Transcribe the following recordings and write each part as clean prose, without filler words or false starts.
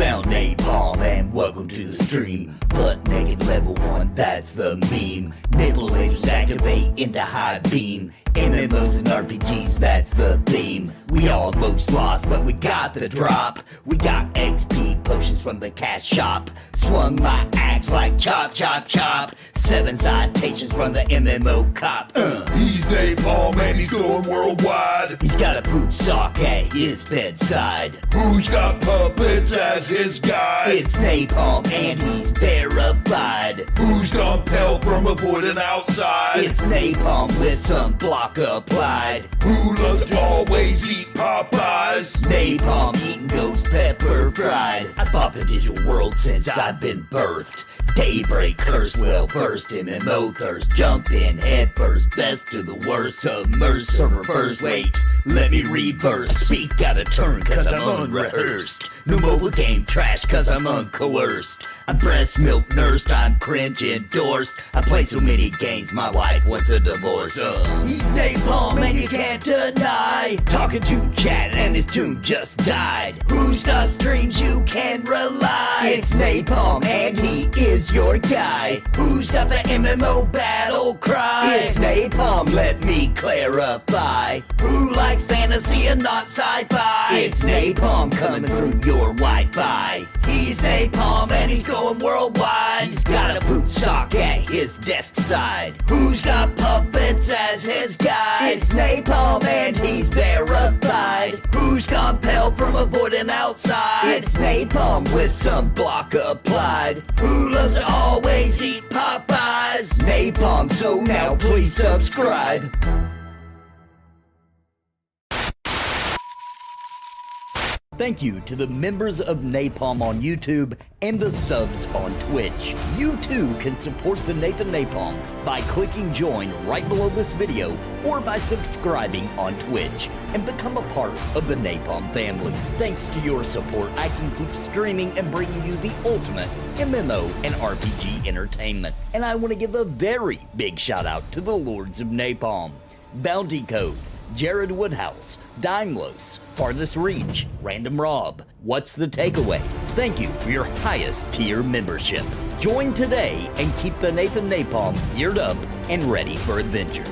found Napalm and welcome to the stream. Butt naked level 1, that's the meme. Nipple lasers activate into high beam. MMOs and RPGs, that's the theme. We almost lost, but we got the drop. We got XP potions from the cash shop. Swung my axe like chop, chop, chop. 7 citations from the MMO cop. He's Napalm and he's going worldwide. He's got a poop sock at his bedside. Who's got puppets as his guide? It's Napalm and he's verified. Who's got pelt from avoiding outside? It's Napalm with some block applied. Who loves to always eat Popeyes? Napalm eating ghost pepper fried. I thought the digital world since I've been birthed. Daybreak curse, well versed MMO thirst. Jumped in head first, best to the worst. Submerged server first, wait, let me reverse. Speak out of turn cause I'm unrehearsed. No mobile game trash cause I'm uncoerced. I'm breast milk nursed, I'm cringe endorsed. I play so many games, my wife wants a divorce. He's Napalm and you can't deny. Talking to chat and his tune just died. Who's got streams you can rely? It's Napalm and he is your guy. Who's got the MMO battle cry? It's Napalm, let me clarify. Who likes fantasy and not sci-fi? It's Napalm coming through your Wi-Fi. He's Napalm and he's going worldwide. He's got a poop sock at his desk side. Who's got puppets as his guide? It's Napalm and he's verified. Who's compelled from avoiding outside? It's Napalm with some block applied. Who loves to always eat Popeyes? Napalm, so now please subscribe. Thank you to the members of Napalm on YouTube and the subs on Twitch. You too can support the Nathan Napalm by clicking join right below this video or by subscribing on Twitch and become a part of the Napalm family. Thanks to your support, I can keep streaming and bringing you the ultimate MMO and RPG entertainment. And I want to give a very big shout out to the Lords of Napalm. Bounty Code, Jared Woodhouse, Daimlos, Farthest Reach, Random Rob, What's the Takeaway? Thank you for your highest tier membership. Join today and keep the Nathan Napalm geared up and ready for adventure.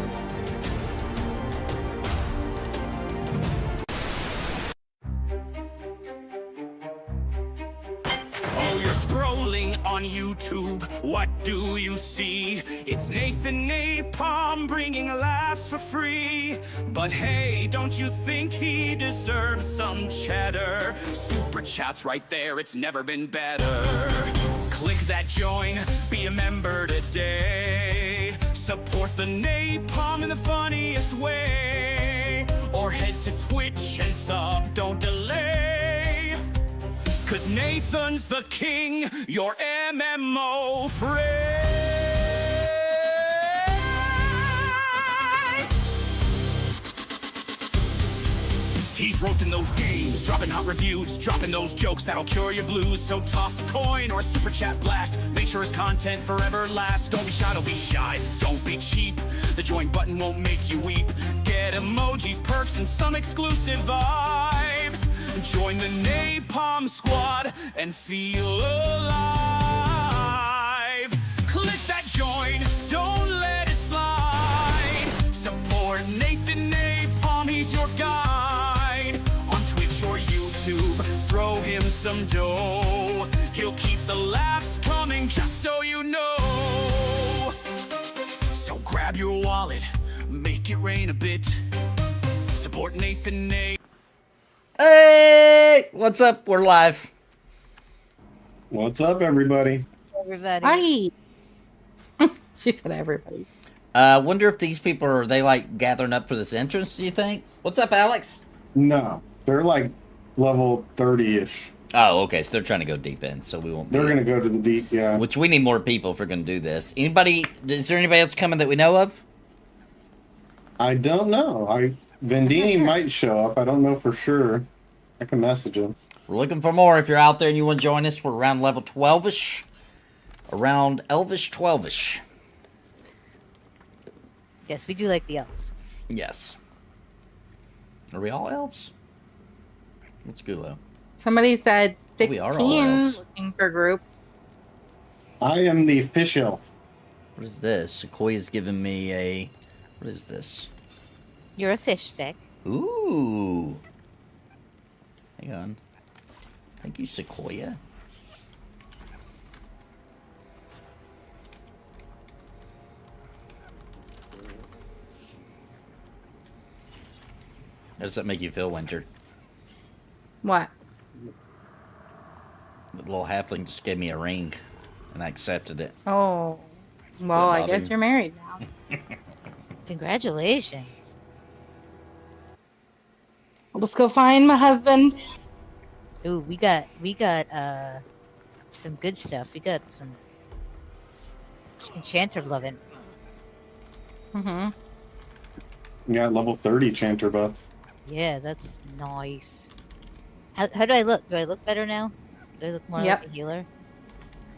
Scrolling on YouTube, what do you see? It's Nathan Napalm bringing laughs for free. But hey, don't you think he deserves some cheddar? Super chat's right there, it's never been better. Click that join, be a member today. Support the Napalm in the funniest way. Or head to Twitch and sub, don't delay. Cause Nathan's the king, your MMO friend. He's roasting those games, dropping hot reviews, dropping those jokes that'll cure your blues. So toss a coin or a super chat blast. Make sure his content forever lasts. Don't be shy, don't be shy, don't be cheap. The join button won't make you weep. Get emojis, perks, and some exclusive vibes. Join the Napalm squad and feel alive. Click that join, don't let it slide. Support Nathan Napalm, he's your guide. On Twitch or YouTube, throw him some dough. He'll keep the laughs coming, just so you know. So grab your wallet, make it rain a bit. Support Nathan Napalm. Hey, what's up? We're live. What's up, everybody? Everybody. Hi. She said everybody. Wonder if these people are they like gathering up for this entrance, do you think? What's up, Alex? No, they're like level 30-ish. Oh, okay, so they're trying to go deep in, so we won't They're going to go to the deep, yeah. Which we need more people if we're going to do this. Is there anybody else coming that we know of? I don't know. Vendini might show up. I don't know for sure. I can message him. We're looking for more. If you're out there and you want to join us, we're around level 12-ish. Around elvish 12-ish. Yes, we do like the elves. Yes. Are we all elves? What's Gulo? Somebody said 16 we are all elves. looking for group. I am the fish elf. What is this? Sequoia's giving me a... What is this? You're a fish stick. Ooh. Hang on. Thank you, Sequoia. How does that make you feel, Winter? What? The little halfling just gave me a ring, and I accepted it. Oh. Well, I bother guess you? you're married now. Congratulations. Let's go find my husband. Ooh, we got some good stuff. We got some enchanter loving. Mm-hmm. You got level 30 chanter buff. Yeah, that's nice. How do I look? Do I look better now? Do I look more Yep. like a healer?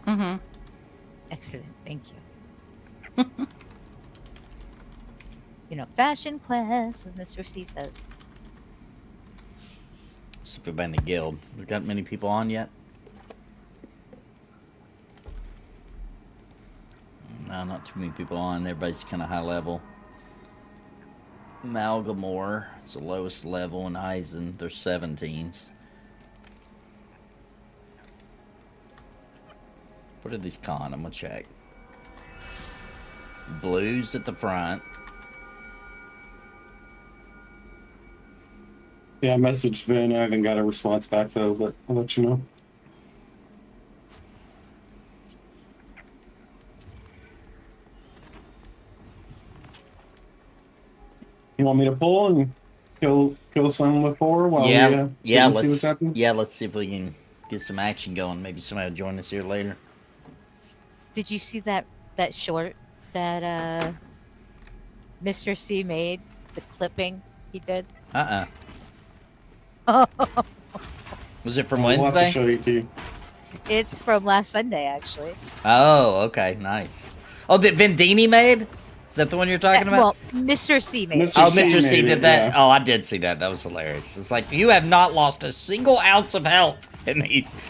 Mm-hmm. Excellent, thank you. You know, fashion quest, as Mr. C says. So if we're in the guild, we got many people on yet? No, not too many people on. Everybody's kind of high level. Malgamore is the lowest level, and Eisen, they're 17s. What are these con? I'm gonna check. Blues at the front. Yeah, I messaged Vin. I haven't got a response back though, but I'll let you know. You want me to pull and kill some before while we Yeah, see what's happening? let's see if we can get some action going. Maybe somebody will join us here later. Did you see that short that Mr. C made? The clipping he did? Was it from We'll have to Wednesday? show you too. It's from last Sunday, actually. Oh, okay, nice. Oh, that Vendini made? Is that the one you're talking about? Well, Mr. C made it. Mr. Oh, C Mr. C made did it, that? yeah. Oh, I did see that. That was hilarious. It's like, you have not lost a single ounce of health. And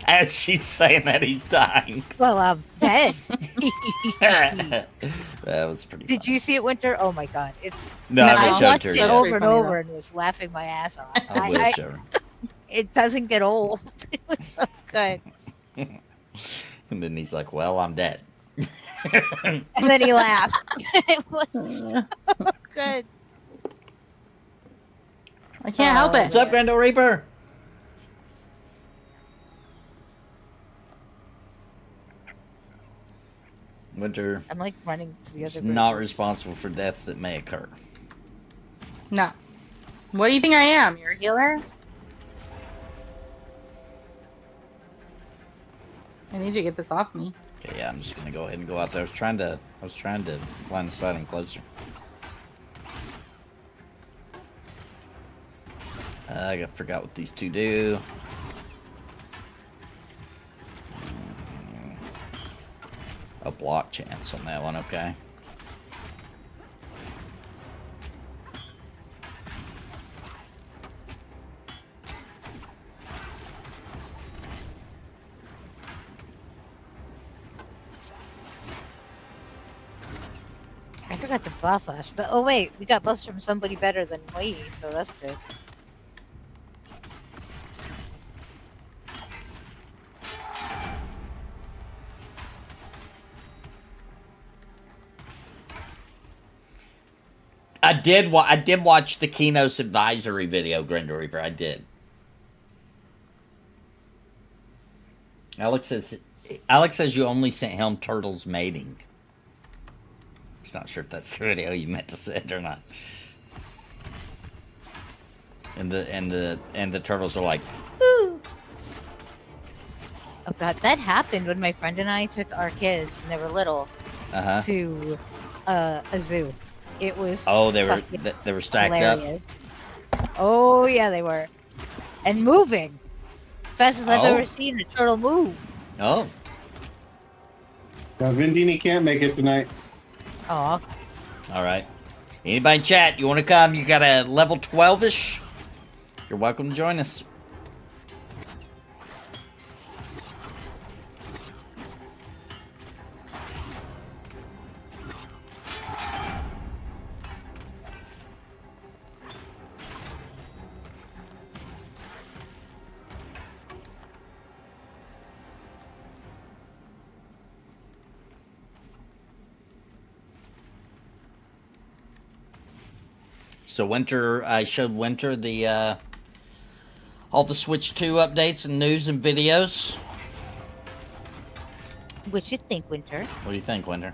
as she's saying that, he's dying. Well, I'm dead. That was pretty Did funny. you see it, Winter? Oh my god, it's. No, I I haven't showed watched her it yet. That's over pretty and funny, over though. and was laughing my ass off. I will show her. It doesn't get old. It was so good. And then he's like, well, I'm dead. And then he laughed. It was so good. I can't help it. What's up, Grando Reaper? Winter I'm like running to the other is room. not responsible for deaths that may occur. No. What do you think I am? You're a healer? I need you to get this off me. Okay, yeah, I'm just gonna go ahead and go out there. I was trying to line the side him closer. I forgot what these two do. A block chance on that one, okay. I forgot to buff us, but oh wait, we got buffs from somebody better than we, so that's good. I did watch the Keynote advisory video, Grindel Reaper. I did. Alex says you only sent him turtles mating. He's not sure if that's the video you meant to send or not. And the turtles are like, Oh god, that happened when my friend and I took our kids, and they were little, to a zoo. It was oh, they fucking were stacked hilarious. Oh yeah, they were, and moving fastest I've Oh. ever seen a turtle move. up. Oh, Vindini can't make it tonight. Oh, all right. Anybody in chat, you want to come? You got a level 12-ish? You're welcome to join us. So Winter, I showed Winter the all the Switch 2 updates and news and videos. What you think, Winter? What do you think, Winter?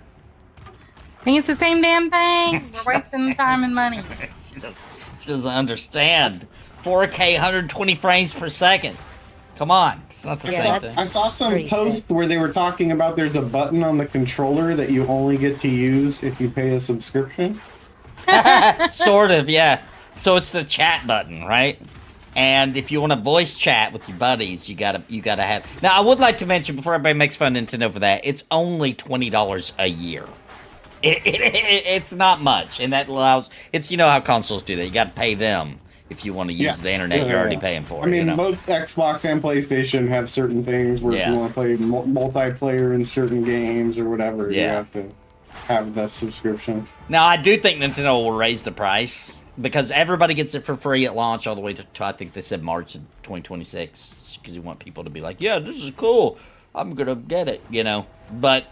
I think it's the same damn thing. We're wasting time and money. She doesn't understand. 4K, 120 frames per second. Come on, it's not the same thing. I saw some Pretty post where they were talking about there's a button on the controller that you only get to use if you pay a subscription. Sort of, yeah. So it's the chat button, right? And if you want to voice chat with your buddies, you gotta have. Now, I would like to mention before everybody makes fun of Nintendo for that, it's only $20 a year. It's not much, and that allows. It's how consoles do that. You got to pay them if you want to use the internet you're already paying for. I mean, both Xbox and PlayStation have certain things where if you want to play multiplayer in certain games or whatever, you have to have the subscription. Now, I do think Nintendo will raise the price because everybody gets it for free at launch all the way to I think they said March of 2026 because you want people to be like, yeah, this is cool. I'm going to get it, But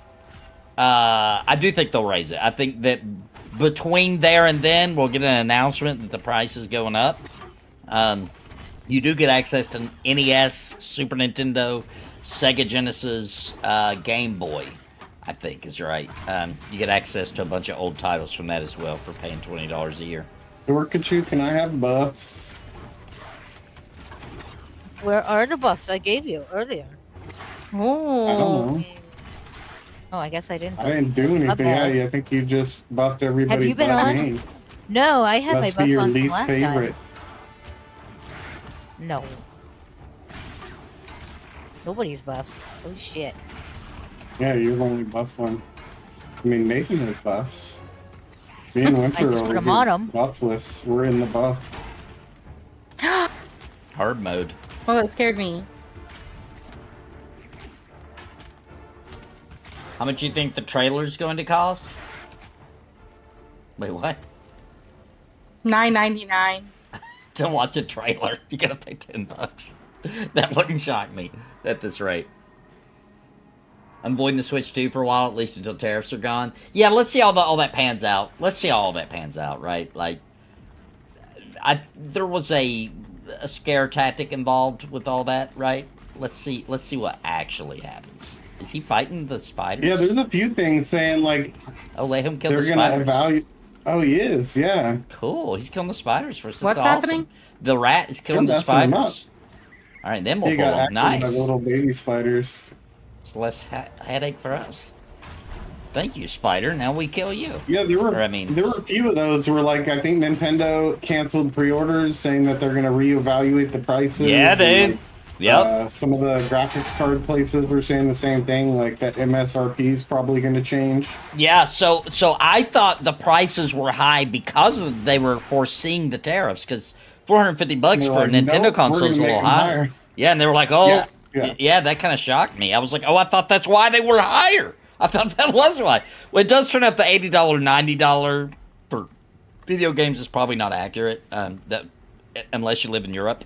I do think they'll raise it. I think that between there and then, we'll get an announcement that the price is going up. You do get access to NES, Super Nintendo, Sega Genesis, Game Boy, I think is right. You get access to a bunch of old titles from that as well for paying $20 a year. Dorkachu, can I have buffs? Where are the buffs I gave you earlier? Oh. I don't know. Oh, I guess I didn't. I didn't do anything. Okay. I think you just buffed everybody. Have you been but on? me. No, I had Must my be buffs your on from least last favorite. time. No. Nobody's buff. Oh shit. Yeah, you're the only buff one. I mean, Nathan has buffs. Me and Winter just are put 'em on 'em. buffless. We're in the buff. Hard mode. Well, it scared me. How much do you think the trailer's going to cost? Wait, what? $9.99. To watch a trailer, you gotta pay $10. That wouldn't shock me at this rate. I'm avoiding the Switch 2 for a while, at least until tariffs are gone. Yeah, let's see how all that pans out. Let's see how all that pans out, right? Like, there was a scare tactic involved with all that, right? Let's see what actually happens. Is he fighting the spiders? Yeah, there's a few things saying like. Oh, let him kill the they're spiders. gonna evaluate. Oh, he is. Yeah. Cool. He's killing the spiders first. What's That's awesome. happening? The rat is killing the messing him up. spiders. All right, then we'll He pull got them. active by Nice. little baby spiders. It's less headache for us. Thank you, spider. Now we kill you. Yeah, there were. Or, I mean- there were a few of those where, like, I think Nintendo canceled pre-orders, saying that they're gonna reevaluate the prices. Yeah, and, dude. like, Yep. some of the graphics card places were saying the same thing, like that MSRP is probably going to change. Yeah. So I thought the prices were high because they were foreseeing the tariffs. Because $450 They're for like, a Nintendo nope, console we're is a gonna little make 'em high. higher. Yeah, and they were like, oh, Yeah. that kind of shocked me. I was like, oh, I thought that's why they were higher. I thought that was why. Well, it does turn out the $80, $90 for video games is probably not accurate. That unless you live in Europe,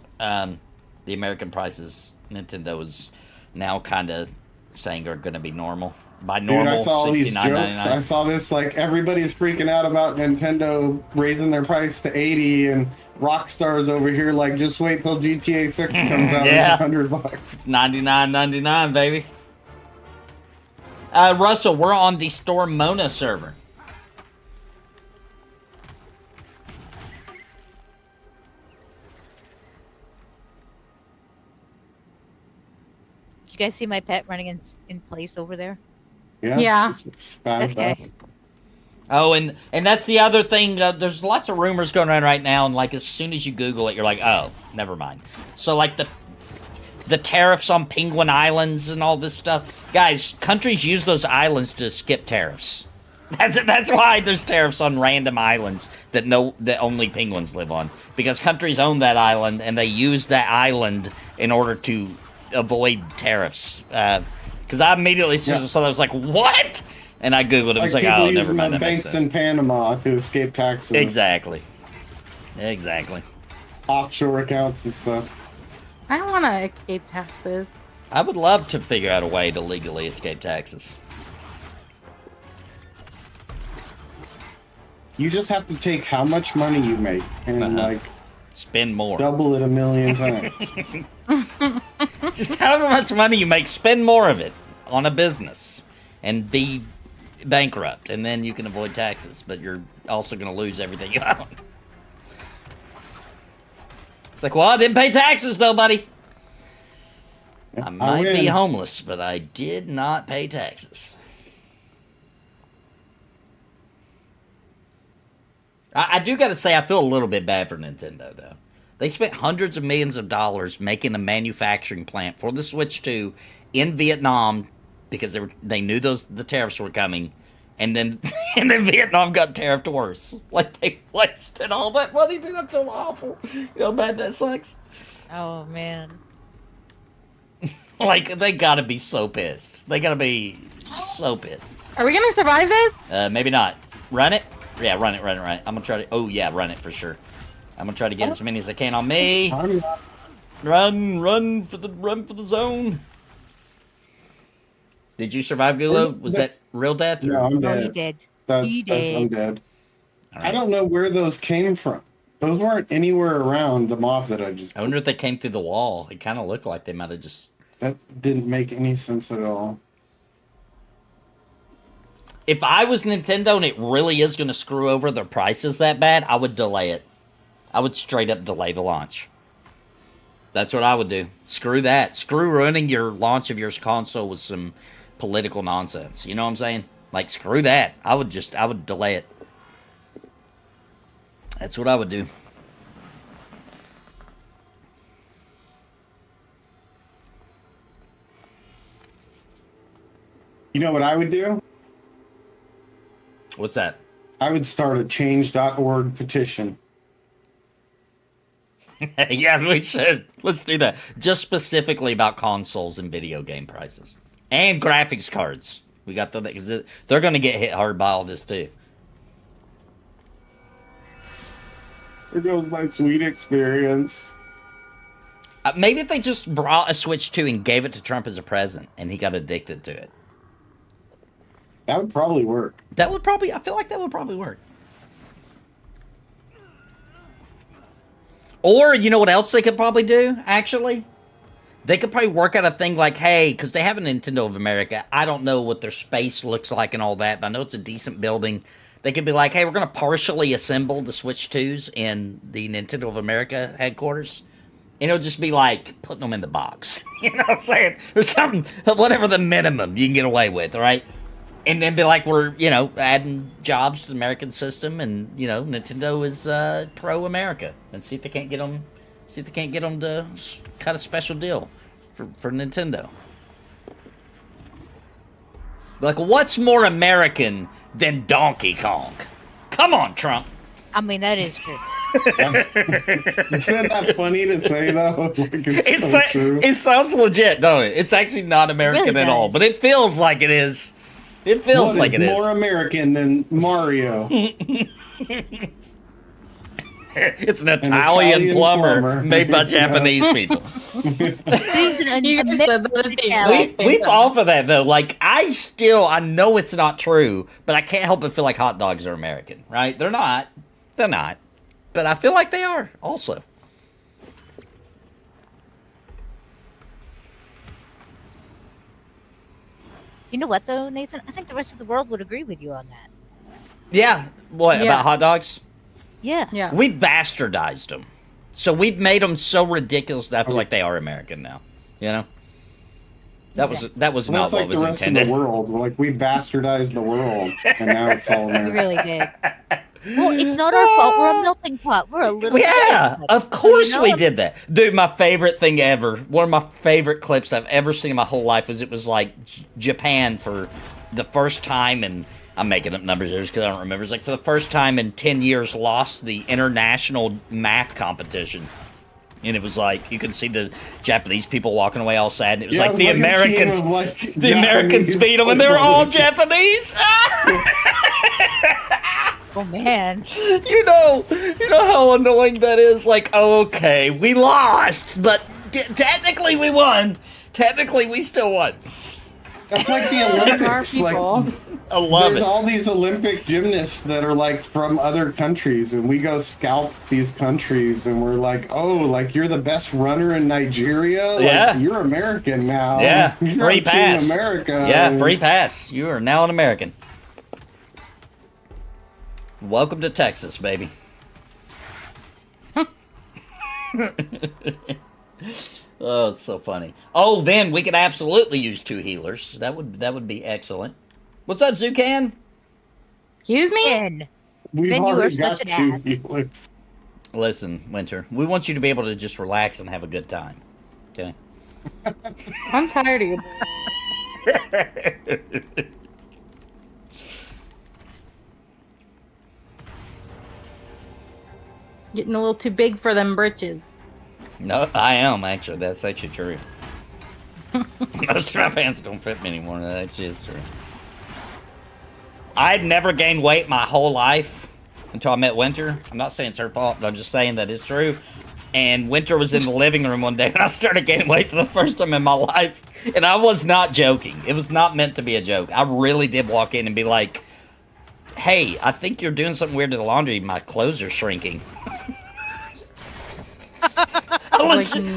the American prices Nintendo is now kind of saying are going to be normal. By normal, Dude, I saw all these $69.99. jokes. I saw this, like, everybody's freaking out about Nintendo raising their price to 80, and Rockstar's over here like, just wait till GTA 6 comes out. Yeah. It's $100. It's $99.99, baby. Russell, we're on the Storm Mona server. Did you guys see my pet running in place over there? Yeah. it's spazzed Okay. out. Oh, and that's the other thing. There's lots of rumors going around right now, and like as soon as you Google it, you're like, oh, never mind. So like the tariffs on Penguin Islands and all this stuff, guys. Countries use those islands to skip tariffs. That's why there's tariffs on random islands that only penguins live on, because countries own that island and they use that island in order to avoid tariffs. Because I immediately saw that, I was like, what? And I Googled it. I was like, people oh, never using mind. the That makes banks sense. in Panama to escape taxes. Exactly. Offshore accounts and stuff. I don't want to escape taxes. I would love to figure out a way to legally escape taxes. You just have to take how much money you make and like spend more. double it a million times. Just however much money you make, spend more of it on a business and be bankrupt, and then you can avoid taxes, but you're also going to lose everything you own. It's like, well, I didn't pay taxes though, buddy. I might be homeless, but I did not pay taxes. I do got to say, I feel a little bit bad for Nintendo, though. They spent hundreds of millions of dollars making a manufacturing plant for the Switch 2 in Vietnam because they knew the tariffs were coming, and then Vietnam got tariffed worse. Like, they wasted all that money, dude. I feel awful. You know how bad that sucks? Oh, man. Like, they gotta be so pissed. They gotta be so pissed. Are we gonna survive this? Maybe not. Run it? Yeah, run it. I'm gonna try to... Oh, yeah, run it for sure. I'm gonna try to get as many as I can on me. Run for the zone. Did you survive, Gulo? Was that real death? No, I'm No, dead. he did. I'm dead. Right. I don't know where those came from. Those weren't anywhere around the mob that I just... I wonder if they came through the wall. It kind of looked like they might have just... That didn't make any sense at all. If I was Nintendo and it really is going to screw over their prices that bad, I would delay it. I would straight up delay the launch. That's what I would do. Screw that. Screw ruining your launch of your console with some political nonsense. You know what I'm saying? Like, screw that. I would delay it. That's what I would do. You know what I would do? What's that? I would start a change.org petition. Yeah, we should. Let's do that. Just specifically about consoles and video game prices. And graphics cards. We got the... Because they're going to get hit hard by all this, too. There goes my sweet experience. Maybe if they just brought a Switch 2 and gave it to Trump as a present, and he got addicted to it. That would probably work. That would probably... I feel like that would probably work. Or, you know what else they could probably do, actually? They could probably work out a thing like, hey, because they have a Nintendo of America. I don't know what their space looks like and all that, but I know it's a decent building. They could be like, hey, we're going to partially assemble the Switch 2s in the Nintendo of America headquarters. And it'll just be like putting them in the box. You know what I'm saying? Or something, whatever the minimum you can get away with, all right? And then be like, we're, you know, adding jobs to the American system, and, you know, Nintendo is pro-America. And see if they can't get them, to cut a special deal for Nintendo. Like, what's more American than Donkey Kong? Come on, Trump. I mean, that is true. Isn't that funny to say, though? Like, it's so true. It sounds legit, don't it? It's actually not American really at all, but it feels like it is. It feels like it is. More American than Mario. It's an Italian plumber made by Japanese people. He's an We fall for that, though. Like, I know it's not true, but I can't help but feel like hot dogs are American, right? They're not. They're not. But I feel like they are, also. You know what, though, Nathan? I think the rest of the world would agree with you on that. Yeah. What, Yeah. about hot dogs? Yeah. Yeah. We've bastardized them. So we've made them so ridiculous that I feel like they are American now. You know? That was Well, not that's what like was the rest intended. of the world. Like, we bastardized the world, and now it's all We American. really did. Well, it's not our fault. We're a melting pot. We're a little Yeah, bit. of course we did that. Dude, my favorite thing ever, one of my favorite clips I've ever seen in my whole life was it was like Japan for the first time, and I'm making up numbers here because I don't remember. It's like for the first time in 10 years lost the international math competition. And it was like, you can see the Japanese people walking away all sad, and it was like the Americans, the Americans beat them, and they were all Japanese. Oh, man. You know how annoying that is? Like, okay, we lost, but technically we won. Technically, we still won. That's like the Olympics. Like, I love there's it. all these Olympic gymnasts that are like from other countries, and we go scalp these countries, and we're like, oh, like you're the best runner in Nigeria. Like, Yeah. you're American now. Yeah, You're free on Team pass. America. Yeah, free pass. You are now an American. Welcome to Texas, baby. Oh, it's so funny. Oh, then we could absolutely use 2 healers. That would be excellent. What's up, Zucan? Excuse me? Ben, We've Then you are already got such an 2 ass. healers. Listen, Winter, we want you to be able to just relax and have a good time. Okay? I'm tired of you. Getting a little too big for them britches. No, I am, actually. That's actually true. Most of my pants don't fit me anymore. That's just true. I'd never gained weight my whole life until I met Winter. I'm not saying it's her fault, but I'm just saying that it's true. And Winter was in the living room one day, and I started gaining weight for the first time in my life. And I was not joking. It was not meant to be a joke. I really did walk in and be like, hey, I think you're doing something weird to the laundry. My clothes are shrinking. I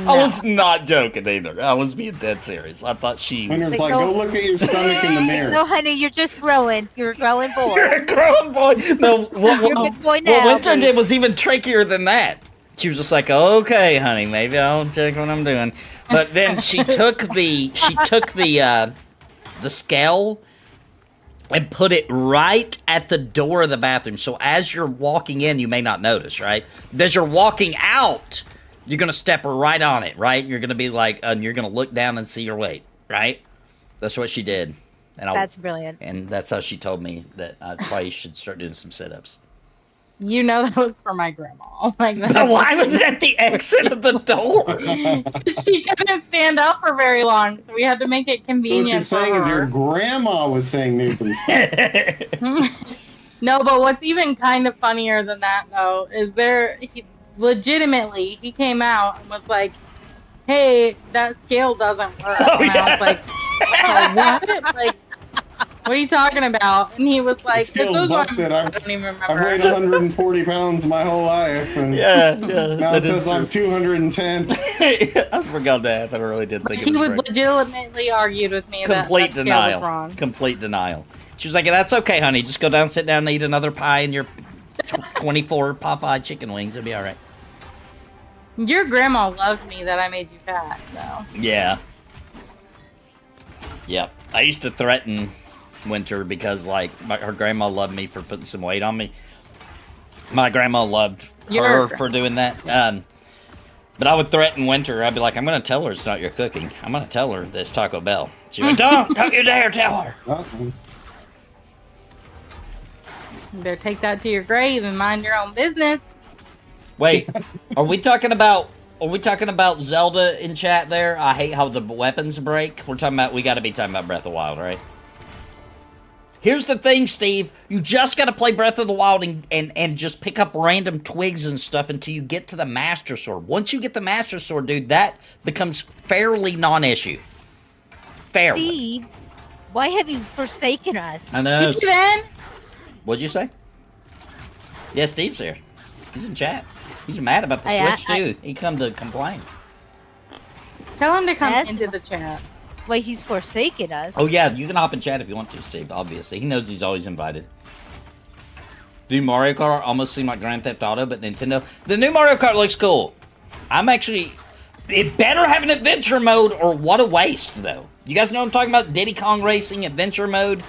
was not joking either. I was being dead serious. I thought she... Winter's like, go look at your stomach in the mirror. No, honey, you're just growing. You're a growing boy. You're a growing boy. No, You're a big boy now. what Winter babe. did was even trickier than that. She was just like, okay, honey, maybe I'll check what I'm doing. But then she took the scale and put it right at the door of the bathroom. So as you're walking in, you may not notice, right? As you're walking out, you're going to step right on it, right? You're going to be like, you're going to look down and see your weight, right? That's what she did. And That's brilliant. And that's how she told me that I probably should start doing some sit-ups. You know that was for my grandma. Like that. But why was it at the exit of the door? She couldn't stand up for very long, so we had to make it So convenient what you're saying for is your her. grandma was saying Nathan's No, but what's even kind of funnier than that, though, is legitimately, he came out and was like, hey, that scale doesn't work. Oh, and yeah. I was like, oh, what? Like, what are you talking about? And he was like, scale's those are- busted. I don't even I've remember. weighed 140 pounds my whole life, and Yeah. now it says I'm 210. I forgot that. I really did think He it was would great. legitimately argued with me Complete that scale was denial. wrong. Complete denial. She was like, that's okay, honey. Just go down, sit down, and eat another pie and your 24 Popeye chicken wings. It'll be all right. Your grandma loved me that I made you fat, so. Yeah. Yep. I used to threaten Winter because, like, her grandma loved me for putting some weight on me. My grandma loved her for doing that. But I would threaten Winter. I'd be like, I'm going to tell her it's not your cooking. I'm going to tell her this Taco Bell. She went, don't you dare tell her. Uh-oh. You better take that to your grave and mind your own business. Wait, are we talking about Zelda in chat there? I hate how the weapons break. We're talking about, we got to be talking about Breath of the Wild, right? Here's the thing, Steve. You just got to play Breath of the Wild and just pick up random twigs and stuff until you get to the Master Sword. Once you get the Master Sword, dude, that becomes fairly non-issue. Fairly. Steve, why have you forsaken us? I know. Steven! What'd you say? Yeah, Steve's here. He's in chat. He's mad about the Switch, too. He come to complain. Tell him to come Yes. into the chat. Why he's forsaken us? Oh, yeah, you can hop in chat if you want to, Steve, obviously. He knows he's always invited. Dude, Mario Kart almost seemed like Grand Theft Auto, but Nintendo... The new Mario Kart looks cool. I'm actually... It better have an adventure mode, or what a waste, though. You guys know what I'm talking about? Diddy Kong Racing adventure mode?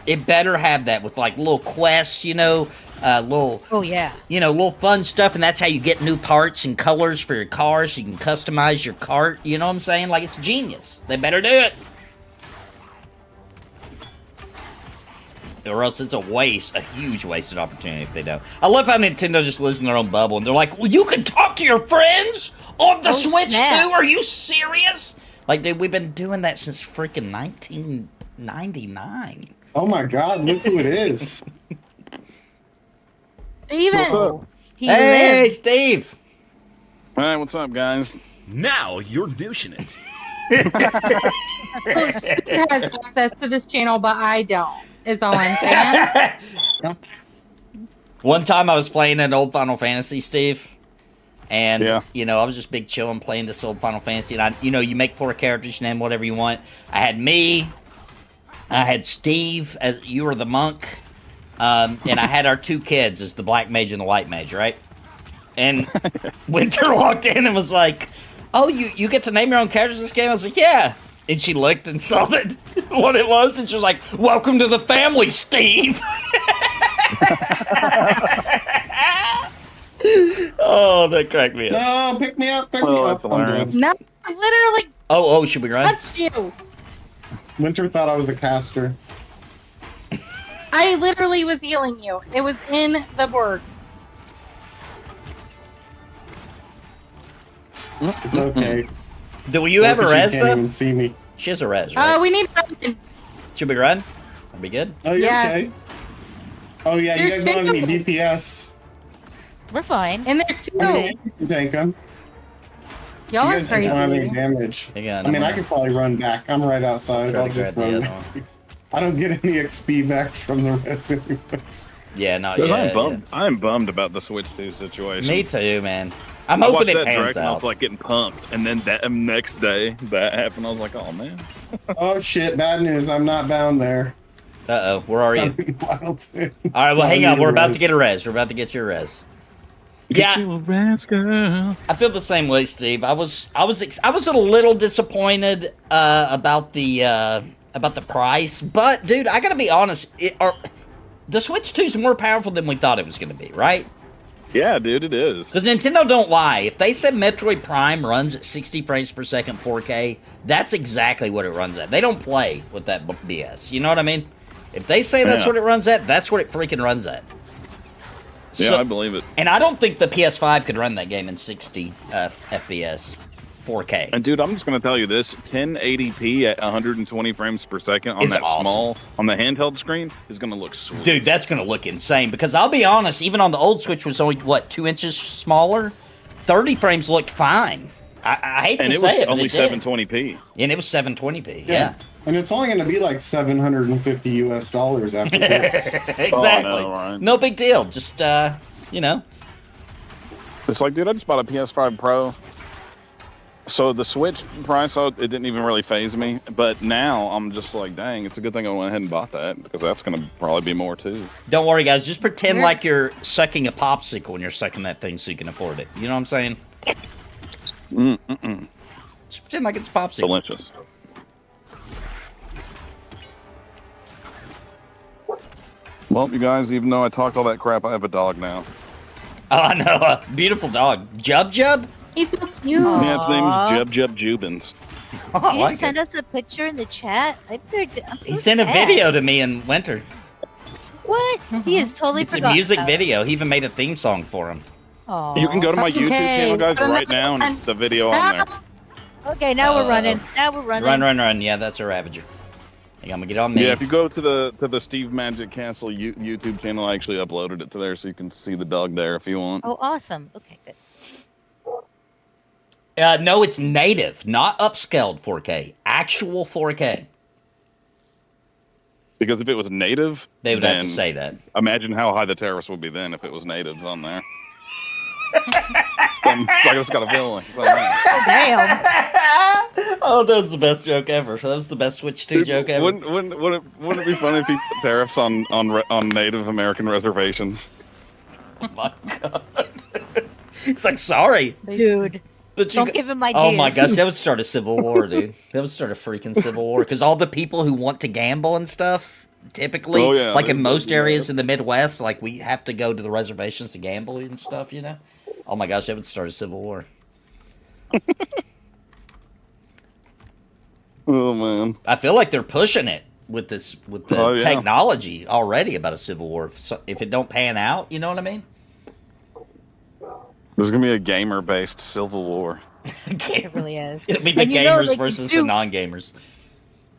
It better have that with, like, little quests, you know, little... Oh, yeah. You know, little fun stuff, and that's how you get new parts and colors for your car, so you can customize your cart. You know what I'm saying? Like, it's genius. They better do it. Or else it's a waste, a huge wasted opportunity if they don't. I love how Nintendo just lives in their own bubble, and they're like, well, you can talk to your friends on the Switch, snap. too? Are you serious? Like, dude, we've been doing that since freaking 1999. Oh my God! Look who it is. Steven! He Hey, lives. Steve! All right, what's up, guys? Now you're douching it. Steve has access to this channel, but I don't. Is all I'm saying. One time I was playing an old Final Fantasy, Steve, and Yeah. you know I was just big chilling playing this old Final Fantasy, and you make 4 characters, you name whatever you want. I had me, I had Steve as you were the monk, and I had our 2 kids as the black mage and the white mage, right? And Winter walked in and was like, "Oh, you get to name your own characters in this game?" I was like, "Yeah." And she looked and saw that what it was, and she was like, "Welcome to the family, Steve." Oh, that cracked me up. No, pick me up, pick me Well, up. that's I'm hilarious. dead. No, I literally Oh, should we run? touched you. Winter thought I was a caster. I literally was healing you. It was in the words. It's okay. Do you have a Because res you can't though? even see me. She has a res, right? We need something. Should we run? That'd be good. Oh, you're Yeah. okay. Oh yeah, you guys don't have any There's DPS. We're fine. And there's 2. I mean, you can tank them. Y'all You are guys don't have any crazy. damage. Again, I mean, I could probably run back. I'm right outside. try I'll to just grab the run. other one. I don't get any XP back from the res anyways. Yeah, no, Because yeah, I'm bummed. I'm bummed about the Switch 2 yeah. situation. Me too, man. I'm I hoping watched it that pans direct and I out. was like getting pumped, and then that next day that happened. I was like, oh man. Oh shit! Bad news. I'm not bound there. Uh-oh, where are you? I'm in Wildton. All right, well, So I hang on. need We're a about to res. get a res. We're about to get your res. Get Yeah, you a res, girl. I feel the same way, Steve. I was a little disappointed about the price, but dude, I gotta be honest. The Switch 2 is more powerful than we thought it was gonna be, right? Yeah, dude, it is. Because Nintendo don't lie. If they said Metroid Prime runs at 60 frames per second 4K, that's exactly what it runs at. They don't play with that BS. You know what I mean? If they say that's Yeah. what it runs at, that's what it freaking runs at. Yeah, So- I believe it. And I don't think the PS5 could run that game in 60 FPS 4K. And dude, I'm just gonna tell you this: 1080p at 120 frames per second on It's that awesome. on the handheld screen is gonna look sweet. Dude, that's going to look insane. Because I'll be honest, even on the old Switch was only, 2 inches smaller? 30 frames looked fine. I hate and to it say was it, but only it did. 720p. And it was 720p, yeah. And it's only going to be like $750 US after tax. Exactly. Oh, no, Ryan. No big deal. Just, you know. It's like, dude, I just bought a PS5 Pro. So the Switch price, it didn't even really phase me. But now I'm just like, dang, it's a good thing I went ahead and bought that because that's going to probably be more too. Don't worry, guys. Just pretend like you're sucking a popsicle when you're sucking that thing so you can afford it. You know what I'm saying? Just pretend like it's a popsicle. Delicious. Well, you guys, even though I talked all that crap, I have a dog now. Oh, I know. A beautiful dog. Jub Jub? He's so cute. Yeah, its name is Jub Jub Jubins. Oh, I You like didn't send it. us a picture in the chat. I'm so He sent a sad. video to me in winter. What? He is totally It's a forgotten music about it. video. He even made a theme song for him. Aw. You can go to my YouTube Okay. channel, guys, right now, and it's the video on there. Okay, now we're running. Now we're running. Run. Yeah, that's a Ravager. I think I'm gonna get on me. Yeah, if you go to the Steve Magic Castle YouTube channel, I actually uploaded it to there, so you can see the dog there if you want. Oh, awesome. Okay, good. No, it's native, not upscaled 4K. Actual 4K. Because if it was native, They would have then to say that. Imagine how high the terrace would be then if it was natives on there. I just got a feeling. So, Damn. Oh, that was the best joke ever. That was the best Switch 2 joke ever. wouldn't it be funny if he put tariffs on Native American reservations? Oh my god. It's like, sorry. Dude. But Don't give him my Oh my dues. gosh, that would start a civil war, dude. That would start a freaking civil war. Because all the people who want to gamble and stuff, typically, Oh, yeah, like in they- most they- areas in the Midwest, like we have to go to the reservations to gamble and stuff, you know? Oh my gosh, that would start a civil war. Oh man. I feel like they're pushing it with the Oh, yeah. technology already about a civil war. If it don't pan out, you know what I mean? There's gonna be a gamer-based civil war. It really is. It'll be the And you know, gamers like, versus the you- non-gamers.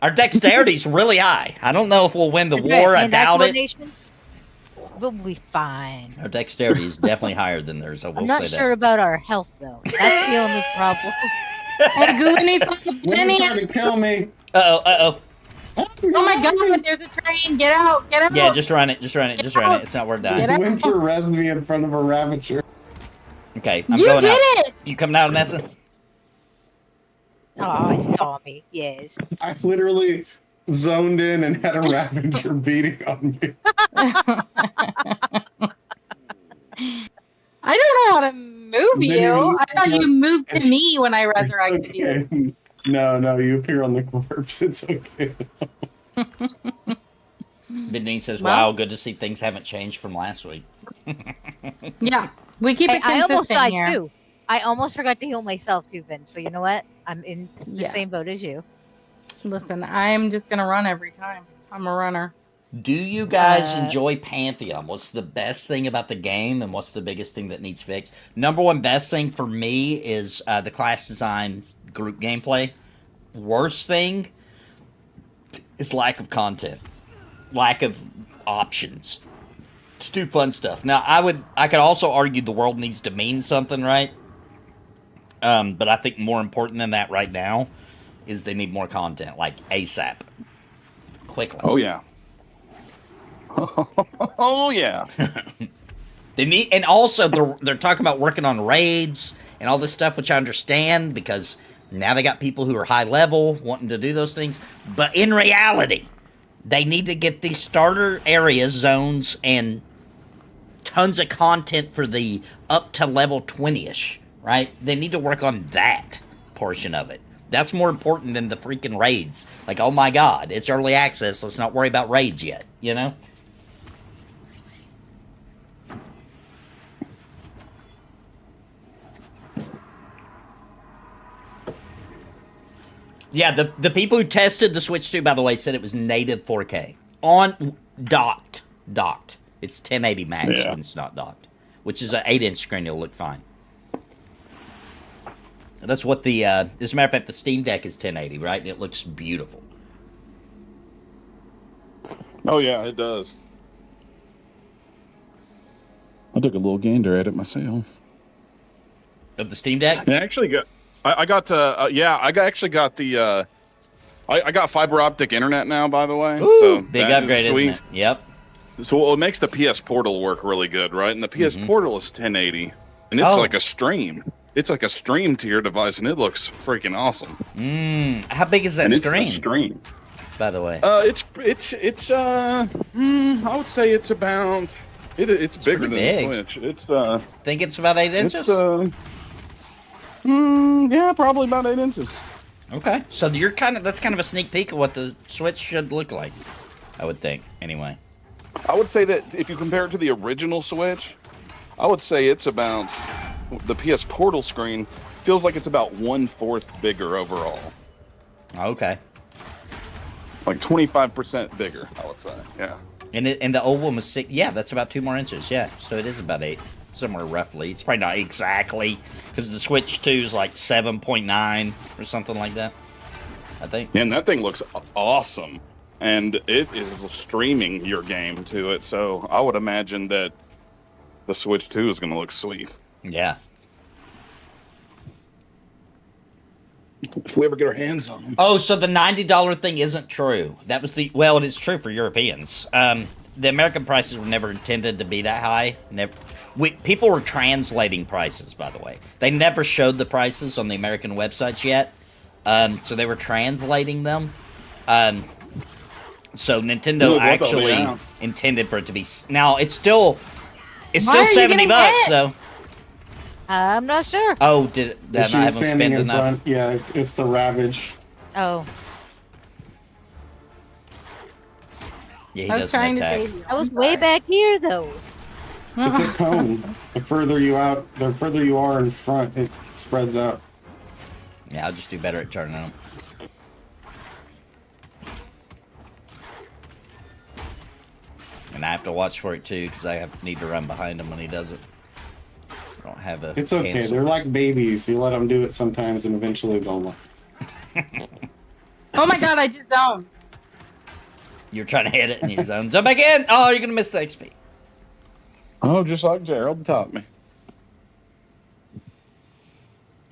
Our dexterity's really high. I don't know if we'll win the That's war. right, I and that doubt it. coordination, We'll be fine. Our dexterity is definitely higher than theirs. I will I'm not say sure about our health though. That's the only problem. Hey, Goo needs some When you trying Jenny. to kill me? Oh my god, there's a train. Get out. Get out. Yeah, just run it. Just run it. Just run it. It's not worth dying. Get out. Winter res me in front of a Ravager. Okay, I'm You going did out. it. You coming out, Nessa? Oh, it saw me. Yes. I literally zoned in and had a Ravager beating on me. I don't know how to move Didn't you. even- I thought you moved to It's- me when I It's resurrected you. okay. No, you appear on the corpse. It's okay. Denise says, Well- wow, good to see things haven't changed from last week. Yeah, we keep Hey, it I consistent almost died here. too. I almost forgot to heal myself too, Vin. So you know what? I'm in the Yeah. same boat as you. Listen, I'm just gonna run every time. I'm a runner. Do you guys enjoy Pantheon? What's the best thing about the game, and what's the biggest thing that needs fixed? Number one best thing for me is the class design group gameplay. Worst thing is lack of content, lack of options to do fun stuff. Now, I could also argue the world needs to mean something, right? But I think more important than that right now is they need more content, like ASAP, quickly. Oh yeah. Oh yeah. They need, and also they're talking about working on raids and all this stuff, which I understand because now they got people who are high level wanting to do those things. But in reality, they need to get these starter areas, zones, and tons of content for the up to level 20-ish, right? They need to work on that portion of it. That's more important than the freaking raids. Like, oh my god, it's early access, let's not worry about raids yet, you know? Yeah, the people who tested the Switch 2, by the way, said it was native 4K. On docked. It's 1080 max when it's not docked. Which is an 8-inch screen, it'll look fine. That's what the, as a matter of fact, the Steam Deck is 1080, right? And it looks beautiful. Oh yeah, it does. I took a little gander at it myself. Of the Steam Deck? I actually got. I got. Actually got the. I got fiber optic internet now. By the way, Ooh, so big that is upgrade, sweet. isn't it? Yep. So it makes the PS Portal work really good, right? And the PS Portal is 1080, and it's Oh. like a stream. It's like a stream to your device, and it looks freaking awesome. How big is that And screen, it's a stream. by the way? I would say it's about. It's bigger than pretty the big. Switch. It's I think it's about 8 inches? yeah, probably about 8 inches. Okay. So that's kind of a sneak peek of what the Switch should look like, I would think, anyway. I would say that if you compare it to the original Switch, I would say it's about the PS Portal screen feels like it's about 1/4 bigger overall, Okay. like 25% bigger. I would say, yeah. And the old one was 6. Yeah, that's about 2 more inches. Yeah, so it is about 8, somewhere roughly. It's probably not exactly because the Switch 2 is like 7.9 or something like that, I think. And that thing looks awesome, and it is streaming your game to it. So I would imagine that the Switch 2 is going to look sweet. Yeah. If we ever get our hands on them. Oh, so the $90 thing isn't true. That was well, it is true for Europeans. The American prices were never intended to be that high. People were translating prices, by the way. They never showed the prices on the American websites yet. So they were translating them. So Nintendo actually intended for it to be. Now it's still Why are you $70, getting hit? so. I'm not sure. Oh, did I She not was have them standing spend in enough? front. Yeah, it's the Ravage. Oh, Yeah, he I was doesn't trying to attack. save you. I was way back here though. It's a cone. The further you are in front, it spreads out. Yeah, I'll just do better at turning them. And I have to watch for it too, because I need to run behind him when he does it. I don't have a. It's okay. cancel. They're like babies. You let them do it sometimes, and eventually they'll learn. Oh my god, I just zoned. You're trying to hit it and you zone back in. Oh, you're gonna miss the XP. Oh, just like Gerald taught me.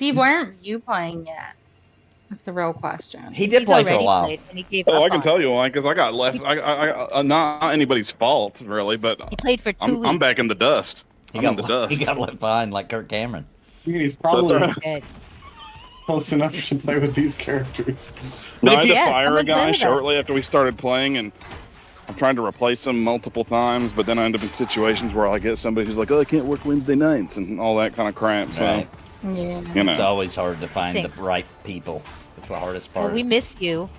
Steve, why aren't you playing yet? That's the real question. He did He's play for a already while. played, and he gave Oh, up I can on tell it. you why, because I got less. Not anybody's fault, really, but He played for 2 weeks. I'm back in the dust. He I'm in the dust. He got left behind like Kirk Cameron. He's probably That's right. Dead. close enough to play with these characters. No, But I if had to you- fire come a and play guy with us. shortly after we started playing, and I'm trying to replace him multiple times, but then I end up in situations where I get somebody who's like, "Oh, I can't work Wednesday nights," and all that kind of crap. So, Right. Yeah. you know, It's always hard to find Thanks. the right people. It's the hardest part. Well, we miss you.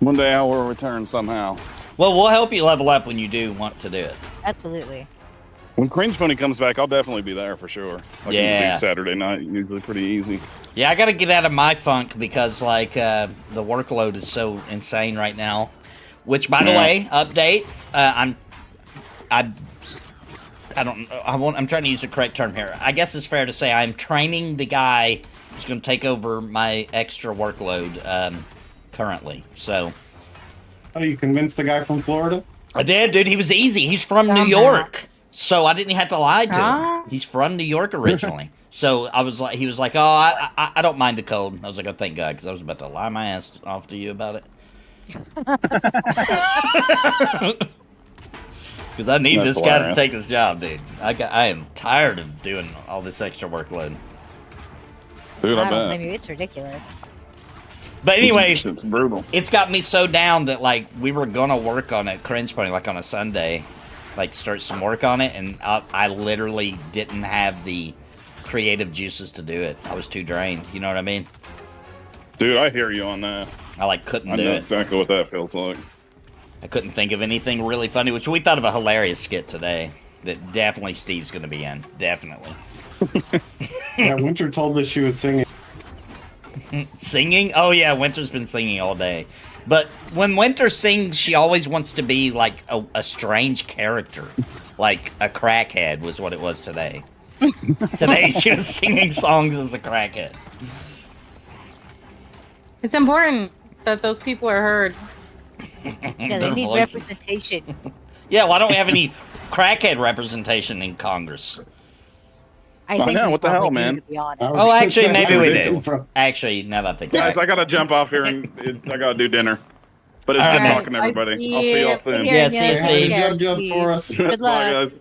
one day I will return somehow. Well, we'll help you level up when you do want to do it. Absolutely. When Cringe Pony comes back, I'll definitely be there for sure. I Yeah. can do Saturday night, usually pretty easy. Yeah, I got to get out of my funk because like the workload is so insane right now. Which, by the Yeah. way, update. I'm trying to use the correct term here. I guess it's fair to say I'm training the guy who's going to take over my extra workload currently. So Oh, you convinced the guy from Florida? I did, dude. He was easy. He's from New Somehow. York, so I didn't have to lie to Ah. him. He's from New York originally. So I was like, he was like, "Oh, I don't mind the cold." I was like, "Oh, thank God," because I was about to lie my ass off to you about it. Because I need That's this guy to hilarious. take this job, dude. I am tired of doing all this extra workload. Dude, I I don't blame bet. you. It's ridiculous. But anyway, It's brutal. it's got me so down that like we were gonna work on it, Cringe Pony, like on a Sunday, like start some work on it, and I literally didn't have the creative juices to do it. I was too drained. You know what I mean? Dude, I hear you on that. I like couldn't I do know it. exactly what that feels like. I couldn't think of anything really funny, which we thought of a hilarious skit today that definitely Steve's gonna be in. Definitely. Yeah, Winter told us she was singing. Singing? Oh yeah, Winter's been singing all day. But when Winter sings, she always wants to be like a strange character. Like a crackhead was what it was today. Today she was singing songs as a crackhead. It's important that those people are heard. Yeah, Their they need voices. representation. Yeah, why don't we have any crackhead representation in Congress? I I think know, we what the hell, probably do, man? to be honest. I was Oh, gonna actually, say, maybe where we did it do. come from? Actually, now that I think about Guys, it. I gotta jump off here and I gotta do dinner. But it's All good right. talking to everybody. I'll see y'all soon. Good Yeah, hearing see you, you. Steve. Take care, Jump, jump Steve. for us. Good Bye, luck. guys.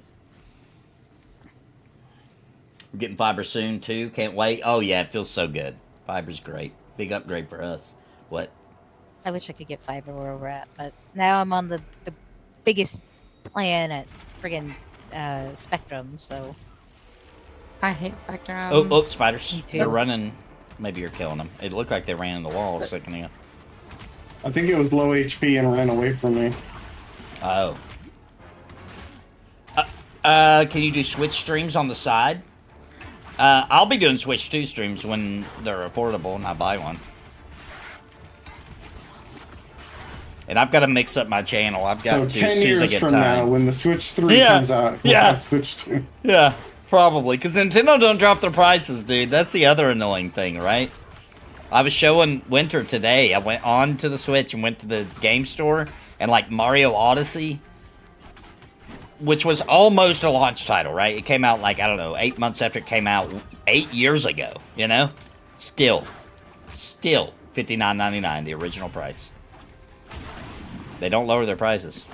We're getting fiber soon too. Can't wait. Oh yeah, it feels so good. Fiber's great. Big upgrade for us. What? I wish I could get fiber where we're at, but now I'm on the biggest plan at friggin' Spectrum, so I hate Spectrum. Oh, spiders. Me too. They're running. Maybe you're killing them. It looked like they ran in the wall a second ago. I think it was low HP and ran away from me. Oh. Can you do Switch streams on the side? I'll be doing Switch 2 streams when they're affordable and I buy one. And I've got to mix up my channel. I've got So to as 10 soon as I years get from time. now, when the Switch 3 Yeah, comes out, we'll yeah. have Switch 2. Yeah, probably. Because Nintendo don't drop their prices, dude. That's the other annoying thing, right? I was showing Winter today. I went on to the Switch and went to the game store, and like Mario Odyssey, which was almost a launch title, right? It came out like, I don't know, 8 months after it came out 8 years ago, you know? Still $59.99, the original price. They don't lower their prices.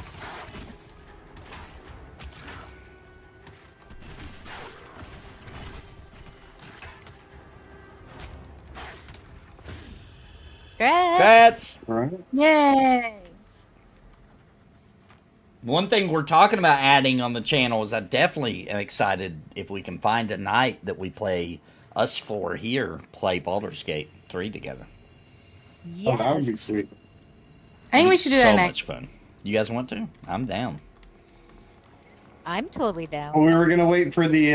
Congrats. Congrats! Right? Yay! One thing we're talking about adding on the channel is I definitely am excited if we can find a night that we play, us four here, play Baldur's Gate 3 together. Oh, that would be Yes. sweet. I think we It'd should be do so that next. much fun. You guys want to? I'm down. I'm totally down. Well, we were gonna wait for the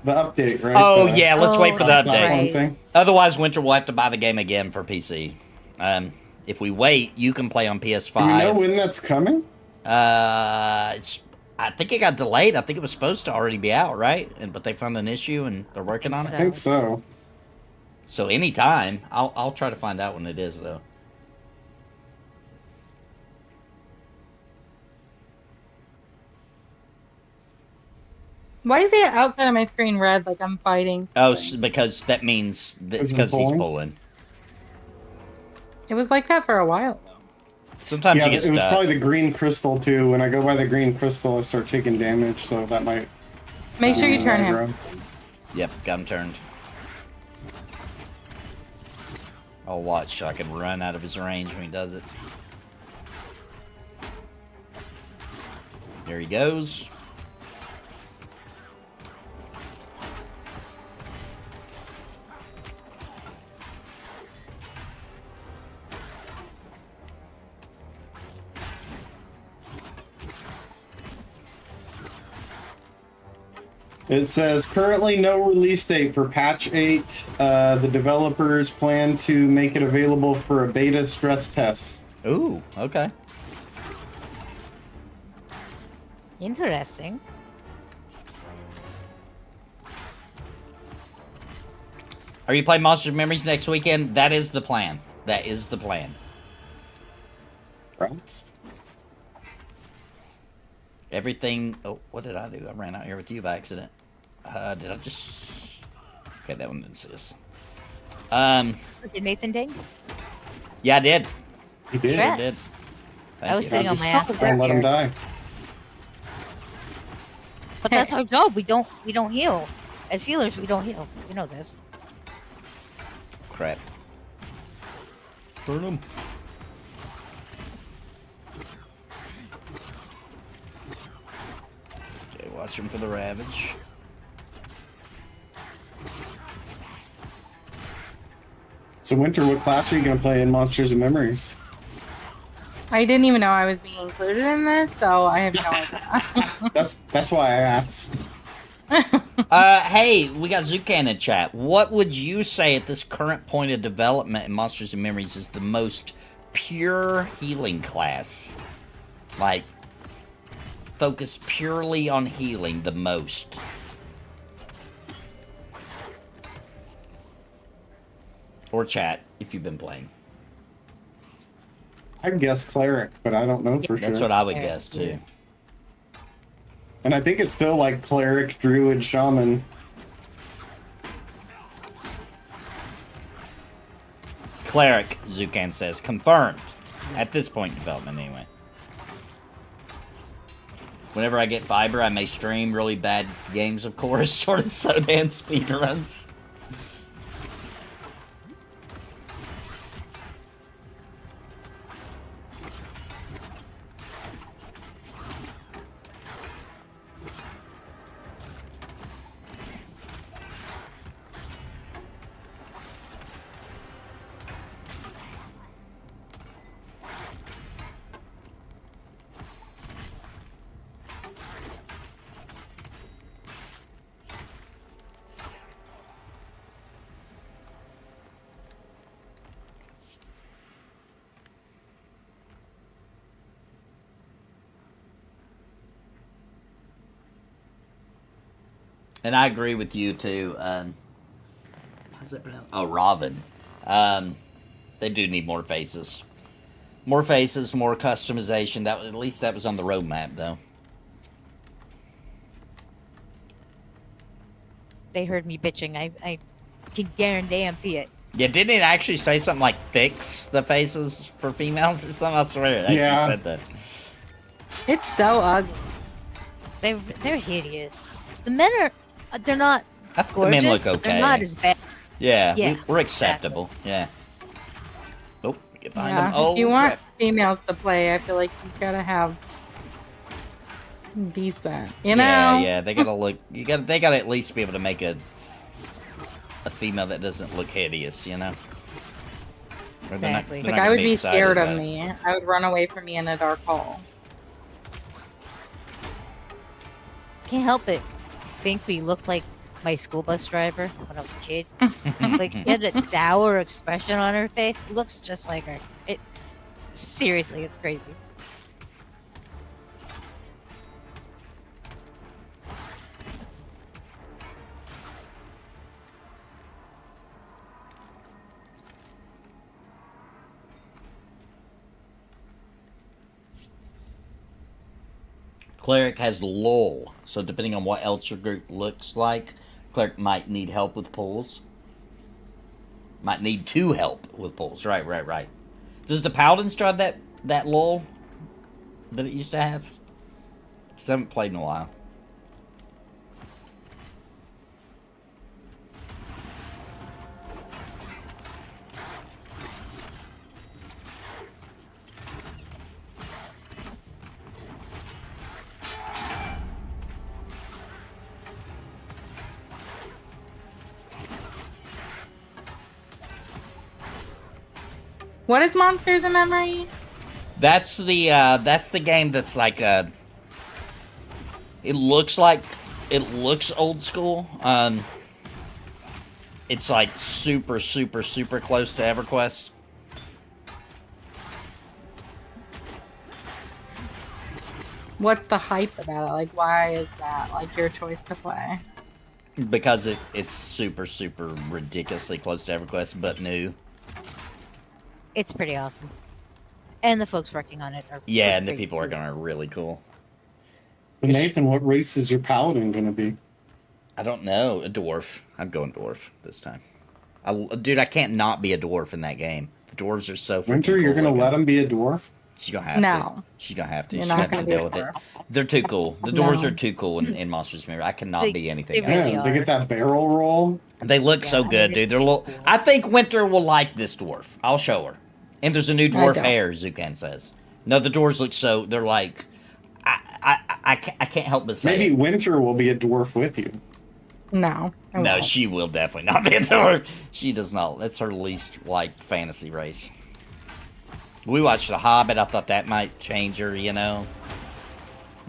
update, right? Oh, The yeah, let's Oh, wait for the that's update. platform right. thing. Otherwise, Winter will have to buy the game again for PC. If we wait, you can play on Do we know PS5. when that's coming? I think it got delayed. I think it was supposed to already be out, right? But they found an issue and they're working on I it. think so. So anytime, I'll try to find out when it is, though. Why is it outside of my screen red like I'm fighting Oh, something? because that means that's Is it because he's pulling? pulling. It was like that for a while though. Sometimes Yeah, you get it was stuck. probably the green crystal too. When I go by the green crystal, I start taking damage, so that might. Make sure you turn him. aggro. Yep, got him turned. I'll watch so I can run out of his range when he does it. There he goes. It says currently no release date for patch 8. The developers plan to make it available for a beta stress test. Ooh, okay. Interesting. Are you playing Monsters of Memories next weekend? That is the plan. That is the plan. Right? Everything. Oh, what did I do? I ran out here with you by accident. Did I just? Okay, that one didn't see us. Did Nathan ding? Yeah, I did. He did. Congrats. Did. I was sitting on my ass. Don't let him die. But that's our job. We don't heal. As healers, we don't heal. You know this. Crap. Burn him. Okay, watch him for the ravage. So, Winter, what class are you going to play in Monsters and Memories? I didn't even know I was being included in this, so I have no idea. That's why I asked. Hey, we got Zucan in chat. What would you say at this current point of development in Monsters and Memories is the most pure healing class? Like, focus purely on healing the most. Or chat, if you've been playing. I guess Cleric, but I don't know for sure. That's what I would guess, too. And I think it's still like Cleric, Druid, Shaman. Cleric, Zucan says. Confirmed. At this point in development, anyway. Whenever I get fiber, I may stream really bad games, of course, sort of Sodan speedruns. And I agree with you too. How's that pronounced? Oh, Robin. They do need more faces. More faces, more customization. That at least that was on the roadmap, though. They heard me bitching. I can guarantee it. Yeah, didn't it actually say something like fix the faces for females or something? I swear it actually said that. It's so ugly. They're hideous. The men they're not I think gorgeous. the men look but okay. They're not as bad. Yeah, Yeah, we're acceptable. Yeah. Oh, get behind Yeah, him. Oh, if you want crap. females to play, I feel like you gotta have decent. You know? Yeah, they gotta look. They gotta at least be able to make a female that doesn't look hideous, you know. Or they're not- Exactly. they're Like not I gonna would be excited scared of about it. me. I would run away from me in a dark hole. Can't help it. Think we looked like my school bus driver when I was a kid. Like she had that dour expression on her face. Looks just like her. It seriously, it's crazy. Cleric has lull, so depending on what else your group looks like, Cleric might need help with pulls. Might need to help with pulls. Right. Does the Paladin still have that lull that it used to have? Because I haven't played in a while. What is Monsters in Memory? That's the game that's like it looks old school. It's like super close to EverQuest. What's the hype about it? Like, why is that like your choice to play? Because it's super ridiculously close to EverQuest, but new. It's pretty awesome. And the folks working on it are Yeah, and the pretty people cool. working on it are really cool. But Nathan, what race is your paladin going to be? I don't know. A dwarf. I'm going dwarf this time. Dude, I can't not be a dwarf in that game. The dwarves are so freaking Winter, you're cool going to looking. let him be a dwarf? She's gonna have to. No. She's gonna have to. You're She's not gonna have gonna to be a deal with it. dwarf. They're too cool. The dwarves No. are too cool in Monsters Mirror. I cannot They- be anything they else. really Yeah, are. they get that barrel roll. They look Yeah, so I mean, good, it's dude. They're too little. cool. I think Winter will like this dwarf. I'll show her. And there's a new dwarf don't. hair. Zukan says. No, the dwarves look so. They're like. I can't help but say. Maybe it. Winter will be a dwarf with you. No. I No, won't. she will definitely not be a dwarf. She does not. That's her least like fantasy race. We watched The Hobbit. I thought that might change her. You know.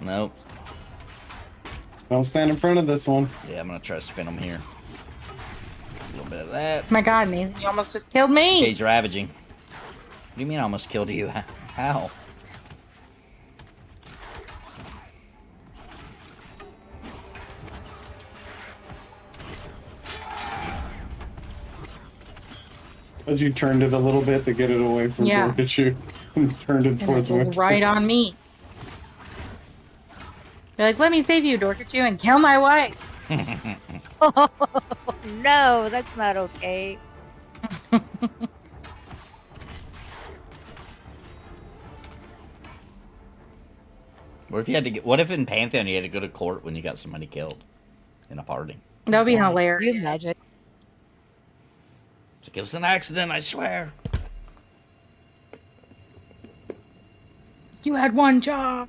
Nope. Don't stand in front of this one. Yeah, I'm gonna try to spin them here. A little bit of that. My God, Nathan, you almost just killed me. He's ravaging. What do you mean I almost killed you? How? As you turned it a little bit to get it away from Yeah. Dorkachu and turned it And towards it was Winter. right on me. You're like, let me save you, Dorkachu, and kill my wife. No, that's not okay. What if you had to get? What if in Pantheon you had to go to court when you got somebody killed in a party? That would be Yeah, hilarious. You imagine. It's like, it was an accident, I swear. You had one job.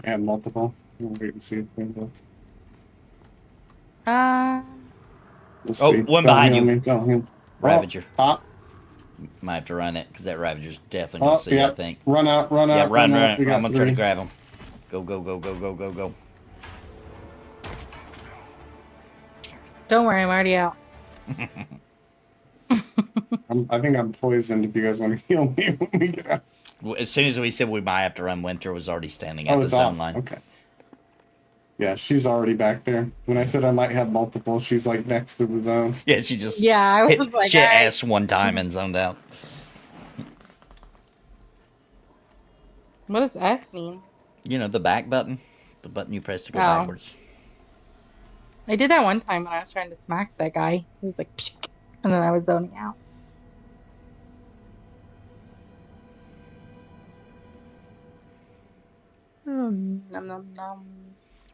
Add multiple. We'll wait and see if we look. Uh, We'll Oh, see. one Don't behind heal you. me, don't heal me. Ravager. Oh, top. Might have to run it because that Ravager's definitely gonna Oh, see. yeah. I think. Run out, run Yeah, out. run. out. We I'm got gonna try to three. grab him. Go. don't worry, I'm already out. I think I'm poisoned if you guys want to heal me when we get out. Well, as soon as we said we might have to run, Winter was already standing Oh, at the it's zone off. line. Okay. Yeah, she's already back there. When I said I might have multiple, she's like next to the zone. Yeah, she just Yeah, I hit, was like, she hit I- S one time and zoned out. What does S mean? You know, the back button. The button you press to go Oh. backwards. I did that one time when I was trying to smack that guy. He was like, psh, and then I was zoning out. Nom, nom, nom.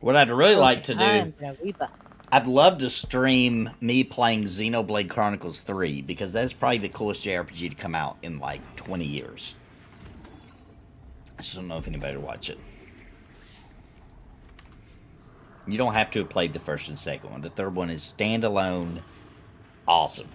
What I'd really like to do, I'm gonna Reba. I'd love to stream me playing Xenoblade Chronicles 3, because that's probably the coolest JRPG to come out in like 20 years. I just don't know if anybody would watch it. You don't have to have played the first and second one. The third one is standalone awesome.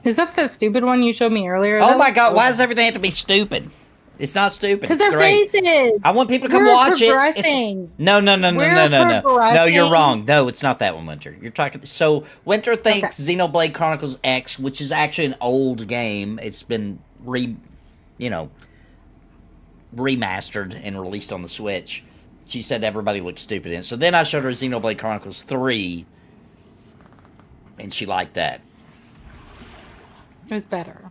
Is that the stupid one you showed me earlier? Oh That my was god, so why bad. does everything have to be stupid? It's not stupid. Because It's their great. faces. I want people to come We're watch it. progressing. It's, no. We're No, you're progressing. wrong. No, it's not that one, Winter. You're talking. So Winter thinks Xenoblade Chronicles X, which is actually an old game. It's been remastered and released on the Switch. she said everybody looked stupid in it. So then I showed her Xenoblade Chronicles 3, and she liked that. It was better.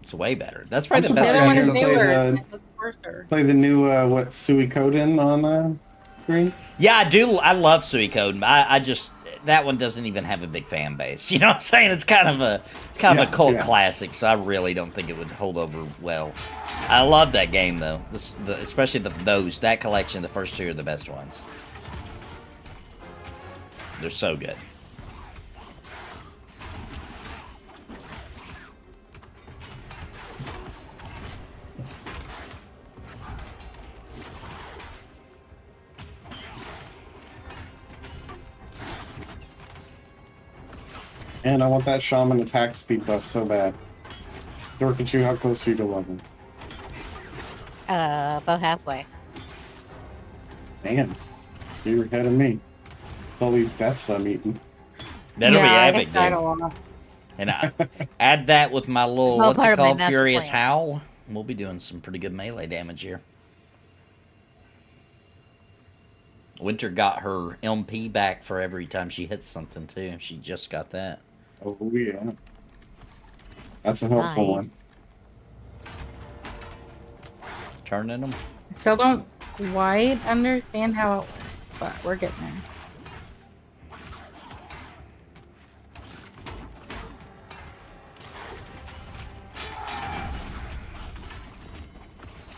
It's way better. That's probably I'm the best The other one surprised is game you on haven't newer. played and the- it looks worse. Play the new what Suikoden on screen. Yeah, I do. I love Suikoden. I just that one doesn't even have a big fan base. You know what I'm saying? It's kind of a Yeah, cult yeah. classic. So I really don't think it would hold over well. I love that game though. Especially that collection. The first two are the best ones. They're so good. And I want that shaman attack speed buff so bad. Dorkachu, how close are you to level? About halfway. Man, you're ahead of me. With all these deaths I'm eating. That'll be I epic, think I dude. don't wanna- And I add that with my little It's all what's part it of my called, master Furious plan. Howl. We'll be doing some pretty good melee damage here. Winter got her MP back for every time she hits something too. She just got that. Oh yeah. That's a helpful Nice. one. Turning them. I still don't quite understand how it works, but we're getting there.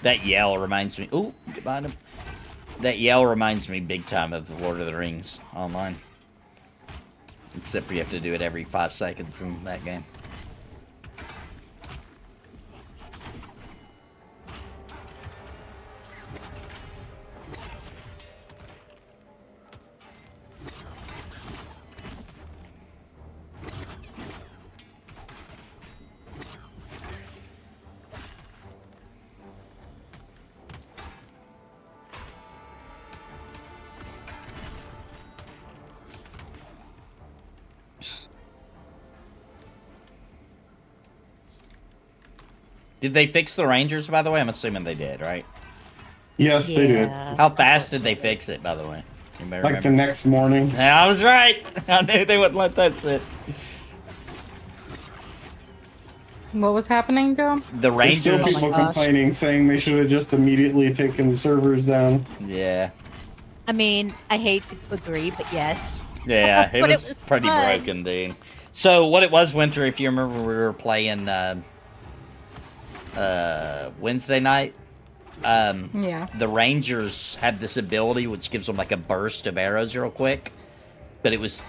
That yell reminds me. Ooh, get behind him. That yell reminds me big time of Lord of the Rings online. Except for you have to do it every 5 seconds in that game. Did they fix the Rangers, by the way? I'm assuming they did, right? Yes, they did. Yeah. How fast did they fix it, by the way? Anybody Like the remember? next morning. Yeah, I was right. I knew they wouldn't let that sit. What was happening, Joe? The There's still Rangers. people gosh. complaining, saying they should have just immediately taken the servers down. Yeah. I mean, I hate to agree, but yes. Yeah, it But it was was pretty fun. broken, dude. So what it was, Winter, if you remember, we were playing Wednesday night. Yeah. The Rangers had this ability which gives them like a burst of arrows real quick, but it was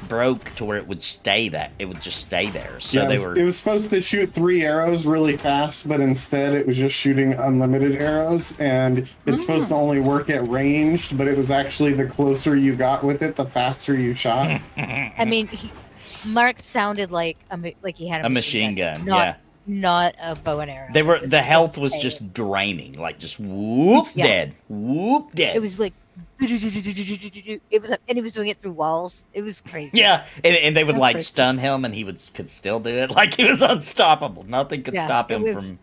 broke to where it would stay it would just stay there. So Yeah, they it were was supposed to shoot 3 arrows really fast, but instead it was just shooting unlimited arrows, and it's supposed to only work at ranged, but it was actually the closer you got with it, the faster you shot. I mean, Mark sounded like he had a machine gun. not, Yeah, not a bow and arrow. they were. It was The health was insane. just draining, like just whoop Yeah. dead, whoop dead. It was like it was, and he was doing it through walls. It was crazy. Yeah, and they would That's like crazy. stun him, and he could still do it. Like he was unstoppable. Nothing could Yeah, stop him it was- from.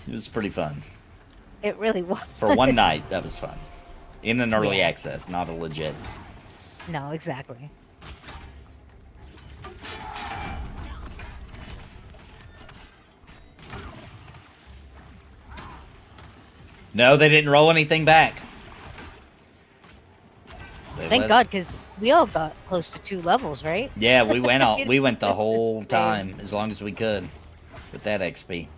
It was pretty fun It really was. for one night. That was fun. In an early Yeah. access, not a legit. No, exactly. No, they didn't roll anything back. They Thank let- God, because we all got close to 2 levels, right? Yeah, we went all, we went the whole Insane. time as long as we could with that XP.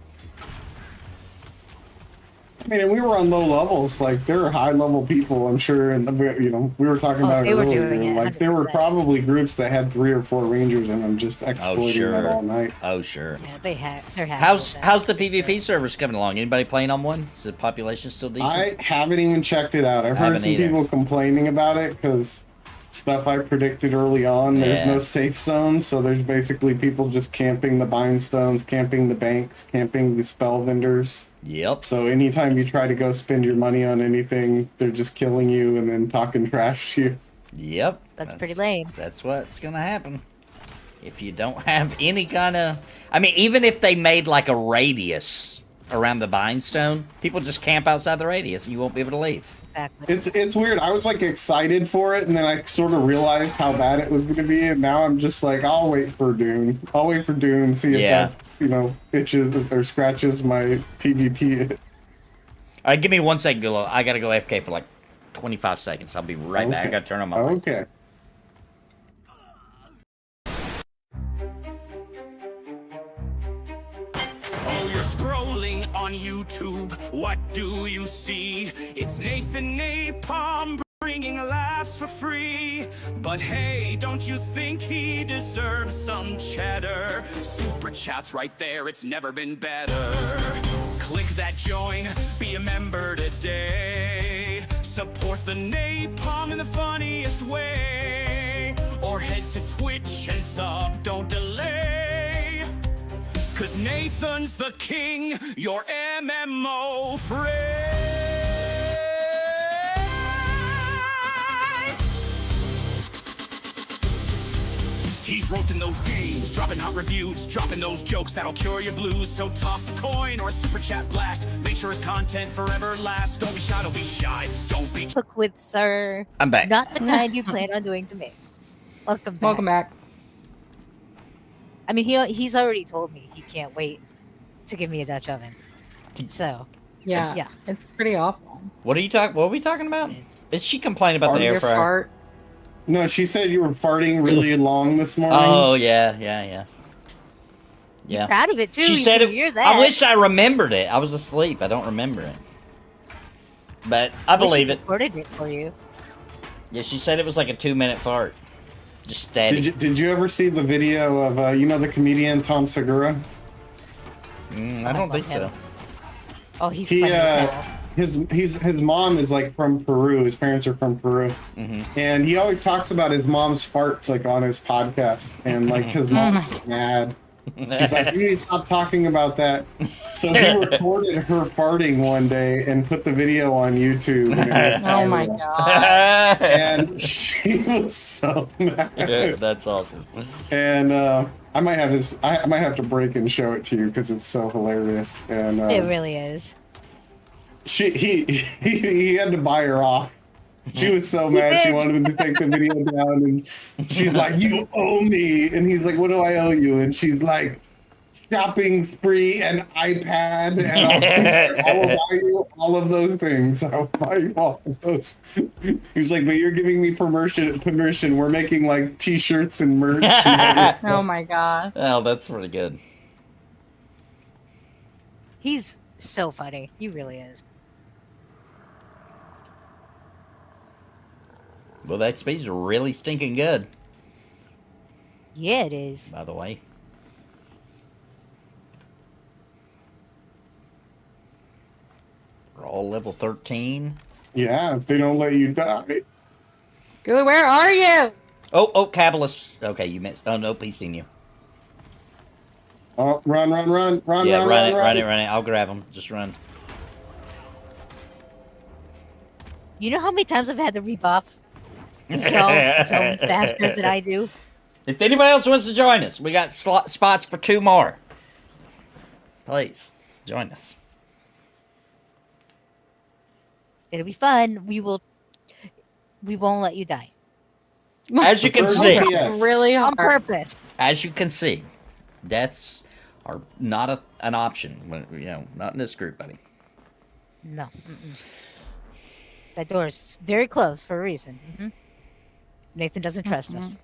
I mean, and we were on low levels. Like, there are high level people, I'm sure, and we were talking Oh, about it they were earlier. doing it, Like, there were 100%. probably groups that had 3 or 4 rangers in them, just exploiting sure. that all night. Oh sure. Yeah, they're happy. How's the PvP servers coming along? Anybody playing on one? Is the population still decent? I haven't even checked it out. I've heard haven't some either. people complaining about it because stuff I predicted early on. There's Yeah. no safe zones, so there's basically people just camping the bind stones, camping the banks, camping the spell vendors. Yep. So anytime you try to go spend your money on anything, they're just killing you and then talking trash to you. Yep. That's pretty lame. That's what's gonna happen. If you don't have any kind of, I mean, even if they made like a radius around the bind stone, people just camp outside the radius and you won't be able to leave. Exactly. It's weird. I was like excited for it, and then I sort of realized how bad it was going to be, and now I'm just like, I'll wait for Dune. I'll wait for Dune, see if that, you know, itches or scratches my PvP. All right, give me 1 second, Gulo. I gotta go AFK for like 25 seconds. I'll be right back. I gotta turn on my mic. Okay. Oh, you're scrolling on YouTube. What do you see? It's Nathan Napalm bringing laughs for free. But hey, don't you think he deserves some cheddar? Super chat's right there. It's never been better. Click that join. Be a member today. Support the Napalm in the funniest way. Or head to Twitch and sub. Don't delay. 'Cause Nathan's the king, your MMO friend. He's roasting those games, dropping hot reviews, dropping those jokes that'll cure your blues. So toss a coin or a super chat blast. Make sure his content forever lasts. Don't be shy, don't be shy. Don't be... Cook with sir. I'm back. Not the kind you plan on doing to me. Welcome back. Welcome back. I mean, he's already told me he can't wait to give me a Dutch oven. So, Yeah. It's pretty awful. What are we talking about? Is she complaining about the air Your fryer? fart. No, she said you were farting really long this morning. Oh yeah. proud of it too. She You said can it. hear that. I wish I remembered it. I was asleep. I don't remember it. But I believe it. Recorded it for you. Yeah, she said it was like a 2-minute fart. Just steady. Did you ever see the video of you know, the comedian Tom Segura? I don't think so. Oh, he's He funny as hell. his mom is like from Peru. His parents are from Peru, and he always talks about his mom's farts like on his podcast, and like his mom's mad. She's like, you need to stop talking about that. So he recorded her farting one day and put the video on YouTube. And it was Oh my viral. god. And she was so mad. Yeah, that's awesome. And I might have to break and show it to you because it's so hilarious. And It really is. he had to buy her off. She was so mad. She wanted him to take the video down, and she's like, "You owe me." And he's like, "What do I owe you?" And she's like, "Shopping spree and iPad." And I will buy you all of those things. I'll buy you all of those. He's like, "But you're giving me permission. We're making like T-shirts and merch." And Oh my gosh. Oh, that's pretty good. He's so funny. He really is. Well, the XP's really stinking good, Yeah, it is. by the way. We're all level 13. yeah, if they don't let you die. Gulu, where are you? Oh, Cabalus. Okay, you missed. Oh, nope, he's seen you. Oh, run, Yeah, run it. I'll grab him. Just run. You know how many times I've had to rebuff some bastards that I do? If anybody else wants to join us, we got spots for 2 more. Please, join us. It'll be fun. We won't let you die. As you can First see, FPS. Really On hard. purpose. as you can see, deaths are not an option. Not in this group, buddy. No. That door is very close for a reason. Nathan doesn't trust us.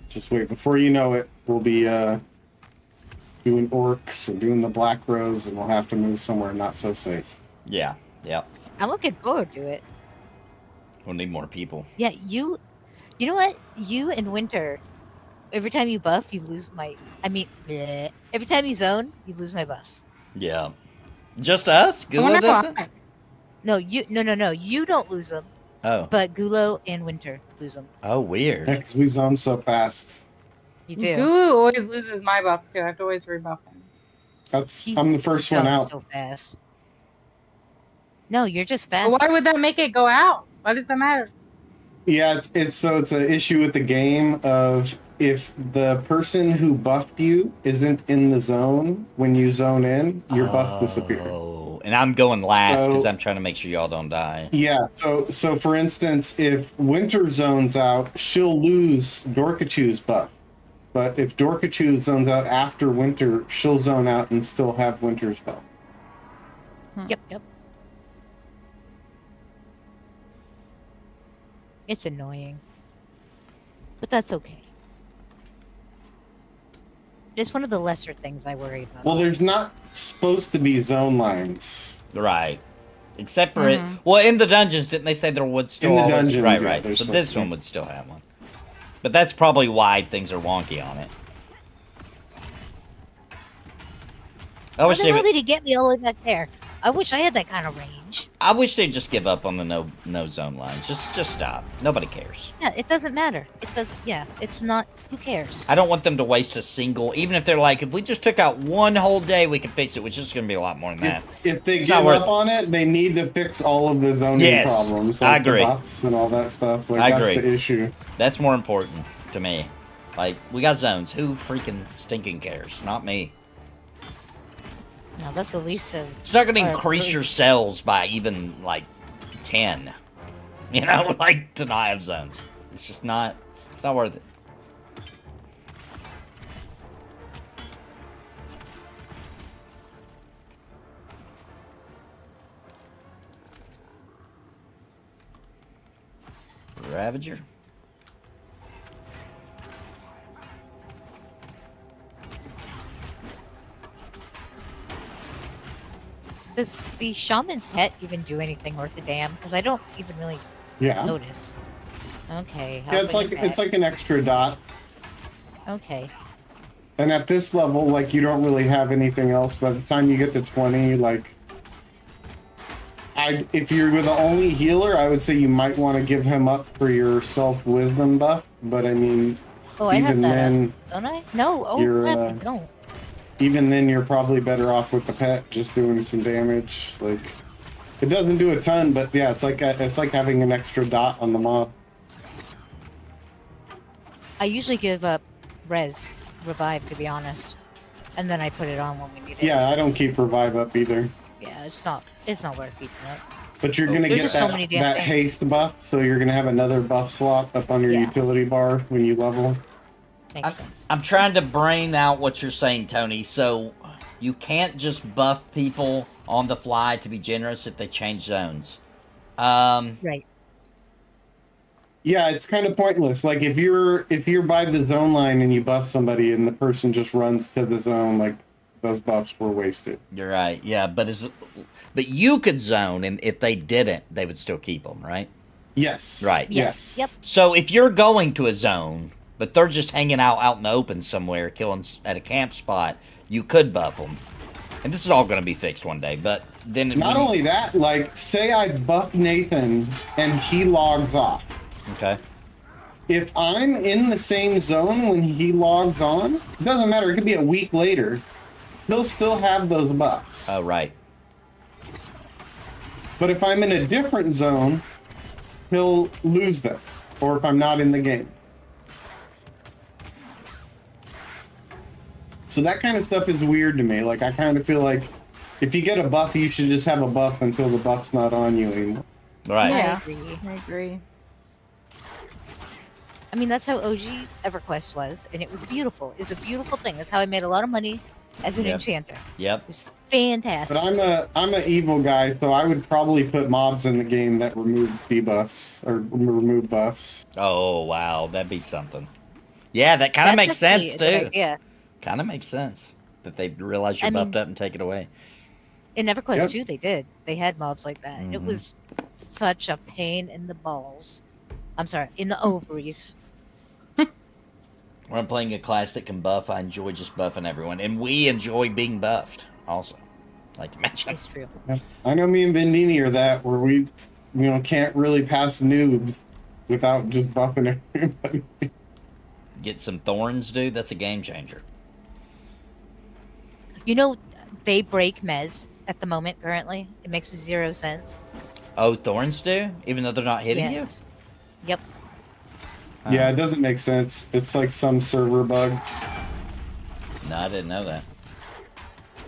Just wait. Before you know it, we'll be doing orcs or doing the Black Rose, and we'll have to move somewhere not so safe. Yeah. I'm looking forward to it. We'll need more people. Yeah, you know what? You and Winter, every time you buff, you lose my. Bleh. Every time you zone, you lose my buffs. Yeah. Just us? I wonder Gulo doesn't? why. No, you don't lose them, Oh. but Gulo and Winter lose them. Oh, weird. Because we zone so fast. You do. Gulu always loses my buffs too. I have to always rebuff him. I'm the first one zones out. so fast. No, you're just fast. But why would that make it go out? Why does that matter? Yeah, it's an issue with the game of if the person who buffed you isn't in the zone when you zone in, your buffs disappear. Oh, and I'm going last because So- I'm trying to make sure y'all don't die. Yeah, so for instance, if Winter zones out, she'll lose Dorkachu's buff. But if Dorkachu zones out after Winter, she'll zone out and still have Winter's buff. Yep. It's annoying. But that's okay. It's one of the lesser things I worry about. Well, there's not supposed to be zone lines. Right. Except for it. Well, in the dungeons, didn't they say there would still In the always... dungeons, Right, yeah, right. there's So supposed this to be. one would still have one. But that's probably why things are wonky on it. I How wish the they hell would... did he get me all the way back there? I wish I had that kind of range. I wish they'd just give up on the no zone lines. Just stop. Nobody cares. Yeah, it doesn't matter. It does. Yeah, it's not. Who cares? I don't want them to waste a single... Even if they're like, if we just took out one whole day, we could fix it, which is going to be a lot more than that. If they It's give not worth up it. on it, they need to fix all of the zoning Yes, problems. I Like agree. The buffs and all that stuff. Like, I that's agree. the issue. That's more important to me. Like, we got zones. Who freaking stinking cares? Not me. No, that's the least of. It's not going to Or- increase your cells by even, like, 10. You know, like, to not have zones. It's just not... It's not worth it. Ravager? Does the shaman pet even do anything worth a damn? Because I don't even really Yeah. notice. Okay. Yeah, it's like an extra dot. Okay. And at this level, like, you don't really have anything else. By the time you get to 20, like, if you're the only healer, I would say you might want to give him up for your self-wisdom buff. But I mean, Oh, I have even that. then, Don't I? No. Oh, you're, crap! I uh, don't. even then, you're probably better off with the pet, just doing some damage. Like, it doesn't do a ton, but yeah, it's like having an extra dot on the mob. I usually give up revive, to be honest, and then I put it on when we need it. Yeah, I don't keep revive up either. Yeah, it's not worth keeping it. But you're gonna There's get just so that, many damn that things. haste buff, so you're gonna have another buff slot up on your Yeah. utility bar when you level. Makes sense. I'm trying to brain out what you're saying, Tony. So, you can't just buff people on the fly to be generous if they change zones. Right. Yeah, it's kind of pointless. Like if you're by the zone line and you buff somebody and the person just runs to the zone, like those buffs were wasted. You're right. Yeah, but you could zone, and if they didn't, they would still keep them, right? Yes. Right. Yes. Yep. So if you're going to a zone, but they're just hanging out in the open somewhere, killing at a camp spot, you could buff them. And this is all going to be fixed one day, but then... Not only that, like, say I buff Nathan and he logs off. Okay. If I'm in the same zone when he logs on, it doesn't matter. It could be a week later. He'll still have those buffs. Oh, right. But if I'm in a different zone, he'll lose them. Or if I'm not in the game. So that kind of stuff is weird to me. Like, I kind of feel like if you get a buff, you should just have a buff until the buff's not on you anymore. Right. Yeah. I agree. I agree. I mean, that's how OG EverQuest was, and it was beautiful. It was a beautiful thing. That's how I made a lot of money as an Yep. enchanter. Yep. It was fantastic. But I'm an evil guy, so I would probably put mobs in the game that remove debuffs or remove buffs. Oh, wow. That'd be something. Yeah, that kind of That's makes sense, actually a good too. idea. Kind of makes sense. That they realize you're I mean- buffed up and take it away. In EverQuest Yep. 2, they did. They had mobs like that. It Mhm. was such a pain in the balls. I'm sorry, in the ovaries. When I'm playing a class that can buff, I enjoy just buffing everyone. And we enjoy being buffed, also. Like to mention. It's true. I know me and Vendini are that where we, can't really pass noobs without just buffing everybody. Get some thorns, dude. That's a game changer. You know, they break Mez at the moment currently. It makes 0 sense. Oh, thorns do? Even though they're not hitting Yes. Yep. Yeah, it doesn't make sense. It's like some server bug. No, I didn't know that.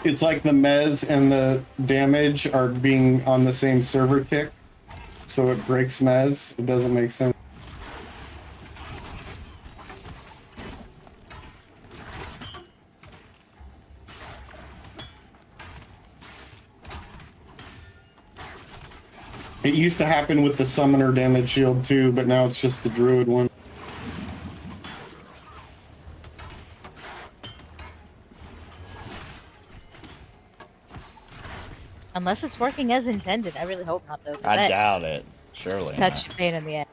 It's like the mez and the damage are being on the same server tick, so it breaks mez. It doesn't make sense. It used to happen with the summoner damage shield too, but now it's just the druid one. Unless it's working as intended. I really hope not, though. 'cause I that doubt it. Surely Such not. a pain in the ass.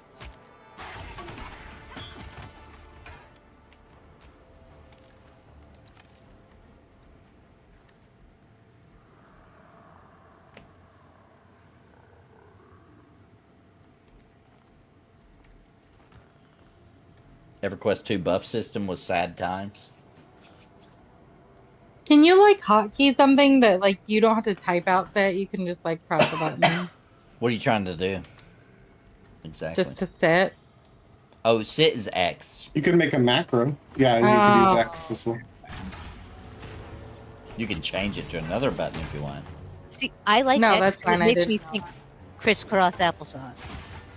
EverQuest 2 buff system was sad times. Can you like hotkey something that like you don't have to type out that you can just like press a button What are you trying to do? Exactly. just to sit? Oh, sit is X. You could make a macro. Yeah, you could use X as well. You can change it to another button if you want. See, I like No, X that's 'cause fine, it I makes did me not. think crisscross applesauce.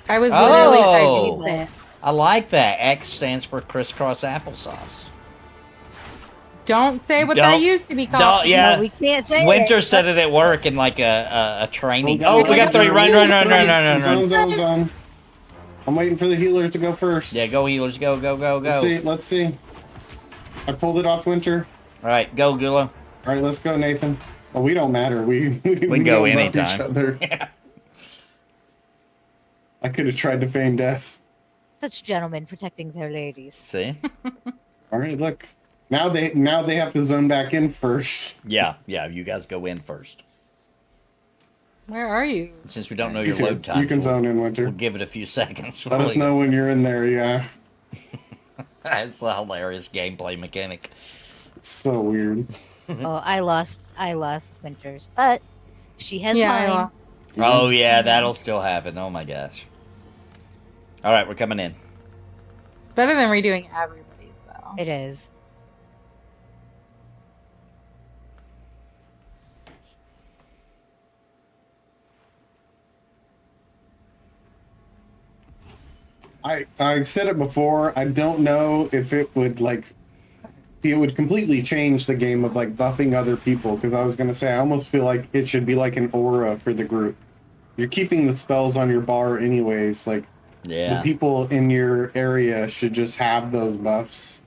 I was literally Oh. typing that. I like that. X stands for crisscross applesauce. Don't say what that Don't- used to be called. Don't, yeah. No, we can't say Winter it. said it at work in like a training. Oh, Oh, we got three. Run. Zone. I'm waiting for the healers to go first. Yeah, go healers. Go. Let's see. I pulled it off Winter. All right, go Gula. All right, let's go, Nathan. Oh, we don't matter. We We can don't go buff anytime. each other. Yeah. I could have tried to feign death. Such gentlemen protecting their ladies. See? All right, look. Now they have to zone back in first. Yeah. You guys go in first. Where are you? Since we don't know your He's here. load time, You can zone in, Winter. We'll give it a few seconds. Let us know when you're in there. Yeah, It's a hilarious gameplay mechanic. it's so weird. Oh, I lost Winters, but she has Yeah, I mine. lost. Oh yeah, that'll still happen. Oh my gosh. All right, we're coming in. It's better than redoing everybody's though. It is. I've said it before. I don't know if it would it would completely change the game of like buffing other people, because I was gonna say I almost feel like it should be like an aura for the group. You're keeping the spells on your bar anyways. Like Yeah. the people in your area should just have those buffs.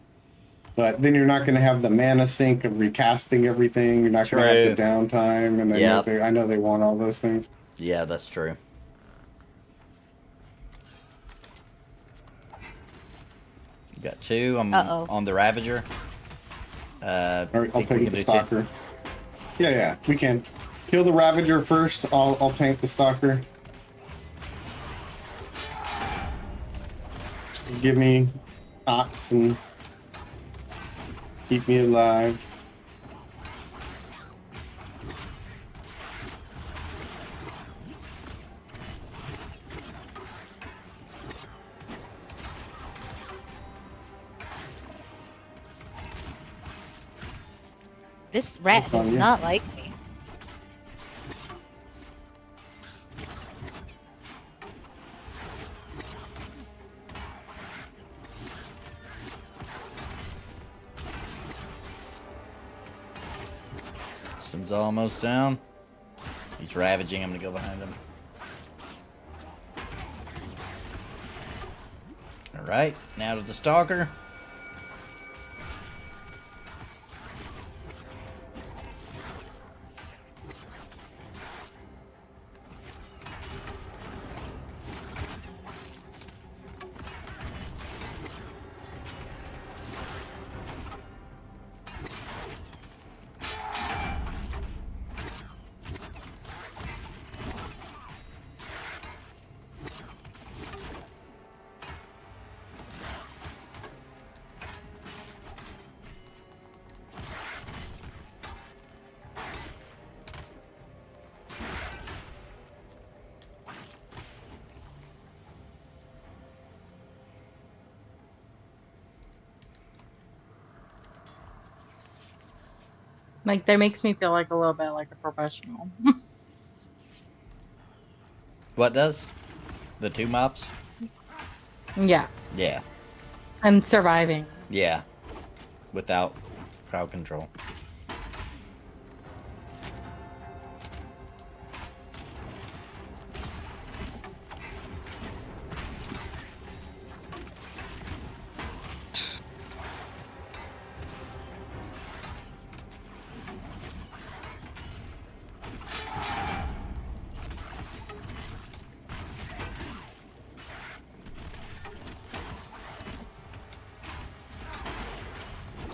But then you're not gonna have the mana sink of recasting everything. You're not gonna have the downtime, and then Yep. I know they want all those things. Yeah, that's true. You got two. I'm Uh-oh. on the Ravager. All right, I'll think we take can the do two. stalker. Yeah, we can. Kill the Ravager first. I'll tank the stalker. Just give me pots and keep me alive. This rat That's on does you. not like me. System's almost down. He's ravaging. I'm gonna go behind him. All right, now to the stalker. Like, that makes me feel like a little bit like a professional. What does? The 2 mobs? Yeah, Yeah. I'm surviving. Yeah. Without crowd control.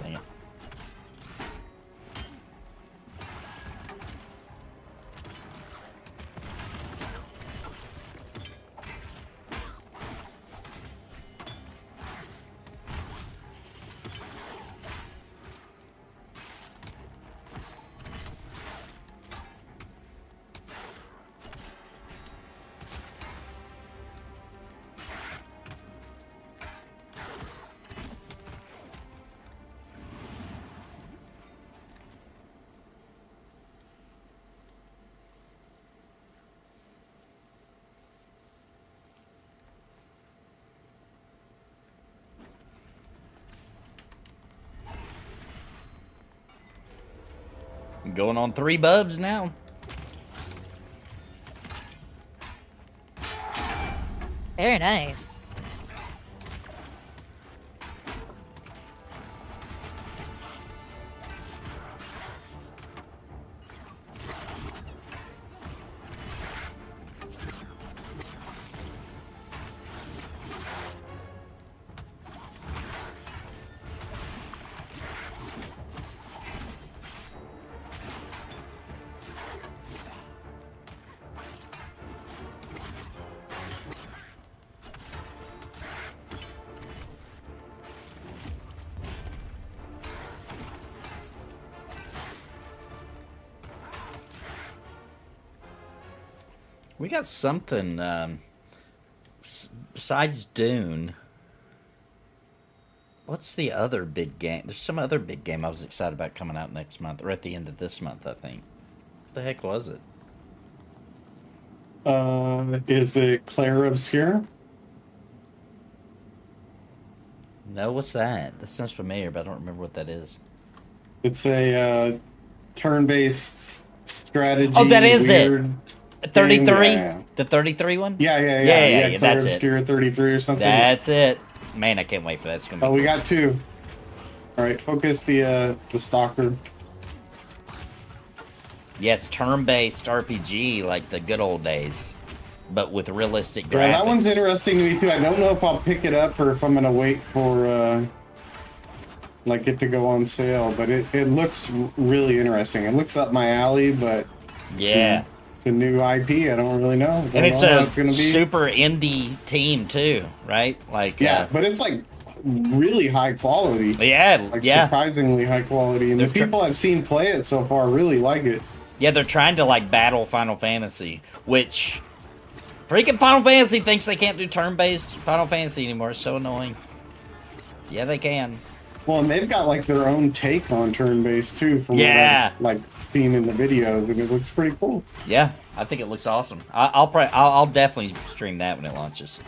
Dang it. Going on 3 bubs now. Very nice. We got something besides Dune. What's the other big game? There's some other big game I was excited about coming out next month, or at the end of this month, I think. What the heck was it? Is it Claire Obscure? No, what's that? That sounds familiar, but I don't remember what that is. It's a turn-based strategy. Oh, that is weird it. 33? Yeah. The 33 one? Yeah, Yeah, Claire that's it. Obscure 33 or something. That's it. Man, I can't wait for that. It's gonna be Oh, we got 2. All right, focus the stalker. Yeah, it's turn-based RPG like the good old days, but with realistic graphics. Yeah, that one's interesting to me too. I don't know if I'll pick it up or if I'm gonna wait for like it to go on sale, but it looks really interesting. It looks up my alley, but Yeah. it's a new IP. I don't really know. And it's know how a gonna be. super indie team too, right? Like Yeah, but it's like really high quality. yeah, Like yeah, surprisingly high quality, and They're the people I've seen play it so far really like it. yeah. They're trying to like battle Final Fantasy, which freaking Final Fantasy thinks they can't do turn-based Final Fantasy anymore. It's so annoying. Yeah, they can. Well, and they've got like their own take on turn-based too, from Yeah. what I've like seen in the videos, and it looks pretty cool. Yeah, I think it looks awesome. I'll definitely stream that when it launches.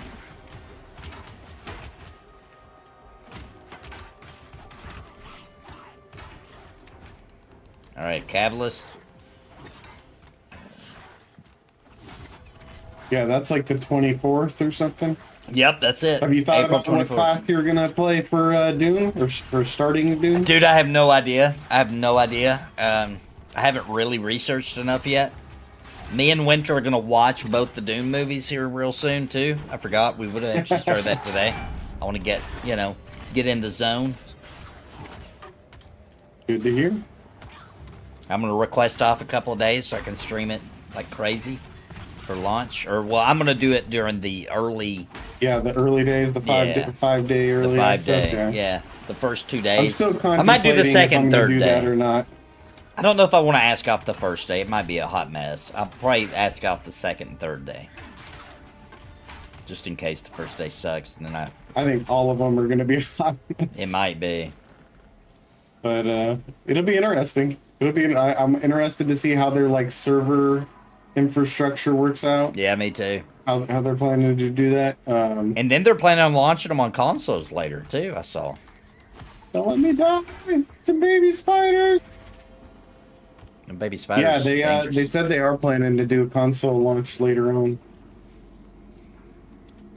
All right, Catalyst. Yeah, that's like the 24th or something. Yep, that's it. Have you thought April about what 24th. class you're gonna play for Dune or for starting Dune? Dude, I have no idea. I haven't really researched enough yet. Me and Winter are gonna watch both the Dune movies here real soon too. I forgot we would have actually started that today. I want to get in the zone. Good to hear. I'm gonna request off a couple of days so I can stream it like crazy for launch. Or well, I'm gonna do it during the early. Yeah, the early days, the five day early access. Yeah, the first 2 days. I'm still I contemplating might do the if I'm second, gonna third do day. that or not. I don't know if I want to ask off the first day. It might be a hot mess. I'll probably ask off the second and third day. Just in case the first day sucks, and then I think all of them are gonna be hot. it might be. But it'll be interesting. It'll be. I'm interested to see how their like server infrastructure works out. Yeah, me too. How they're planning to do that. And then they're planning on launching them on consoles later too. I saw. Don't let me die to baby spiders. And baby spiders. Yeah, dangerous. they said they are planning to do a console launch later on.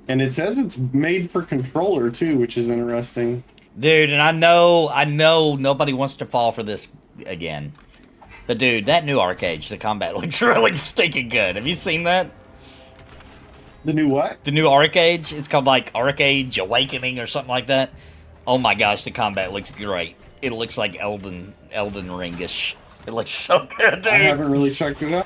And it says it's made for controller too, which is interesting. Dude, and I know nobody wants to fall for this again. But dude, that new Arcade, the combat looks really stinking good. Have you seen that? The new what? The new Arcade? It's called like Arcade Awakening or something like that. Oh my gosh, the combat looks great. It looks like Elden Ringish. It looks so good, dude. I haven't really checked it out.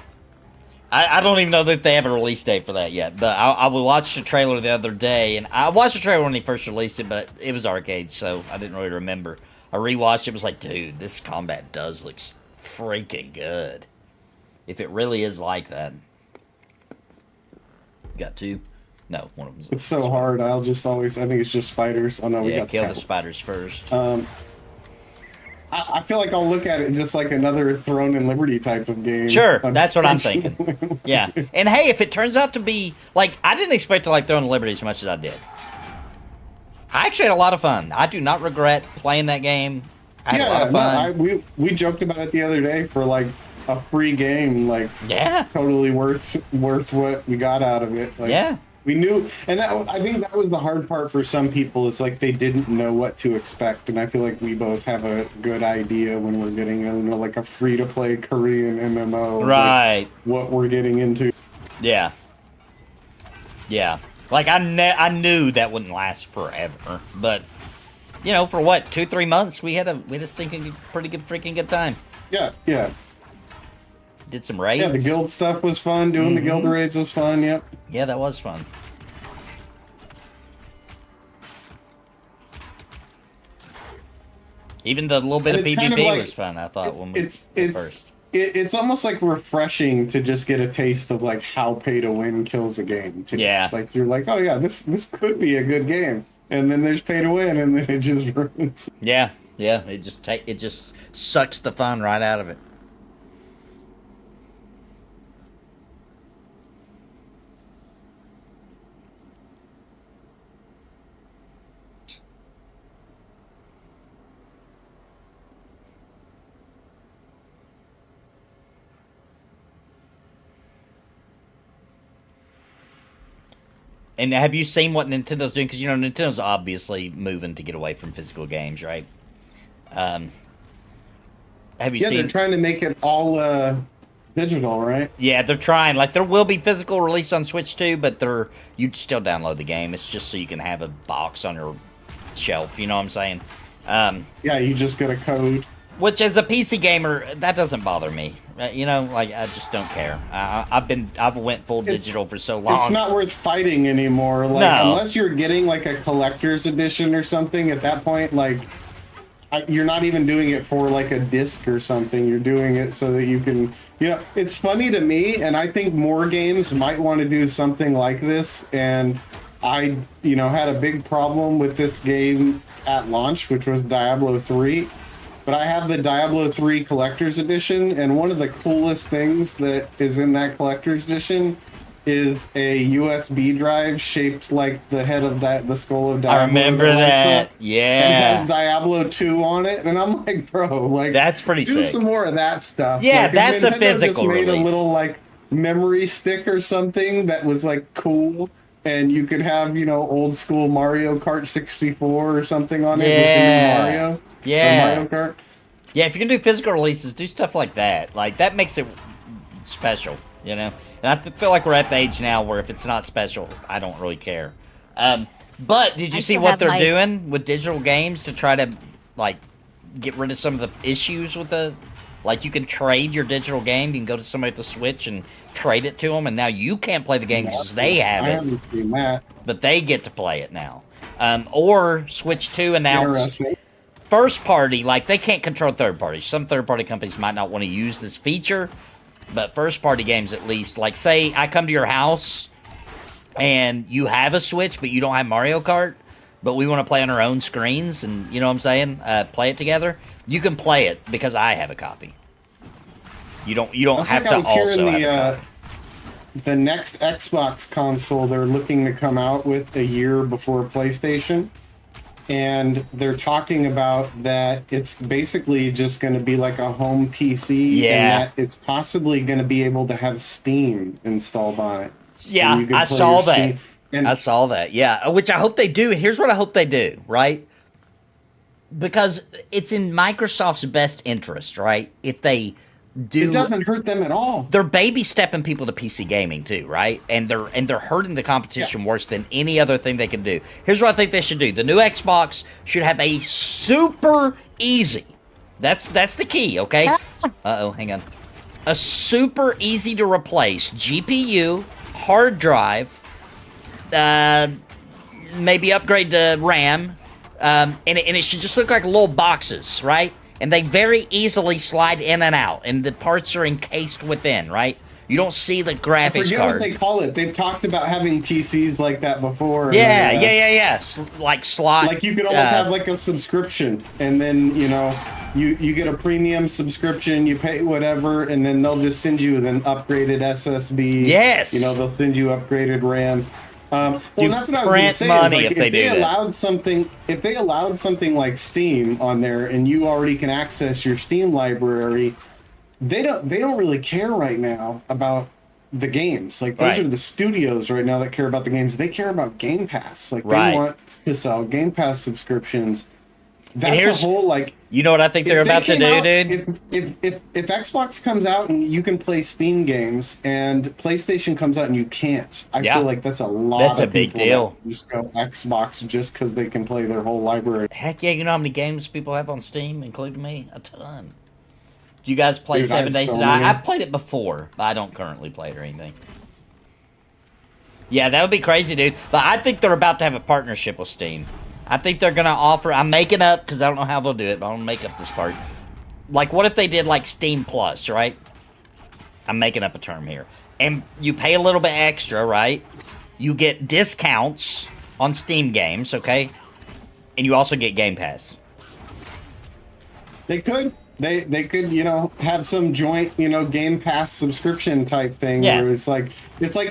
I don't even know that they have a release date for that yet, but I watched the trailer the other day, and I watched the trailer when they first released it, but it was Arcade, so I didn't really remember. I rewatched it, was like, dude, this combat does look freaking good. If it really is like that. Got two? No, one of them's... It's so hard. I think it's just spiders. Oh no, we Yeah, got kill the cats. spiders first. I feel like I'll look at it just like another Throne and Liberty type of game. Sure, that's what I'm thinking. Yeah. And hey, if it turns out to be, like, I didn't expect to like Throne and Liberty as much as I did. I actually had a lot of fun. I do not regret playing that game. I had a lot of fun. No, we joked about it the other day for like a free game, like Yeah. totally worth what we got out of it. Like, Yeah. We knew, and I think that was the hard part for some people, is like they didn't know what to expect, and I feel like we both have a good idea when we're getting into like a free-to-play Korean MMO. Right. Like, what we're getting into. Yeah. Yeah. Like, I knew that wouldn't last forever, but, you know, for what, 2-3 months, we had a stinking, pretty good, freaking good time. Yeah, yeah. Did some raids. Yeah, the guild stuff was fun. Doing the guild raids was fun, yep. Yeah, that was fun. Even the little bit of it's kind PvP of like- was fun, I thought, when we It's first. it's almost like refreshing to just get a taste of like how pay to win kills a game. Too. Yeah. Like you're like, oh yeah, this could be a good game, and then there's pay to win, and then it just ruins. Yeah, yeah, it just sucks the fun right out of it. And have you seen what Nintendo's doing? Because, you know, Nintendo's obviously moving to get away from physical games, right? Have you Yeah, seen... they're trying to make it all digital, right? Yeah, they're trying. Like, there will be physical release on Switch too, but you'd still download the game. It's just so you can have a box on your shelf, you know what I'm saying? Yeah, you just get a code. Which, as a PC gamer, that doesn't bother me. You know, like, I just don't care. I've went full digital for so long. It's not worth fighting anymore. Like, No. unless you're getting like a collector's edition or something, at that point, like, you're not even doing it for like a disc or something. You're doing it so that you can, you know, it's funny to me, and I think more games might want to do something like this. And I, you know, had a big problem with this game at launch, which was Diablo 3. But I have the Diablo 3 Collector's Edition, and one of the coolest things that is in that Collector's Edition is a USB drive shaped like the head of the skull of Diablo. I remember lights that. up Yeah. and has Diablo 2 on it, and I'm like, bro, like, That's pretty do sick. some more of that stuff. Yeah, Like, if that's a Nintendo physical just made release. a little like memory stick or something that was like cool, and you could have, you know, old school Mario Kart 64 or something on it with the new Mario. Yeah. Or Mario Kart. Yeah, if you can do physical releases, do stuff like that. Like, that makes it special, you know? And I feel like we're at the age now where if it's not special, I don't really care. But did you see still what have they're my- doing with digital games to try to, like, get rid of some of the issues with the... Like, you can trade your digital game. You can go to somebody at the Switch and trade it to them, and now you can't play the game because they have I it, haven't seen that. but they get to play it now. Or Switch 2 announced... Interesting. First party, like, they can't control third parties. Some third party companies might not want to use this feature, but first party games at least. Like, say I come to your house and you have a Switch, but you don't have Mario Kart, but we want to play on our own screens and, you know what I'm saying, play it together. You can play it because I have a copy. You don't That's have like I to was hearing also have the next Xbox console they're looking to come out with a year before PlayStation. And they're talking about that it's basically just going to be like a home PC, Yeah. and that it's possibly going to be able to have Steam installed on it. Yeah, And you can I play saw your that. Steam- And I saw that. Yeah, which I hope they do. Here's what I hope they do, right? Because it's in Microsoft's best interest, right? If they do, it doesn't hurt them at all. they're baby stepping people to PC gaming too, right? And they're hurting the competition worse than any other thing they can do. Here's what I think they should do: the new Xbox should have a super easy. That's the key, okay? Hang on. A super easy to replace GPU, hard drive, maybe upgrade to RAM, and it should just look like little boxes, right? And they very easily slide in and out, and the parts are encased within, right? You don't see the I graphics forget card. what they call it. They've talked about having PCs like that before. Yeah, and, yeah. Like slot. Like you could almost have like a subscription, and then you get a premium subscription, you pay whatever, and then they'll just send you an upgraded SSD. Yes. They'll send you upgraded RAM. Well, You that's what I was going print to say. money Is like, if they do that. if they allowed something like Steam on there, and you already can access your Steam library, they don't really care right now about the games. Like those Right. are the studios right now that care about the games. They care about Game Pass. Like Right. they want to sell Game Pass subscriptions. And That's here's- a whole like. You know what I think they're if they about to came do, out- dude? If Xbox comes out and you can play Steam games, and PlayStation comes out and you can't, I Yeah. feel like that's a lot. That's a of big people deal. that just go Xbox just because they can play their whole library. Heck yeah, you know how many games people have on Steam, including me? A ton. Do you guys play Dude, I 7 have Days so to Die? many. I've played it before, but I don't currently play it or anything. Yeah, that would be crazy, dude. But I think they're about to have a partnership with Steam. I think they're going to offer... I'm making up, because I don't know how they'll do it, but I'm going to make up this part. Like, what if they did, like, Steam Plus, right? I'm making up a term here. And you pay a little bit extra, right? You get discounts on Steam games, okay? And you also get Game Pass. They could. They could, have some joint, Game Pass subscription type thing Yeah. where it's like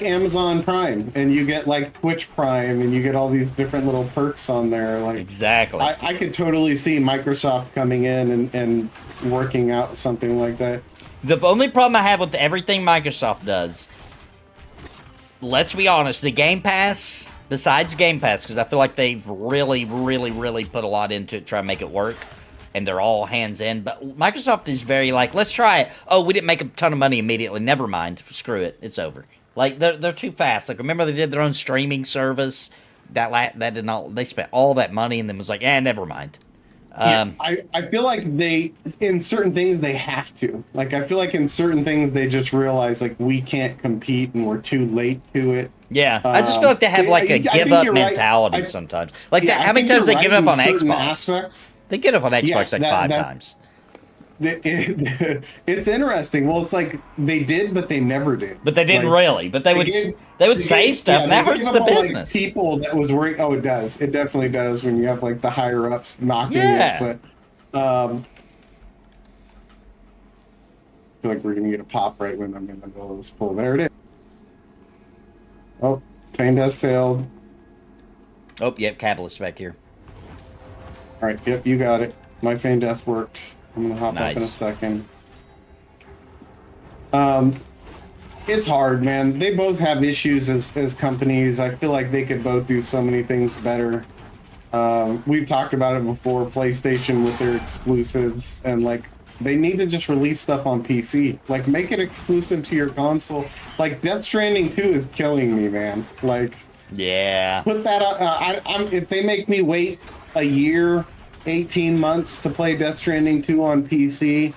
Amazon Prime, and you get like Twitch Prime, and you get all these different little perks on there. Like Exactly. I could totally see Microsoft coming in and working out something like that. The only problem I have with everything Microsoft does, let's be honest, the Game Pass, besides Game Pass, because I feel like they've really, really, really put a lot into it to try to make it work, and they're all hands in, but Microsoft is very like, let's try it. Oh, we didn't make a ton of money immediately. Never mind. Screw it. It's over. Like, they're too fast. Like, remember they did their own streaming service? That did not, they spent all that money and then was like, never mind. I feel like in certain things they have to. Like, I feel like in certain things they just realize, like, we can't compete and we're too late to it. Yeah, I just feel like they have like a I think give-up you're right. mentality sometimes. Like, Yeah, how I many think times they you're give right up on in certain Xbox? aspects. They give up on Xbox Yeah, like five times. It's interesting. Well, it's like they did, but they never did. But they didn't Like, really. But they would say stuff, and they that gave hurts up the on, like, business. people that was worried. Oh, it does. It definitely does when you have like the higher ups knocking Yeah. it. But I feel like we're gonna get a pop right when I'm in the middle of this pool. There it is. Oh, feign death failed. Oh, yep, Capitalist back here. All right, yep, you got it. My feign death worked. I'm gonna hop up in a Nice. second. It's hard, man. They both have issues as companies. I feel like they could both do so many things better. We've talked about it before, PlayStation with their exclusives, and like they need to just release stuff on PC. Like, make it exclusive to your console. Like, Death Stranding 2 is killing me, man. Like, Yeah. put that on. If they make me wait a year, 18 months to play Death Stranding 2 on PC,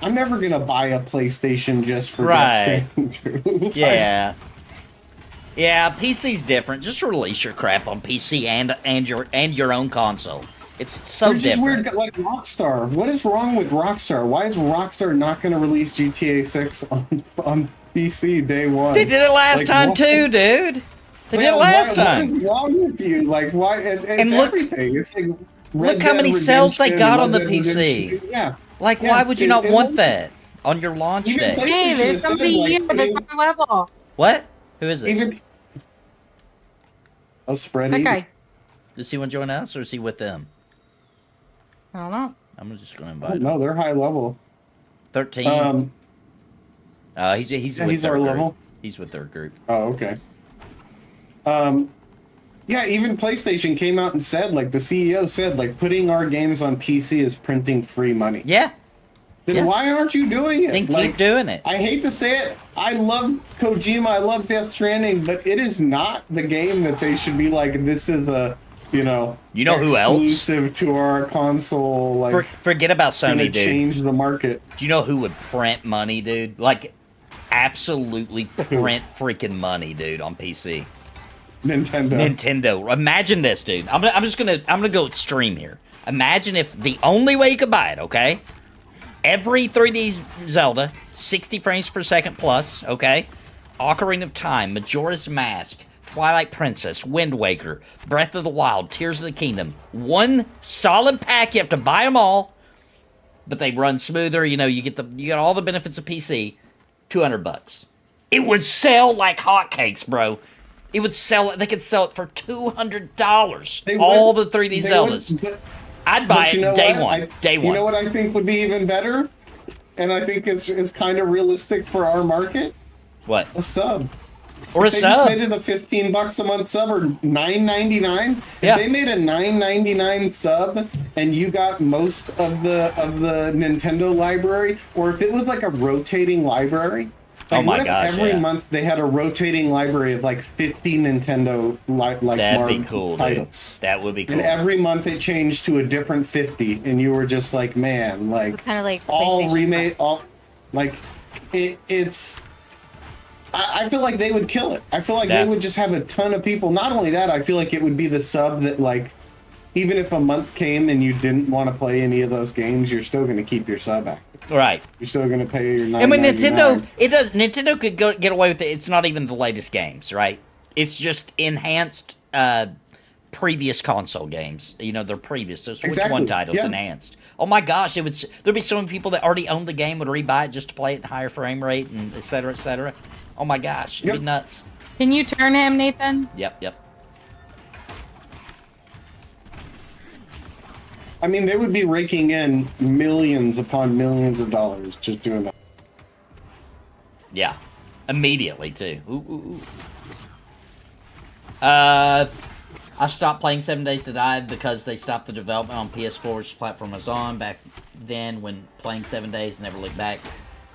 I'm never gonna buy a PlayStation just for Right. Death Stranding 2. Like, Yeah. Yeah, PC's different. Just release your crap on PC and your own console. It's so They're just different. weird, like Rockstar. What is wrong with Rockstar? Why is Rockstar not going to release GTA 6 on PC day one? They did it last Like, time what- too, dude. They did Yeah, it last What time. is wrong with you? Like, why? It's look- everything. It's like look how many sales they got on the Red Dead PC. Redemption 2. Yeah. Like, Yeah, why would you not it want will- that? on your launch Even day. PlayStation Hey, there's has said, somebody like, here that's putting- on our level. What? Who is it? Even a spread. Okay. Does he want to join us, or is he with them? I don't know. I'm just going to Oh, invite him. no, they're high level. 13. He's yeah, with he's their our group. level. He's with their group. Oh, okay. Yeah, even PlayStation came out and said, like, the CEO said, like, putting our games on PC is printing free money. Yeah. Then yeah. why aren't you doing it? Then Like, keep doing it. I hate to say it. I love Kojima. I love Death Stranding, but it is not the game that they should be like, this is a, You know who else? exclusive to our console. Like, Forget about gonna Sony, dude. change the market. Do you know who would print money, dude? Like, absolutely print freaking money, dude, on PC. Nintendo. Imagine this, dude. I'm gonna go extreme here. Imagine if the only way you could buy it, okay? Every 3D Zelda, 60 frames per second plus, okay? Ocarina of Time, Majora's Mask, Twilight Princess, Wind Waker, Breath of the Wild, Tears of the Kingdom. One solid pack. You have to buy them all, but they run smoother. You know, you get all the benefits of PC. $200. It would sell like hotcakes, bro. It would sell. They could sell it for $200. All the 3D Zeldas. I'd buy it day one. Day one. You know what I think would be even better, and I think it's kind of realistic for our market. What? A sub. Or if a they sub. just made it a $15 a month sub or $9.99. If Yeah. they made a $9.99 sub and you got most of the Nintendo library, or if it was like a rotating library. Like, Oh my what if gosh, every yeah. month they had a rotating library of like 50 Nintendo That'd be marked cool, titles. dude. That would be cool. And every month it changed to a different 50, and you were just like, man, like Kind of like all PlayStation remade, all like it's. I feel like they would kill it. I feel like Yeah. they would just have a ton of people. Not only that, I feel like it would be the sub that, like, even if a month came and you didn't want to play any of those games, you're still going to keep your sub active. Right. You're still going to pay your $9.99. I mean, Nintendo could get away with it. It's not even the latest games, right? It's just enhanced previous console games. You know, their previous, so Switch Exactly. 1 titles Yeah. enhanced. Oh my gosh, there'd be so many people that already own the game would rebuy it just to play it in higher frame rate and et cetera, et cetera. Oh my gosh, it'd Yep. be nuts. Can you turn him, Nathan? Yep. I mean, they would be raking in millions upon millions of dollars just doing that. Yeah. Immediately, too. Ooh. I stopped playing 7 Days to Die because they stopped the development on PS4, which platform I was on back then when playing 7 Days, never looked back.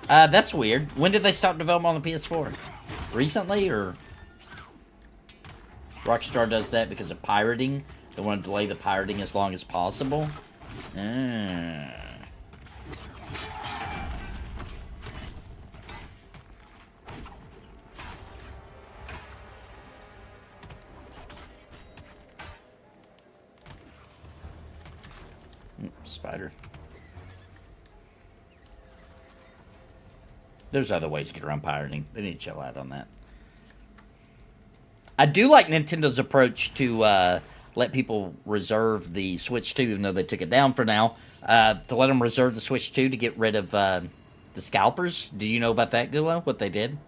That's weird. When did they stop development on the PS4? Recently, or? Rockstar does that because of pirating. They want to delay the pirating as long as possible. Spider. There's other ways to get around pirating. They need to chill out on that. I do like Nintendo's approach to let people reserve the Switch 2, even though they took it down for now. To let them reserve the Switch 2 to get rid of the scalpers. Do you know about that, Gulo? What they did?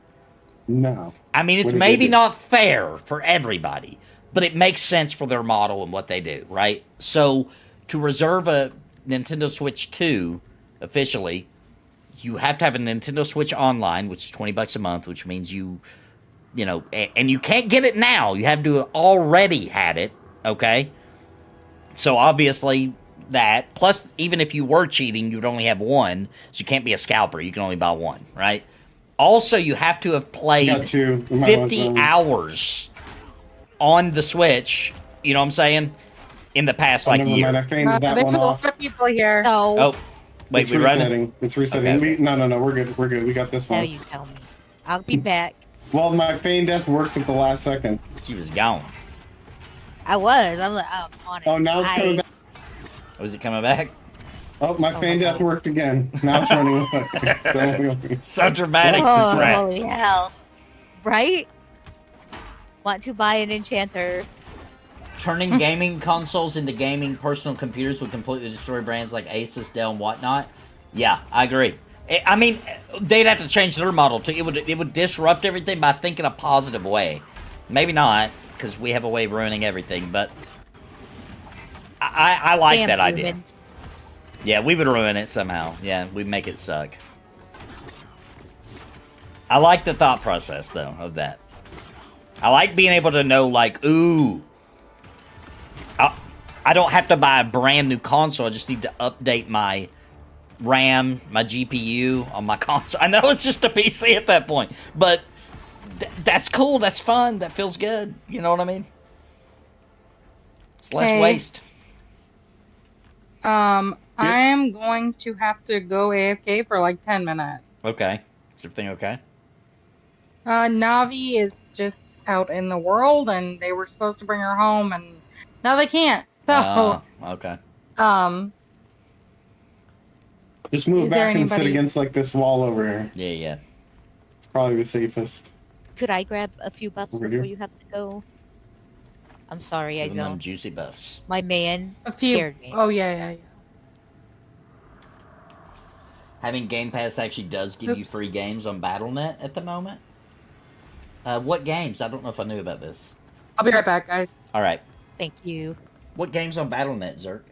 No. I mean, it's What did maybe they do? not fair for everybody, but it makes sense for their model and what they do, right? So, to reserve a Nintendo Switch 2 officially, you have to have a Nintendo Switch Online, which is $20 a month, which means you know, and you can't get it now. You have to have already had it, okay? So, obviously, that. Plus, even if you were cheating, you'd only have one, so you can't be a scalper. You can only buy one, right? Also, you have to have played Got two. 50 hours on the Switch, you know what I'm saying, in the past, like, Never year. mind, I feigned that There's one a off. lot of people here. No. Oh, wait, It's we resetting. running? It's resetting. Okay. No, we're good. We're good. We got this Now one. you tell me. I'll be back. Well, my feign death worked at the last second. She was gone. I was. I'm on it. Oh, now it's coming back. Was it coming back? Oh, my feign death worked again. Now it's running away. So dramatic, Oh, this rat. holy hell. Right? Want to buy an enchanter. Turning gaming consoles into gaming personal computers would completely destroy brands like Asus, Dell, and whatnot. Yeah, I agree. I mean, they'd have to change their model too. It would disrupt everything, but I think in a positive way. Maybe not, because we have a way of ruining everything, but I like Damn that idea. humans. Yeah, we would ruin it somehow. Yeah, we'd make it suck. I like the thought process, though, of that. I like being able to know, like, ooh, I don't have to buy a brand new console. I just need to update my RAM, my GPU on my console. I know it's just a PC at that point, but that's cool. That's fun. That feels good. You know what I mean? It's less waste. I am going to have to go AFK for like 10 minutes. Okay. Is everything okay? Navi is just out in the world, and they were supposed to bring her home, and now they can't. So, okay. Just move Is there back and sit anybody- against like this wall over here. Yeah, yeah. It's probably the safest. Could I grab a few buffs Over before here? you have to go? I'm sorry, I Give them zoned. juicy buffs. My man a few. scared me. Oh yeah. Having Game Pass actually does give you Oops. free games on Battle.net at the moment. What games? I don't know if I knew about this. I'll be right back, guys. All right. Thank you. What games on Battle.net, Zerk?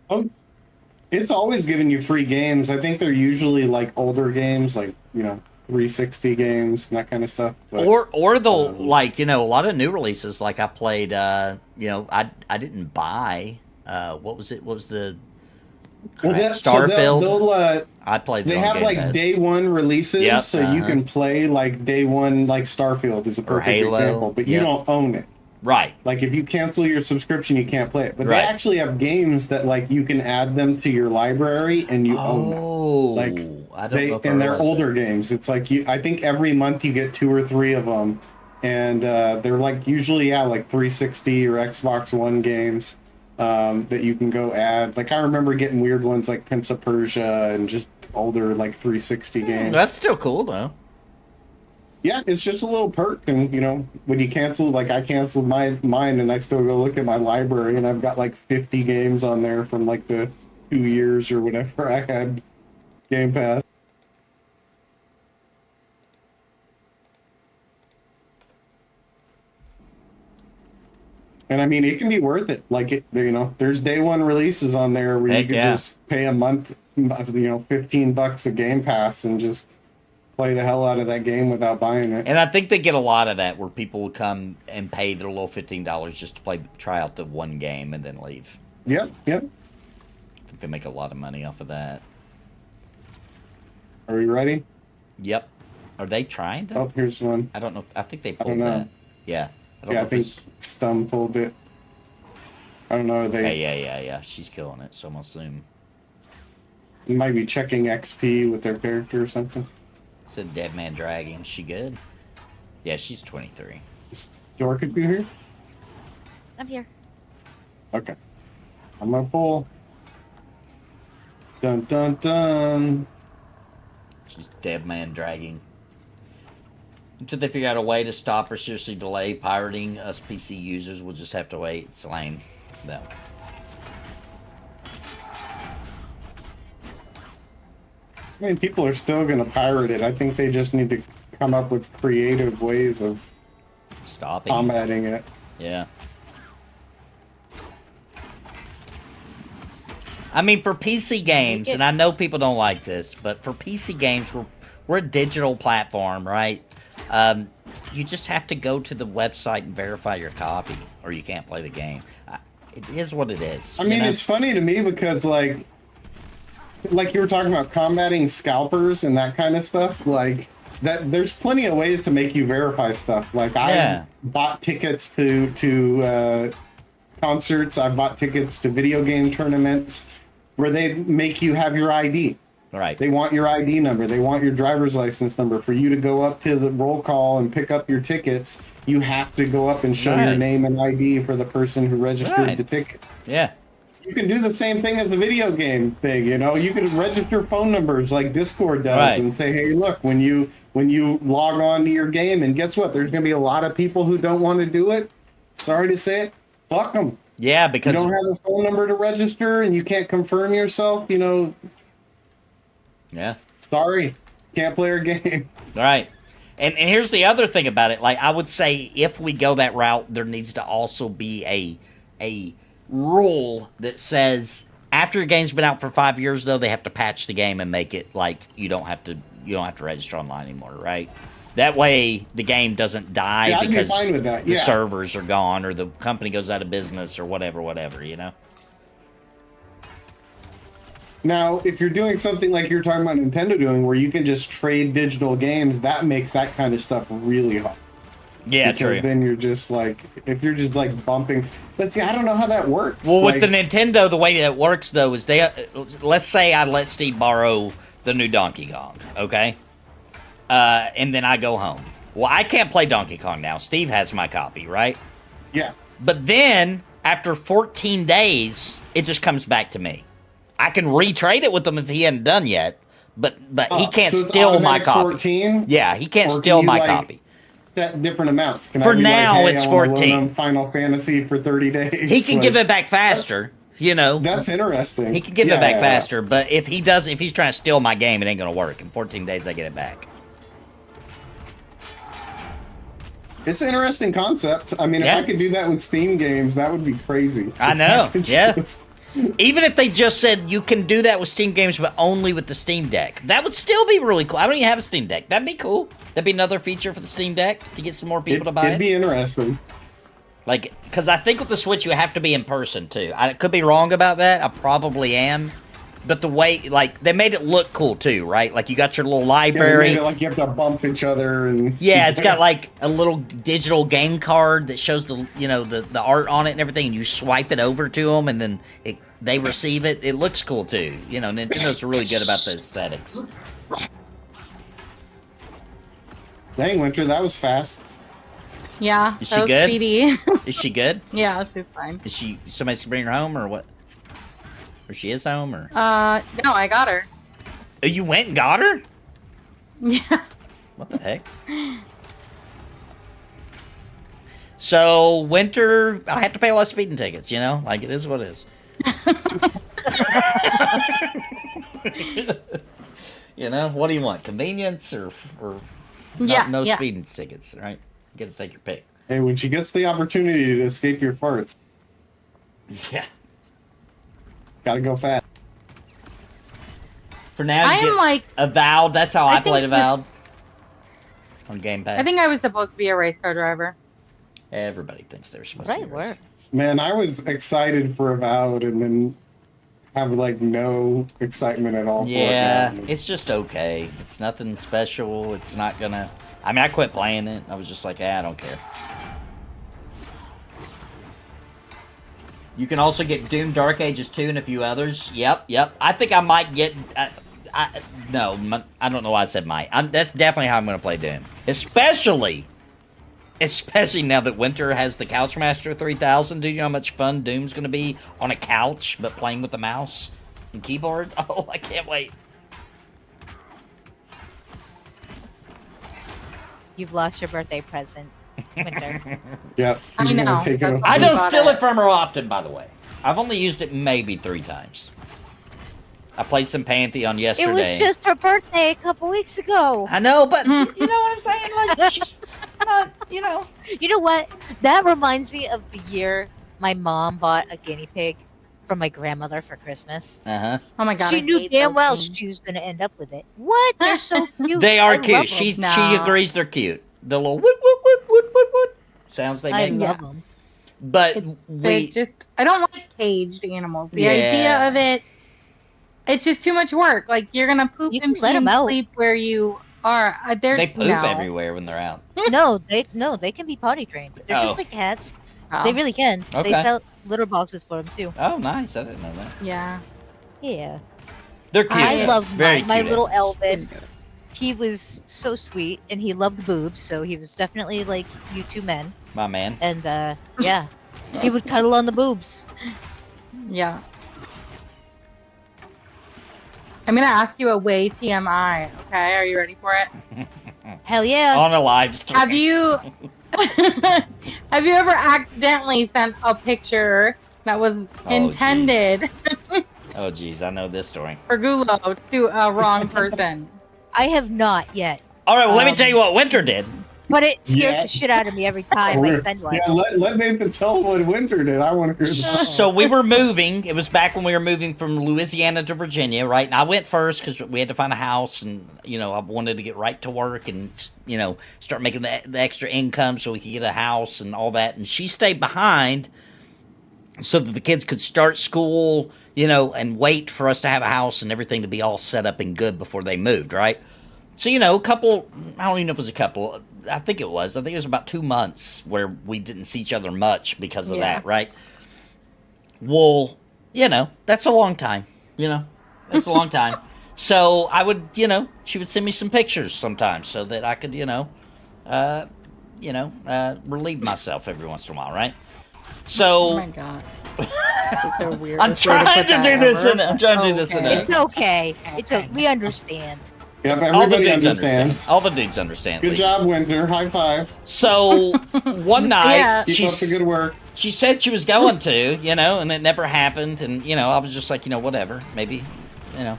It's always giving you free games. I think they're usually like older games, like 360 games and that kind of stuff. But, Or they'll like a lot of new releases. Like I played, I didn't buy. What was it? What was the Starfield? they'll I played. they it on have Game like Pass. day one releases, Yep, so you can play like day one, like Starfield is a perfect Halo, example, but you yep. don't own it. Right. Like if you cancel your subscription, you can't play it. But Right. they actually have games that like you can add them to your library and you own them. Oh, Like, I don't know if I And they're realized older games. It's like I think every month you get 2 or 3 of them, and they're like usually like 360 or Xbox One games that you can go add. Like I remember getting weird ones like Prince of Persia and just older like 360 games. That's still cool though. Yeah, it's just a little perk, and when you cancel, like I canceled mine, and I still go look at my library, and I've got like 50 games on there from like the 2 years or whatever I had Game Pass. And I mean, it can be worth it. Like there's day one releases on there where Heck you can yeah. just pay a month, $15 a Game Pass and just play the hell out of that game without buying it. And I think they get a lot of that where people will come and pay their little $15 just to try out the one game and then leave. Yep. I think they make a lot of money off of that. Are we ready? Yep. Are they trying to? Oh, here's one. I don't know. I think they don't pulled know. that. Yeah. I if think it's- Stum pulled it. I don't know. Yeah. She's killing it, so I'm gonna assume. They might be checking XP with their character or something. It's a dead man dragging. She good? Yeah, she's 23. Is Dorcas be here? I'm here. Okay. I'm gonna pull. Dun dun dun. She's dead man dragging. Until they figure out a way to stop or seriously delay pirating, us PC users will just have to wait. It's lame. No. I mean, people are still gonna pirate it. I think they just need to come up with creative ways of Stopping. combating it. Yeah. I mean, for PC games, and I know people don't like this, but for PC games, we're a digital platform, right? You just have to go to the website and verify your copy, or you can't play the game. It is what it is. I mean, it's funny to me because like you were talking about combating scalpers and that kind of stuff. Like that, there's plenty of ways to make you verify stuff. Like I bought tickets to concerts. I bought tickets to video game tournaments where they make you have your ID. Right. They want your ID number. They want your driver's license number. For you to go up to the roll call and pick up your tickets, you have to go up and show your name and ID for the person who registered the ticket. Yeah. You can do the same thing as a video game thing, You can register phone numbers like Discord does and say, hey, look, when you log on to your game, and guess what? There's going to be a lot of people who don't want to do it. Sorry to say it. Fuck them. Yeah, because you don't have a phone number to register and you can't confirm yourself, Yeah. Sorry. Can't play our game. Right. And here's the other thing about it. Like, I would say if we go that route, there needs to also be a rule that says after a game's been out for 5 years, though, they have to patch the game and make it like you don't have to register online anymore, right? That way, the game doesn't die See, I'd be because fine with that, the yeah. servers are gone or the company goes out of business or whatever, you know? Now, if you're doing something like you're talking about Nintendo doing, where you can just trade digital games, that makes that kind of stuff really hard. Yeah, because true. then you're just like, if you're just like bumping. But see, I don't know how that works. Well, like, with the Nintendo, the way that it works, though, is let's say I let Steve borrow the new Donkey Kong, okay? And then I go home. Well, I can't play Donkey Kong now. Steve has my copy, right? Yeah. But then, after 14 days, it just comes back to me. I can retrade it with him if he hadn't done yet, but he can't so it's steal my automatic copy. 14? Yeah, he can't Or can steal you, my like, copy. Set different amounts. Can For I be now, like, hey, it's I wanna 14. loan him Final Fantasy for 30 days. He can Like, give it back faster, you know. That's interesting. He can give it Yeah, back yeah, faster, but if he's trying to steal my game, it ain't gonna work. In 14 days, I get it back. It's an interesting concept. I mean, Yeah. if I could do that with Steam games, that would be crazy. I If know, could yeah. just- Even if they just said you can do that with Steam games, but only with the Steam Deck, that would still be really cool. I don't even have a Steam Deck. That'd be cool. That'd be another feature for the Steam Deck to get some more people to buy It'd it. be interesting. Like, because I think with the Switch, you have to be in person, too. I could be wrong about that. I probably am. But the way, like, they made it look cool, too, right? Like, you got your little Yeah, they library. made it like you have to bump each other and Yeah, it's got like a little digital game card that shows the the art on it and everything, and you swipe it over to them, and then they receive it. It looks cool too. You know, Nintendo's really good about the aesthetics. Dang, Winter, that was fast. Yeah. Is that she was good? speedy. Is she good? Yeah, she's fine. Is she somebody's bring her home or what? Or she is home or? No, I got her. Oh, you went and got her? Yeah. What the heck? So winter, I have to pay a lot of speeding tickets. You know, like it is what it is. You know, what do you want? Convenience or Yeah, no yeah. speeding tickets, right? You get to take your pick. Hey, when she gets the opportunity to escape your farts, Yeah. gotta go fast. For now, I you am get like, Avowed. That's how I think played with- Avowed on Game Pass. I think I was supposed to be a race car driver. Everybody thinks they're supposed Right to be. work. Man, I was excited for Avowed and then have like no excitement at all. Yeah, for it. it's just okay. It's nothing special. It's not gonna. I mean, I quit playing it. I was just like, I don't care. You can also get Doom Dark Ages 2 and a few others. Yep. I think I might get. No, I don't know why I said might. That's definitely how I'm going to play Doom. Especially now that Winter has the Couchmaster 3000. Do you know how much fun Doom's going to be on a couch, but playing with a mouse and keyboard? Oh, I can't wait. You've lost your birthday present, Winter. Yep. I he's gonna know, take it that's over. I I don't bought steal it. it from her often, by the way. I've only used it maybe 3 times. I played some Pantheon yesterday. It was just her birthday a couple weeks ago. I know, but you know what I'm saying? Like, she's not, you know. You know what? That reminds me of the year my mom bought a guinea pig from my grandmother for Christmas. Uh-huh. Oh my god. She I knew hate damn those well things. she was going to end up with it. What? They're so cute. They I are love cute. them. She No. agrees they're cute. The little woot, woot, woot, woot, woot, woot sounds they I make. love Yeah. them. But They're just, I don't like caged animals. The Yeah. idea of it, it's just too much work. Like, you're gonna poop You and can let pee 'em and out. sleep where you are. they poop no. everywhere when they're out. No, they can be potty trained. They're Oh. just like cats. Oh, They really can. Okay. They sell litter boxes for them too. Oh, nice. I didn't know that. yeah. Yeah. They're cute. I though. loved Very my cute little animals. Elvis. He was so sweet, and he loved boobs, so he was definitely like you two men. My man. And yeah, he would cuddle on the boobs. Yeah. I'm gonna ask you a way TMI. Okay, are you ready for it? Hell yeah! On a live stream. Have you have you ever accidentally sent a picture that was intended Oh, geez. I know this story. for Gulo to a wrong person? I have not yet, All right, well, let me tell you what Winter did. but it scares Yeah. the shit out of me every time I send one. Yeah, let Nathan tell what Winter did. I want to hear that. So we were moving. It was back when we were moving from Louisiana to Virginia, right? And I went first because we had to find a house, and I wanted to get right to work and start making the extra income so we could get a house and all that. And she stayed behind so that the kids could start school, and wait for us to have a house and everything to be all set up and good before they moved, right? So a couple. I don't even know if it was a couple. I think it was about 2 months where we didn't see each other much because of that, right? Well, that's a long time, that's a long time. So I would, she would send me some pictures sometimes so that I could, relieve myself every once in a while, right? So, Oh my god. That's the weirdest I'm way to trying put to that do this ever. in I'm trying to do this in Okay. It's okay. We understand. Yep, All the everybody dudes understands. understand. All the dudes understand. at Good least. job, Winter. High five. So one night, Yeah. Keep up the good work. she said she was going to, and it never happened. And I was just like, whatever, maybe, Yeah,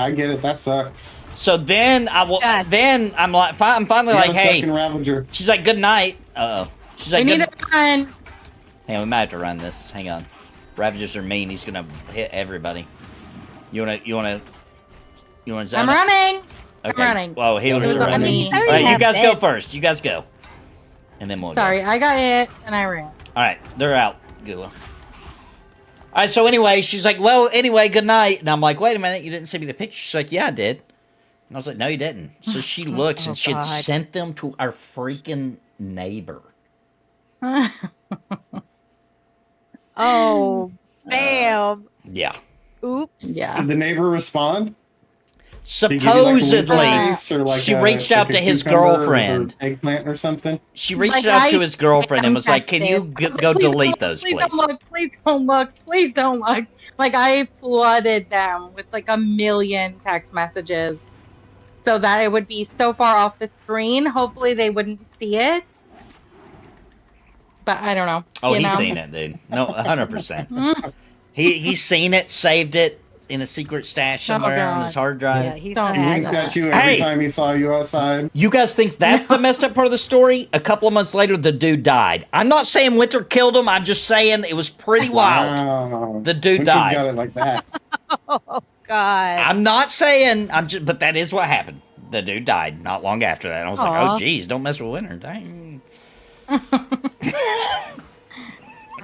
I get it. That sucks. So then God. then I'm like, I'm finally You like, got a hey. second Ravager. She's like, good night. She's like, We need good. a run. Hey, we might have to run this. Hang on. Ravagers are mean. He's gonna hit everybody. You wanna zone I'm it? running. Okay. I'm running. Well, healers Yeah, are I running. mean, he's All already right, you have guys go bed. first. You guys go, and then we'll Sorry, go. I got it and I ran. All right, they're out. Gula. All right. So anyway, she's like, well, anyway, good night. And I'm like, wait a minute, you didn't send me the picture. She's like, yeah, I did. And I was like, no, you didn't. So she looks, and she had God. sent them to our freaking neighbor. Oh, bam. Yeah. Oops. Yeah. Did the neighbor respond? Did he give you, like, a wink Supposedly, face or like she a- reached like out a to his cucumber or girlfriend. eggplant or something? She reached Like, out to I his girlfriend and was like, texted. "Can you go Please delete don't- those, please? please?" Don't look. Please don't look. Please don't look. Like I flooded them with like a million text messages, so that it would be so far off the screen. Hopefully they wouldn't see it. But I don't know. Oh, you he's know? seen it, dude. No, 100%. He's seen it, saved it in a secret stash somewhere on his God. hard drive. Yeah, he's Don't not do He happy. winked that. at you every Hey! time he saw you outside. You guys think that's the messed up part of the story? A couple of months later, the dude died. I'm not saying Winter killed him. I'm just saying it was pretty wild. Wow. The dude Winter's died. got it like that. Oh, God. I'm not saying. But that is what happened. The dude died not long after that. And I was like, Aw. oh, geez, don't mess with Winter. Dang.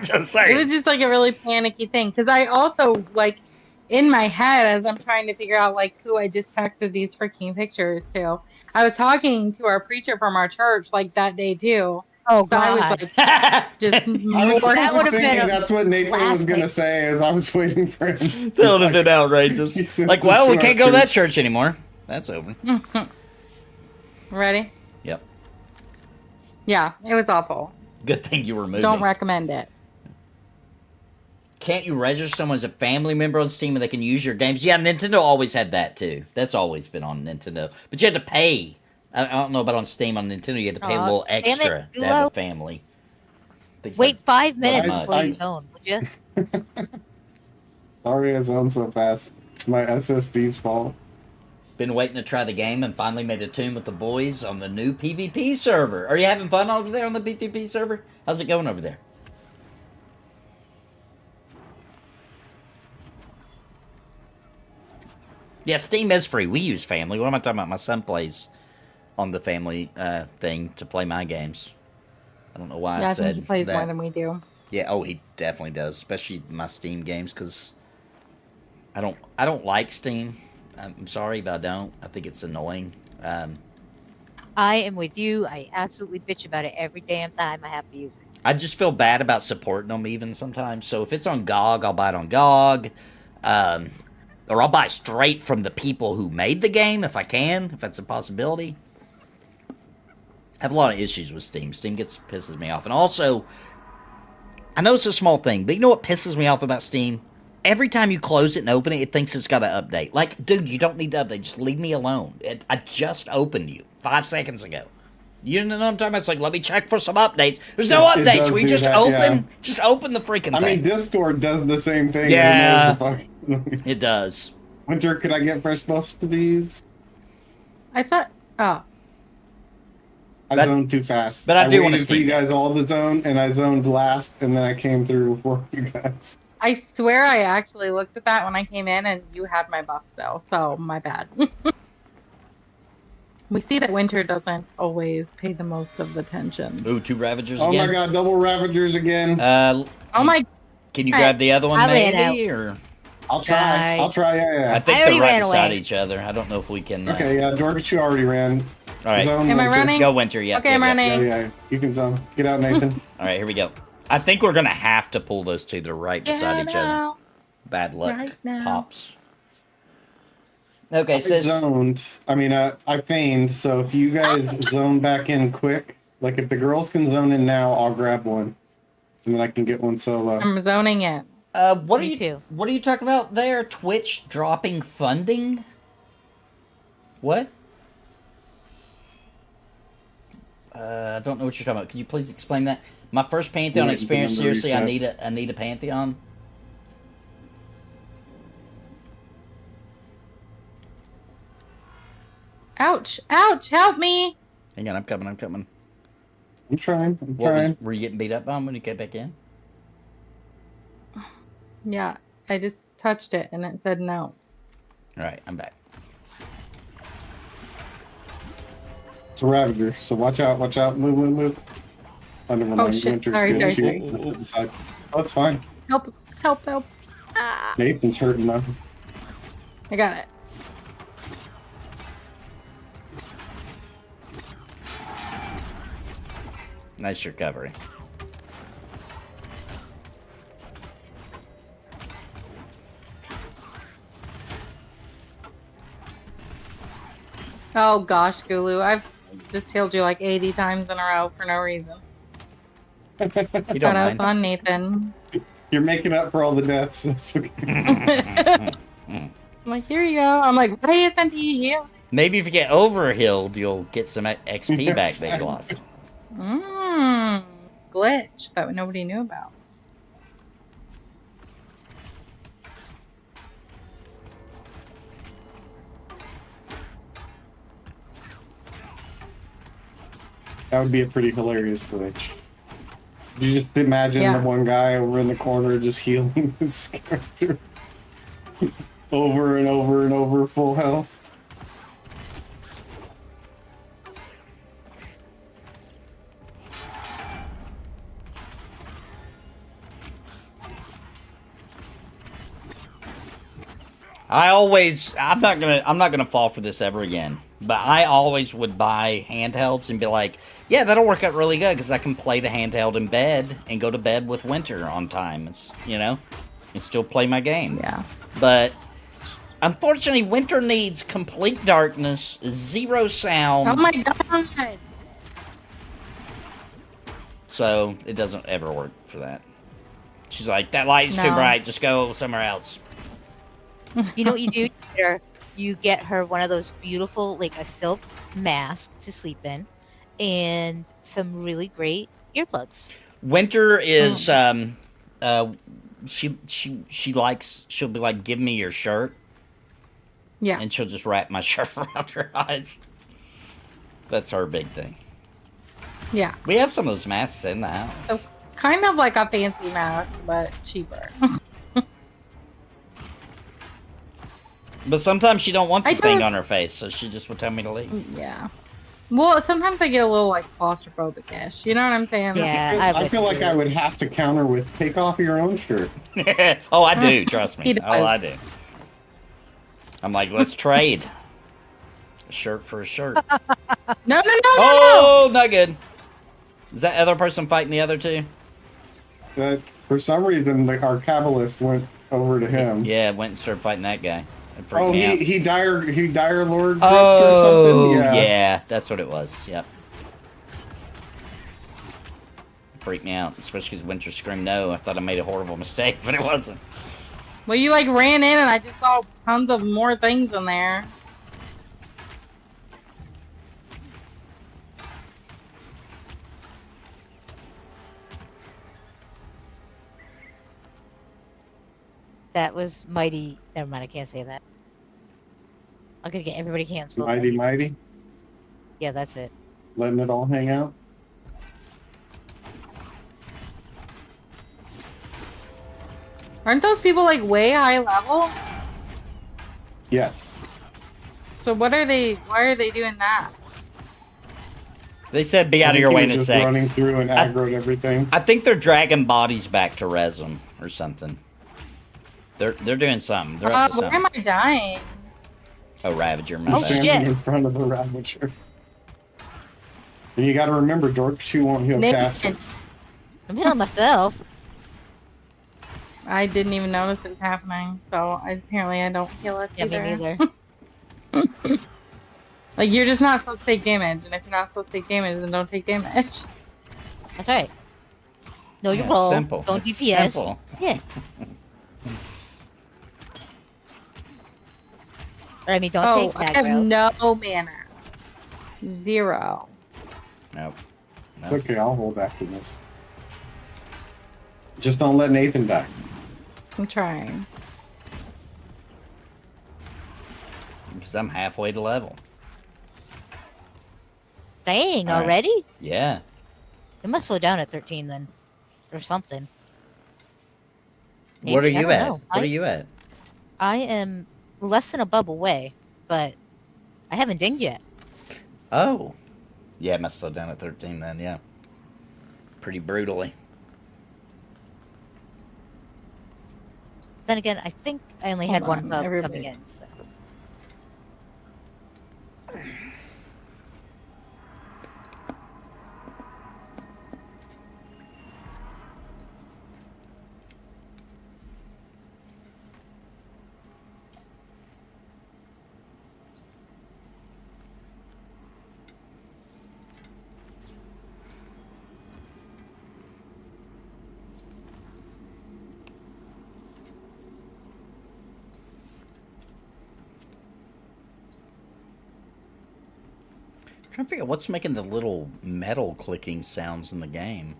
Just It was saying. just like a really panicky thing because I also like in my head as I'm trying to figure out like who I just texted these freaking pictures to. I was talking to our preacher from our church like that day too. Oh, So I was God. like just I was, more. I was That would've been thinking a that's what Nathan was going to classic. say as I was waiting for him. That would have been He outrageous. sent Like, them well, to we our can't go to that church. church anymore. That's over. Ready? Yep. Yeah, it was awful. Good thing you were moving. Don't recommend it. Can't you register someone as a family member on Steam and they can use your games? Yeah, Nintendo always had that too. That's always been on Nintendo. But you had to pay. I don't know about on Steam. On Nintendo, you had to pay a Aw, little damn it, extra to have Gulo. a family. I think it's Wait like 5 minutes much. before you zone, would you? Sorry I zoned so fast. It's my SSD's fault. Been waiting to try the game and finally made a tune with the boys on the new PvP server. Are you having fun over there on the PvP server? How's it going over there? Yeah, Steam is free. We use Family. What am I talking about? My son plays on the Family thing to play my games. I don't know why Yeah, I I said think he plays that. more than we do. Yeah, oh, he definitely does, especially my Steam games, because I don't like Steam. I'm sorry, but I don't. I think it's annoying. I am with you. I absolutely bitch about it every damn time I have to use it. I just feel bad about supporting them even sometimes. So if it's on GOG, I'll buy it on GOG. Or I'll buy straight from the people who made the game if I can, if that's a possibility. I have a lot of issues with Steam. Steam pisses me off. And also, I know it's a small thing, but you know what pisses me off about Steam? Every time you close it and open it, it thinks it's got to update. Like, dude, you don't need to update. Just leave me alone. I just opened you 5 seconds ago. You know what I'm talking about? It's like, let me check for some updates. There's no It updates. does We do just that, open, just open the freaking I thing. mean, Discord does the same thing. Yeah. It knows the fucking- It does. Winter, could I get fresh buffs, please? I thought. Oh, I But- zoned too fast. but I do wanna waited for you steam deck. guys all to zone, and I zoned last, and then I came through before you guys. I swear I actually looked at that when I came in, and you had my buff still. So my bad. We see that Winter doesn't always pay the most of the attention. Ooh, 2 Ravagers Oh again. my god, double Ravagers again. Oh my! Can you grab the other one, I ran maybe? Or I'll try. I- I'll try. Yeah. I think I already they're right ran beside away. each other. I don't know if we can. Okay, yeah, Dorcas, you already ran. All right, Zone Am I Winter. running? go Winter. Yeah. Okay, I'm running. Yeah, you can zone. Get out, Nathan. All right, here we go. I think we're gonna have to pull those two. They're right beside each other. now. Bad luck. Right now. Pops. Okay, I says zoned. I mean, I feigned. So if you guys zone back in quick, like if the girls can zone in now, I'll grab one, and then I can get one solo. I'm zoning in. what are Me you too. what are you talking about there? Twitch dropping funding? What? I don't know what you're talking about. Could you please explain that? My first Pantheon Yeah, experience. remember you Seriously, said- I need a Pantheon. Ouch! Ouch! Help me! Hang on, I'm coming. I'm coming. I'm trying. I'm What was, trying. were you getting beat up on when you get back in? Yeah, I just touched it and it said no. All right, I'm back. It's a Ravager, so watch out. Watch out. Move, move, move. Oh, never mind. shit. Winter's Sorry, good. sorry, Shoot. sorry. To the side. Oh, it's fine. Help! Help! Help! Nathan's hurting now. I got it. Nice recovery. Oh gosh, Gulu, I've just healed you like 80 times in a row for no reason. You Thought don't I was mind. on Nathan. You're making up for all the deaths. That's okay. I'm like, here you go. I'm like, why isn't he healed? Maybe if you get overhealed, you'll get some XP back that you lost. Glitch that nobody knew about. That would be a pretty hilarious glitch. You just imagine Yeah. the one guy over in the corner just healing his character over and over and over, full health. I'm not gonna fall for this ever again. But I always would buy handhelds and be like, yeah, that'll work out really good because I can play the handheld in bed and go to bed with Winter on time. It's, you know, and still play my game. Yeah. But unfortunately, Winter needs complete darkness, 0 sound. Oh my god. So it doesn't ever work for that. She's like, that light is too No. bright. Just go somewhere else. You know what you do? You get her one of those beautiful, like a silk mask to sleep in, and some really great earplugs. Winter is she'll be like, give me your shirt, Yeah. and she'll just wrap my shirt around her eyes. That's her big thing. Yeah. We have some of those masks in the house. So kind of like a fancy mask, but cheaper. But sometimes she don't want the I thing don't- on her face, so she just would tell me to leave. Yeah. Well, sometimes I get a little like claustrophobic-ish. You know what I'm saying? Yeah, I feel like I would have to counter with take off your own shirt. Oh, I do. Trust me. He does. Oh, I do. I'm like, let's trade. A shirt for a shirt. No. Oh, not good. Is that other person fighting the other two? That for some reason our Kabbalist went over to him. Yeah, went and started fighting that guy. It freaked Oh, me out. he dire lord or Oh, something. yeah, that's what it was. Yep. Freaked me out, especially because Winter screamed no. I thought I made a horrible mistake, but it wasn't. Well, you like ran in and I just saw tons of more things in there. That was mighty. Never mind, I can't say that. I'm gonna get everybody canceled. Mighty. Yeah, that's it. Letting it all hang out. Aren't those people like way high level? Yes. So what are they? Why are they doing that? They said be I out of think your he way was in a just sec. running through and aggroed everything. I think they're dragging bodies back to res them or something. They're doing something. They're up to Where am something. I dying? Oh, Ravager, my Oh, bad. shit. Standing in front of the Ravager. And you gotta remember, Dork 2 won't heal Nick- casters. I'm healing myself. I didn't even notice it was happening, so apparently I don't heal us Yeah, me either. neither. Like, you're just not supposed to take damage, and if you're not supposed to take damage, then don't take damage. That's right. No, you Yeah, roll. simple. Don't It's DPS. simple. Yeah. Or, I mean, don't Oh, take I have aggro. no mana. 0. Nope. It's okay, I'll hold after this. Just don't let Nathan die. I'm trying. Because I'm halfway to level. Dang, All right. already? Yeah. It must slow down at 13 then. Or something. What are Maybe, I you don't at? know. What are you at? I am less than a bub away, but I haven't dinged yet. Oh. Yeah, it must slow down at 13 then, yeah. Pretty brutally. Then again, I think I only Hold had one on, bub everybody. coming in. So. I'm trying to figure out what's making the little metal clicking sounds in the game.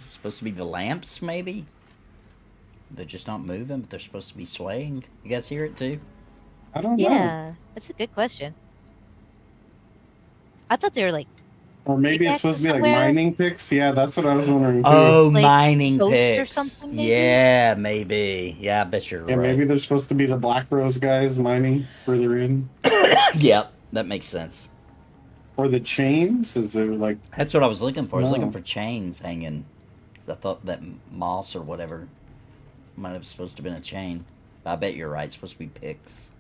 Is it supposed to be the lamps, maybe? They're just not moving, but they're supposed to be swaying. You guys hear it too? I don't know. Yeah, that's a good question. I thought they were like Or maybe it's supposed to be like Somewhere? mining picks. Yeah, that's what I was wondering too. Oh, Like mining ghosts or picks. something, maybe? Yeah, maybe. Yeah, I bet you're Yeah, right. maybe they're supposed to be the Black Rose guys mining further in. Yep, that makes sense. Or the chains? Is there like That's what I was looking for. I was No. looking for chains hanging. Because I thought that moss or whatever might have supposed to have been a chain. But I bet you're right. It's supposed to be picks.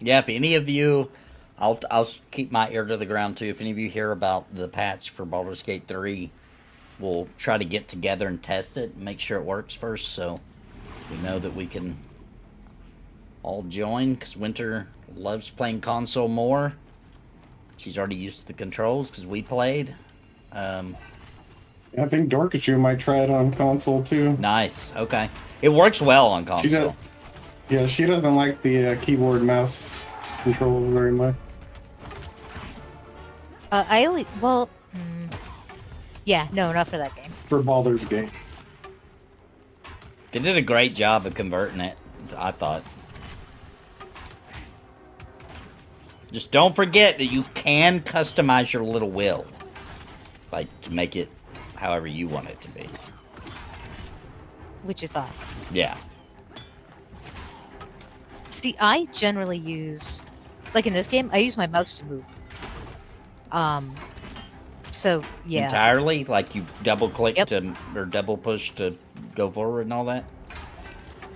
Yeah, if any of you, I'll keep my ear to the ground too. If any of you hear about the patch for Baldur's Gate 3, we'll try to get together and test it and make sure it works first, so we know that we can all join. Because Winter loves playing console more. She's already used to the controls because we played. I think Dorkachu might try it on console too. Nice. Okay, it works well on She console. does. Yeah, she doesn't like the keyboard mouse controls very much. I only well, yeah, no, not for that game. For Baldur's Gate. They did a great job of converting it, I thought. Just don't forget that you can customize your little wheel. Like, to make it however you want it to be. Which is awesome. Yeah. See, I generally use, like in this game, I use my mouse to move. So yeah. Entirely? Like you double click Yep. to, or double push to go forward and all that?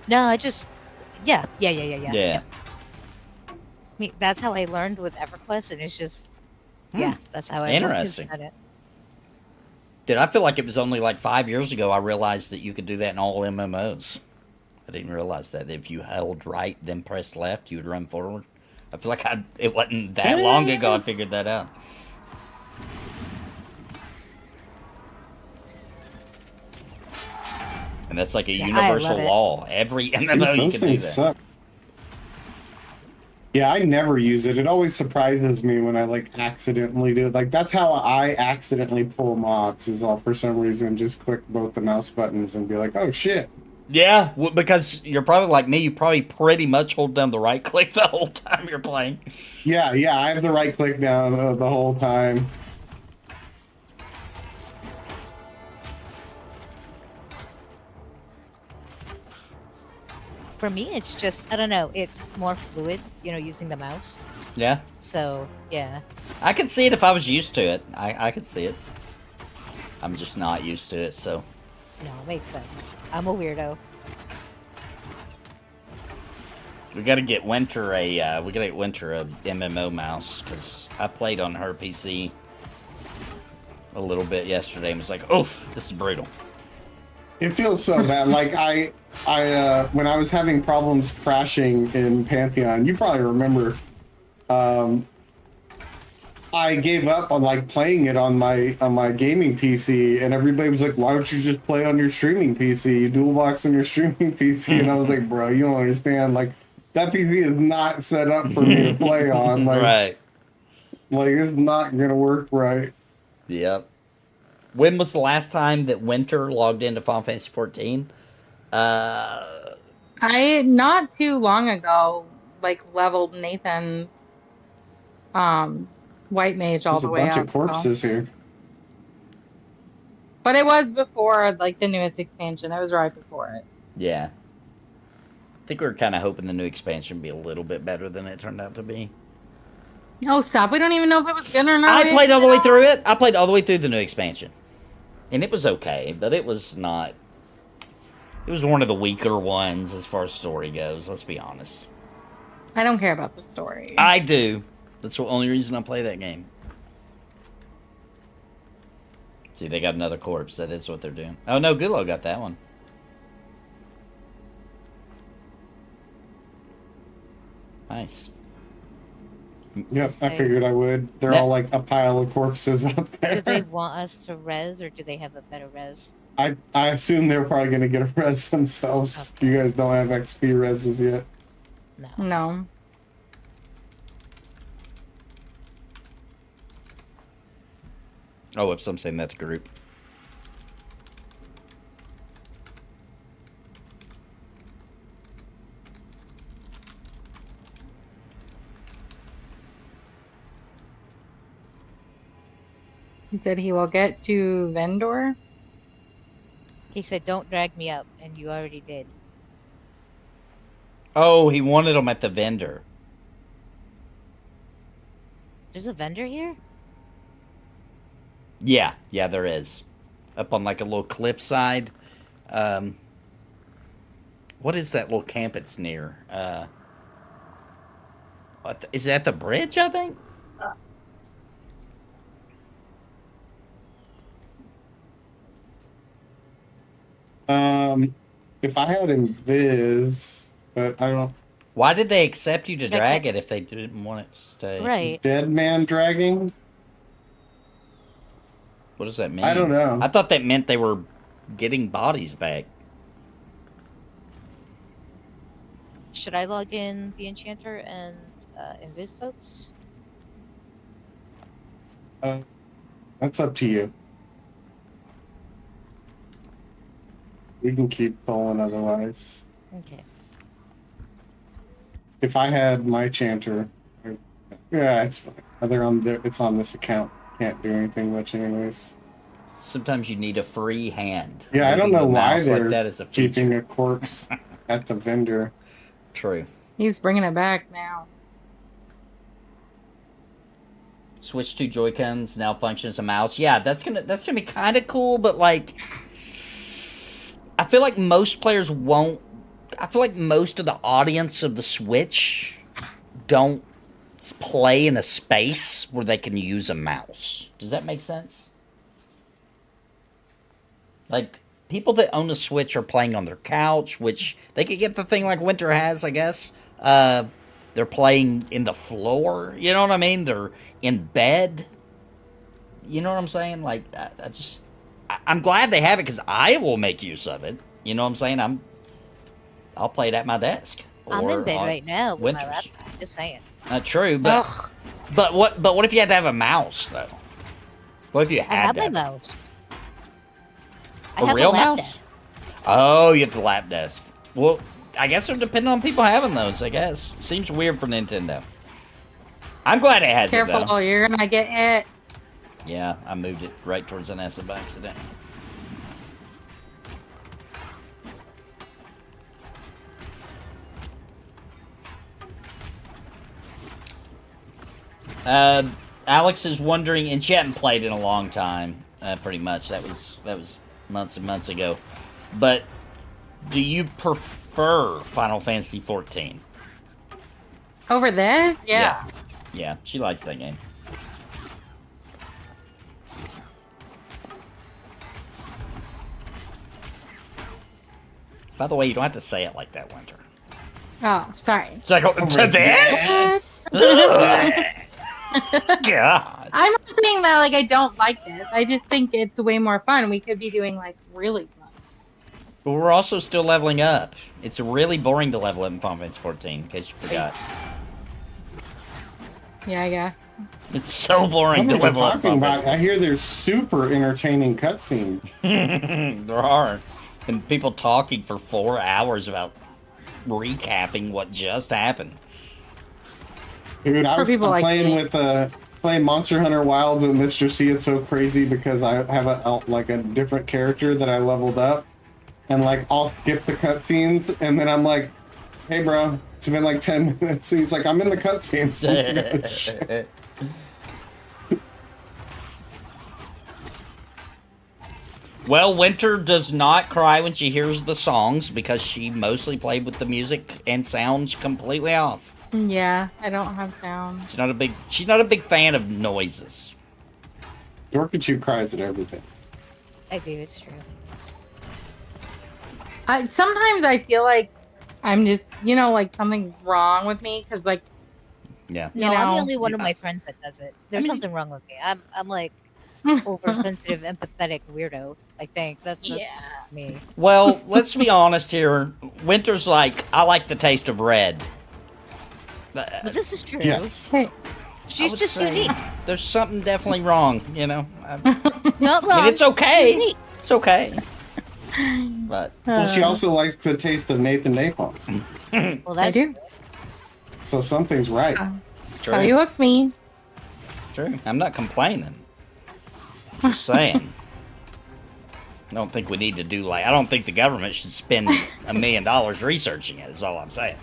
No, I just, yeah. Yeah. I mean, that's how I learned with EverQuest, and it's just, yeah, that's how I Interesting. did it. Dude, I feel like it was only like 5 years ago I realized that you could do that in all MMOs. I didn't realize that if you held right, then pressed left, you would run forward. I feel like it wasn't that long ago I figured that out. And that's like a universal love it. law. Every MMO you Those can do things that. suck. Yeah, I never use it. It always surprises me when I like accidentally do it. Like that's how I accidentally pull mobs is I'll for some reason just click both the mouse buttons and be like, oh shit. Yeah, well, because you're probably like me. You probably pretty much hold down the right click the whole time you're playing. Yeah, I have the right click down the whole time. For me, it's just, I don't know, it's more fluid, using the mouse. Yeah, So, yeah. I could see it if I was used to it. I could see it. I'm just not used to it, so. No, it makes sense. I'm a weirdo. We gotta get Winter a MMO mouse, because I played on her PC a little bit yesterday and was like, oof, this is brutal. It feels so bad. Like I when I was having problems crashing in Pantheon, you probably remember, I gave up on like playing it on my gaming PC, and everybody was like, "Why don't you just play on your streaming PC? You dual box on your streaming PC?" And I was like, "Bro, you don't understand. Like that PC is not set up for me to play on. Like, Right. like it's not gonna work right." Yep. When was the last time that Winter logged into Final Fantasy 14? I not too long ago like leveled Nathan's white mage all There's the a way bunch up. of corpses here. But it was before like the newest expansion. It was right before it. Yeah. I think we were kind of hoping the new expansion would be a little bit better than it turned out to be. Oh, stop. We don't even know if it was good or not. I played all the way through it. I played all the way through the new expansion. And it was okay, but it was not... It was one of the weaker ones as far as story goes, let's be honest. I don't care about the story. I do. That's the only reason I play that game. See, they got another corpse. That is what they're doing. Oh, no, Goodlow got that one. Nice. Yep, I figured I would. They're Yeah. all like a pile of corpses up there. Do they want us to res, or do they have a better res? I assume they're probably gonna get a res themselves. Okay. You guys don't have XP reses yet. No. No. Oh, if I'm saying that's a group. He said he will get to Vendor. He said, "Don't drag me up," and you already did. Oh, he wanted them at the vendor. There's a vendor here? Yeah, there is. Up on like a little cliffside. What is that little camp it's near? Is that the bridge, I think? If I had invis, but I don't. Why did they accept you to Check drag it. it if they didn't want it to stay? Right. Dead man dragging? What does that mean? I don't know. I thought that meant they were getting bodies back. should I log in the enchanter and invis folks? That's up to you. We can keep going otherwise. Okay. If I had my chanter, yeah, it's fine. They're on there. It's on this account. Can't do anything much, anyways. Sometimes you need a free hand. Yeah, I don't Moving know the why mouse they're like that is a feature. keeping a corpse at the vendor. True. He's bringing it back now. Switch to Joy-Cons now function as a mouse. Yeah, that's gonna be kind of cool, but like, I feel like most players won't. I feel like most of the audience of the Switch don't play in a space where they can use a mouse. Does that make sense? Like, people that own a Switch are playing on their couch, which they could get the thing like Winter has, I guess. They're playing in the floor. You know what I mean? They're in bed. You know what I'm saying? Like, I'm glad they have it because I will make use of it. You know what I'm saying? I'll play it at my desk. I'm in bed right now with my Winters. laptop. Just saying. True, but Ugh. but what if you had to have a mouse though? What if you I had have to my have mouse. I a have real a lap mouse? desk. Oh, you have the lap desk. Well, I guess it depends on people having those. I guess seems weird for Nintendo. I'm glad it has it Careful, though. you're gonna get hit. Yeah, I moved it right towards an S by accident. Alex is wondering, and she hadn't played in a long time. Pretty much, that was months and months ago. But do you prefer Final Fantasy 14? Over there? Yeah. Yeah, she likes that game. By the way, you don't have to say it like that, Winter. Oh, sorry. It's like, to this? God. I'm not saying that like I don't like this. I just think it's way more fun. We could be doing like really fun. But we're also still leveling up. It's really boring to level up in Final Fantasy 14, in case you forgot. Yeah. It's so boring to What are you level up in talking Final about? I hear there's super entertaining cutscenes. Fantasy. There are. And people talking for 4 hours about recapping what just happened. Dude, I For was people like playing me. playing Monster Hunter Wild with Mr. C. It's so crazy because I have a different character that I leveled up, and like I'll skip the cutscenes, and then I'm like, "Hey, bro, it's been like 10 minutes." He's like, "I'm in the cutscenes." Well, Winter does not cry when she hears the songs because she mostly played with the music and sounds completely off. Yeah, I don't have sound. She's not a big fan of noises. Dorkachu cries at everything. I do. It's true. Sometimes I feel like I'm just, like something's wrong with me because, like, Yeah. No, You I'm the know, only one of my friends that does it. There's something wrong with me. I'm like oversensitive, empathetic weirdo. I think that's me. Well, let's be honest here. Winter's like, I like the taste of red. But this is true. Yes. hey, She's would just say unique. There's something definitely wrong, Not wrong. I mean, it's okay. Unique. It's okay. But Well, she also likes the taste of Nathan Napalm, Well, I that's do. so something's right. How you hooked me. True. I'm not complaining. Just saying. I don't think we need to do I don't think the government should spend $1 million researching it. Is all I'm saying.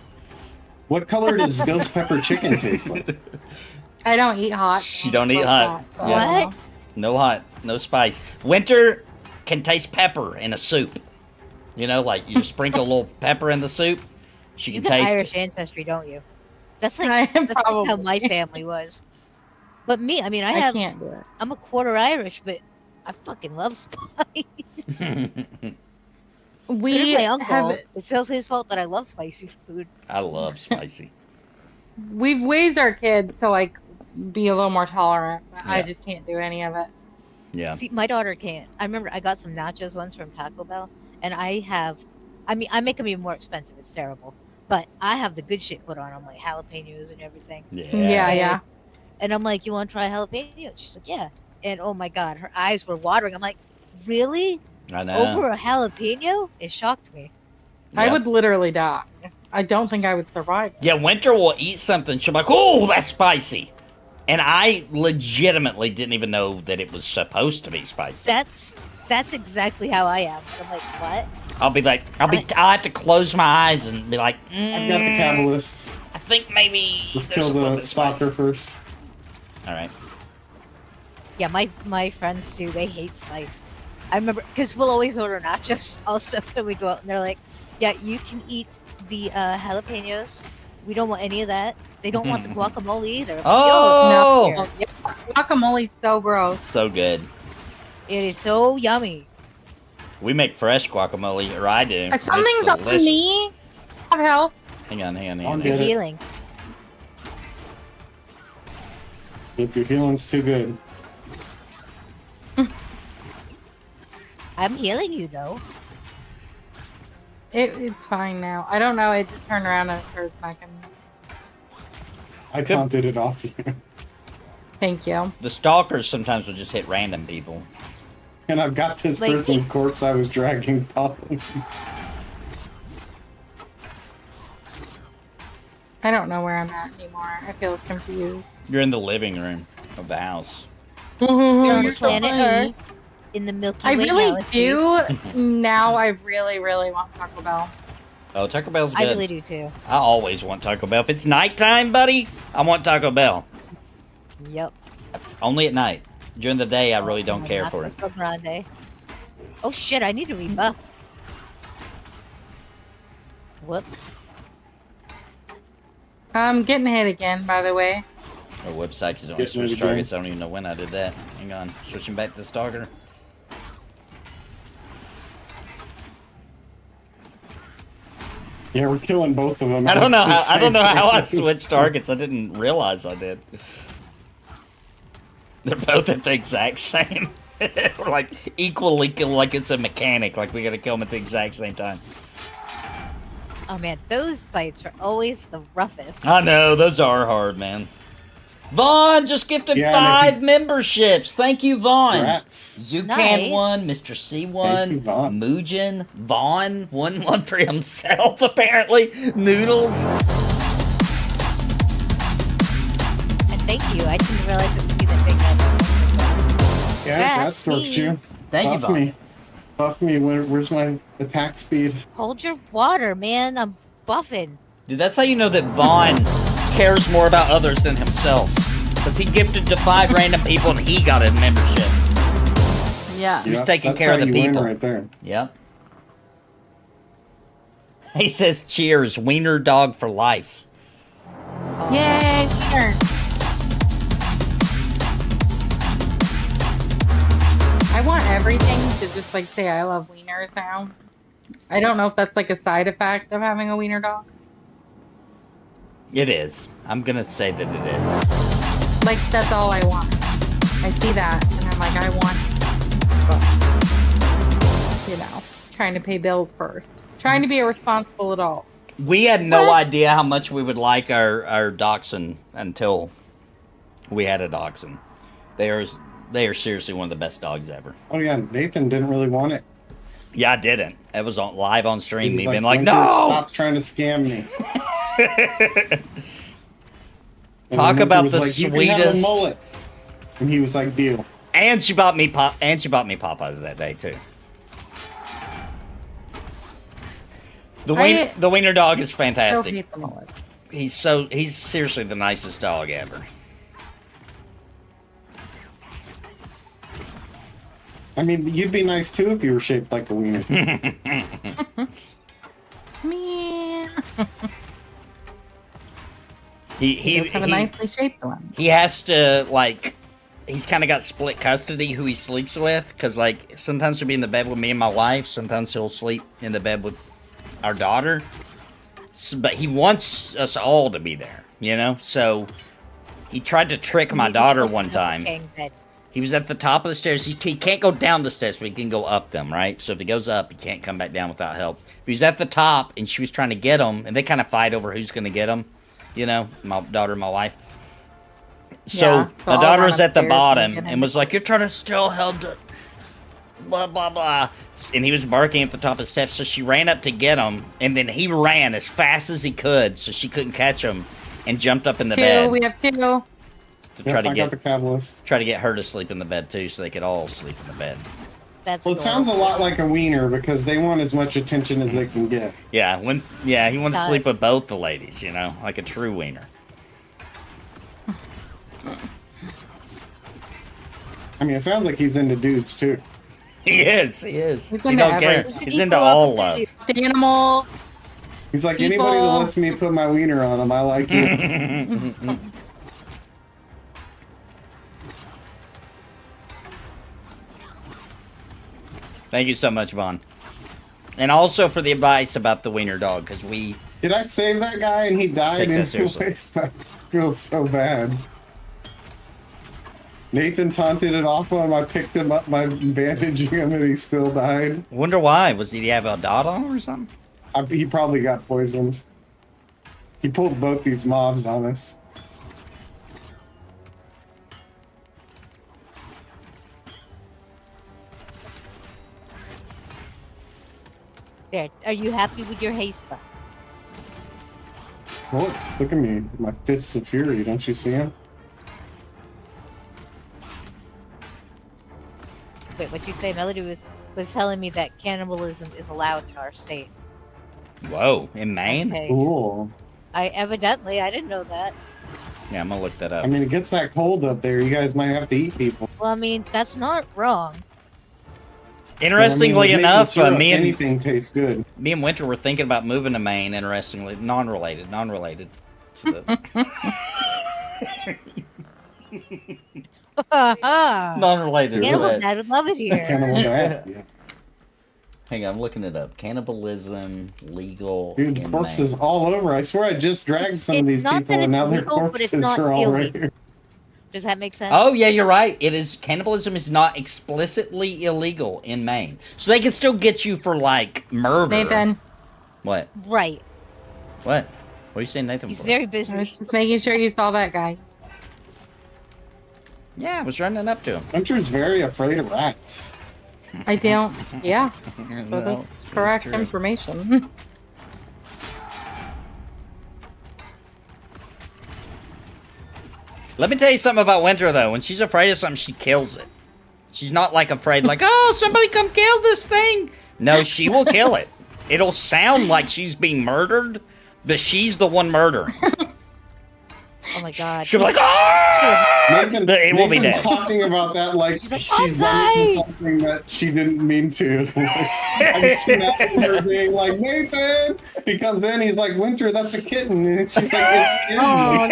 What color does ghost pepper chicken taste like? I don't eat hot. You don't eat hot. So, Yeah. What? No hot, no spice. Winter can taste pepper in a soup. You just sprinkle a little pepper in the soup. She You can got taste Irish it. ancestry, don't you? That's I like, that's like how probably- my family was. But me, I mean, I can't do it. I'm a quarter Irish, but I fucking love spice. We My uncle. have It's also his fault that I love spicy food. I love spicy. we've raised our kids to like be a little more tolerant, but I Yeah. just can't do any of it. Yeah. See, my daughter can't. I remember I got some nachos once from Taco Bell, and I make them even more expensive. It's terrible. But I have the good shit put on. I'm like jalapenos and everything. Yeah. And I'm like, you want to try jalapeno? She's like, yeah. And oh my god, her eyes were watering. I'm like, really? I know. Over a jalapeno? It shocked me. I Yep. would literally die. I don't think I would survive it. Yeah, Winter will eat something. She'll be like, oh, that's spicy. And I legitimately didn't even know that it was supposed to be spicy. That's exactly how I am. I'm like, what? I'll have to close my eyes and be like, I've got the catalyst. I think maybe. Let's there's kill a little the bit of spice. stalker first. All right. Yeah, my friends too. They hate spice. I remember because we'll always order nachos also when we go out, and they're like, "Yeah, you can eat the jalapenos. We don't want any of that. They don't want the guacamole either." I'm like, Oh! "Yo, No, yeah, guacamole's so gross. So good. it is so yummy." We make fresh guacamole, or I do. Something's up with me. Have help. Hang on. I'll You're get it. healing. If your healing's too good. I'm healing you though. It's fine now. I don't know. It just turned around and started smacking me. I taunted it off you. Thank you. The stalkers sometimes will just hit random people. And I've got this Like- person's corpse I was dragging following. I don't know where I'm at anymore. I feel confused. You're in the living room of the house. You're on You're so planet funny. Earth in the Milky I Way really galaxy. do. Now I really, really want Taco Bell. Oh, Taco Bell's good. I really do too. I always want Taco Bell. If it's nighttime, buddy, I want Taco Bell. Yep. Only at night. During the day, I really Oh don't my care God, for it. Taco Grande. Oh shit! I need to rebuff. Whoops. I'm getting hit again, by the way. Or website because it only Get switch rid again. targets. I don't even know when I did that. Hang on. Switching back to the stalker. Yeah, we're killing both of them. I don't know at the how. I don't know same how I time. switched targets. I didn't realize I did. They're both at the exact same. We're like equally kill, like it's a mechanic. Like we gotta kill them at the exact same time. Oh man, those fights are always the roughest. I know those are hard, man. Vaughn just gifted Yeah, 5 memberships. Thank you, Vaughn. Rats. Zucan Nice. won, Mr. C Thank won, you, Vaughn. Muujin, Vaughn won one for himself apparently. Noodles. And thank you. I didn't realize it would be that big. That Yeah, Rats, that storked you. Thank you, Buff Vaughn. me. Buff me. Where's my attack speed? Hold your water, man. I'm buffing. Dude, that's how you know that Vaughn cares more about others than himself. Because he gifted to 5 random people and he got a membership. Yeah. Who's taking that's care of how the you win people. right there. Yep. He says, cheers, wiener dog for life. Yay! Winner. I want everything to just like say I love wieners now. I don't know if that's like a side effect of having a wiener dog. It is. I'm gonna say that it is. Like that's all I want. I see that and I'm like I want, but, you know, trying to pay bills first. Trying to be a responsible adult. We had no What? idea how much we would like our dachshund until we had a dachshund. They are seriously one of the best dogs ever. Oh yeah, Nathan didn't really want it. Yeah, I didn't. It was on live on stream. He Me was being like, "Don't do it. no. Stop trying to scam me." And Talk Winter about was the like, "You can have a sweetest- mullet." And he was like, "Deal." And she bought me Popeyes that day too. The wiener dog is Still fantastic. hate the mullet. He's seriously the nicest dog ever. I mean, you'd be nice too if you were shaped like a wiener. Man. He Have a nicely shaped one. he has to like he's kind of got split custody who he sleeps with because like sometimes he'll be in the bed with me and my wife, sometimes he'll sleep in the bed with our daughter, but he wants us all to be there, you know. So he tried to trick my daughter one time. Okay, bed. He was at the top of the stairs. He can't go down the stairs, but he can go up them, right? So if he goes up, he can't come back down without help. But he's at the top, and she was trying to get him, and they kind of fight over who's going to get him. You know, my daughter and my wife. So my daughter was at the bottom and was like, "You're trying to steal him, blah, blah, blah." And he was barking at the top of the steps, so she ran up to get him, and then he ran as fast as he could, so she couldn't catch him, and jumped up in the bed. We have 2. To try to got the catalyst. try to get her to sleep in the bed too, so they could all sleep in the bed. That's Well, it sounds a lot like a wiener because they want as much attention as they can get. Yeah, he wants to sleep with both the ladies, you know, like a true wiener. I mean, it sounds like he's into dudes too. He is. He He's don't into care. everything. He's into all love. Animal. He's like, People. anybody that lets me put my wiener on him, I like it. Thank you so much, Vaughn. And also for the advice about the wiener dog, because we... Did I save that guy and he died Take that in seriously. waste? That feels so bad. Nathan taunted it off on him. I picked him up by bandaging him and he still died. Wonder why. Did he have a dot on him or something? He probably got poisoned. He pulled both these mobs on us. There. Are you happy with your haste button? Look at me. My fists of fury. Don't you see him? Wait, what you say? Melody was telling me that cannibalism is allowed in our state. Whoa, in Maine? Okay. Cool. I didn't know that. Yeah, I'm gonna look that up. I mean, it gets that cold up there. You guys might have to eat people. Well, I mean, that's not wrong. Interestingly I mean, with maple enough, syrup, me and anything tastes good. Winter were thinking about moving to Maine. Interestingly, non-related. To the... non-related. Cannibal to that. Dad would love it here. Cannibal Dad. Yeah. Hang on, I'm looking it up. Cannibalism legal. Dude, in corpses Maine. all over. I swear I just dragged some of these not people that and it's now their legal, but it's corpses not are all right illegal. here. Does that make sense? Oh yeah, you're right. It is cannibalism is not explicitly illegal in Maine, so they can still get you for like murder. Nathan. What? Right. What? What are you saying, Nathan? He's for? very I busy. was just making sure you saw that guy. Yeah, I was running up to him. Hunter's very afraid of rats. I don't. Yeah. No, That's it's correct true. information. Let me tell you something about Winter though. When she's afraid of something, she kills it. She's not like afraid, like, oh, somebody come kill this thing. No, she will kill it. It'll sound like she's being murdered, but she's the one murdering. Oh my god. She'll be like, oh! Nathan, But it will be Nathan's dead. talking about that like She's like, she's done it for something that she didn't mean to. I just imagine her being like, Nathan! He comes in, he's like, Winter, that's a kitten. And she's like, it's scared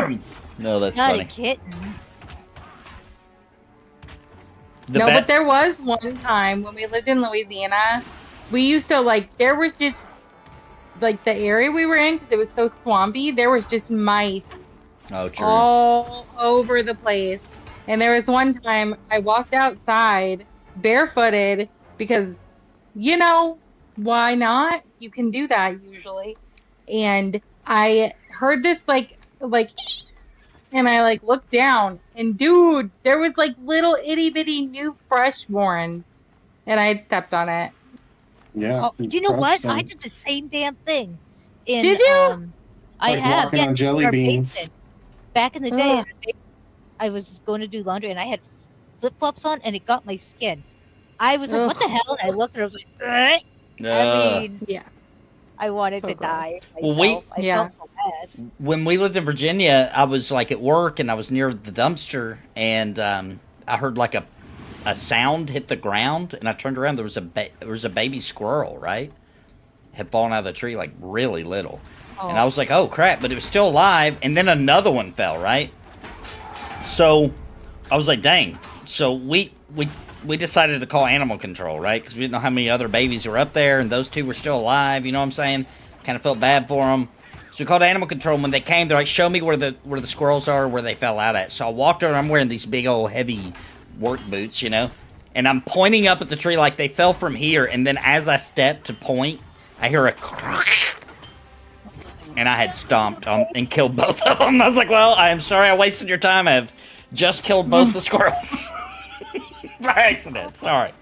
me. No, that's Not funny. a kitten. No, but there was one time when we lived in Louisiana, we used to like, there was just, like the area we were in, because it was so swampy, there was just mice Oh, true. all over the place. And there was one time I walked outside barefooted because, you know, why not? You can do that usually. And I heard this like, and I like looked down and dude, there was like little itty bitty new freshborn and I had stepped on it. Yeah. Oh, do you know what? crushed I him. did the same damn thing. In, Did you? I like have. walking on jelly our beans. basement. Back in the day, Ugh. I was going to do laundry and I had flip flops on and it got my skin. I was like, what the hell? And I looked and I was like, "Ugh." I mean, Yeah. I wanted So to gross. die Well, myself. I Yeah. felt so bad. When we lived in Virginia, I was like at work and I was near the dumpster and I heard like a sound hit the ground and I turned around. There was a baby squirrel, right? Had fallen out of the tree, like really little. And I was like, oh crap, but it was still alive. And then another one fell, right? So I was like, dang. So we decided to call animal control, right? Because we didn't know how many other babies were up there and those two were still alive, you know what I'm saying? Kind of felt bad for them. So we called animal control. And when they came, they're like, show me where the squirrels are, where they fell out at. So I walked over, and I'm wearing these big old heavy work boots, you know? And I'm pointing up at the tree like they fell from here. And then as I step to point, I hear a crack. And I had stomped and killed both of them. I was like, well, I am sorry I wasted your time. I have just killed both the squirrels. By accident, sorry.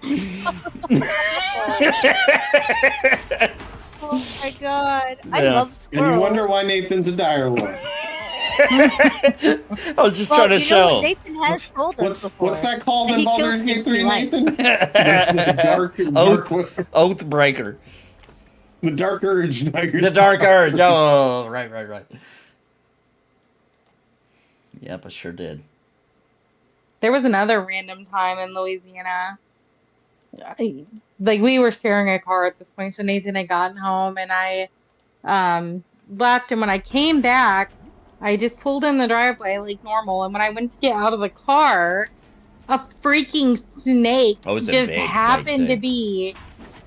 Oh my god. I Yeah. love squirrels. And you wonder why Nathan's a direwolf. I was just trying to you know show. what Nathan has told us before. What's that called that in he kills Baldur's Gate things 3, he likes. Nathan? the Oath breaker. the dark urge. The dark urge. Oh, right. Yep, I sure did. There was another random time in Louisiana. Like we were sharing a car at this point, so Nathan had gotten home, and I left. And when I came back, I just pulled in the driveway like normal. And when I went to get out of the car, a freaking snake Oh, it's a just big snake, happened too. to be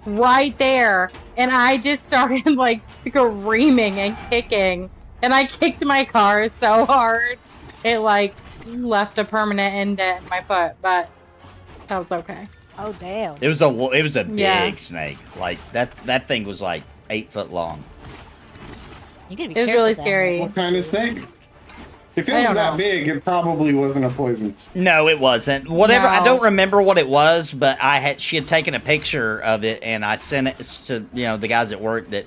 right there, and I just started like screaming and kicking, and I kicked my car so hard it like left a permanent indent in my foot, but that was okay. Oh damn. It was a big Yeah. snake. Like that thing was like 8 foot long. You gotta be It was careful really down scary. What kind of snake? If it I was don't that know. big, it probably wasn't a poison. No, it wasn't. Whatever. I No. don't remember what it was, but she had taken a picture of it, and I sent it to the guys at work that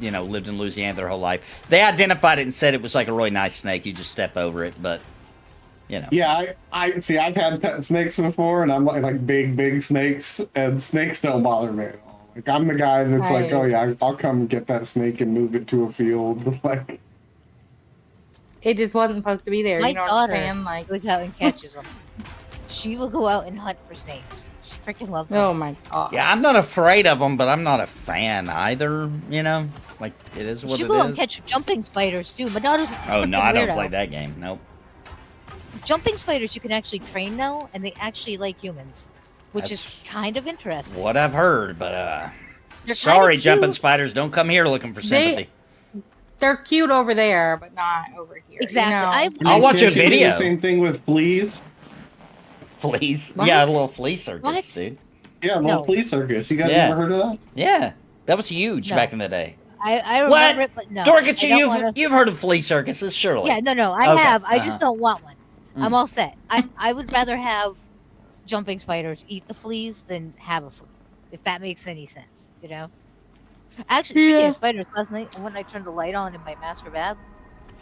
lived in Louisiana their whole life. They identified it and said it was like a really nice snake. You just step over it, but Yeah, I see. I've had pet snakes before, and I'm like big snakes, and snakes don't bother me at all. Like I'm the guy that's like, Right. oh yeah, I'll come get that snake and move it to a field. Like, It just wasn't supposed to be there. My You know what daughter I'm saying? Like, goes out and catches them. She will go out and hunt for snakes. She freaking loves them. oh my god. yeah, I'm not afraid of them, but I'm not a fan either. Like it is what She'll it go out and is. catch jumping spiders too. My daughter's a Oh no, freaking I don't weirdo. play that game. Nope. Jumping spiders you can actually train now, and they actually like humans, which is That's kind of interesting. What I've heard, but They're sorry, kinda jumping cute. spiders, don't come here looking for sympathy. They're cute over there, but not over here. Exactly. You know? I'll watch a can't you do video. The same thing with fleas. Fleas. What? Yeah, a little flea circus, What? dude. Yeah, little No. flea circus. You guys Yeah. ever heard of that? Yeah, that was huge No. back in the day. I What? remember it, but no. Dorcas, I don't you've wanna- you've heard of flea circuses, surely? Yeah, no, I Okay, have. I uh-huh. just don't want one. I'm Mm. all set. I would rather have jumping spiders eat the fleas than have a flea, if that makes any sense, Actually, speaking Yeah. of spiders, last night when I turned the light on in my master bath,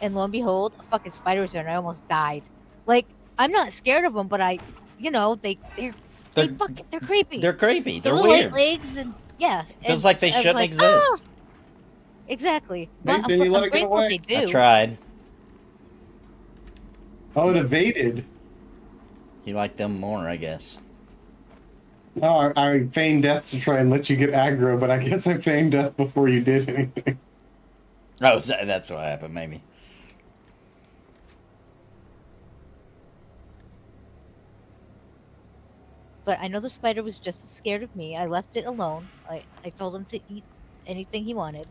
and lo and behold, a fucking spider was there, and I almost died. Like, I'm not scared of them, but they're creepy. They're creepy. They're little weird. white legs and yeah. Feels and like they I was shouldn't like, exist. "Ah!" Exactly. Then But you I'm let it get grateful away. they do. I tried. Oh, it evaded. You like them more, I guess. No, I feigned death to try and let you get aggro, but I guess I feigned death before you did anything. Oh, that's what happened, maybe. But I know the spider was just as scared of me. I left it alone. I told him to eat anything he wanted,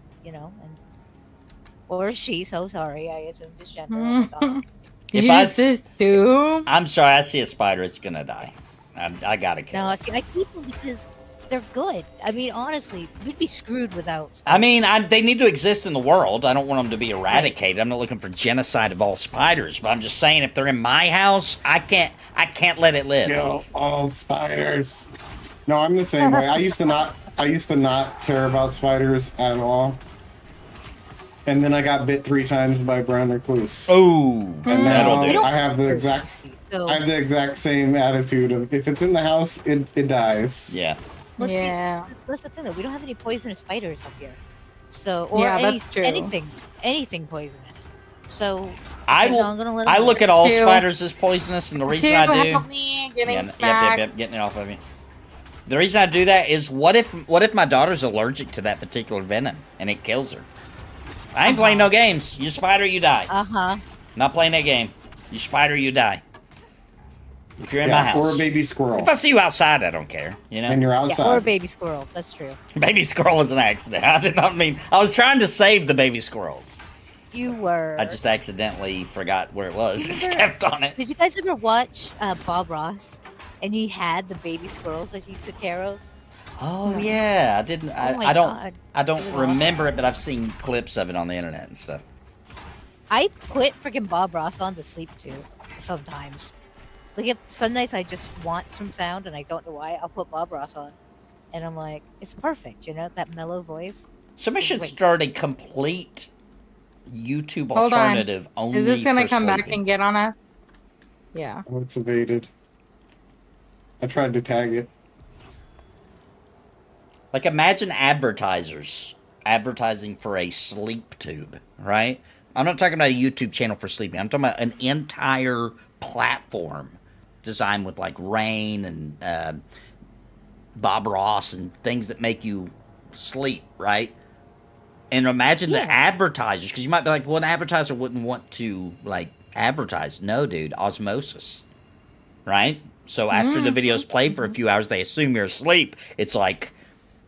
or she. So sorry, I assumed his gender. Oh my God. If you I just assume. I'm sorry, I see a spider, it's gonna die. I gotta kill No, it. see, I keep them because they're good. I mean, honestly, we'd be screwed without. I mean, they need to exist in the world. I don't want them to be eradicated. I'm not looking for genocide of all spiders, but I'm just saying if they're in my house, I can't let it live. Kill all spiders. No, I'm the same way. I used to not care about spiders at all. And then I got bit 3 times by brown recluse. Oh, And that'll now do. I have the exact same attitude of if it's in the house, it dies. Yeah. Well, see, Yeah. that's the thing though. We don't have any poisonous spiders up here. So, or Yeah, that's true. anything poisonous. So, I no, I'm gonna let 'em I live. look at all Two. spiders as poisonous, and the reason I do. Help me getting Yeah, back. yep, getting it off of you. The reason I do that is what if my daughter's allergic to that particular venom and it kills her? I ain't playing no games. You spider, you die. Not playing that game. You spider, you die. If you're in my house. Or a baby squirrel. If I see you outside, I don't care. And you're outside. Yeah, or a baby squirrel. That's true. Baby squirrel was an accident. I did not mean. I was trying to save the baby squirrels. You were. I just accidentally forgot where it was and stepped on it. Did you guys ever watch Bob Ross? And he had the baby squirrels that he took care of. Oh yeah, I didn't. my I don't. God. I don't It was remember it, but I've seen clips of it on the internet and stuff. I put freaking Bob Ross on to sleep too, sometimes. Like if some nights I just want some sound and I don't know why, I'll put Bob Ross on, and I'm like, it's perfect, you know, that mellow voice. Somebody should Wait. start a complete YouTube Hold on. alternative only Is this gonna for come back sleeping. and get on us? Yeah. Oh, it's evaded. I tried to tag it. Like imagine advertisers advertising for a sleep tube, right? I'm not talking about a YouTube channel for sleeping. I'm talking about an entire platform designed with like Rain and Bob Ross and things that make you sleep, right? And imagine the advertisers, because you might be like, well, an advertiser wouldn't want to like advertise. No, dude, osmosis, right? So after the video's played for a few hours, they assume you're asleep. It's like,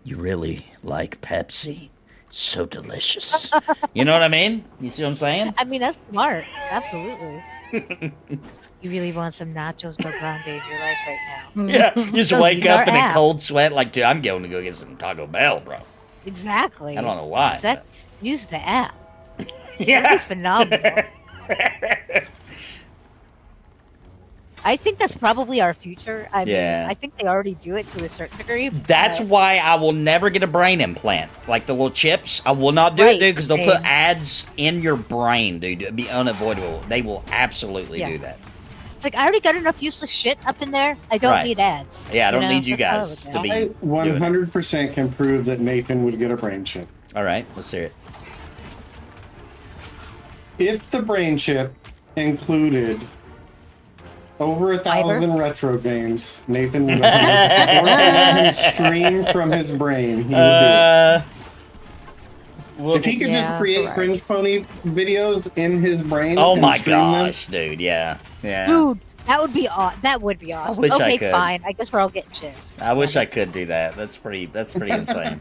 you really like Pepsi. It's so delicious. You know what I mean? You see what I'm saying? I mean, that's smart. Absolutely. You really want some nachos grande in your life right now. Yeah, you just So wake use up our in a app. cold sweat like, dude, I'm going to go get some Taco Bell, bro. Exactly. I don't know why. Use the app. Yeah. That'd be phenomenal. I think that's probably our future. I mean, Yeah. I think they already do it to a certain degree. That's but- why I will never get a brain implant. Like the little chips, I will not do it, Right, dude, because they'll put same. ads in your brain, dude. It'd be unavoidable. They will absolutely Yeah. do that. It's like I already got enough useless shit up in there. I don't Right. need ads. Yeah, I don't know? need you That's guys all to about be. it. I doing it. 100% can prove that Nathan would get a brain chip. All right, let's hear it. If the brain chip included over 1,000 retro games, Nathan would 100%. Or let him stream from his brain. He would do it. If he could just Yeah, create correct. Cringe Pony videos in his brain, Oh and my stream them, gosh, dude. Yeah. Yeah. Dude, that would be that would be awesome. wish I Okay, could. fine. I guess we're all getting chips. I wish I could do that. That's pretty insane.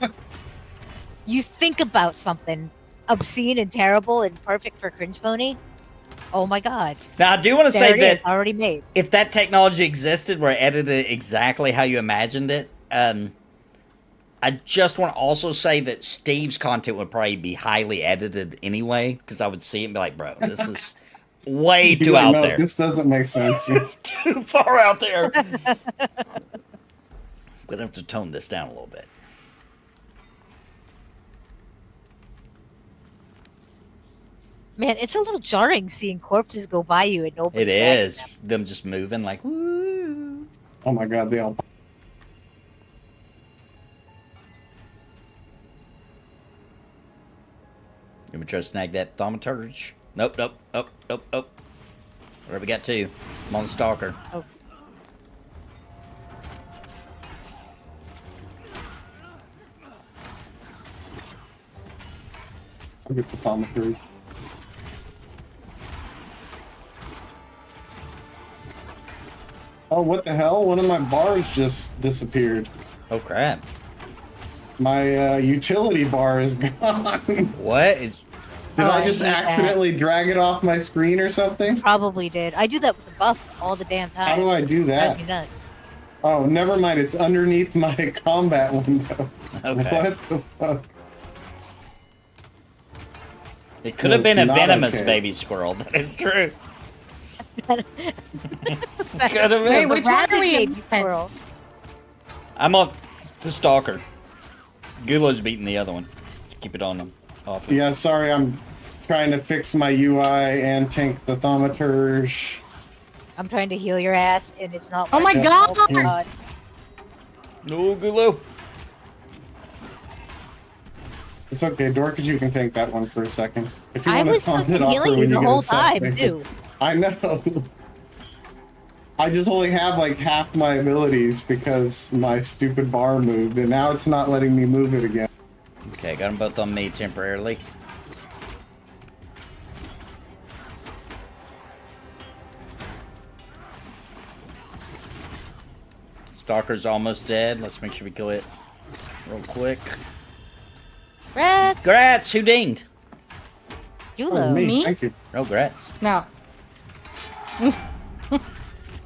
You think about something obscene and terrible and perfect for Cringe Pony. Oh my god. Now, I do want to There say it is, that already made. if that technology existed where I edited it exactly how you imagined it, I just want to also say that Steve's content would probably be highly edited anyway, because I would see it and be like, bro, this is way you'd be too like, out no, there. this doesn't make sense. It's too far out there. I'm going to have to tone this down a little bit. Man, it's a little jarring seeing corpses go by you and nobody. It reacts. is. Them just moving like, woo. Oh my god, they all. You want me to try to snag that thaumaturge? Nope, nope, nope, nope, nope. Where we got to? I'm on the stalker. Oh. I'll get the thaumaturge. Oh, what the hell? One of my bars just disappeared. Oh crap! My utility bar is gone. What is? Did Oh, I I just hate that. accidentally drag it off my screen or something? Probably did. I do that with the buffs all the damn time. How do I do Drives that? me nuts. Oh, never mind. It's underneath my combat window. Okay. What the fuck? It could have No, been a it's not venomous okay. baby squirrel. That is true. Could have Wait, been. which one Rabbit are we in? baby squirrel. I'm on the stalker. Gulo's beating the other one. Keep it on them. Off. Yeah, sorry. I'm trying to fix my UI and tank the thaumaturge. I'm trying to heal your ass and it's not. Oh my working. God! Oh my god. No, Gulo. It's okay, Dorcas, you can tank that one for a second. If you I want to was taunt fucking it off healing her you when the you get whole a sec, time, make it- too. I know. I just only have like half my abilities because my stupid bar moved, and now it's not letting me move it again. Okay, got them both on me temporarily. Stalker's almost dead. Let's make sure we kill it real quick. Rats. Grats, who dinged? You Oh, low. me. Me? Thank you. Regrets. No.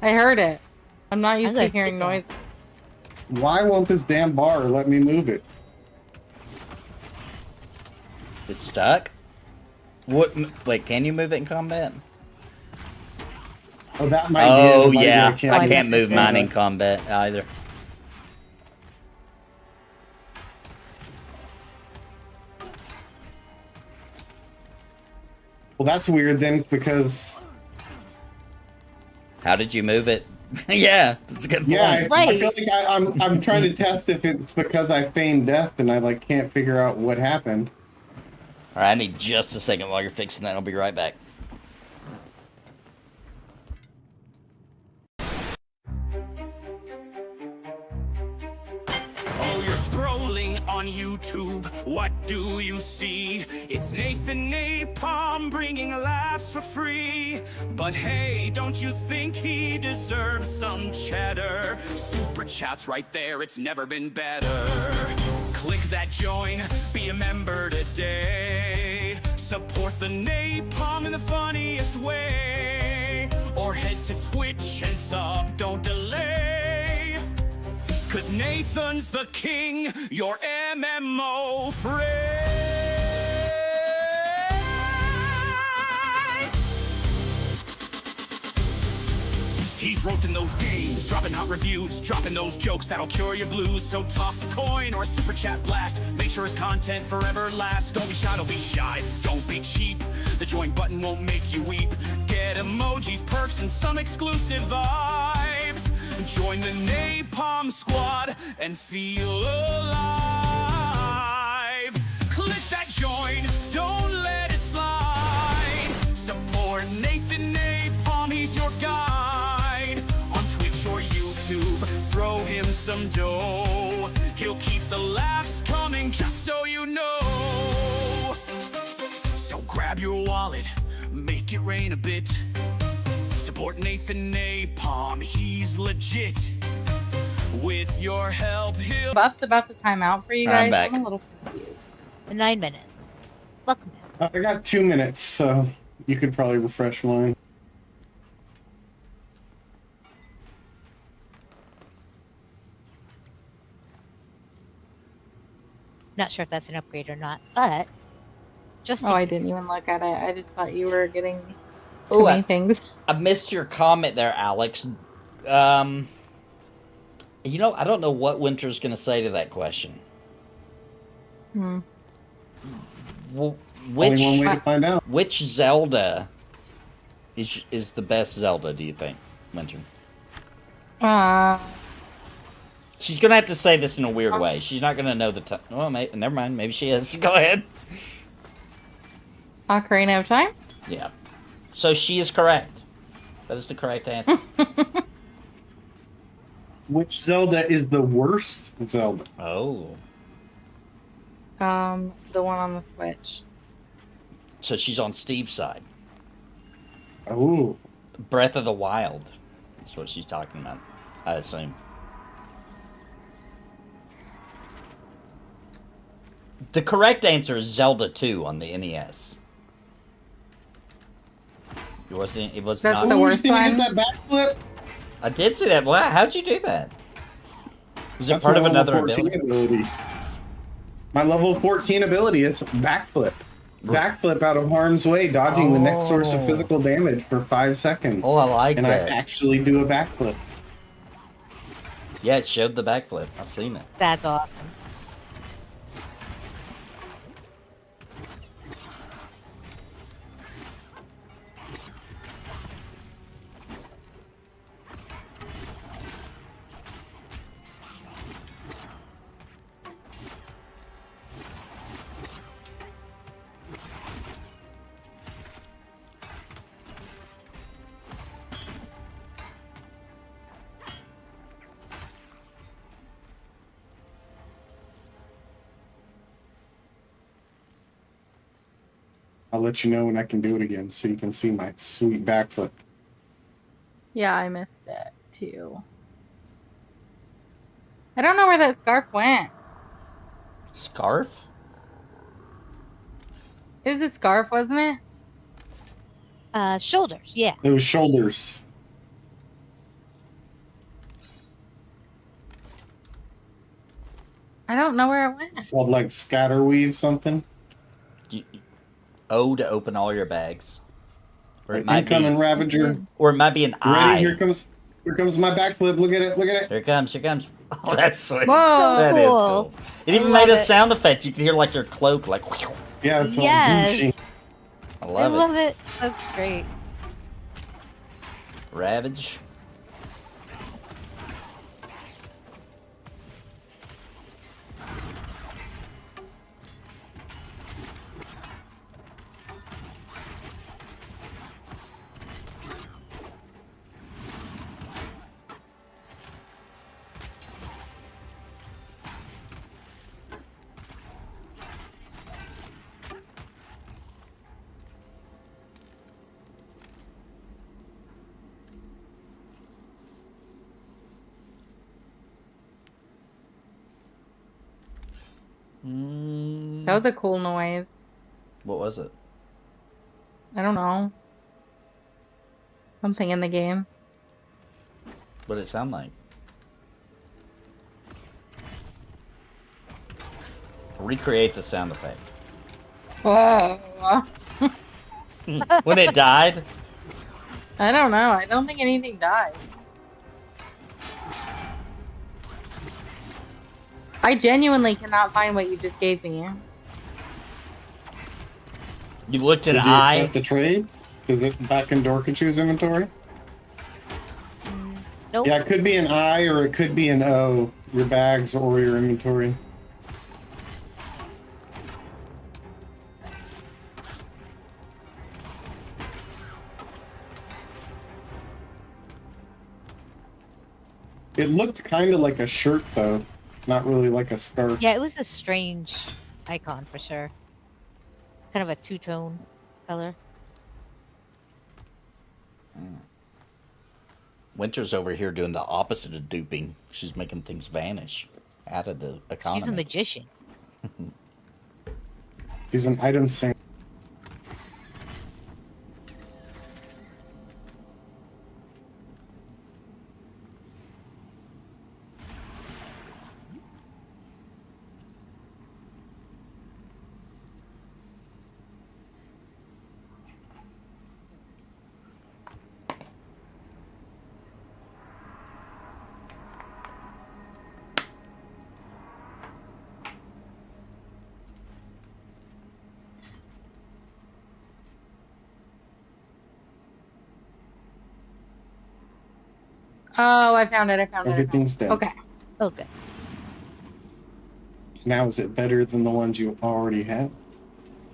I heard it. I'm not used gonna to hearing sit down. noise. Why won't this damn bar let me move it? It's stuck. What? Wait, can you move it in combat? Oh, that might Oh be it. It might be yeah, Oh, I can't I move bet mine that's in combat either. Well, that's weird then, because How did you move it? Yeah, that's a good point. yeah, I Right. feel like I'm trying to test if it's because I feigned death and I like can't figure out what happened. All right, I need just a second while you're fixing that. I'll be right back. Oh, you're scrolling on YouTube. What do you see? It's Nathan Napalm bringing laughs for free. But hey, don't you think he deserves some cheddar? Super chat's right there, it's never been better. Click that join, be a member today. Support the Napalm in the funniest way. Or head to Twitch and sub, don't delay. Cause Nathan's the king, your MMO friend. He's roasting those games, dropping hot reviews, dropping those jokes that'll cure your blues. So toss a coin or a super chat blast. Make sure his content forever lasts. Don't be shy, don't be shy, don't be cheap. The join button won't make you weep. Get emojis, perks, and some exclusive vibes. Join the Napalm squad and feel alive. Click that join, don't let it slide. Support Nathan Napalm, he's your guide. On Twitch or YouTube, throw him some dough. He'll keep the laughs coming, just so you know. So grab your wallet, make it rain a bit. Support Nathan Napalm, he's legit. With your help, he'll... Buff's about to time out for you I'm guys. back. I'm a little confused. 9 minutes. Welcome back. I got 2 minutes, so you could probably refresh mine. Not sure if that's an upgrade or not, but just Oh, I didn't even look at it. I just thought you were getting too Ooh, many things. I missed your comment there, Alex. You know, I don't know what Winter's going to say to that question. Only Which one way to find out. which Zelda is the best Zelda, do you think, Winter? She's going to have to say this in a weird way. She's not going to know the well, never mind. Maybe she is. Go ahead. Ocarina of Time? Yeah. So she is correct. That is the correct answer. Which Zelda is the worst Zelda? Oh. The one on the Switch. So she's on Steve's side. Oh, Breath of the Wild. That's what she's talking about, I assume. The correct answer is Zelda 2 on the NES. It was That's not. the Ooh, worst you did one. that backflip? I did see that. Wow, how'd you do that? Was it That's part my of level another 14 ability? My level 14 ability is backflip. Backflip out of harm's way, dodging the next source of physical damage for 5 seconds. Oh, I like and that. I actually do a backflip. Yeah, it showed the backflip. I've seen it. that's awesome. I'll let you know when I can do it again so you can see my sweet backflip. Yeah, I missed it too. I don't know where that scarf went. Scarf? It was a scarf, wasn't it? Shoulders, yeah. It was shoulders. I don't know where it went. It's called like scatter weave something. O to open all your bags. Or it might Incoming be, Ravager. or it might be an Ready? I. Here comes my backflip. Look at it. Look at it. Here it comes. Here it comes. Oh, that's sweet. Whoa. That is Cool. cool. It I even love made a it. sound effect. You can hear like your cloak, like. Yeah, it's all Yes. Gucci. I I love, love it. That's great. it. Ravage. That was a cool noise. What was it? I don't know. Something in the game. What did it sound like? Recreate the sound effect. Whoa. When it died? I don't know. I don't think anything died. I genuinely cannot find what you just gave me. You looked at Did you I. accept the trade? Is it back in Dorkachu's inventory? Nope. Yeah, it could be an I or it could be an O. Your bags or your inventory. It looked kind of like a shirt, though. Not really like a scarf. Yeah, it was a strange icon for sure. Kind of a two-tone color. Winter's over here doing the opposite of duping. She's making things vanish out of the economy. She's a magician. She's an item singer. Oh, I found it. I found it. Everything's dead. Okay. Oh, good. Now, is it better than the ones you already had?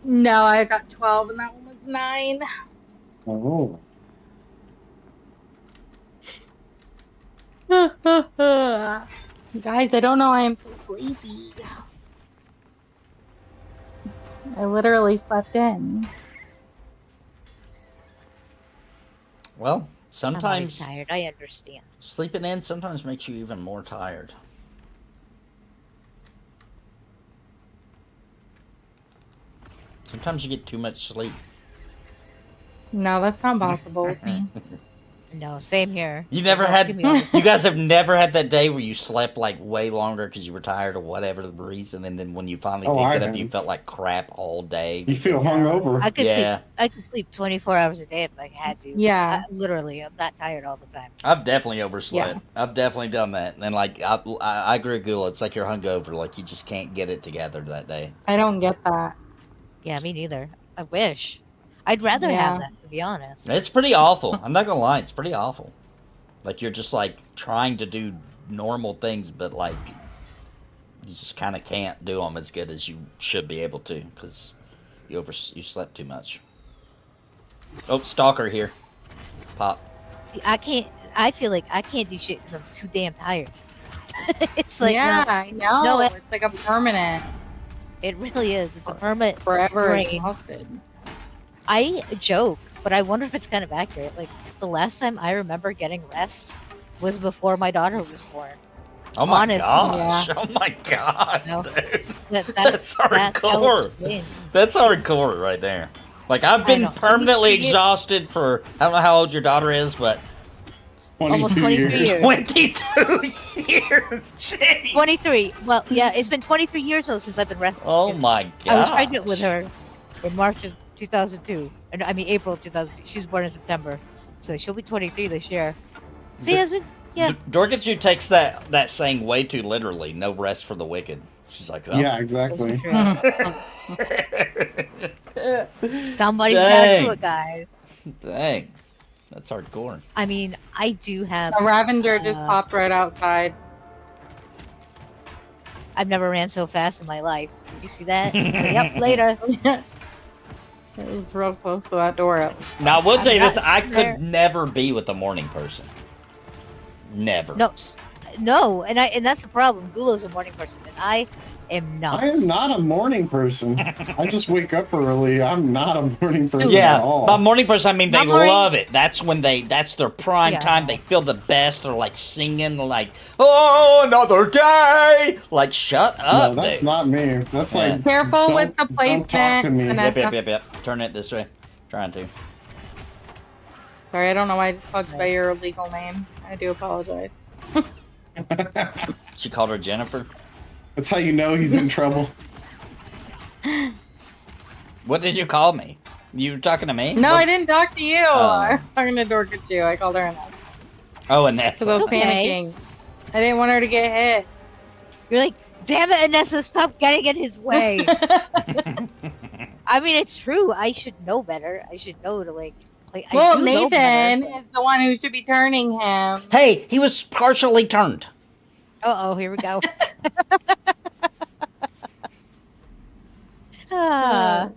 No, I got 12 and that one was 9. Oh. Guys, I don't know why I'm so sleepy. I literally slept in. Well, I'm always sometimes tired. I understand. sleeping in sometimes makes you even more tired. Sometimes you get too much sleep. No, that's not possible with me. No, same here. You never Don't had, give me all the- you guys have never had that day where you slept like way longer because you were tired or whatever the reason, and then when you finally Oh, did I get up, you have. felt like crap all day. You feel hungover. I could Yeah. sleep. I could sleep 24 hours a day if I had to. Yeah. Literally, I'm not tired all the time. I've definitely overslept. Yeah. I've definitely done that, and like I agree with Gula. It's like you're hungover, like you just can't get it together that day. I don't get that. Yeah, me neither. I wish. I'd rather Yeah. have that, to be honest. It's pretty awful. I'm not gonna lie, it's pretty awful. Like you're just like trying to do normal things, but like you just kind of can't do them as good as you should be able to because you slept too much. Oh, stalker here. Pop. See, I can't. I feel like I can't do shit because I'm too damn tired. It's like yeah, no, I know. no, It's like a permanent, it really is. It's a permanent forever brain. exhausted. I joke, but I wonder if it's kind of accurate. Like the last time I remember getting rest was before my daughter was born. Oh my Honestly, gosh. yeah. Oh my gosh, No. dude. That's hardcore. That's hardcore right there. Like, I've been know. permanently exhausted for, I don't know how old your daughter is, but Almost 23 years. 22 years. Jeez. 23. Well, yeah, it's been 23 years though since I've been wrestling. Oh my god. I was pregnant with her in March of 2002. I mean, April of 2002. She was born in September. So she'll be 23 this year. See, yeah. Dorkachu takes that saying way too literally. No rest for the wicked. She's like, oh. Yeah, exactly. Somebody's gotta do it, guys. Dang. That's hardcore. I mean, I do have... A Ravager just popped right outside. I've never ran so fast in my life. Did you see that? Yep, later. It was real close to that door up. Now, I will tell you this. I there. could never be with a morning person. Never. No, and that's the problem. Gulo's a morning person, and I am not. I am not a morning person. I just wake up early. I'm not a morning person Yeah, at all. by morning person, I mean they Not morning- love it. That's when that's their prime Yeah. time. They feel the best. They're like singing, like, oh, another day. Like, shut up, No, that's dude. not me. That's Yeah. like Careful with the Don't talk to placement, me. Vanessa. Yep. Turn it this way. Trying to. Sorry, I don't know why I just called you by your legal name. I do apologize. She called her Jennifer. That's how you know he's in trouble. What did you call me? You were talking to me? No, I didn't talk to you. Oh. I was talking to Dorkachu. I called her Annette. Oh, and that's Because I was Okay. panicking. I didn't want her to get hit. You're like, damn it, Anessa, stop getting in his way. I mean, it's true. I should know better. I should know to, like, play. I Well, do know Nathan better. is the one who should be turning him. Hey, he was partially turned. Uh-oh, here we go. Ah.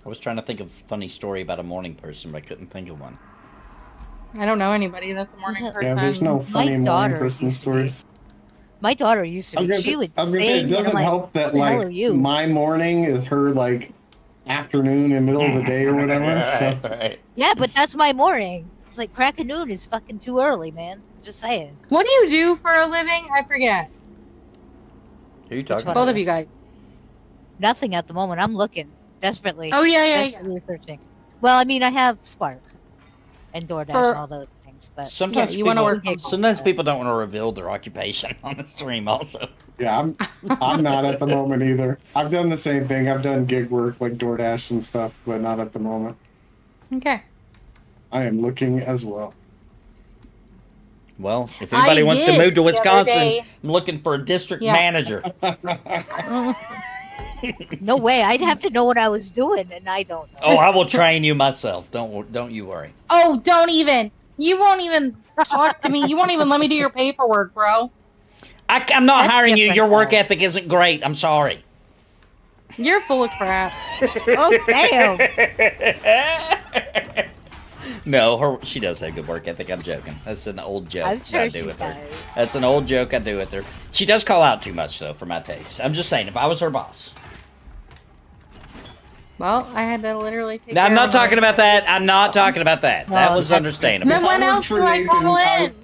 I was trying to think of a funny story about a morning person, but I couldn't think of one. I don't know anybody that's a morning Yeah, person. Yeah, there's no funny morning daughter person used to be. stories. My daughter used to I was be. gonna She say, would I was gonna say sing, it and I'm doesn't like, help that "Who the hell like are you?" my morning is her like afternoon and middle of the day or whatever. So Right. Yeah, but that's my morning. It's like crack of noon is fucking too early, man. Just saying. What do you do for a living? I forget. Who are you talking one? about? Both of you guys. Nothing at the moment. I'm looking desperately. Oh, yeah. Desperately searching. Well, I mean, I have Spark and DoorDash For- and all those things, but Sometimes Yeah, you wanna people, work from home. sometimes people don't want to reveal their occupation on the stream. Also, yeah, I'm not at the moment either. I've done the same thing. I've done gig work like DoorDash and stuff, but not at the moment. Okay. I am looking as well. well, if anybody wants to did move to the other Wisconsin, day. I'm looking for a district Yeah. manager. no way. I'd have to know what I was doing, and I don't know. Oh, I will train you myself. Don't you worry. Oh, don't even. You won't even talk to me. You won't even let me do your paperwork, bro. I'm not That's hiring you. different, Your work though. ethic isn't great. I'm sorry. You're full of crap. Oh, damn. No, she does have good work ethic. I'm joking. That's an old joke I'm sure I do she with her. does. That's an old joke I do with her. She does call out too much, though, for my taste. I'm just saying, if I was her boss. Well, I had to literally take Now, I'm care not of her. talking about that. I'm not talking about that. That No, was that's- understandable. Then If I when worked else for do I Nathan, call I- in?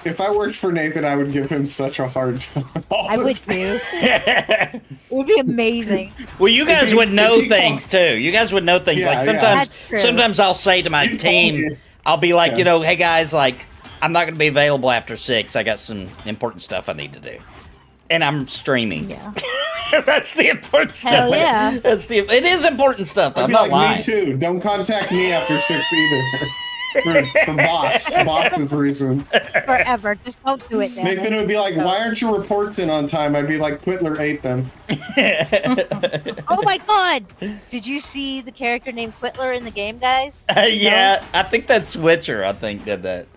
If I worked for Nathan, I would give him such a hard time. I would too. It would be amazing. Well, you guys he- would know if he things too. You guys would know things. Yeah, Like yeah. sometimes, That's true. sometimes I'll say to my You team, told me. I'll be like, Yeah. you know, hey guys, like I'm not going to be available after 6. I got some important stuff I need to do, and I'm streaming. Yeah. That's the important Hell stuff. yeah. It is important stuff. I'd I'm be not like, lying. me too. Don't contact me after 6 either. for boss's reasons. Forever. Just don't do it, damn Nathan it. would be like, why aren't your reports in on time? I'd be like, Quitler ate them. Oh my god! Did you see the character named Quitler in the game, guys? Yeah, I think that Switcher, I think, did that.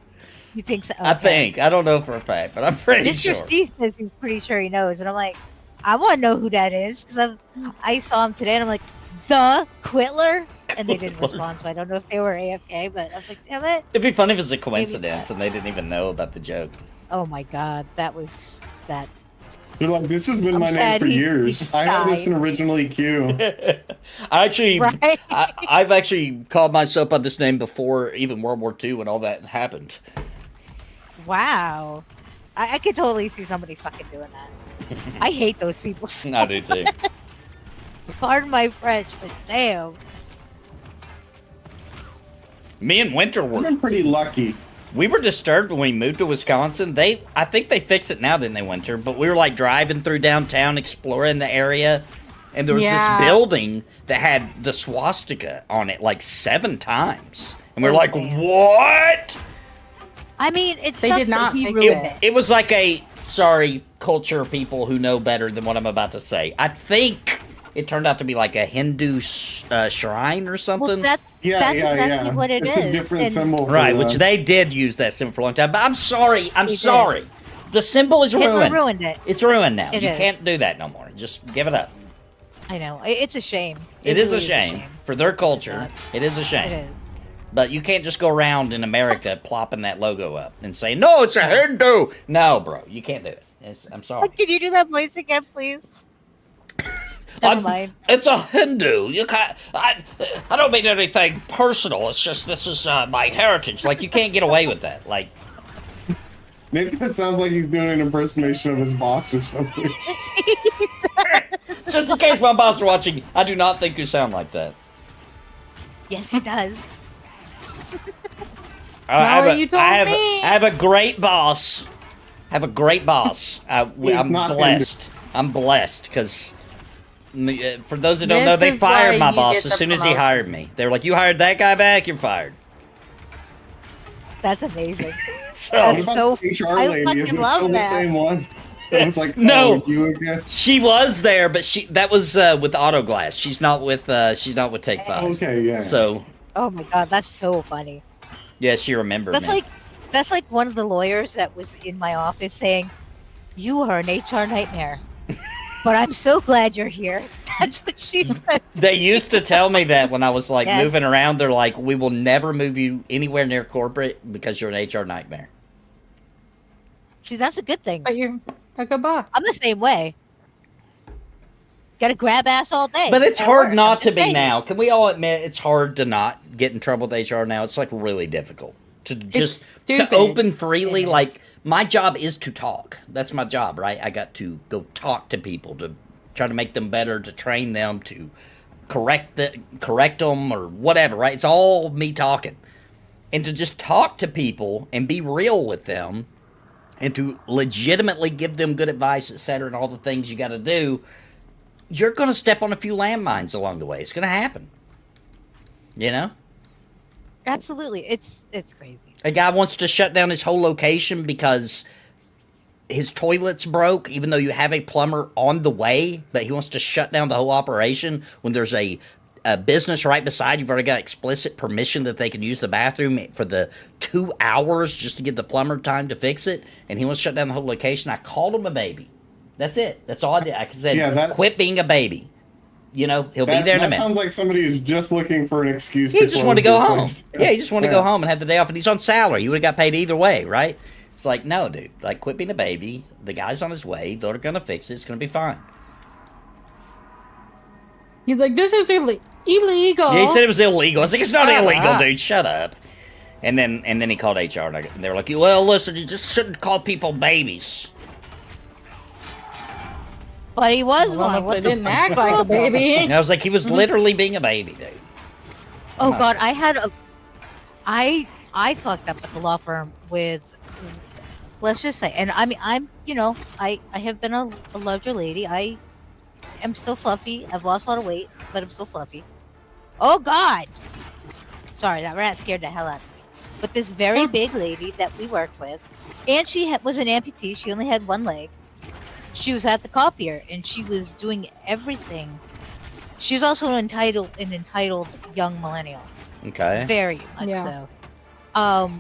You think so? I Okay. think. I don't know for a fact, but I'm pretty Mr. sure. Steve says he's pretty sure he knows, and I'm like, I want to know who that is because I saw him today, and I'm like, the Quitler, and they didn't Quitler. respond, so I don't know if they were AFK, but I was like, damn it! It'd be funny if it was a coincidence and they didn't even know about the joke. Oh my god, that was that. They're like, this has been I'm my name sad for he years. I had this died. in original EQ. I actually, Right? I've actually called myself by this name before even World War II when all that happened. Wow. I could totally see somebody fucking doing that. I hate those people. So I do too. pardon my French, but damn. Me and Winter I've were been pretty lucky. we were disturbed when we moved to Wisconsin. I think they fixed it now, didn't they, Winter? But we were like driving through downtown, exploring the area, and there was Yeah. this building that had the swastika on it like 7 times, and we were Oh, like, damn. "What?" I mean, it They sucks did not that he fix ruined it. it. It was like a sorry culture people who know better than what I'm about to say. I think it turned out to be like a Hindu shrine or Well, something. that's exactly yeah. what it is. It's a different And symbol. for Right, which them. they did use that symbol for a long time. But I'm sorry. I'm They did. sorry. The symbol is Hitler ruined. ruined it. It's ruined now. It You is. can't do that no more. Just give it up. I know. It's a shame. It is really a shame for their culture. It is a shame. It is. But you can't just go around in America plopping that logo up and say, "No, it's a Hindu." No, bro, you can't do it. I'm sorry. Can you do that voice again, please? Never mind. It's a Hindu. You can't. I don't mean anything personal. It's just this is my heritage. Like you can't get away with that. Like Maybe it sounds like he's doing an impersonation of his boss or something. just in case my boss are watching, I do not think you sound like that. Yes, he does. what you told me. I have a great boss. I have a great boss. I'm not blessed. I'm blessed because for those who don't This know, they is fired why my you boss get as the soon as he promotion. hired me. They were like, "You hired that guy back, you're fired." That's amazing. So That's What so. about the HR I lady? Is fucking it love still the that. same one? It was like, No. oh, you again? she was there, but that was with Autoglass. She's not with Take 5. Okay, yeah. So Oh my god, that's so funny. yeah, she remembered That's me. like one of the lawyers that was in my office saying, "You are an HR nightmare, but I'm so glad you're here." That's what she said. They used to tell me that when I was like Yes. moving around. They're like, "We will never move you anywhere near corporate because you're an HR nightmare." See, that's a good thing. But you're a good boss. I'm the same way. Gotta grab ass all day. But it's at hard work. not I'm to just be saying. now. Can we all admit it's hard to not get in trouble with HR now? It's like really difficult to just to stupid. open freely. It is. Like my job is to talk. That's my job, right? I got to go talk to people to try to make them better, to train them, to correct them or whatever, right? It's all me talking. And to just talk to people and be real with them and to legitimately give them good advice, etc., and all the things you got to do, you're going to step on a few landmines along the way. It's going to happen. You know? Absolutely, it's crazy. A guy wants to shut down his whole location because his toilet's broke, even though you have a plumber on the way, but he wants to shut down the whole operation when there's a business right beside. You've already got explicit permission that they can use the bathroom for the 2 hours just to give the plumber time to fix it, and he wants to shut down the whole location. I called him a baby. That's it. That's all I did. I said, quit being a baby. You know, he'll be there in a That minute. sounds like somebody who's just looking for an excuse. He just wanted to go home. place. Yeah, he just wanted to Yeah. go home and have the day off, and he's on salary. He would have got paid either way, right? It's like, no, dude. Like, quit being a baby. The guy's on his way. They're gonna fix it. It's gonna be fine. He's like, this is illegal. Yeah, he said it was illegal. I was like, it's not Shut illegal, up. dude. Shut up. And then he called HR, and they were like, well, listen, you just shouldn't call people babies. But he was Well, one. if What they the didn't fuck's act like a wrong? baby. And I was like, he was literally being a baby, dude. Oh god, I fucked up at the law firm with, let's just say, and I mean, I have been a larger lady. I am still fluffy. I've lost a lot of weight, but I'm still fluffy. Oh god! Sorry, that rat scared the hell out of me. But this very big lady that we worked with, and she was an amputee. She only had one leg. She was at the copier, and she was doing everything. She's also an entitled young millennial. Okay. Very much Yeah. so.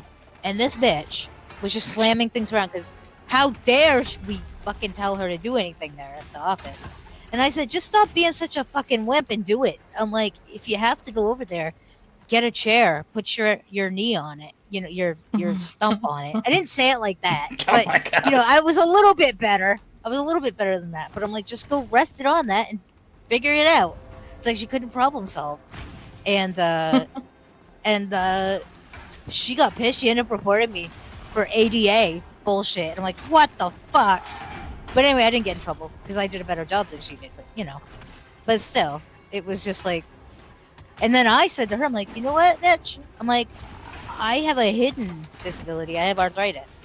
And this bitch was just slamming things around because how dare we fucking tell her to do anything there at the office? And I said, just stop being such a fucking wimp and do it. I'm like, if you have to go over there, get a chair, put your knee on it, your stump on it. I didn't say it like that, but my gosh. I was a little bit better. I was a little bit better than that, but I'm like, just go rest it on that and figure it out. It's like she couldn't problem solve, and she got pissed. She ended up reporting me for ADA bullshit. And I'm like, what the fuck? But anyway, I didn't get in trouble because I did a better job than she did. But you know, but still, it was just like. And then I said to her, I'm like, you know what, bitch? I'm like, I have a hidden disability. I have arthritis,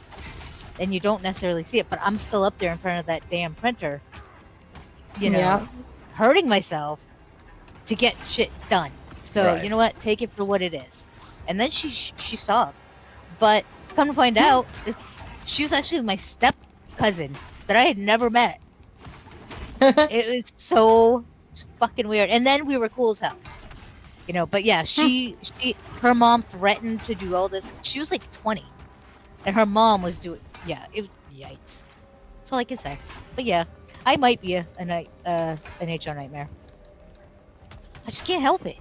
and you don't necessarily see it, but I'm still up there in front of that damn printer, you know, hurting myself to get shit done. So you know what? Take it for what it is. And then she stopped. But come to find out, she was actually my step cousin that I had never met. It was so fucking weird. And then we were cool as hell. You know, but yeah, her mom threatened to do all this. She was like 20, and her mom was doing. Yeah, it was yikes. That's all I can say. But yeah, I might be an HR nightmare. I just can't help it.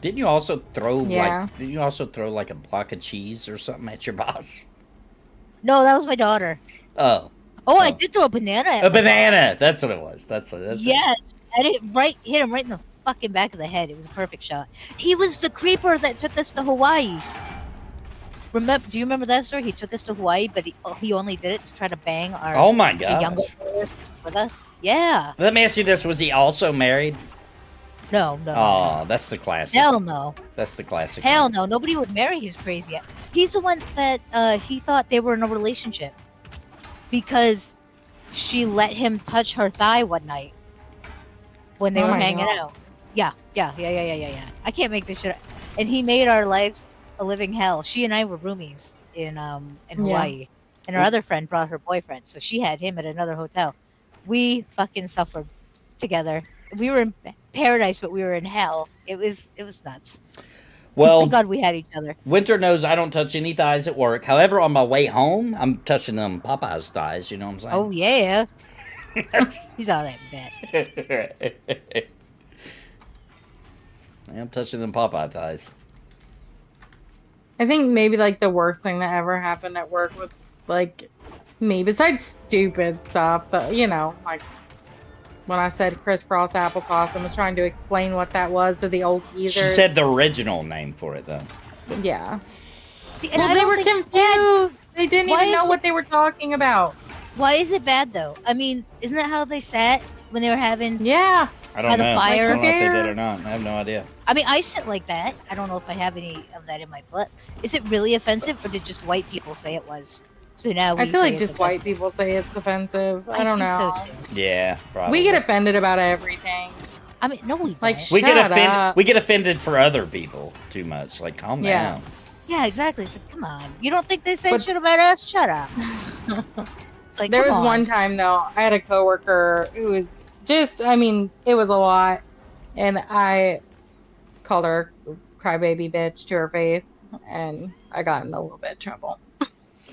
Didn't you also throw like a block of cheese or something at your boss? No, that was my daughter. Oh, I did throw a banana. At a banana. That's what it was. That's yes, I hit him right in the fucking back of the head. It was a perfect shot. He was the creeper that took us to Hawaii. Do you remember that story? He took us to Hawaii, but he only did it to try to bang our younger with us. Yeah. Let me ask you this: was he also married? No. Oh, that's the classic. Hell no. That's the classic. Hell no. Nobody would marry his crazy ass. He's the one that he thought they were in a relationship because she let him touch her thigh one night when they were hanging out. Yeah. I can't make this shit up. And he made our lives a living hell. She and I were roomies in Hawaii. And our other friend brought her boyfriend, so she had him at another hotel. We fucking suffered together. We were in paradise, but we were in hell. It was nuts. Well, thank God we had each other. Winter knows I don't touch any thighs at work. However, on my way home, I'm touching them Popeye's thighs. You know what I'm saying? Oh yeah. He's all right with that. I'm touching them Popeye thighs. I think maybe like the worst thing that ever happened at work was like me, besides stupid stuff, but you know, like when I said crisscross applesauce and was trying to explain what that was to the old geezer. She said the original name for it though. Yeah. Well, they were confused. They didn't even know what they were talking about. Why is it bad though? I mean, isn't that how they sat when they were having? Yeah. I don't know. Fire? I don't know if they did or not. I have no idea. I mean, I sit like that. I don't know if I have any of that in my blood. Is it really offensive, or did just white people say it was? So now I feel like just white people say it's offensive. I don't know. So yeah, probably. We get offended about everything. I mean, no, we like don't. We get offended. We get offended for other people too much. Like, calm down. Yeah, exactly. So, come on. You don't think they say shit about us? Shut up. It's like, there was one time though, I had a coworker who was just, I mean, it was a lot, and I called her crybaby bitch to her face, and I got in a little bit of trouble.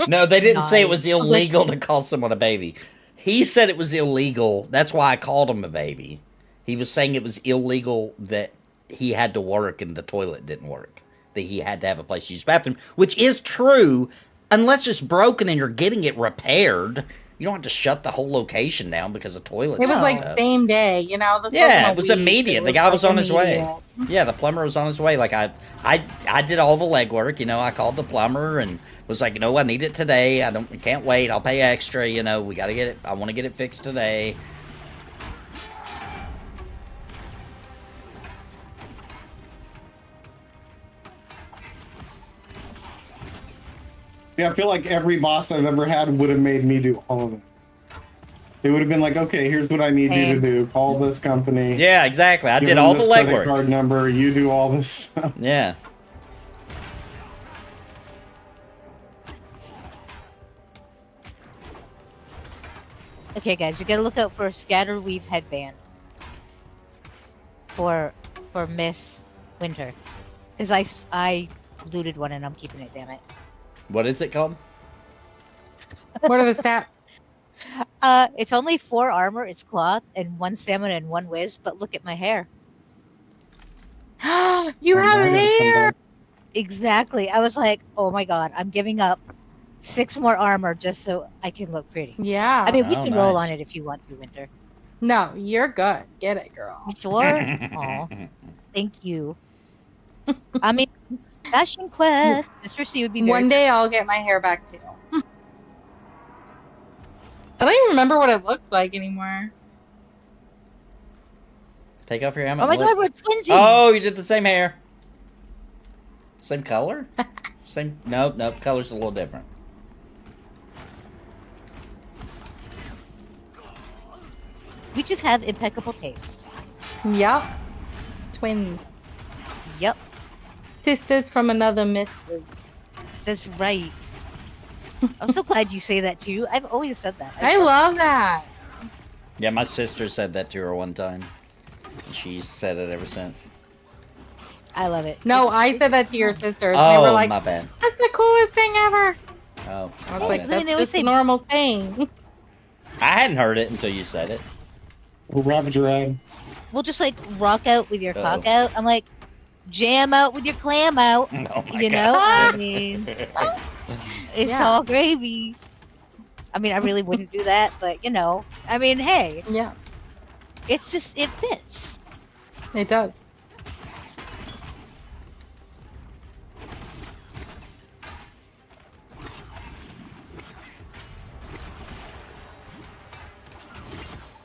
No, they didn't say it was illegal to call someone a baby. He said it was illegal. That's why I called him a baby. He was saying it was illegal that he had to work and the toilet didn't work. That he had to have a place to use the bathroom, which is true, unless it's broken and you're getting it repaired. You don't have to shut the whole location down because of toilets. It was like same day, you know. Yeah, it was immediate. The guy was on his way. Yeah, the plumber was on his way. Like I did all the legwork. You know, I called the plumber and was like, I need it today. I can't wait. I'll pay extra. You know, we got to get it. I want to get it fixed today. Yeah, I feel like every boss I've ever had would have made me do all of it. It would have been like, okay, here's what I need you to do. Call this company. Yeah, exactly. I did all the legwork. Credit card number. You do all this stuff. Yeah. Okay, guys, you gotta look out for a scatter weave headband for Miss Winter, because I looted one and I'm keeping it. Damn it. What is it called? What are the stats? It's only 4 armor, it's cloth, and 1 stamina and 1 whiz, but look at my hair. You have hair! Exactly. I was like, oh my god, I'm giving up 6 more armor just so I can look pretty. Yeah. I mean, we can roll on it if you want to, Winter. No, you're good. Get it, girl. You sure? Aw. Thank you. I mean, Fashion Quest. Mr. C would be very One day I'll get my hair back too. I don't even remember what it looks like anymore. Take off your helmet. Oh my look. god, we're twinsies! Oh, you did the same hair. Same color? Same. Nope, nope. Color's a little different. We just have impeccable taste. Yup. Twins. Yep, Sisters from another mister. that's right. I'm so glad you say that too. I've always said that. I love that. Yeah, my sister said that to her one time. And she's said it ever since. I love it. No, I said that to your sisters. And they were Oh, like, my bad. that's the coolest thing ever. Oh, I was my like, bad. I mean, they that's always just a say- normal thing. I hadn't heard it until you said it. We'll Ravager Ride. We'll just like rock out with your Uh-oh. cock out. I'm like, jam out with your clam out. Oh my You know? god. I mean, it's Yeah. all gravy. I mean, I really wouldn't do that, but you know, I mean, hey, Yeah, it's just, it fits. it does.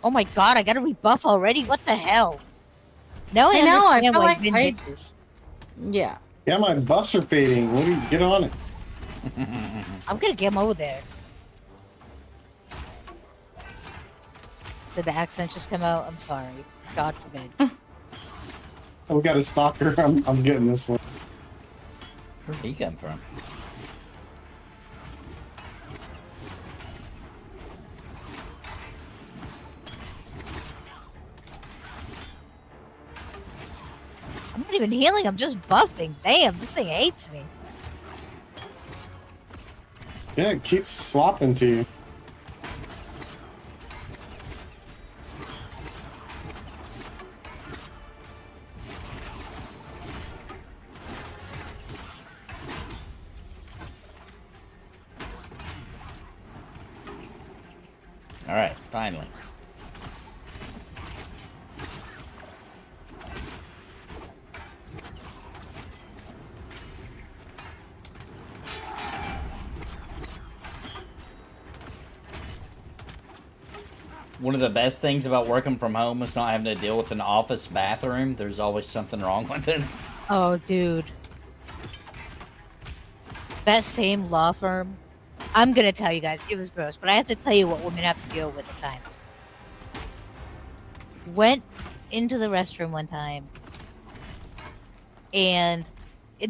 Oh my god, I got a rebuff already? What the hell? Now I I know, I understand feel why like Vin I- did this. Yeah. Yeah, my buffs are fading. What do you get on it? I'm gonna get him over there. Did the accent just come out? I'm sorry. God forbid. Oh, we got a stalker. I'm getting this one. Where'd he come from? I'm not even healing, I'm just buffing. Damn, this thing hates me. Yeah, it keeps swapping to you. Alright, finally. One of the best things about working from home is not having to deal with an office bathroom. There's always something wrong with it. Oh, dude. That same law firm, I'm gonna tell you guys, it was gross, but I have to tell you what women have to deal with at times. Went into the restroom one time, and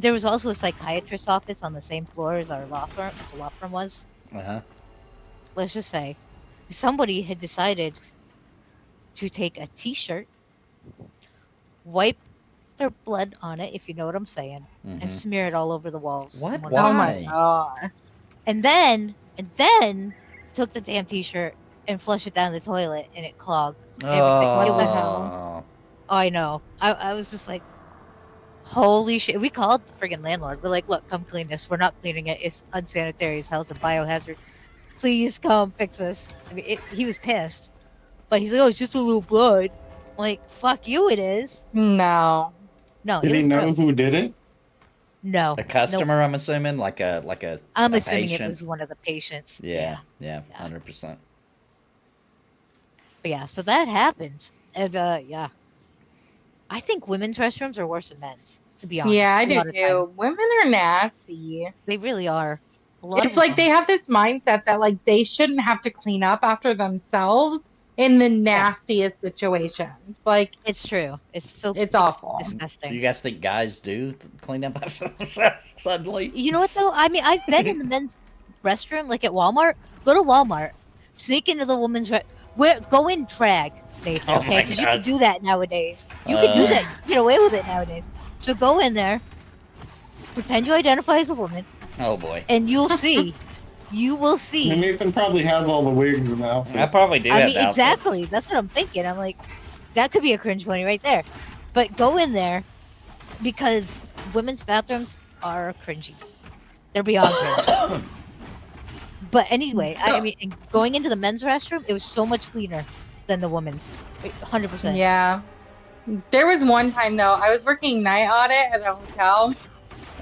there was also a psychiatrist's office on the same floor as our law firm, as the law firm was. Uh-huh. Let's just say, somebody had decided to take a t-shirt, wipe their blood on it, if you know what I'm saying, and Mhm. smear it all over the walls. What? And Oh my Why? god. And then took the damn t-shirt and flushed it down the toilet, and it clogged everything. What the Oh. hell? Oh, I know. I was just like, holy shit. We called the friggin' landlord. We're like, look, come clean this. We're not cleaning it. It's unsanitary as hell. It's a biohazard. Please come fix this. I mean, he was pissed. But he's like, oh, it's just a little blood. Like, fuck you, it is. No. No, Did it he was know gross. who did it? No. A customer, I'm assuming, like a I'm a assuming patient. it was one of the patients. Yeah, Yeah. 100%. But yeah, so that happened. And yeah. I think women's restrooms are worse than men's, to be honest. Yeah, I a do lot of too. time. Women are nasty. They really are. A lot It's of like them. they have this mindset that like they shouldn't have to clean up after themselves in the nastiest situations. Like It's true. It's awful. disgusting. Do you guys think guys do clean up after themselves suddenly? You know what though? I mean, I've been in the men's restroom, like at Walmart. Go to Walmart, sneak into the women's go in drag, Nathan. Oh Okay, my because you can God. do that nowadays. You can do that. You can get away with it nowadays. So go in there, pretend you identify as a woman, Oh boy. and you'll see. You will And see. Nathan probably has all the wigs and the outfits. I probably do I have mean, outfits. exactly. That's what I'm thinking. I'm like, that could be a cringe pony right there. But go in there because women's bathrooms are cringy. They're beyond cringe. But anyway, I mean, going into the men's restroom, it was so much cleaner than the women's. 100%. yeah. There was one time though, I was working night audit at a hotel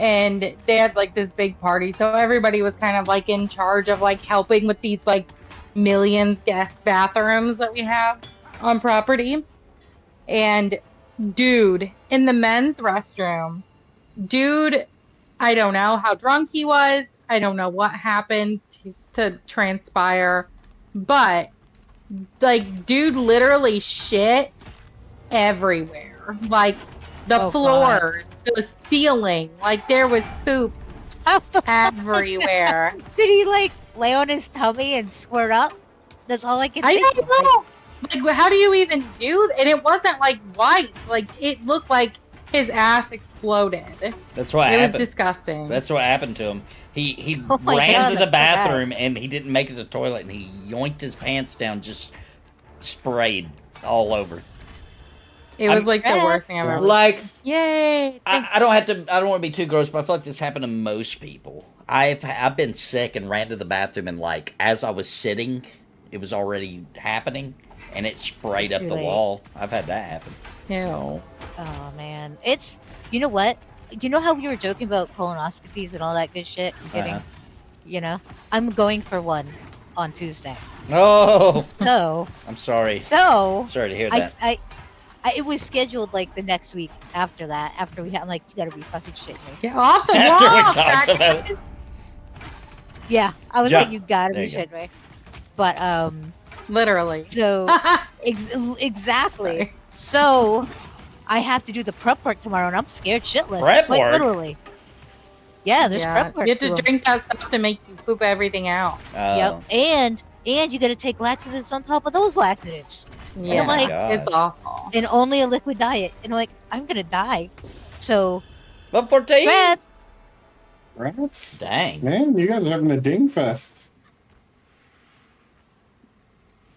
and they had like this big party. So everybody was kind of like in charge of like helping with these like millions guest bathrooms that we have on property. And dude, in the men's restroom, dude, I don't know how drunk he was. I don't know what happened to transpire, but like, dude literally shit everywhere. Like the floors, the ceiling, like there was poop everywhere. Did he like lay on his tummy and squirt up? That's all I can I think don't of. know. Like, how do you even do? And it wasn't like white. Like it looked like his ass exploded. That's what It happened. was disgusting. That's what happened to him. He Oh my ran God, to the that's so bad. bathroom and he didn't make it to the toilet and he yoinked his pants down, just sprayed all over. It was I'm- like the worst thing I've ever. Like, Yay! I don't have to. I don't want to be too gross, but I feel like this happened to most people. I've been sick and ran to the bathroom and like as I was sitting, it was already happening and it sprayed It's up too the late. wall. I've had that happen. Ew. Oh man, it's, you know what? You know how we were joking about colonoscopies and all that good shit? Getting, Uh-huh. you know, I'm going for one on Tuesday. Oh, So, I'm sorry. so Sorry to hear I, that. it was scheduled like the next week after that. After we had, I'm like, you gotta be fucking shitting me. Get off the After we wall! talked about it. Yeah, I was Yeah. like, you gotta There be you go. shitting me. But Literally. so exactly. Sorry. So I have to do the prep work tomorrow, and I'm scared shitless. Prep Quite work? literally. Yeah, there's Yeah, prep work. you have to to 'em. drink that stuff to make you poop everything out. Yep, and you got to take laxatives on top of those laxatives, Yeah, my it's gosh. awful. and only a liquid diet. And I'm like, I'm gonna die. So, But 14? rats. Rats? Dang. Man, you guys are having a ding fest.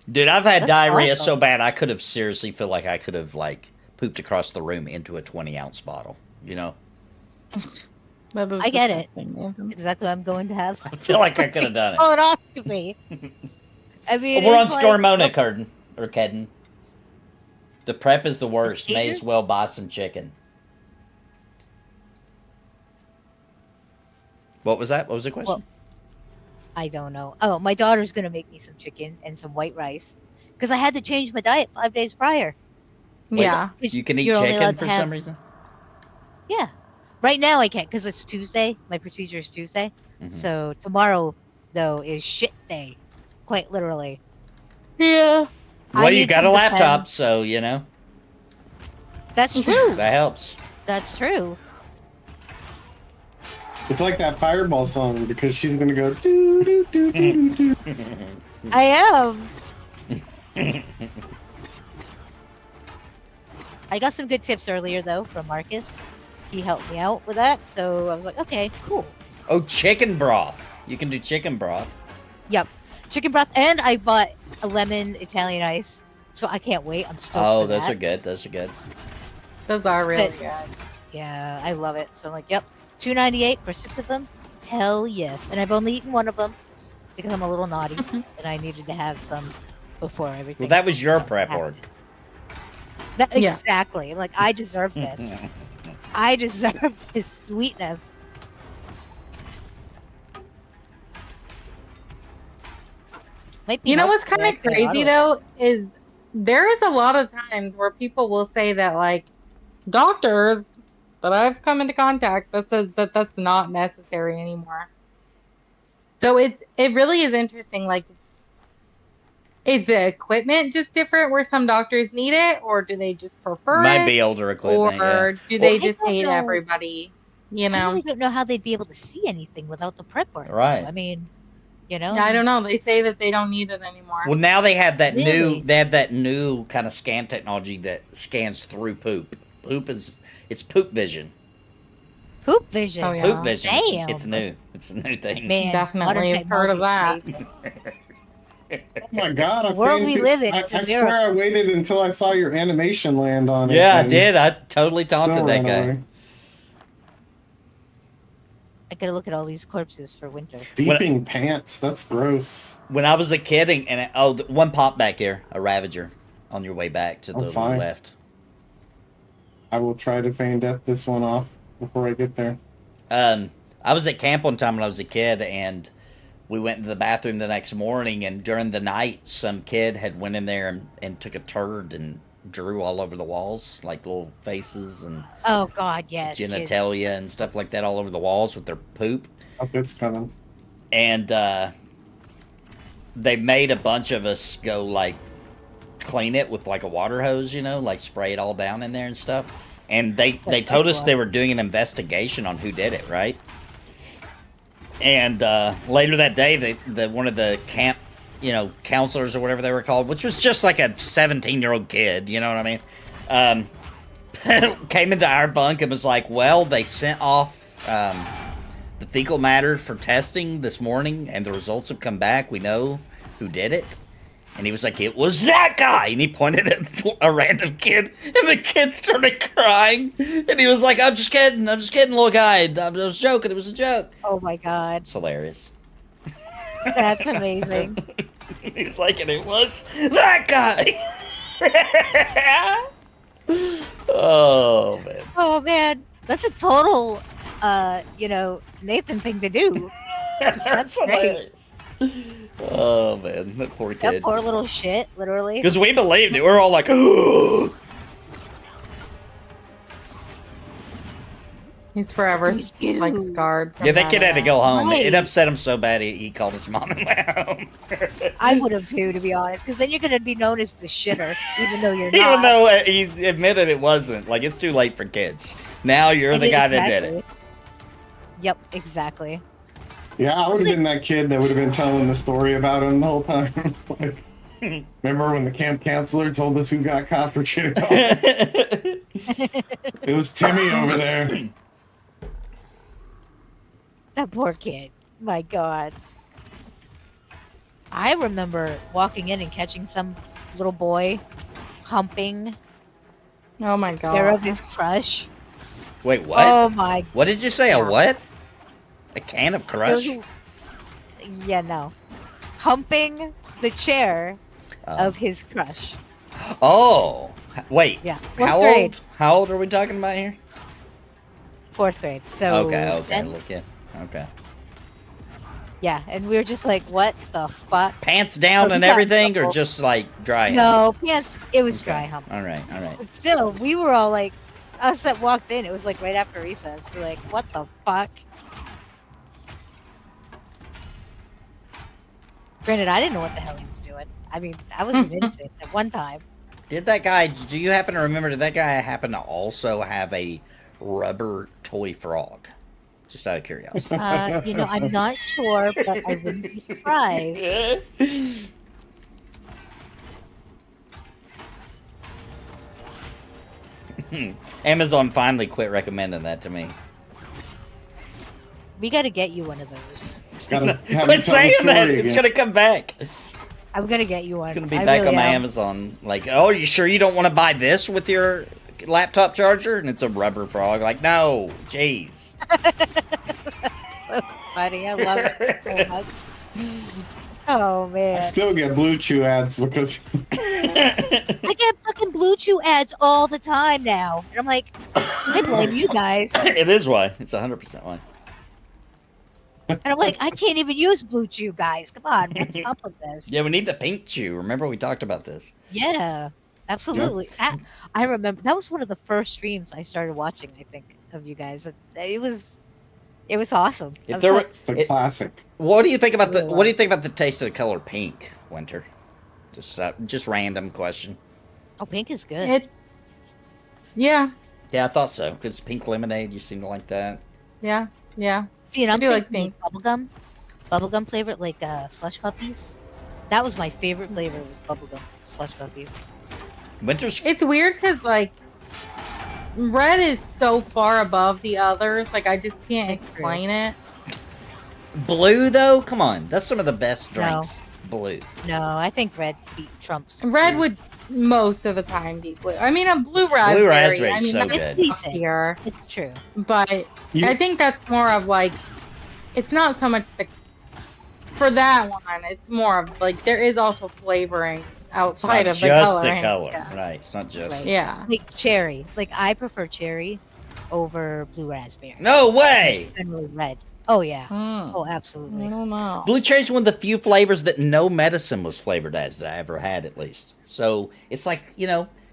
Dude, I've had That's diarrhea awesome. so bad I could have seriously feel like I could have like pooped across the room into a 20-ounce bottle. You know, That is I get it. disgusting, Nathan. Exactly, what I'm going to have I feel like I could have done it. colonoscopy. I mean, We're on it's like- Stormona, Curtin or Kedden. The prep is the worst. May It's as well buy some chicken. What was that? What was the question? Well, I don't know. Oh, my daughter's gonna make me some chicken and some white rice because I had to change my diet 5 days prior. Yeah. 'Cause you can eat you're only chicken allowed for to have- some reason? Yeah. Right now I can't because it's Tuesday. My procedure is Tuesday. Mhm. So tomorrow, though, is shit day. Quite literally. Yeah. I Well, you need got a some laptop, defense. so, you know, That's true. that helps. That's true. It's like that Fireball song because she's gonna go doo doo doo doo doo doo. I am. I got some good tips earlier, though, from Marcus. He helped me out with that. So I was like, okay, cool. Oh, chicken broth. You can do chicken broth. Yep. Chicken broth. And I bought a lemon Italian ice. So I can't wait. I'm stoked Oh, for those that. are good. Those are good. Those are really But- good. Yeah, I love it. So I'm like, yep, $2.98 for 6 of them. Hell yes. And I've only eaten one of them because I'm a little naughty and I needed to have some before everything. Well, that was your else prep happened. work. Yeah. Exactly. I'm like, I deserve this. I deserve this sweetness. Might be You know helpful what's kind of if I crazy auto- though is there is a lot of times where people will say that like doctors that I've come into contact that says that that's not necessary anymore. So it really is interesting. Like, is the equipment just different where some doctors need it, or do they just prefer Might it, be older equipment. or Yeah. do they I just don't hate know. everybody? You I know, really don't know how they'd be able to see anything without the prep work. Right. I mean, you know. I don't know. They say that they don't need it anymore. Well, now they have that Really? new. They have that new kind of scan technology that scans through poop. It's poop vision. Poop vision. Oh, yeah. Poop vision. Damn. It's new. It's a new thing. Man, Definitely modern have heard of that. technology is amazing. Oh my god! I The world framed we you- live in, I, it's a I swear I miracle. waited until I saw your animation land on it. Yeah, I and did. I totally still taunted that ran guy. away. I gotta look at all these corpses for winter. Deeping pants. That's gross. When I was a kid, one pop back here, a Ravager, on your way back to the fine. left. I will try to feign death this one off before I get there. I was at camp one time when I was a kid, and we went into the bathroom the next morning, and during the night, some kid had went in there and took a turd and drew all over the walls, like little faces and Oh God, yes. genitalia and stuff like that all over the walls with their poop. Oh, it's coming. And they made a bunch of us go like clean it with like a water hose, you know, like spray it all down in there and stuff. And they told us they were doing an investigation on who did it, right? And later that day, one of the camp, you know, counselors or whatever they were called, which was just like a 17-year-old kid, you know what I mean? Came into our bunk and was like, well, they sent off the fecal matter for testing this morning, and the results have come back. We know who did it. And he was like, it was that guy! And he pointed at a random kid, and the kid started crying. And he was like, I'm just kidding, little guy. I was joking, it was a joke. Oh my God. It's hilarious. That's amazing. He was like, and it was that guy! Oh, man. Oh man, that's a total, you know, Nathan thing to do. That's great. hilarious. Oh, man. That poor That kid. poor little shit, literally. Because we believed it. We were all like, oh. He's forever He's cute. like scarred. From Yeah, that kid had to go home. Right. It upset him so bad he called his mom and went home. I would have too, to be honest, because then you're gonna be known as the shitter, even though you're not. Even though he's admitted it wasn't. Like, it's too late for kids. Now you're the guy that did it. Yep, exactly. Yeah, I would have been that kid that would have been telling the story about him the whole time. Like, remember when the camp counselor told us who got caught for shitting on? It was Timmy over there. That poor kid. My God. I remember walking in and catching some little boy humping Oh my care of god. his crush. Wait, what? Oh my. What did you say? A Yeah. what? A can of Crush? Yeah, no. Humping the chair Oh. of his crush. Oh. Wait. Yeah. How Fourth grade. old? How old are we talking about here? 4th grade. So Okay. then- Look, yeah. Okay. yeah, and we were just like, what the fuck? Pants down So and we got everything, or double- just like dry? No, pants. It was Okay. dry hump. All right. But still, we were all like, us that walked in, it was like right after recess. We're like, what the fuck? Granted, I didn't know what the hell he was doing. I mean, I was an innocent at one time. Did that guy? Do you happen to remember? Did that guy happen to also have a rubber toy frog? Just out of curiosity. You know, I'm not sure, but I wouldn't be surprised. Amazon finally quit recommending that to me. We gotta get you one of those. Gotta have him Quit tell the saying story that. It's again. gonna come back. I'm gonna get you one. It's gonna be I back really on my am. Amazon. Like, oh, you sure you don't want to buy this with your laptop charger? And it's a rubber frog. Like, no, jeez. So funny. I love it so much. Oh I man. still get Blue Chew ads because I get fucking Blue Chew ads all the time now. And I'm like, I blame you guys. It is why. It's 100% why. And I'm like, I can't even use Blue Chew, guys. Come on, what's up with this? Yeah, we need the pink chew. Remember we talked about this. Yeah, absolutely. I remember that was one of the first streams I started watching. I think of you guys. It was awesome. If I was there were- hooked. it's a classic. What do you think about the Really What do you think about the taste of the color pink, Winter? Just random question. Oh, pink is good. It. Yeah. Yeah, I thought so. Because pink lemonade, you seem to like that. Yeah. Yeah. See, and I'm I do like thinking bubblegum flavor, like slush puppies. That was my favorite flavor. Was bubblegum slush puppies. Winter's It's weird because like red is so far above the others. Like I just can't That's true. explain it. blue though. Come on, that's some of the best No. drinks. Blue. No, I think red beat trumps. Red blue. would most of the time be blue. I mean, a blue raspberry. raspberry's I mean, so that's good. It's decent. here, It's true. but You- I think that's more of like it's not so much the for that one. It's more of like there is also flavoring It's outside not of the just color. the color, Yeah. right? It's not just. Right. Yeah. Like cherry. Like I prefer cherry over blue raspberry. No way. Generally red. Oh yeah. Mm. Oh, I absolutely. don't know. Blue cherry's one of the few flavors that no medicine was flavored as that I ever had, at least. So it's like,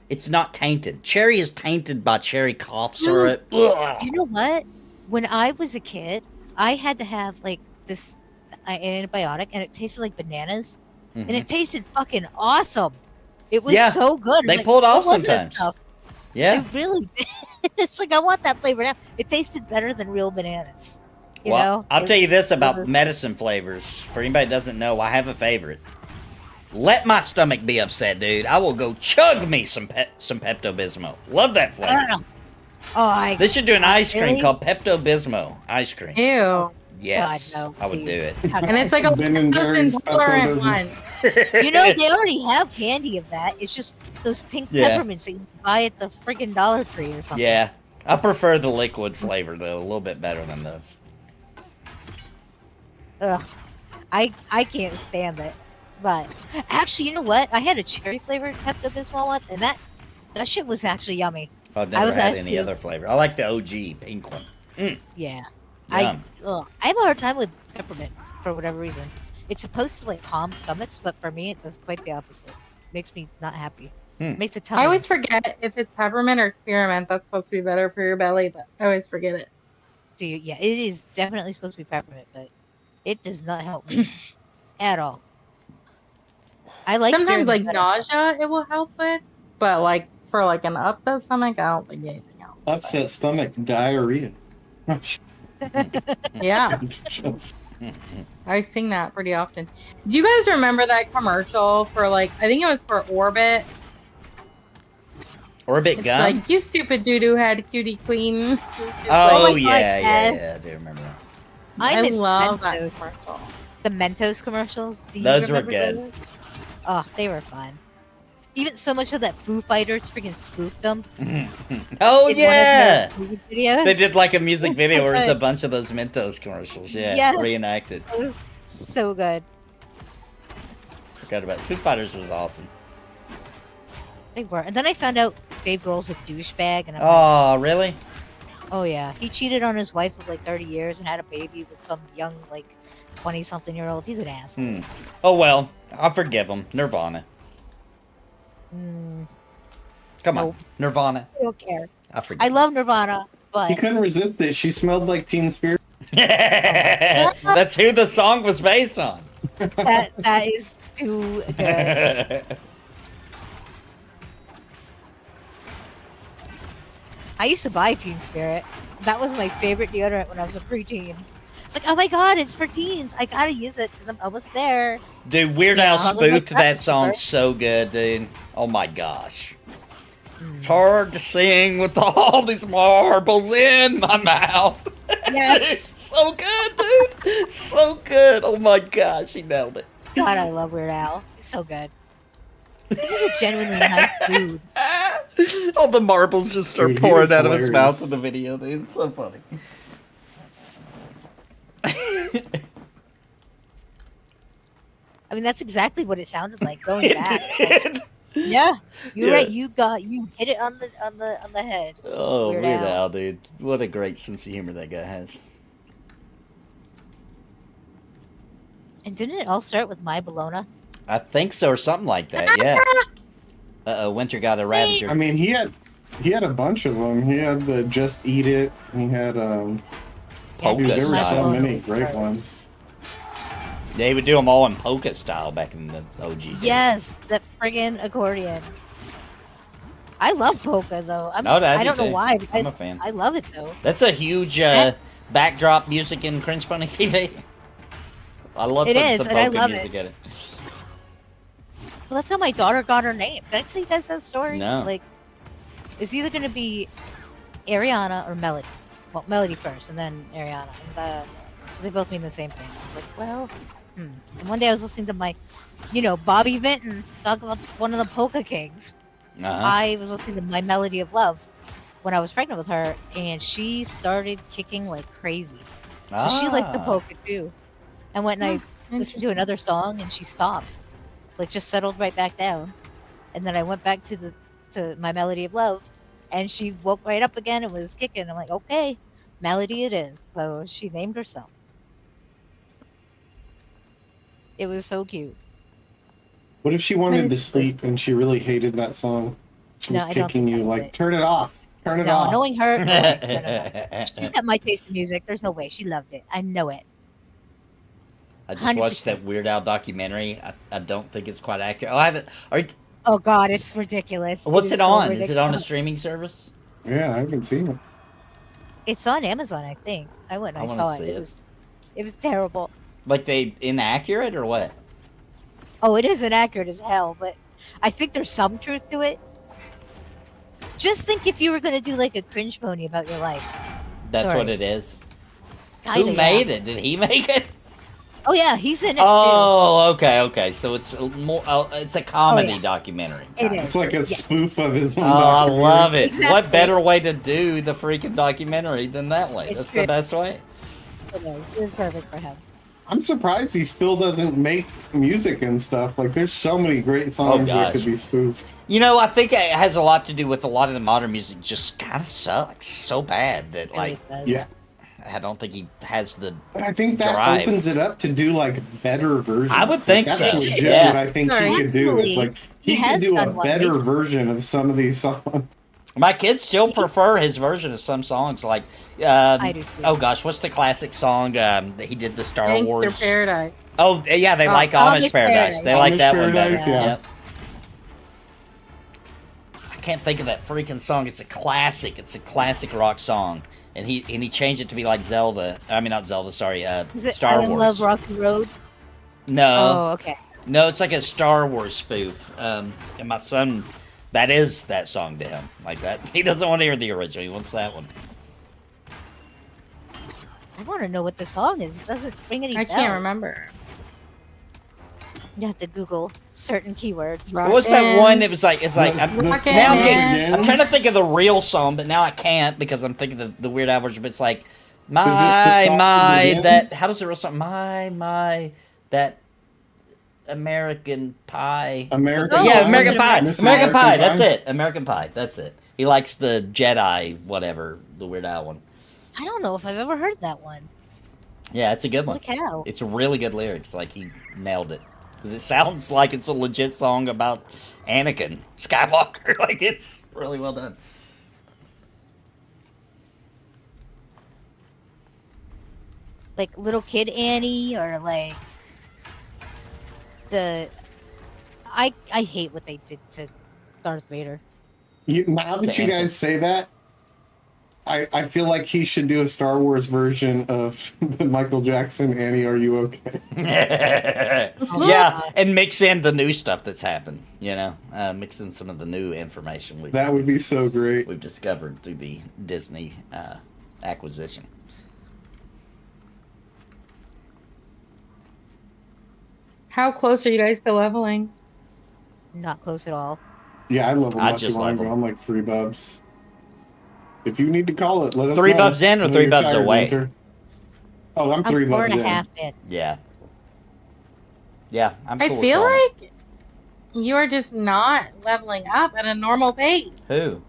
it's not tainted. Cherry is tainted by cherry cough syrup. Ugh. You know what? When I was a kid, I had to have like this antibiotic, and it tasted like bananas, and it tasted fucking awesome. It was Yeah, so good. they Like, pulled off what was this sometimes. stuff? Yeah. It really did. It's like I want that flavor now. It tasted better than real bananas. You know? I'll tell you this It about was- medicine flavors. For anybody that doesn't know, I have a favorite. Let my stomach be upset, dude. I will go chug me some Pepto-Bismol. Love that flavor. Oh, They should do an ice cream Really? called Pepto-Bismol ice cream. Ew. Yes, God, no, I would do it. please. And it's like a Ben and Jerry's intolerant Pepto-Bismol. one. You know, they already have candy of that. It's just those pink Yeah. peppermints that you buy at the freaking Dollar Tree or something. Yeah, I prefer the liquid flavor though, a little bit better than those. Ugh. I can't stand it. But actually, you know what? I had a cherry flavored Pepto Bismol once, and that shit was actually yummy. I've I never was had any actually- other flavor. I like the OG pink one. Yeah. Yum. I have a hard time with peppermint for whatever reason. It's supposed to like calm stomachs, but for me, it does quite the opposite. Makes me not happy. Makes the tummy. I always forget if it's peppermint or spearmint. That's supposed to be better for your belly, but I always forget it. do. Yeah, it is definitely supposed to be peppermint, but it does not help me at all. I like Sometimes like spearmint better. nausea it will help with, but like for like an upset stomach, I don't think anything else. Upset stomach, diarrhea. Yeah, I sing that pretty often. Do you guys remember that commercial for like I think it was for Orbit? Orbit It's gum. like you stupid doo-doo head cutie queen. oh Oh my God, yeah, yes. yeah, I do remember that. I miss love that Mentos. commercial. The Mentos commercials. Do you Those were remember good. those? Oh, they were fun. Even so much of that Foo Fighters freaking spoofed them. Oh in yeah, one of their music videos. they did like a music was video so where it's a good. bunch of those Mentos commercials. Yeah, Yes. reenacted. It was so good. Forgot about it. Foo Fighters was awesome. They were. And then I found out Dave Grohl's a douchebag, and I'm like, Oh really? oh yeah, he cheated on his wife of like 30 years and had a baby with some young like 20-something-year-old. He's an asshole. Oh well, I'll forgive him. Nirvana. Come on, Nope. Nirvana. I don't care. I forgive. I love Nirvana, but He couldn't resist it. She smelled like Teen Spirit. That's who the song was based on. that is too good. I used to buy Teen Spirit. That was my favorite deodorant when I was a preteen. It's like, oh my god, it's for teens. I gotta use it because I'm almost there. Dude, Weird Yeah, Al I was like, spoofed that that's song right. so good, dude. Oh my gosh. It's hard to sing with all these marbles in my mouth. Dude, Yes. so good, dude. So good. Oh my gosh, he nailed it. God, I love Weird Al. He's so good. He's a genuinely nice dude. All the marbles just start Dude, he pouring was out of his hilarious. mouth in the video, dude. It's so funny. I mean, that's exactly what it sounded like going It back. did. Yeah, you're Yeah. right. You hit it on the head. Oh, Weird Weird Al. Al, dude. What a great sense of humor that guy has. And didn't it all start with My Bologna? I think so, or something like that, yeah. Uh-oh, Winter got a Ravager. I mean, he had a bunch of them. He had the Just Eat It. He had Polka dude, there were style. so Bologna many was great great. ones. They would do them all in polka style back in the OG days. Yes, that friggin' accordion. I love polka though. No, I I do don't know too. why. but I'm a fan. I love it though. That's a huge backdrop music in Cringe Bunny TV. I love It putting is, some and I polka love music it. in it. Well, that's how my daughter got her name. Did I tell you guys that story? No. Like, it's either gonna be Ariana or Melody. Well, Melody first, and then Ariana. And they both mean the same thing. I was like, well, And one day I was listening to my, Bobby Vinton talk about one of the Polka Kings. Uh-huh. I was listening to My Melody of Love when I was pregnant with her, and she started kicking like crazy. So she liked the Ah. polka too. And when I listened to another song, and she stopped, like just settled right back down. And then I went back to My Melody of Love, and she woke right up again and was kicking. I'm like, okay, Melody it is. So she named herself. It was so cute. What if she wanted to sleep and she really hated that song? She was No, I don't kicking think you that's like, it. turn it off. Turn it No, off. knowing her, no way. No. She's got my taste in music. There's no way. She loved it. I know it. I just watched 100%. that Weird Al documentary. I don't think it's quite accurate. Oh, I haven't. Are you, Oh God, it's ridiculous. what's is it so on? Is it ridiculous. on a streaming service? Yeah, I haven't seen it. It's on Amazon, I think. I went and I I wanna saw it. see It was terrible. Like they inaccurate or what? Oh, it is inaccurate as hell, but I think there's some truth to it. Just think if you were gonna do like a cringe pony about your life. That's Sorry. what it is. Kinda, Who made it? Did he make it? Oh yeah, he's in it too. Oh, okay. So it's more. It's a comedy yeah. documentary. It It's is. like a Yeah. spoof of his own Oh, I documentary. love it. Exactly. What better way to do the freaking documentary than that way? It's That's true. the best way. It is. It was perfect for him. I'm surprised he still doesn't make music and stuff. Like, there's so many great songs that gosh. could be spoofed. You know, I think it has a lot to do with a lot of the modern music just kind of sucks so bad that, It like, really does. Yeah. I don't think he has the. But I think that Drive. opens it up to do, like, better versions. I would think like, so. That's legit Yeah. what I think he could do. It's like, he He could has do a done one better recently. version of some of these songs. My kids still prefer his version of some songs, like. I do too. Oh gosh, what's the classic song that he did the Star Gangster Wars? Paradise. Oh yeah, they like Amish Amish Paradise. Paradise. They like Amish that one better. Paradise, yeah. Yep. I can't think of that freaking song. It's a classic. It's a classic rock song, and he changed it to be like Zelda. I mean, not Zelda. Sorry, Is it Star I Wars. Love Rocky Road? No, Oh, okay. no, it's like a Star Wars spoof. And my son, that is that song to him. Like that, he doesn't want to hear the original. He wants that one. I want to know what the song is. It doesn't ring any I bells. can't remember. You have to Google certain keywords. What was that one? It was like it's like I'm, The now Rockin' I'm, Man. I'm trying to think of the real song, but now I can't because I'm thinking of the Weird Al version. But it's like the song that that. begins? How does the real song? My that American Pie. American Oh, Yeah, Pie? American Pie. Miss American Pie. That's it. American Pie. That's it. He likes the Jedi, whatever, the Weird Al one. I don't know if I've ever heard that one. Yeah, it's a good one. Holy cow. It's really good lyrics. Like he nailed it because it sounds like it's a legit song about Anakin Skywalker. Like it's really well done. Like Little Kid Annie or like the I hate what they did to Darth Vader. Now that you guys say that, I feel like he should do a Star Wars version of the Michael Jackson Annie, Are You Okay? Yeah, and mix in the new stuff that's happened. You know, mix in some of the new information That would be so great. we've discovered through the Disney acquisition. How close are you guys to leveling? Not close at all. Yeah, I love him I much just longer. love him. I'm like 3 bubs. If you need to call it, let us 3 know. bubs in or When 3 you're bubs tired, away? Winter. Oh, I'm I'm 3 four bubs and a in. half in. Yeah. Yeah, I'm I cool with feel calling it. like you are just not leveling up at a normal pace. Who?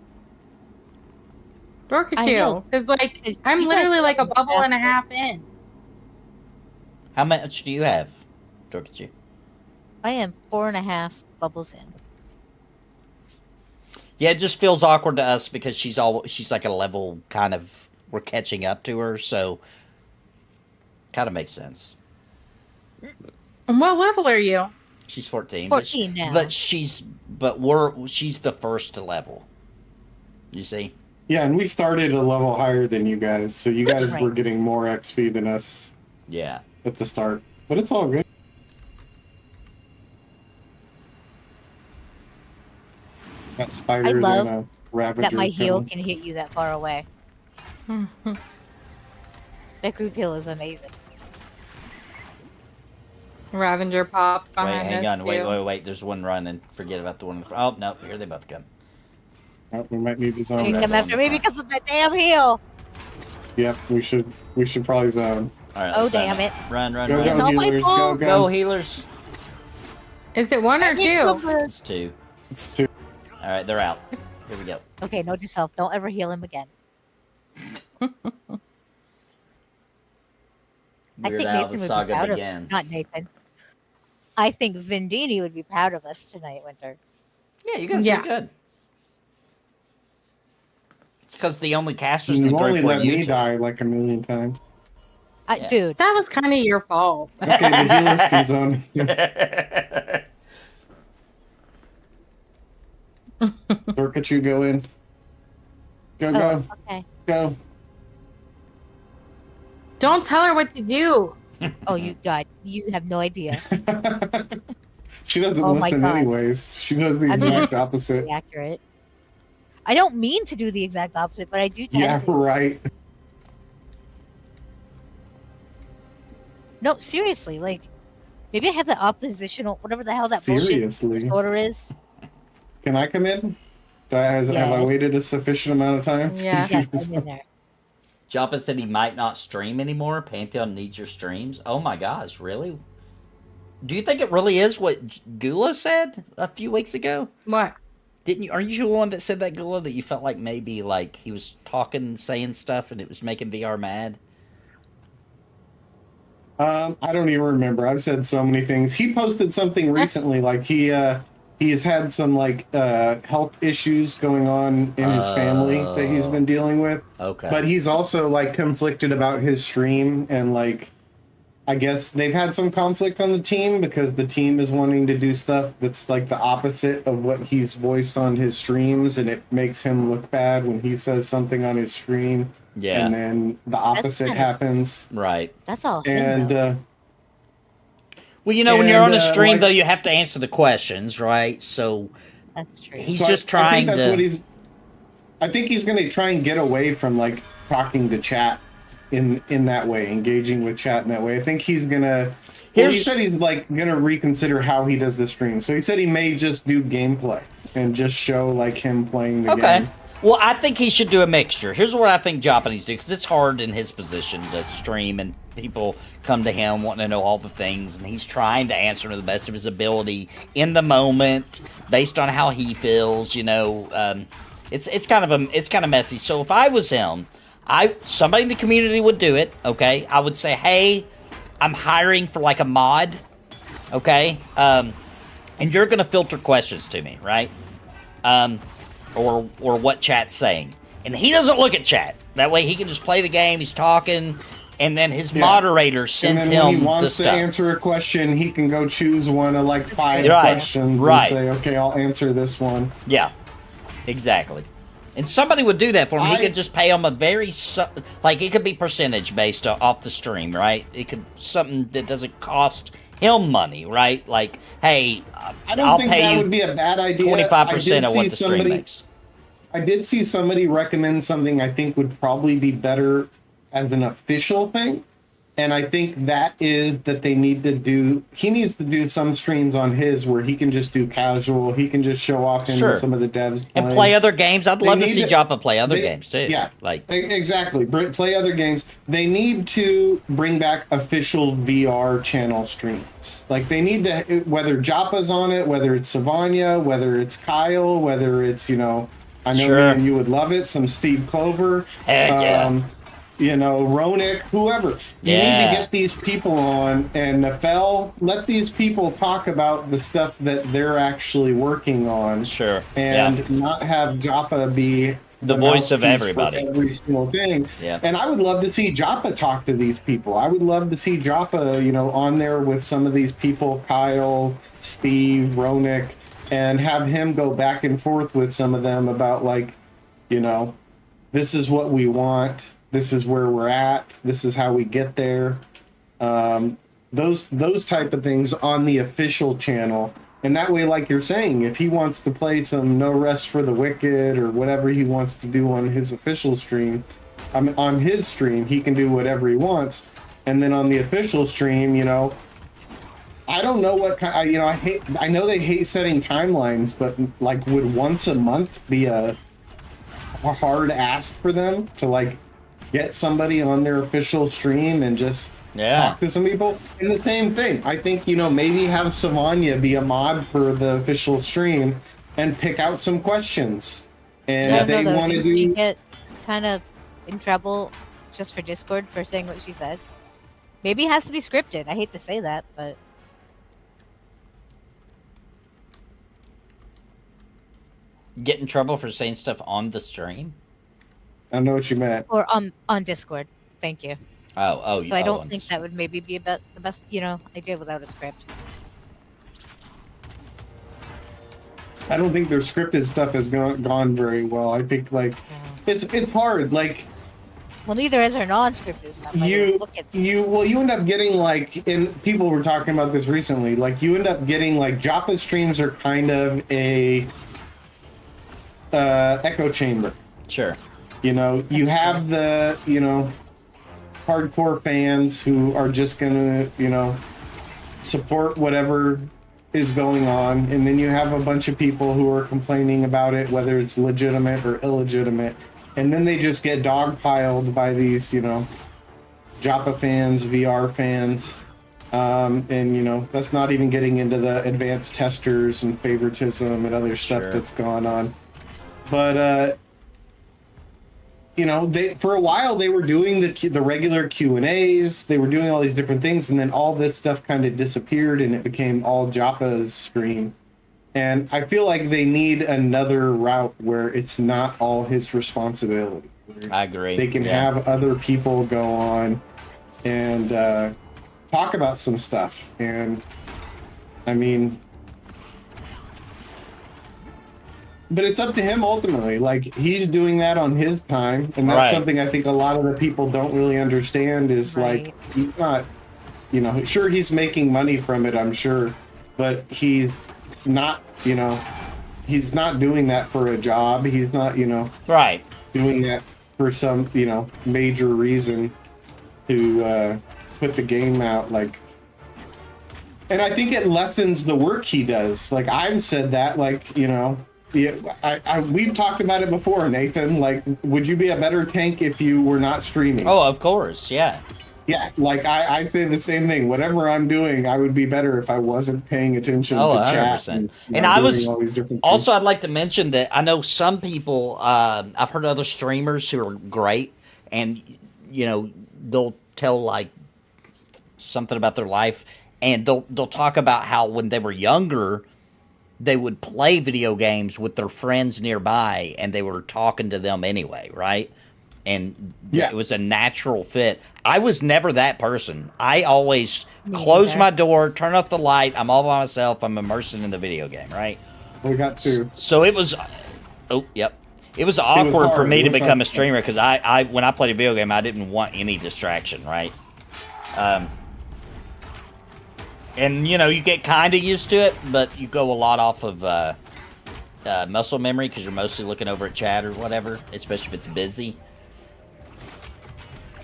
I know. Dorkachu. Because, like, 'Cause I'm you guys literally like a leveled bubble and a faster. half in. How much do you have, Dorkachu? I am 4.5 bubbles in. Yeah, it just feels awkward to us because she's like a level kind of we're catching up to her, so kind of makes sense. And what level are you? She's 14. 14 now. But she's the first to level. You see? Yeah, and we started a level higher than you guys, so you guys Right. were getting more XP than us Yeah. at the start. But it's all good. Got spiders love and a ravager. That my heal coming. can hit you that far away. That group heal is amazing. Ravenger popped Wait, behind hang us, on. too. Wait. There's one running. Forget about the one in the front. Oh, no. Here they both come. Oh, we might need to zone. You that's come that. after me because of that damn heal. Yep, we should probably zone. All right. Oh, let's damn run. it. Run, Go, It's run. all my healers, fault. go, Go, go. healers. Is it one or I need two? cover. It's 2. It's 2. All right, they're out. Here we go. Okay, note to self. Don't ever heal him again. I Weird think Al, Nathan the would be saga proud of begins. Not Nathan. I think Vindini would be proud of us tonight, Winter. Yeah, you guys Yeah. did good. It's because the only casters in You've the group only were let you me two. die like a million times. Yeah. Dude, That was kind of your fault. Okay, the healers can zone. Look you go in. Go, go, okay. go. Don't tell her what to do. Oh, you have no idea. She doesn't Oh my listen God. anyways. She does the I mean, exact opposite. Accurate. I don't mean to do the exact opposite, but I do tend Yeah, to. right. No, seriously, like maybe I have the oppositional, whatever the hell that bullshit Seriously. disorder is. Can I come in? Have I Yes. waited a sufficient amount of time? Yeah. Yes, I'm in there. Joppa said he might not stream anymore. Pantheon needs your streams. Oh my gosh, really? Do you think it really is what Gulo said a few weeks ago? What? Didn't you? Are you the one that said that, Gulo, that you felt like maybe like he was talking, saying stuff, and it was making VR mad? I don't even remember. I've said so many things. He posted something recently, like he's had some like health issues going on in his family that he's been dealing with. Okay. But he's also like conflicted about his stream, and like I guess they've had some conflict on the team because the team is wanting to do stuff that's like the opposite of what he's voiced on his streams, and it makes him look bad when he says something on his stream. Yeah. And then the opposite kinda- happens. Right. That's all. him, And though. Well, you know, when you're on And, a stream, like- though, you have to answer the questions, right? So That's true. he's so just I trying think that's to. what he's. I think he's going to try and get away from like talking to chat in that way, engaging with chat in that way. I think he's gonna. Well, he Here's- said he's like gonna reconsider how he does the stream. So he said he may just do gameplay and just show like him playing the Okay. game. Well, I think he should do a mixture. Here's what I think Joppa needs to do, because it's hard in his position to stream, and people come to him wanting to know all the things, and he's trying to answer to the best of his ability in the moment, based on how he feels. You know, it's kind of messy. So if I was him, somebody in the community would do it. Okay, I would say, hey, I'm hiring for like a mod. Okay, and you're gonna filter questions to me, right? Or what chat's saying. And he doesn't look at chat. That way he can just play the game, he's talking, and then his moderator And sends then when him he wants the to stuff. answer a question, he can go choose one of like 5 Right, questions right. and say, "Okay, I'll answer this one." Yeah, exactly. And somebody would do that for him. He could just pay him a very, like, it could be percentage based off the stream, right? It could, something that doesn't cost him money, right? Like, hey, I don't I'll think pay that you would be a bad idea. 25% of what the stream makes. I did see somebody recommend something I think would probably be better as an official thing. And I think that is that he needs to do some streams on his where he can just do casual. He can just show off him Sure. and some of the devs And playing. play other games. I'd They love to need see to- Joppa play other they- games, too. Yeah, Like, exactly. Play other games. They need to bring back official VR channel streams. Like they need to, whether Joppa's on it, whether it's Savanya, whether it's Kyle, whether it's, I know Sure. me and you would love it. Some Steve Clover. Heck yeah. Ronick, whoever. You need Yeah. to get these people on, and Nefel, let these people talk about the stuff that they're actually working on. Sure. And Yeah. not have Joppa be The voice of mouthpiece for everybody. every single thing. Yeah. And I would love to see Joppa talk to these people. I would love to see Joppa, on there with some of these people, Kyle, Steve, Ronick, and have him go back and forth with some of them about this is what we want. This is where we're at. This is how we get there. Those type of things on the official channel. And that way, like you're saying, if he wants to play some No Rest for the Wicked or whatever he wants to do on his official stream, on his stream, he can do whatever he wants. And then on the official stream, I don't know what kind. I know they hate setting timelines, but like, would once a month be a hard ask for them to get somebody on their official stream and just talk to some people? And the same thing, I think, maybe have Savanya be a mod for the official stream and pick out some questions. And if they want to Did she do, get kind of in trouble just for Discord for saying what she said? Maybe it has to be scripted. I hate to say that, but get in trouble for saying stuff on the stream? I know what you meant. Or on Discord. Thank you. Oh, So I don't think that would maybe be about the best, idea without a script. I don't think their scripted stuff has gone very well. I think like it's hard. Like Well, neither is our non-scripted stuff. you end up getting like, and people were talking about this recently. Like you end up getting like Joppa streams are kind of a echo chamber. Sure. You have the hardcore fans who are just gonna support whatever is going on, and then you have a bunch of people who are complaining about it, whether it's legitimate or illegitimate, and then they just get dogpiled by these Joppa fans, VR fans, and that's not even getting into the advanced testers and favoritism and other stuff that's gone on. But they for a while they were doing the regular Q&As, they were doing all these different things, and then all this stuff kind of disappeared and it became all Joppa's stream. And I feel like they need another route where it's not all his responsibility. I agree. They can have other people go on and talk about some stuff. And I mean, but it's up to him ultimately. Like, he's doing that on his time, and that's something I think a lot of the people don't really understand is like, he's not, sure, he's making money from it, I'm sure, but he's not, he's not doing that for a job. He's not, doing that for some, major reason to put the game out. Like, and I think it lessens the work he does. Like, I've said that, like, we've talked about it before, Nathan. Like, would you be a better tank if you were not streaming? Oh, of course, yeah. Yeah, like I say the same thing. Whatever I'm doing, I would be better if I wasn't paying attention to 100%. chat. And I was also, I'd like to mention that I know some people. I've heard other streamers who are great, and they'll tell like something about their life, and they'll talk about how when they were younger, they would play video games with their friends nearby, and they were talking to them anyway, right? And it was a natural fit. I was never that person. I always close my door, turn off the light. I'm all by myself. I'm immersed in the video game, right? We got to. So it was. It was awkward for me to become a streamer because I when I played a video game, I didn't want any distraction, right? And you get kind of used to it, but you go a lot off of muscle memory because you're mostly looking over at chat or whatever, especially if it's busy.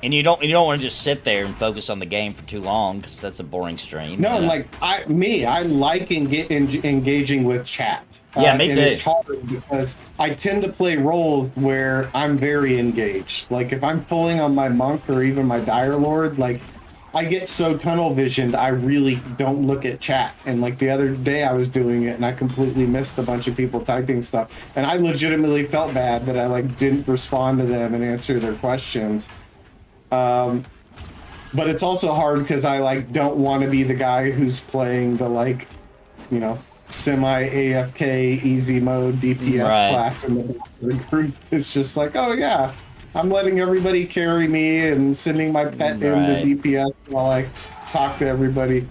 And you don't want to just sit there and focus on the game for too long because that's a boring stream. No, like I like engaging with chat. Yeah, me too. It's hard because I tend to play roles where I'm very engaged. Like if I'm pulling on my monk or even my dire lord, like I get so tunnel visioned, I really don't look at chat. And like the other day I was doing it and I completely missed a bunch of people typing stuff. And I legitimately felt bad that I like didn't respond to them and answer their questions. But it's also hard because I like don't want to be the guy who's playing the like, semi AFK easy mode DPS class in the group. It's just like, oh yeah, I'm letting everybody carry me and sending my pet into DPS while I talk to everybody.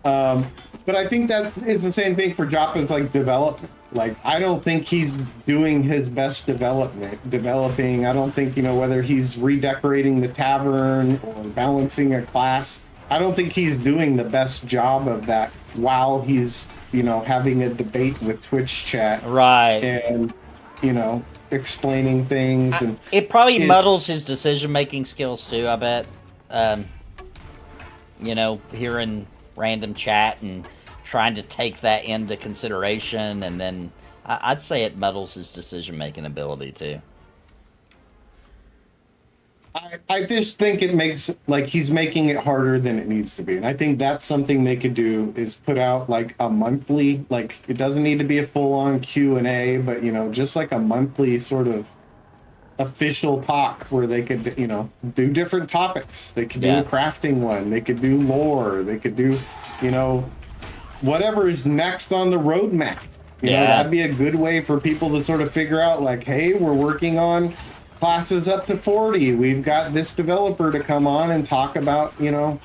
But I think that is the same thing for Joppa's like development. Like, I don't think he's doing his best developing. I don't think, whether he's redecorating the tavern or balancing a class, I don't think he's doing the best job of that while he's, having a debate with Twitch chat. Right. And, explaining things. And it probably muddles his decision-making skills too, I bet. Hearing random chat and trying to take that into consideration, and then I'd say it muddles his decision-making ability too. I just think it makes, like, he's making it harder than it needs to be. And I think that's something they could do is put out like a monthly, like it doesn't need to be a full-on Q&A, but just like a monthly sort of official talk where they could, do different topics. They could do a crafting one. They could do lore. They could do, whatever is next on the roadmap. You know, that'd be a good way for people to sort of figure out, like, hey, we're working on classes up to 40. We've got this developer to come on and talk about, you know,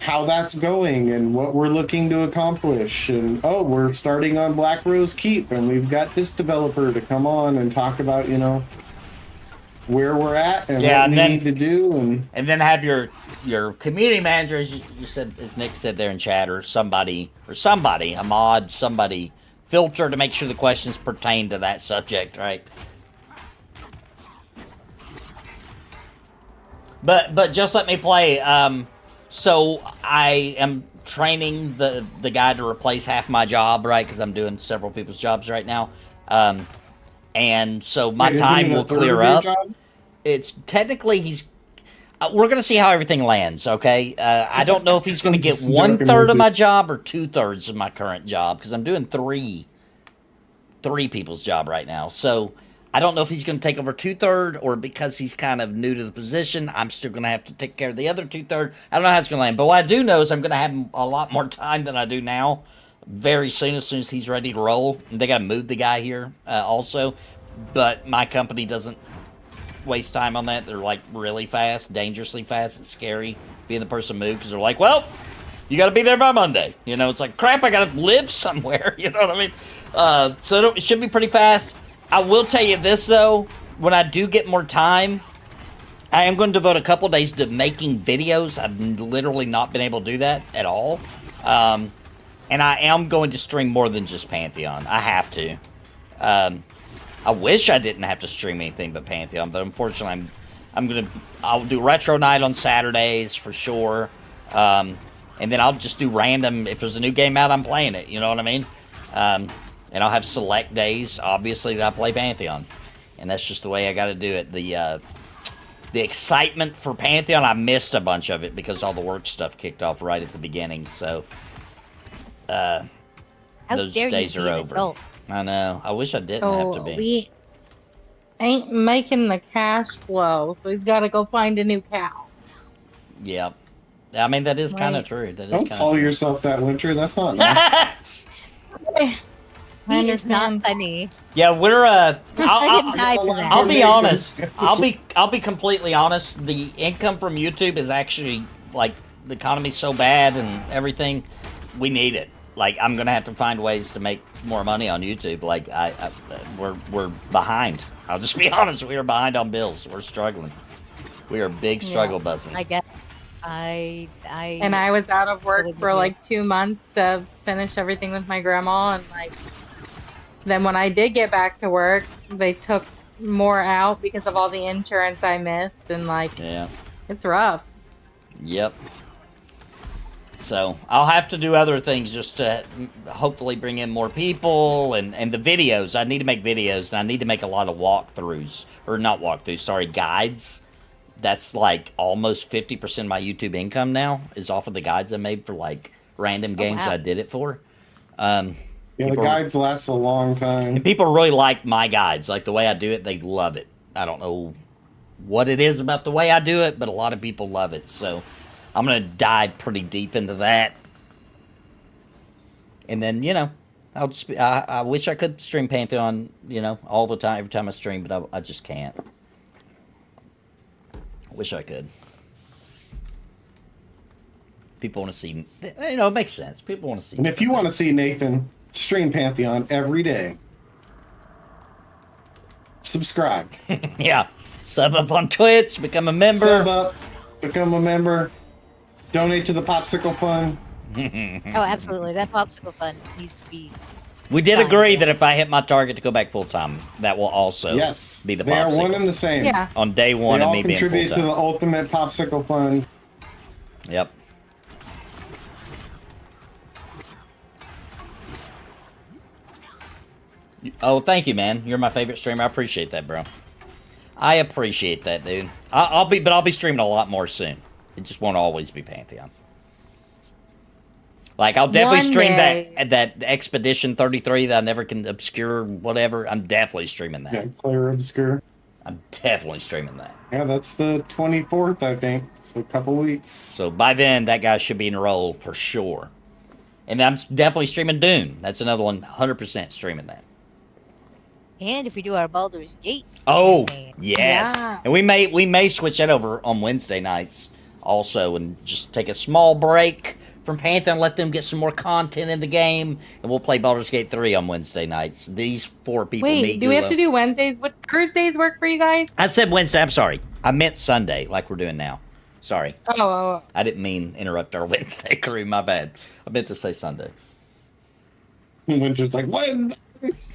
how that's going and what we're looking to accomplish. And, oh, we're starting on Black Rose Keep, and we've got this developer to come on and talk about, you know, where we're at and what we need to do. And then have your community manager, as you said, as Nick said there in chat, or somebody, a mod, somebody, filter to make sure the questions pertain to that subject, right? But just let me play. So I am training the guy to replace half my job, right? Because I'm doing several people's jobs right now. And so my time will clear up. It's technically we're gonna see how everything lands, okay? I don't know if he's gonna get 1/3 of my job or 2/3 of my current job, because I'm doing three people's job right now. So I don't know if he's gonna take over 2/3, or because he's kind of new to the position, I'm still gonna have to take care of the other 2/3. I don't know how it's gonna land, but what I do know is I'm gonna have a lot more time than I do now. Very soon as he's ready to roll. And they gotta move the guy here also, but my company doesn't waste time on that. They're like really fast, dangerously fast. It's scary being the person moved, because they're like, well, you got to be there by Monday. You know, it's like, crap, I got to live somewhere. You know what I mean? So it should be pretty fast. I will tell you this, though. When I do get more time, I am going to devote a couple days to making videos. I've literally not been able to do that at all. And I am going to stream more than just Pantheon. I have to. I wish I didn't have to stream anything but Pantheon, but unfortunately, I'll do Retro Night on Saturdays for sure, and then I'll just do random. If there's a new game out, I'm playing it. You know what I mean? And I'll have select days, obviously, that I play Pantheon, and that's just the way I got to do it. The excitement for Pantheon, I missed a bunch of it because all the work stuff kicked off right at the beginning. So those days are over. Adult. I know. I wish I didn't have to be. We ain't making the cash flow, so he's got to go find a new cow. Yep. I mean, that is kind of true. That is Don't call true. yourself that, Winter. That's not nice. He is not funny. Yeah, we're I'll be honest. I'll be completely honest. The income from YouTube is actually, like, the economy's so bad and everything. We need it. Like, I'm gonna have to find ways to make more money on YouTube. Like, we're behind. I'll just be honest. We are behind on bills. We're struggling. We are big struggle buzzing. I guess. And I was out of work for like 2 months to finish everything with my grandma, and like, then when I did get back to work, they took more out because of all the insurance I missed, and like, yeah, it's rough. Yep. So I'll have to do other things just to hopefully bring in more people, and the videos. I need to make videos, and I need to make a lot of walkthroughs, or not walkthroughs, sorry, guides. That's like almost 50% of my YouTube income now is off of the guides I made for like random games I did it for. Yeah, the guides last a long time. And people really like my guides, like the way I do it. They love it. I don't know what it is about the way I do it, but a lot of people love it. So I'm going to dive pretty deep into that. And then, you know, I'll just be, I wish I could stream Pantheon, you know, all the time, every time I stream, but I just can't. I wish I could. People want to see, you know, it makes sense. People want to see. And if you want to see Nathan stream Pantheon every day, subscribe. Yeah. Sub up on Twitch, become a member. Sub up, become a member, donate to the Popsicle Fund. Oh, absolutely. That popsicle fund needs to be. We did agree that if I hit my target to go back full time, that will also be the popsicle. They are one and the same. Yeah. On day one they of all me being full contribute to time. the ultimate Popsicle Fund. Yep. Oh, thank you, man. You're my favorite streamer. I appreciate that, bro. I appreciate that, dude. I'll be streaming a lot more soon. It just won't always be Pantheon. Like, I'll definitely stream that Expedition 33 that I never can obscure, whatever. I'm definitely streaming that. Yeah, Player Obscure. I'm definitely streaming that. Yeah, that's the 24th, I think. So a couple weeks. So by then, that guy should be enrolled for sure. And I'm definitely streaming Dune. That's another one, 100% streaming that. And if we do our Baldur's Gate Oh, campaign. yes. Yeah. And we may switch that over on Wednesday nights also and just take a small break from Pantheon, let them get some more content in the game, and we'll play Baldur's Gate 3 on Wednesday nights. These 4 people Wait, do we have to do Wednesdays? Would Thursdays work for you guys? I said Wednesday. I'm sorry. I meant Sunday, like we're doing now. Sorry. Oh. I didn't mean interrupt our Wednesday crew. My bad. I meant to say Sunday. Winter's like, Wednesday.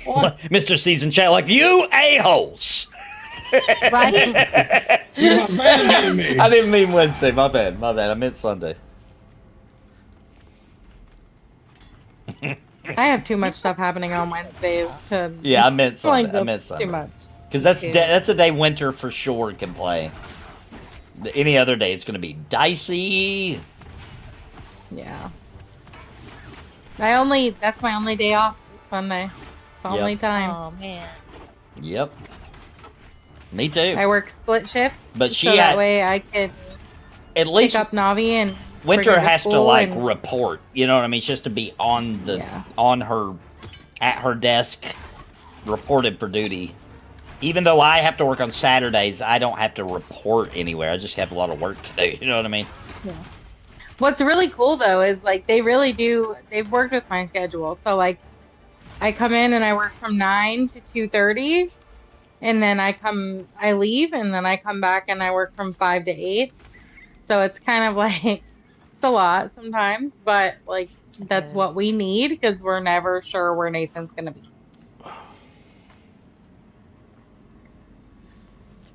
What? Mr. Season Chat, like, you a-holes. Right? You abandoned me. I didn't mean Wednesday. My bad. I meant Sunday. I have too much stuff happening on Wednesdays to. Yeah, I meant Sunday. lines I up meant Sunday. Too much. Because that's a day Winter for sure can play. Any other day, it's going to be dicey. Yeah. That's my only day off. Sunday. It's the only time. Oh man. Yep. Me too. I work split shifts. But she so that had- way I could At least pick up Navi and bring Winter her to has to school like and- report. You know what I mean? It's just to be on the Yeah. on her at her desk, reported for duty. Even though I have to work on Saturdays, I don't have to report anywhere. I just have a lot of work to do. You know what I mean? What's really cool though is like they've worked with my schedule. So like I come in and I work from 9 to 2:30 and then I leave and then I come back and I work from 5 to 8. So it's kind of like it's a lot sometimes, but like that's what we need because we're never sure where Nathan's going to be.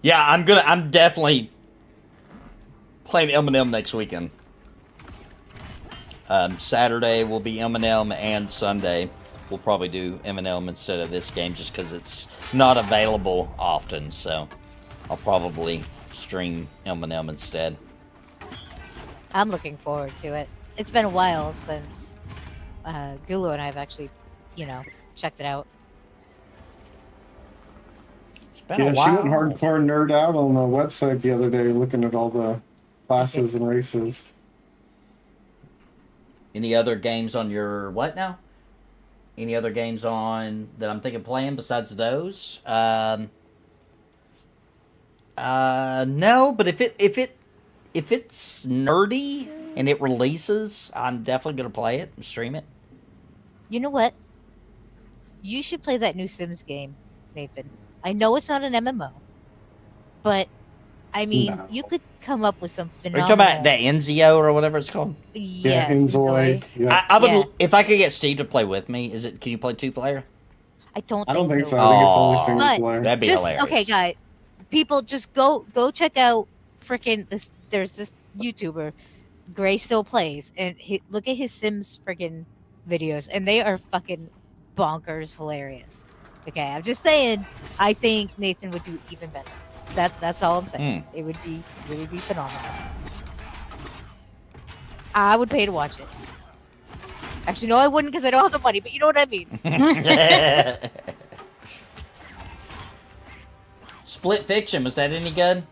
Yeah, I'm definitely playing M&M next weekend. Saturday will be M&M and Sunday we'll probably do M&M instead of this game just because it's not available often. So I'll probably stream M&M instead. I'm looking forward to it. It's been a while since Gulu and I have actually, checked it out. It's been a Yeah, while. she went hardcore nerd out on the website the other day looking at all the classes and races. Any other games on your what now? Any other games on that I'm thinking of playing besides those? No, but if it's nerdy and it releases, I'm definitely gonna play it and stream it. You know what? You should play that new Sims game, Nathan. I know it's not an MMO, but I mean, No. you could come up with some Are you phenomenal. talking about that Enzio or whatever it's called? Yes, Enzoi. Yeah. I would Yeah. if I could get Steve to play with me. Can you play 2-player? I don't think so. so. I think it's only Aw. single But- player. That'd be Just hilarious. okay, guys. People, just go check out freaking this. There's this YouTuber, Gray Still Plays, and look at his Sims freaking videos, and they are fucking bonkers hilarious. Okay, I'm just saying. I think Nathan would do even better. That's all I'm saying. It would be phenomenal. I would pay to watch it. Actually, no, I wouldn't because I don't have the money. But you know what I mean. Split Fiction, was that any good?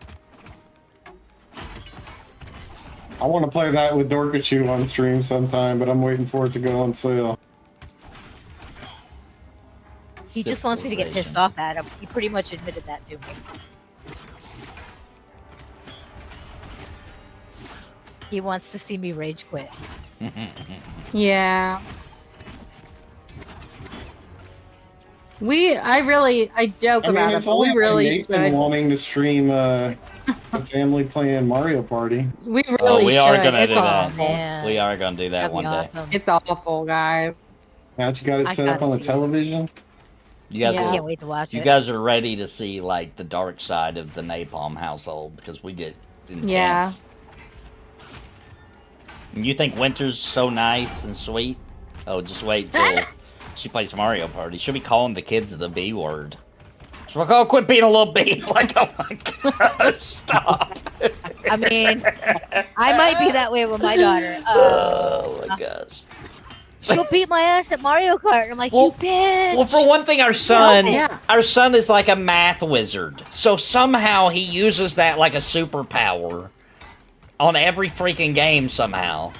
I want to play that with Dorkachu on stream sometime, but I'm waiting for it to go on sale. He just wants me to get pissed off at him. He pretty much admitted that to me. He wants to see me rage quit. Yeah. I joke I mean, about it, it's but only we really Nathan should. wanting to stream a family playing Mario Party. We really Oh, we are should. gonna It's do that. awful. Man, We are gonna do that that'd one be day. awesome. It's awful, guys. Now that you got it I set up gotta on the see it. television. You guys I Yeah. can't wait to watch You it. guys are ready to see like the dark side of the Napalm household because we get intense. Yeah. And you think Winter's so nice and sweet? Oh, just wait till she plays Mario Party. She'll be calling the kids the B word. She's like, "Oh, quit being a little B!" Like, oh my god, stop! I mean, I might be that way with my daughter. Oh my gosh. She'll beat my ass at Mario Kart. And I'm like, Well- you bitch. Well, for one thing, our son Yeah. is like a math wizard. So somehow he uses that like a superpower on every freaking game somehow.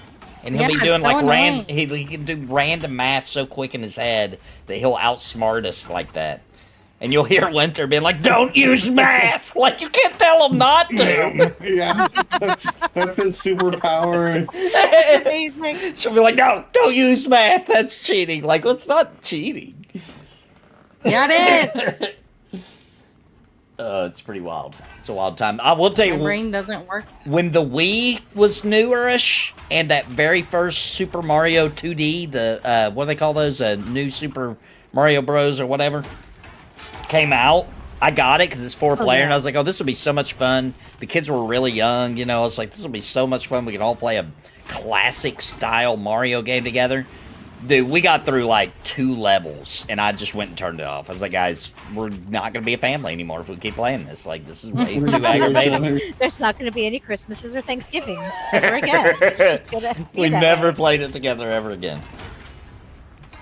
And he'll be Yeah, doing it's so like annoying. he can do random math so quick in his head that he'll outsmart us like that. And you'll hear Winter being like, "Don't use math!" Like, you can't tell him not to. Yeah, that's his superpower. It's amazing. She'll be like, "No, don't use math. That's cheating." Like, well, it's not cheating. Got it. It's pretty wild. It's a wild time. I will tell My you, brain doesn't work. when the Wii was newerish and that very first Super Mario 2D, the what do they call those? New Super Mario Bros. Or whatever, came out, I got it because it's 4-player, and I was like, "Oh, this will be so much fun." The kids were really young, you know. I was like, "This will be so much fun. We can all play a classic style Mario game together." Dude, we got through like 2 levels, and I just went and turned it off. I was like, "Guys, we're not gonna be a family anymore if we keep playing this. Like, this is way too aggravating." There's not going to be any Christmases or Thanksgivings ever again. It's just gonna be We that never way. played it together ever again.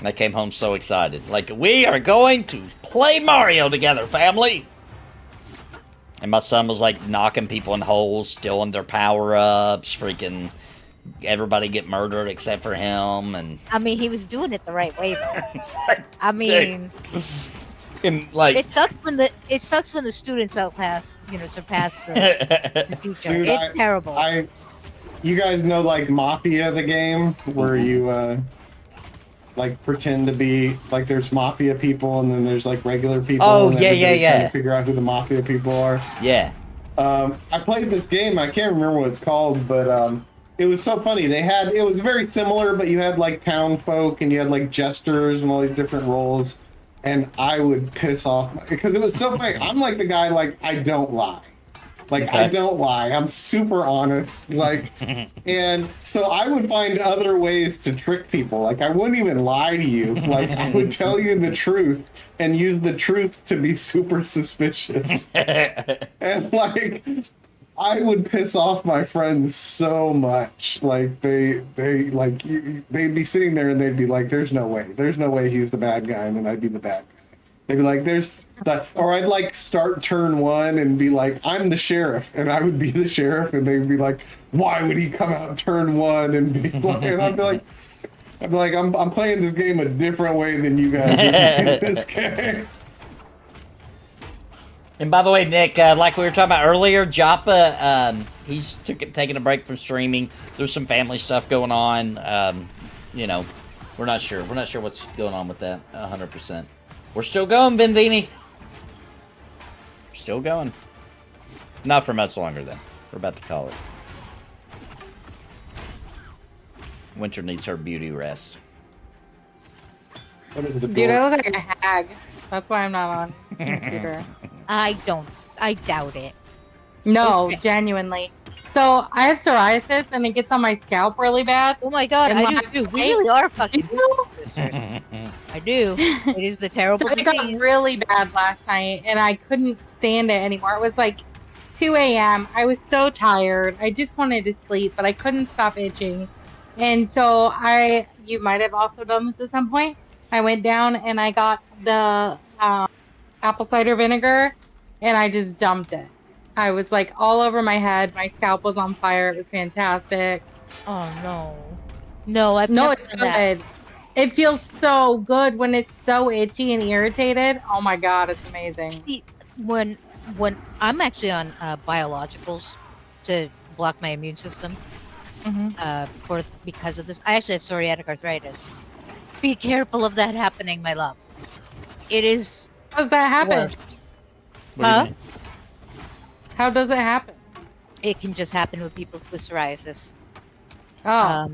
And I came home so excited. Like, we are going to play Mario together, family! And my son was like knocking people in holes, stealing their power-ups, freaking everybody get murdered except for him, and I mean, he was doing it the right way, though. it's like, I mean, and like it sucks when the students surpass the teacher. Dude, It's terrible. You guys know like Mafia, the game where you like pretend to be like there's mafia people and then there's like regular people. Oh, and yeah, everybody's yeah. trying to figure out who the mafia people are. yeah. I played this game. I can't remember what it's called, but it was so funny. It was very similar, but you had like town folk and you had like jesters and all these different roles. And I would piss off because it was so funny. I'm like the guy, like, I don't lie. Like, Okay. I don't lie. I'm super honest. Like, and so I would find other ways to trick people. Like, I wouldn't even lie to you. Like, I would tell you the truth and use the truth to be super suspicious. And like, I would piss off my friends so much. Like they'd be sitting there and they'd be like, "There's no way he's the bad guy," and then I'd be the bad guy. They'd be like, or I'd like start turn 1 and be like, "I'm the sheriff," and I would be the sheriff, and they'd be like, "Why would he come out turn 1 and be like?" And I'd be like, I'm playing this game a different way than you guys are playing this game. And by the way, Nick, like we were talking about earlier, Joppa, he's taking a break from streaming. There's some family stuff going on. You know, we're not sure. We're not sure what's going on with that 100%. We're still going, Bendini. We're still going. Not for much longer, though. We're about to call it. Winter needs her beauty rest. What is the Dude, door? I look like a hag. That's why I'm not on computer. I doubt it. No, Okay. genuinely. So I have psoriasis and it gets on my scalp really bad. Oh my god, And I my do too. We face- really are fucking You? sisters. I do. It is the terrible So it got disease. really bad last night and I couldn't stand it anymore. It was like 2 a.m. I was so tired. I just wanted to sleep, but I couldn't stop itching. And so you might have also done this at some point. I went down and I got the apple cider vinegar and I just dumped it. I was like all over my head. My scalp was on fire. It was fantastic. Oh no. No, I've No, never it's done that. good. It feels so good when it's so itchy and irritated. Oh my god, it's amazing. See, when I'm actually on biologicals to block my immune system because of this, I actually have psoriatic arthritis. Be careful of that happening, my love. It is How does that happen? worst. What do you Huh? mean? How does it happen? It can just happen with people with psoriasis. Oh,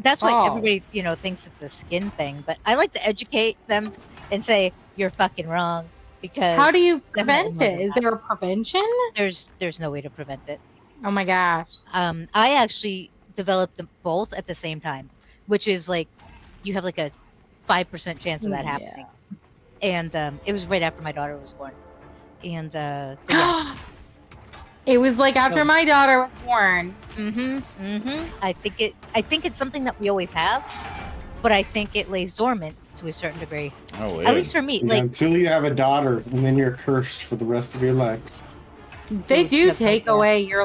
That's why Oh. everybody, thinks it's a skin thing. But I like to educate them and say you're fucking wrong because how do you definitely prevent more it? than Is that. there a prevention? there's no way to prevent it. Oh my gosh. I actually developed them both at the same time, which is like you have like a 5% chance of that Yeah. happening. And it was right after my daughter was born. And but yeah. It was like after So- my daughter was born. I think it's something that we always have, but I think it lays dormant to a certain degree. Oh, weird. At least for me, Yeah, like until you have a daughter, and then you're cursed for the rest of your life. They Dude, do stuff like take that. away your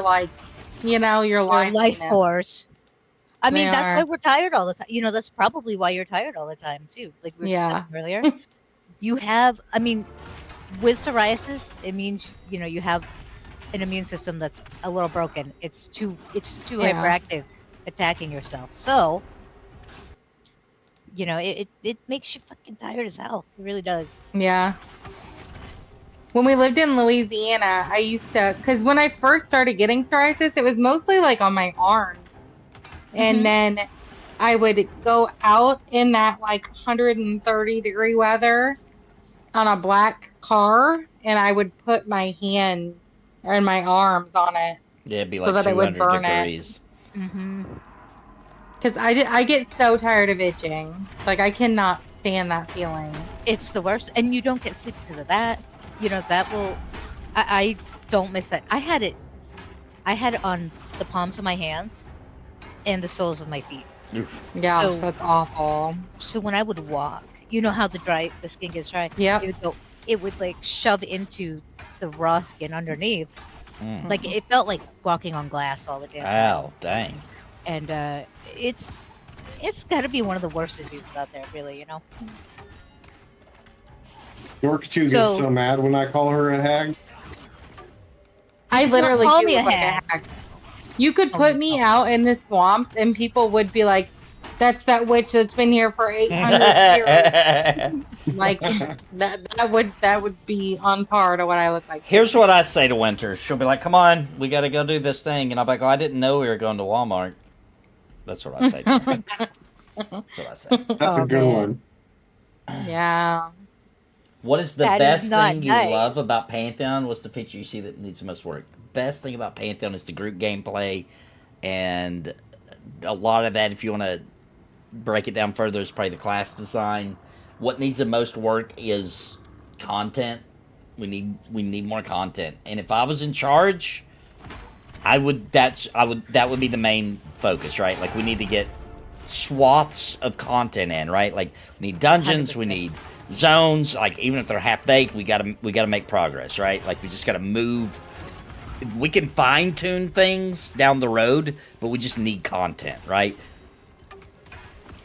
your your life. life force. I mean, They that's are. why we're tired all the time. You know, that's probably why you're tired all the time too. Like we were Yeah. discussing earlier. You have, I mean, with psoriasis, it means you have an immune system that's a little broken. It's too Yeah. hyperactive, attacking yourself. So, it makes you fucking tired as hell. It really does. Yeah. When we lived in Louisiana, I used to, because when I first started getting psoriasis, it was mostly like on my arms. And then I would go out in that like 130-degree weather on a black car, and I would put my hand and my arms on it. Yeah, it'd be So like that it would 200 burn degrees. Because I get so tired of itching. Like, I cannot stand that feeling. It's the worst, and you don't get sleep because of that. That will. I don't miss that. I had it on the palms of my hands and the soles of my feet. Oof. Yeah, So- that's awful. So when I would walk, you know how the skin gets dry. Yep. It would like shove into the raw skin underneath. Mm. Like it felt like walking on glass all the damn time. Ow, dang. And it's got to be one of the worst diseases out there, really. York 2 gets So- so mad when I call her a hag. I It's not literally call do me a look like hag. a hag. You could Oh put my me God. out in the swamps, and people would be like, "That's that witch that's been here for 800 years." Like that would be on par to what I look like. Here's what I say to Winter. She'll be like, "Come on, we got to go do this thing," and I'll be like, "Oh, I didn't know we were going to Walmart." That's what I say to her. That's what I say. That's a Oh, good man. one. Yeah. What is the That is best not thing you nice. love about Pantheon? What's the feature you see that needs the most work? Best thing about Pantheon is the group gameplay, and a lot of that, if you want to break it down further, is probably the class design. What needs the most work is content. We need more content. And if I was in charge, that would be the main focus, right? Like we need to get swaths of content in, right? Like we need dungeons, we 100%. need zones, like even if they're half baked, we gotta make progress, right? Like we just gotta move. We can fine tune things down the road, but we just need content, right?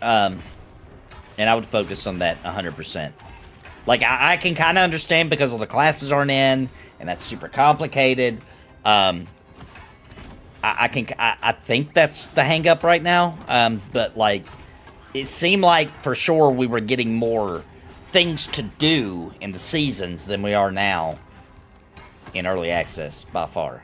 And I would focus on that 100%. Like I can kind of understand because all the classes aren't in, and that's super complicated. I think that's the hang up right now. But like, it seemed like for sure we were getting more things to do in the seasons than we are now in early access by far.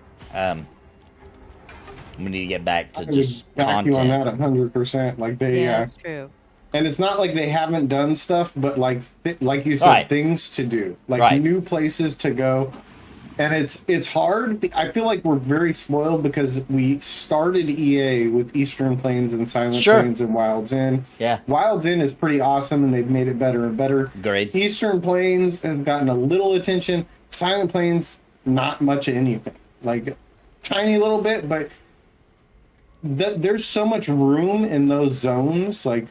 We need to get back to I would just back you on content. that 100%. Like they, Yeah, that's true. and it's not like they haven't done stuff, but like you said, Right. things to do, like Right. new places to go. And it's hard. I feel like we're very spoiled because we started EA with Eastern Plains and Silent Sure. Plains and Wild's Inn. Yeah, Wild's Inn is pretty awesome, and they've made it better and better. great. Eastern Plains has gotten a little attention. Silent Plains, not much of anything. Like, tiny little bit, but there's so much room in those zones, like,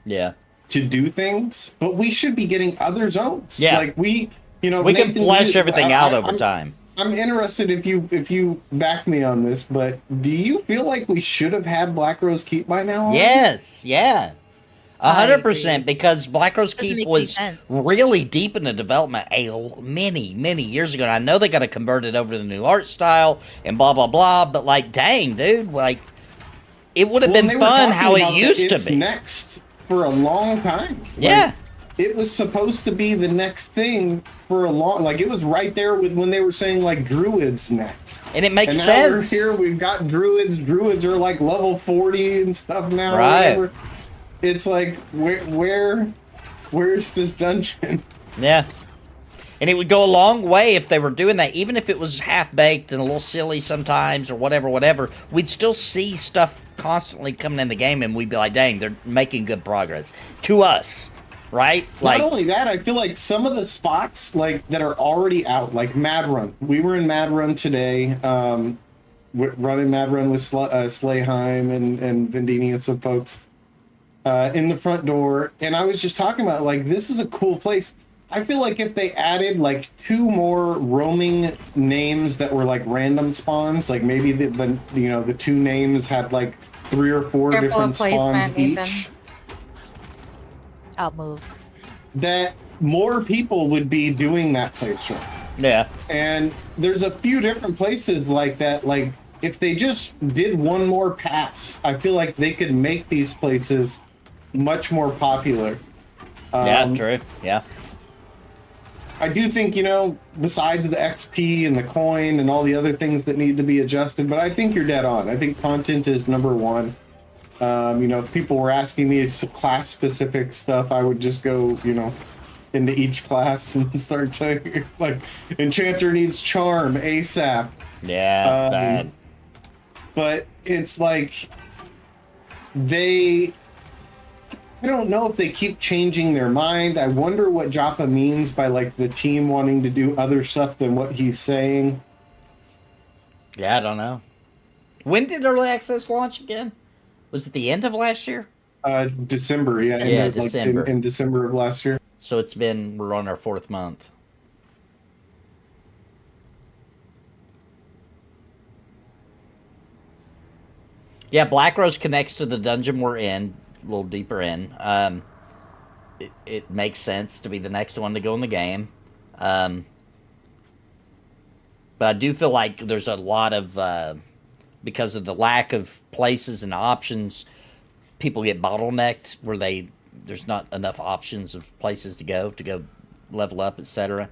Yeah. to do things. But we should be getting other zones. Yeah. Like, we can Nathan, flesh everything out over time. I'm interested if you back me on this, but do you feel like we should have had Black Rose Keep by now on? Yes, yeah. I 100%, because Black Rose Doesn't Keep make any was sense. really deep in the development many years ago. And I know they got to convert it over to the new art style and blah, blah, blah. But, like, dang, dude, like, it would have Well, they been were fun talking how it about used it's to be. next for a long time. Yeah. It was supposed to be the next thing for a long, like it was right there with when they were saying like druids next. And it makes And now sense. we're here, we've got druids. Druids are like level 40 and stuff now. Right. Whatever. It's like where's this dungeon? Yeah. And it would go a long way if they were doing that, even if it was half-baked and a little silly sometimes or whatever. We'd still see stuff constantly coming in the game, and we'd be like, dang, they're making good progress. To us, right? Not only that, I feel like some of the spots like that are already out, like Mad Run. We were in Mad Run today, running Mad Run with Slayheim and Vendini and some folks in the front door. And I was just talking about, like, this is a cool place. I feel like if they added, like, 2 more roaming names that were, like, random spawns, like maybe the 2 names had, like, 3 or 4 Careful different of placement, spawns Nathan. each, I'll move. that more people would be doing that place run. Yeah. And there's a few different places like that. Like, if they just did one more pass, I feel like they could make these places much more popular. Yeah, true. Yeah. I do think, you know, besides the XP and the coin and all the other things that need to be adjusted, but I think you're dead on. I think content is number one. You know, if people were asking me class-specific stuff, I would just go, you know, into each class and start saying, like, Enchanter needs charm ASAP. Yeah, bad. But it's like, I don't know if they keep changing their mind. I wonder what Joppa means by, like, the team wanting to do other stuff than what he's saying. Yeah, I don't know. When did Early Access launch again? Was it the end of last year? December, yeah. Yeah, like, December. in December of last year. So we're on our 4th month. Yeah, Black Rose connects to the dungeon we're in, a little deeper in. It makes sense to be the next one to go in the game. But I do feel like there's a lot of, because of the lack of places and options, people get bottlenecked where there's not enough options of places to go level up, etc.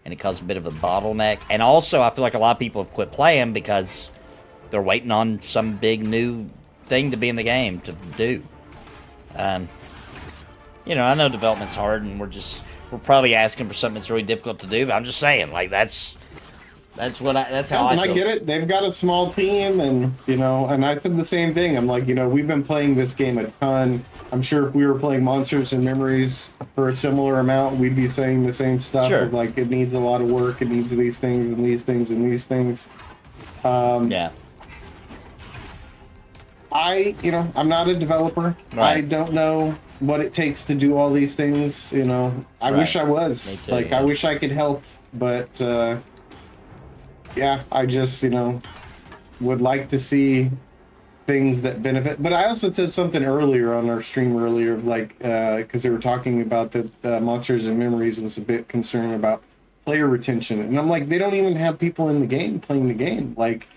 And it causes a bit of a bottleneck. And also, I feel like a lot of people have quit playing because they're waiting on some big new thing to be in the game to do. You know, I know development's hard, and we're probably asking for something that's really difficult to do. But I'm just saying, like, that's how I feel. And I get it. They've got a small team, and, you know, and I said the same thing. I'm like, you know, we've been playing this game a ton. I'm sure if we were playing Monsters and Memories for a similar amount, we'd be saying the same stuff. Sure. Of, like, it needs a lot of work. It needs these things and these things and these things. Yeah. I'm not a developer. Right. I don't know what it takes to do all these things. You know, I Right. wish I was. Me too, Like, yeah. I wish I could help, but yeah, I just, you know, would like to see things that benefit. But I also said something earlier on our stream earlier, like, because they were talking about that Monsters and Memories was a bit concerned about player retention. And I'm like, they don't even have people in the game playing the game. Like,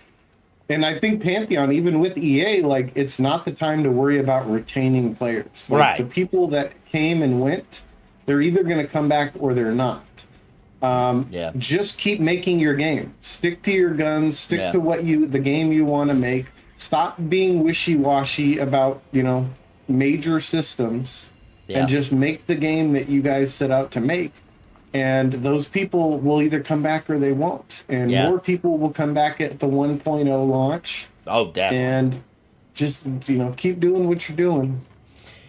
and I think Pantheon, even with EA, like, it's not the time to worry about retaining players. Like, Right. the people that came and went, they're either going to come back or they're not. Yeah. Just keep making your game. Stick to your guns. Stick Yeah. to the game you want to make. Stop being wishy-washy about, you know, major systems, Yeah. and just make the game that you guys set out to make. And those people will either come back or they won't. And Yeah. more people will come back at the 1.0 launch. Oh, definitely. And just, you know, keep doing what you're doing.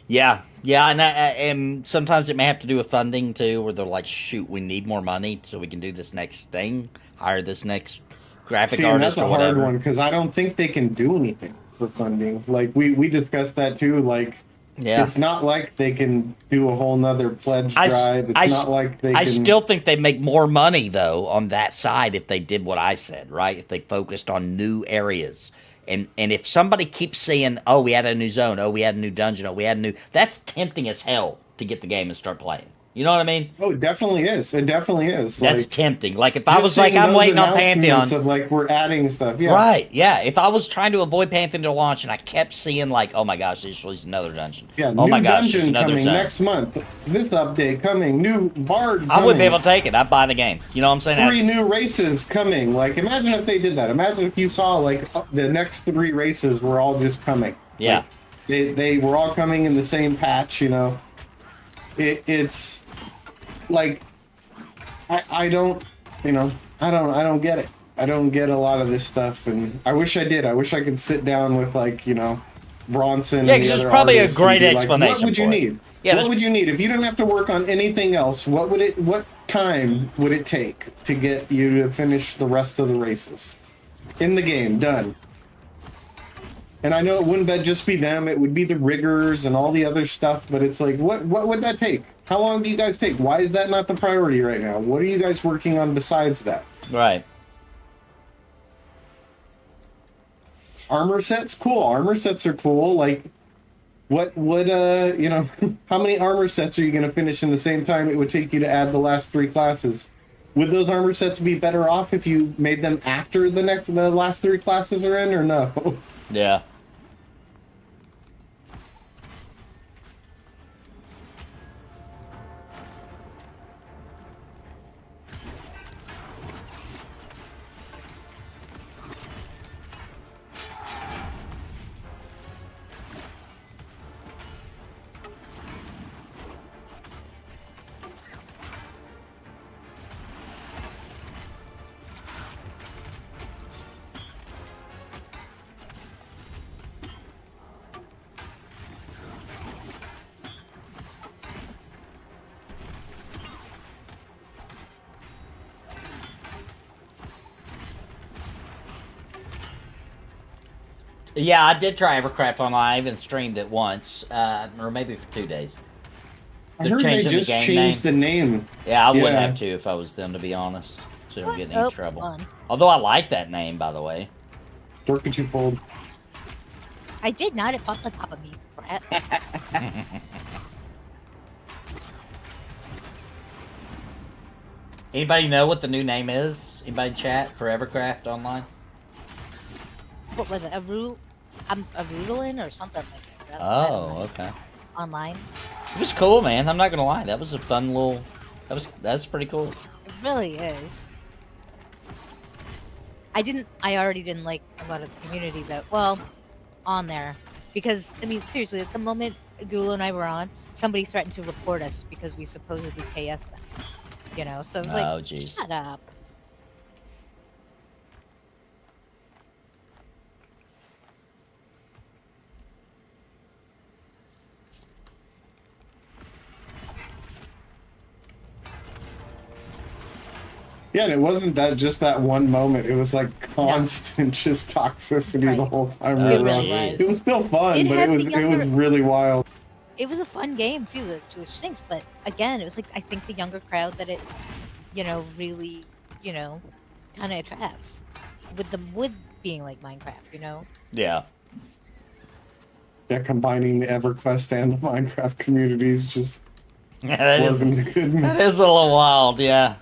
Yeah, and sometimes it may have to do with funding too, where they're like, "Shoot, we need more money so we can do this next thing, hire this next graphic See, and artist that's a or whatever." hard one because I don't think they can do anything for funding. Like, we discussed that too. Like, Yeah, it's not like they can do a whole nother pledge I s- drive. It's I s- not like they I can. still think they make more money though on that side if they did what I said, right? If they focused on new areas. And if somebody keeps saying, "Oh, we had a new zone. Oh, we had a new dungeon. Oh, we had a new," that's tempting as hell to get the game and start playing. You know what I mean? Oh, it definitely is. It definitely is. That's like, tempting. Like if I just was like, seeing I'm those waiting on Pantheon. announcements of, like, we're adding stuff. Yeah. Right, yeah. If I was trying to avoid Pantheon to launch and I kept seeing like, oh my gosh, they just released another dungeon. Yeah. Oh new my gosh, there's dungeon another coming zone. next month. This update coming. New bard. I wouldn't be coming. able to take it. I'd buy the game. You know what I'm saying? 3 new races coming. Like, imagine if they did that. Imagine if you saw, like, the next 3 races were all just coming. Yeah. Like, they were all coming in the same patch, you know. It's like, I don't, you know, I don't get it. I don't get a lot of this stuff, and I wish I did. I wish I could sit down with, like, you know, Bronson. Yeah, and the 'cause there's other probably a artists and great be like, explanation what would you for it. need? Yeah, what there's- would you need if you didn't have to work on anything else? What time would it take to get you to finish the rest of the races in the game? Done. And I know it wouldn't just be them; it would be the riggers and all the other stuff. But it's like, what would that take? How long do you guys take? Why is that not the priority right now? What are you guys working on besides that? Right. Armor sets, cool. Armor sets are cool. Like, what would you know? How many armor sets are you gonna finish in the same time it would take you to add the last 3 classes? Would those armor sets be better off if you made them after the last 3 classes are in, or no? Yeah. Yeah, I did try Evercraft Online. I even streamed it once, or maybe for 2 days. I They're heard they changing the just game changed the name. Yeah, I would Yeah. have to if I was them, to be honest. So I don't get in any Oh, trouble. fun. Although I like that name, by the way. Dork that you pulled. I did not. It popped on top of me. Crap. Anybody know what the new name is? Anybody chat for Evercraft Online? What was it? A Rudolin or something like that. Oh, okay. Online. It was cool, man. I'm not gonna lie. That was a fun little. That's pretty cool. It really is. I already didn't like a lot of the community that, well, on there. Because, I mean, seriously, at the moment Gula and I were on, somebody threatened to report us because we supposedly KS them. You know, so it was like, Oh, jeez. shut up. Yeah, and it wasn't just that one moment. It was like constant just toxicity the Right. whole time. Oh, we It were really on. was. It was still fun, It but had it the was younger- really wild. It was a fun game too, which stinks. But again, it was like, I think the younger crowd that it, you know, really, you know, kind of attracts with the wood being like Minecraft, you know. Yeah. Yeah, combining the EverQuest and the Minecraft communities just Yeah, that is. wasn't a good That mix. is a little wild. Yeah.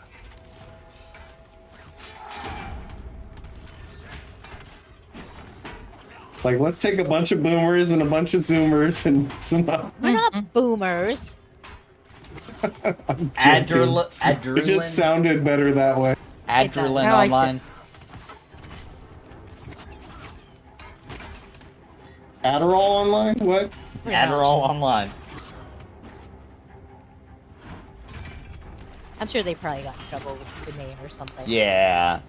It's like, let's take a bunch of boomers and a bunch of zoomers and some. We're not boomers. I'm joking. It just sounded better that way. Adrenaline I like it. Online. Adderall online? What? Adderall Online. I'm sure they probably got in trouble with the name or something. Yeah.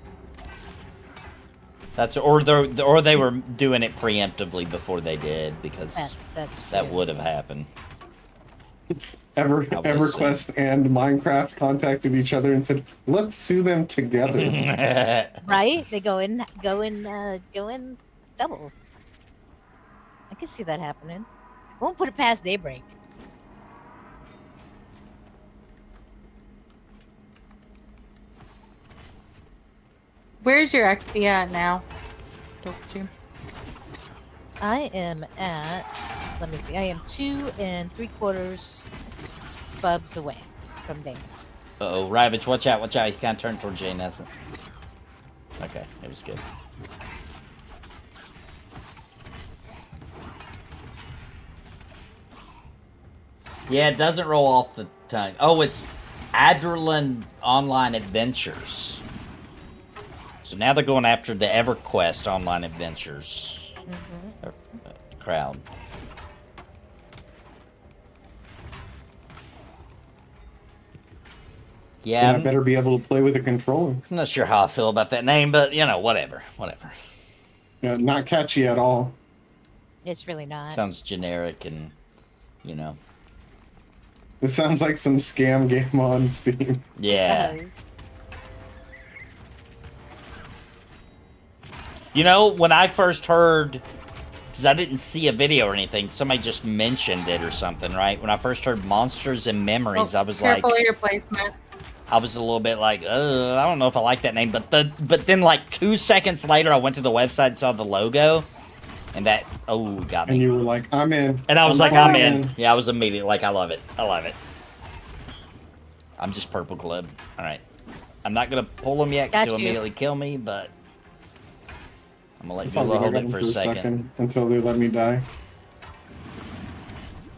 That's or they were doing it preemptively before they did, because That's that true. would have happened. EverQuest and Minecraft contacted each other and said, "Let's sue them together." Right? They go in double. I can see that happening. Won't put it past Daybreak. Where's your XP at now? Don't you? I am at, let me see, I am 2 3/4 bubs away from Daybreak. Uh-oh, Ravage, watch out, watch out. He's kind of turned towards Jane Essence. Okay, it was good. Yeah, it doesn't roll off the tongue. Oh, it's Adrenaline Online Adventures. So now they're going after the EverQuest Online Adventures crowd. Yeah, I better be able to play with a controller. I'm not sure how I feel about that name, but, you know, whatever. Whatever. Yeah, not catchy at all. It's really not. Sounds generic and, you know. It sounds like some scam game on Steam. Yeah. Does. You know, when I first heard, because I didn't see a video or anything, somebody just mentioned it or something, right? When I first heard Monsters and Memories, I was like, Careful of your placement. I was a little bit like, I don't know if I like that name. But then like 2 seconds later, I went to the website and saw the logo, And that, oh, got And me. you were like, I'm in. And I was like, flying I'm in. Yeah, I was immediately like, I love it. I love it. I'm just purple club. All right. I'm not going to pull him yet because he'll immediately kill me, but I'm going to let you hold it for a second. Until they let me die.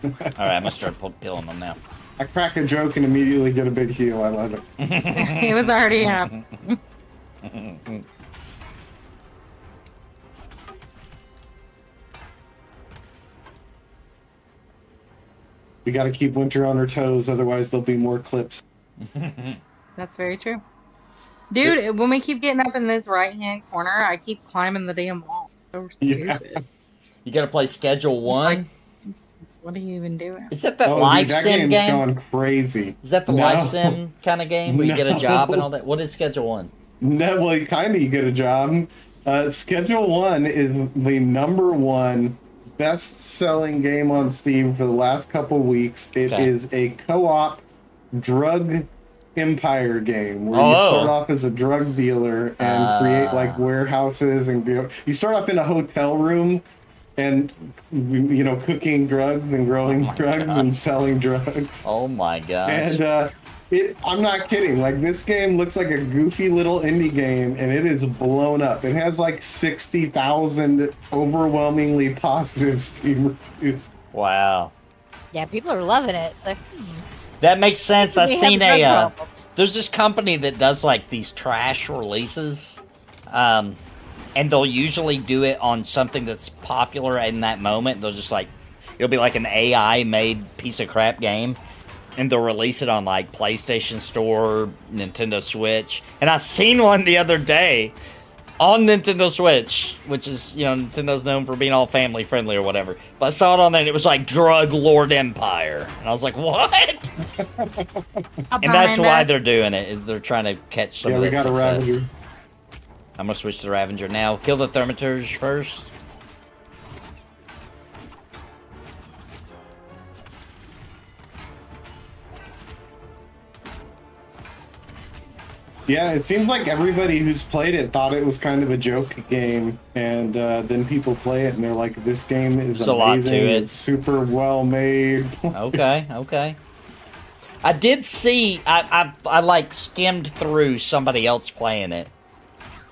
All right, I'm going to start killing them now. I crack a joke and immediately get a big heal. I love it. It was already up. We got to keep Winter on her toes, otherwise there'll be more clips. That's very true. Dude, when we keep getting up in this right-hand corner, I keep climbing the damn wall. So stupid. Yeah. You got to play Schedule 1? Like, what are you even doing? Is that that Oh, life dude, that sim game's game? gone crazy. Is that the No. life sim kind of game where you get a job and No. all that? What is Schedule 1? No, well, kind of you get a job. Schedule 1 is the #1 best-selling game on Steam for the last couple weeks. It Okay. is a co-op drug empire game where you Oh. start off as a drug dealer and create like warehouses and you start off in a hotel room and cooking drugs and growing drugs and selling drugs. Oh my gosh. And I'm not kidding. Like, this game looks like a goofy little indie game, and it is blown up. It has like 60,000 overwhelmingly positive Steam reviews. Wow. Yeah, people are loving it. It's like, That makes sense. I've we have seen a drug a. problem. There's this company that does like these trash releases, and they'll usually do it on something that's popular in that moment. They'll just like, it'll be like an AI made piece of crap game, and they'll release it on like PlayStation Store, Nintendo Switch. And I seen one the other day on Nintendo Switch, which is, Nintendo's known for being all family friendly or whatever. But I saw it on there and it was like Drug Lord Empire. And I was like, what? And that's why they're doing it, is they're trying to catch some of we that got a success. Ravager. I'm going to switch to the Ravager now. Kill the Thermiturge first. Yeah, it seems like everybody who's played it thought it was kind of a joke game, and then people play it and they're like, "This game is There's a lot amazing. to it. It's super well made." Okay. I did see, I like skimmed through somebody else playing it.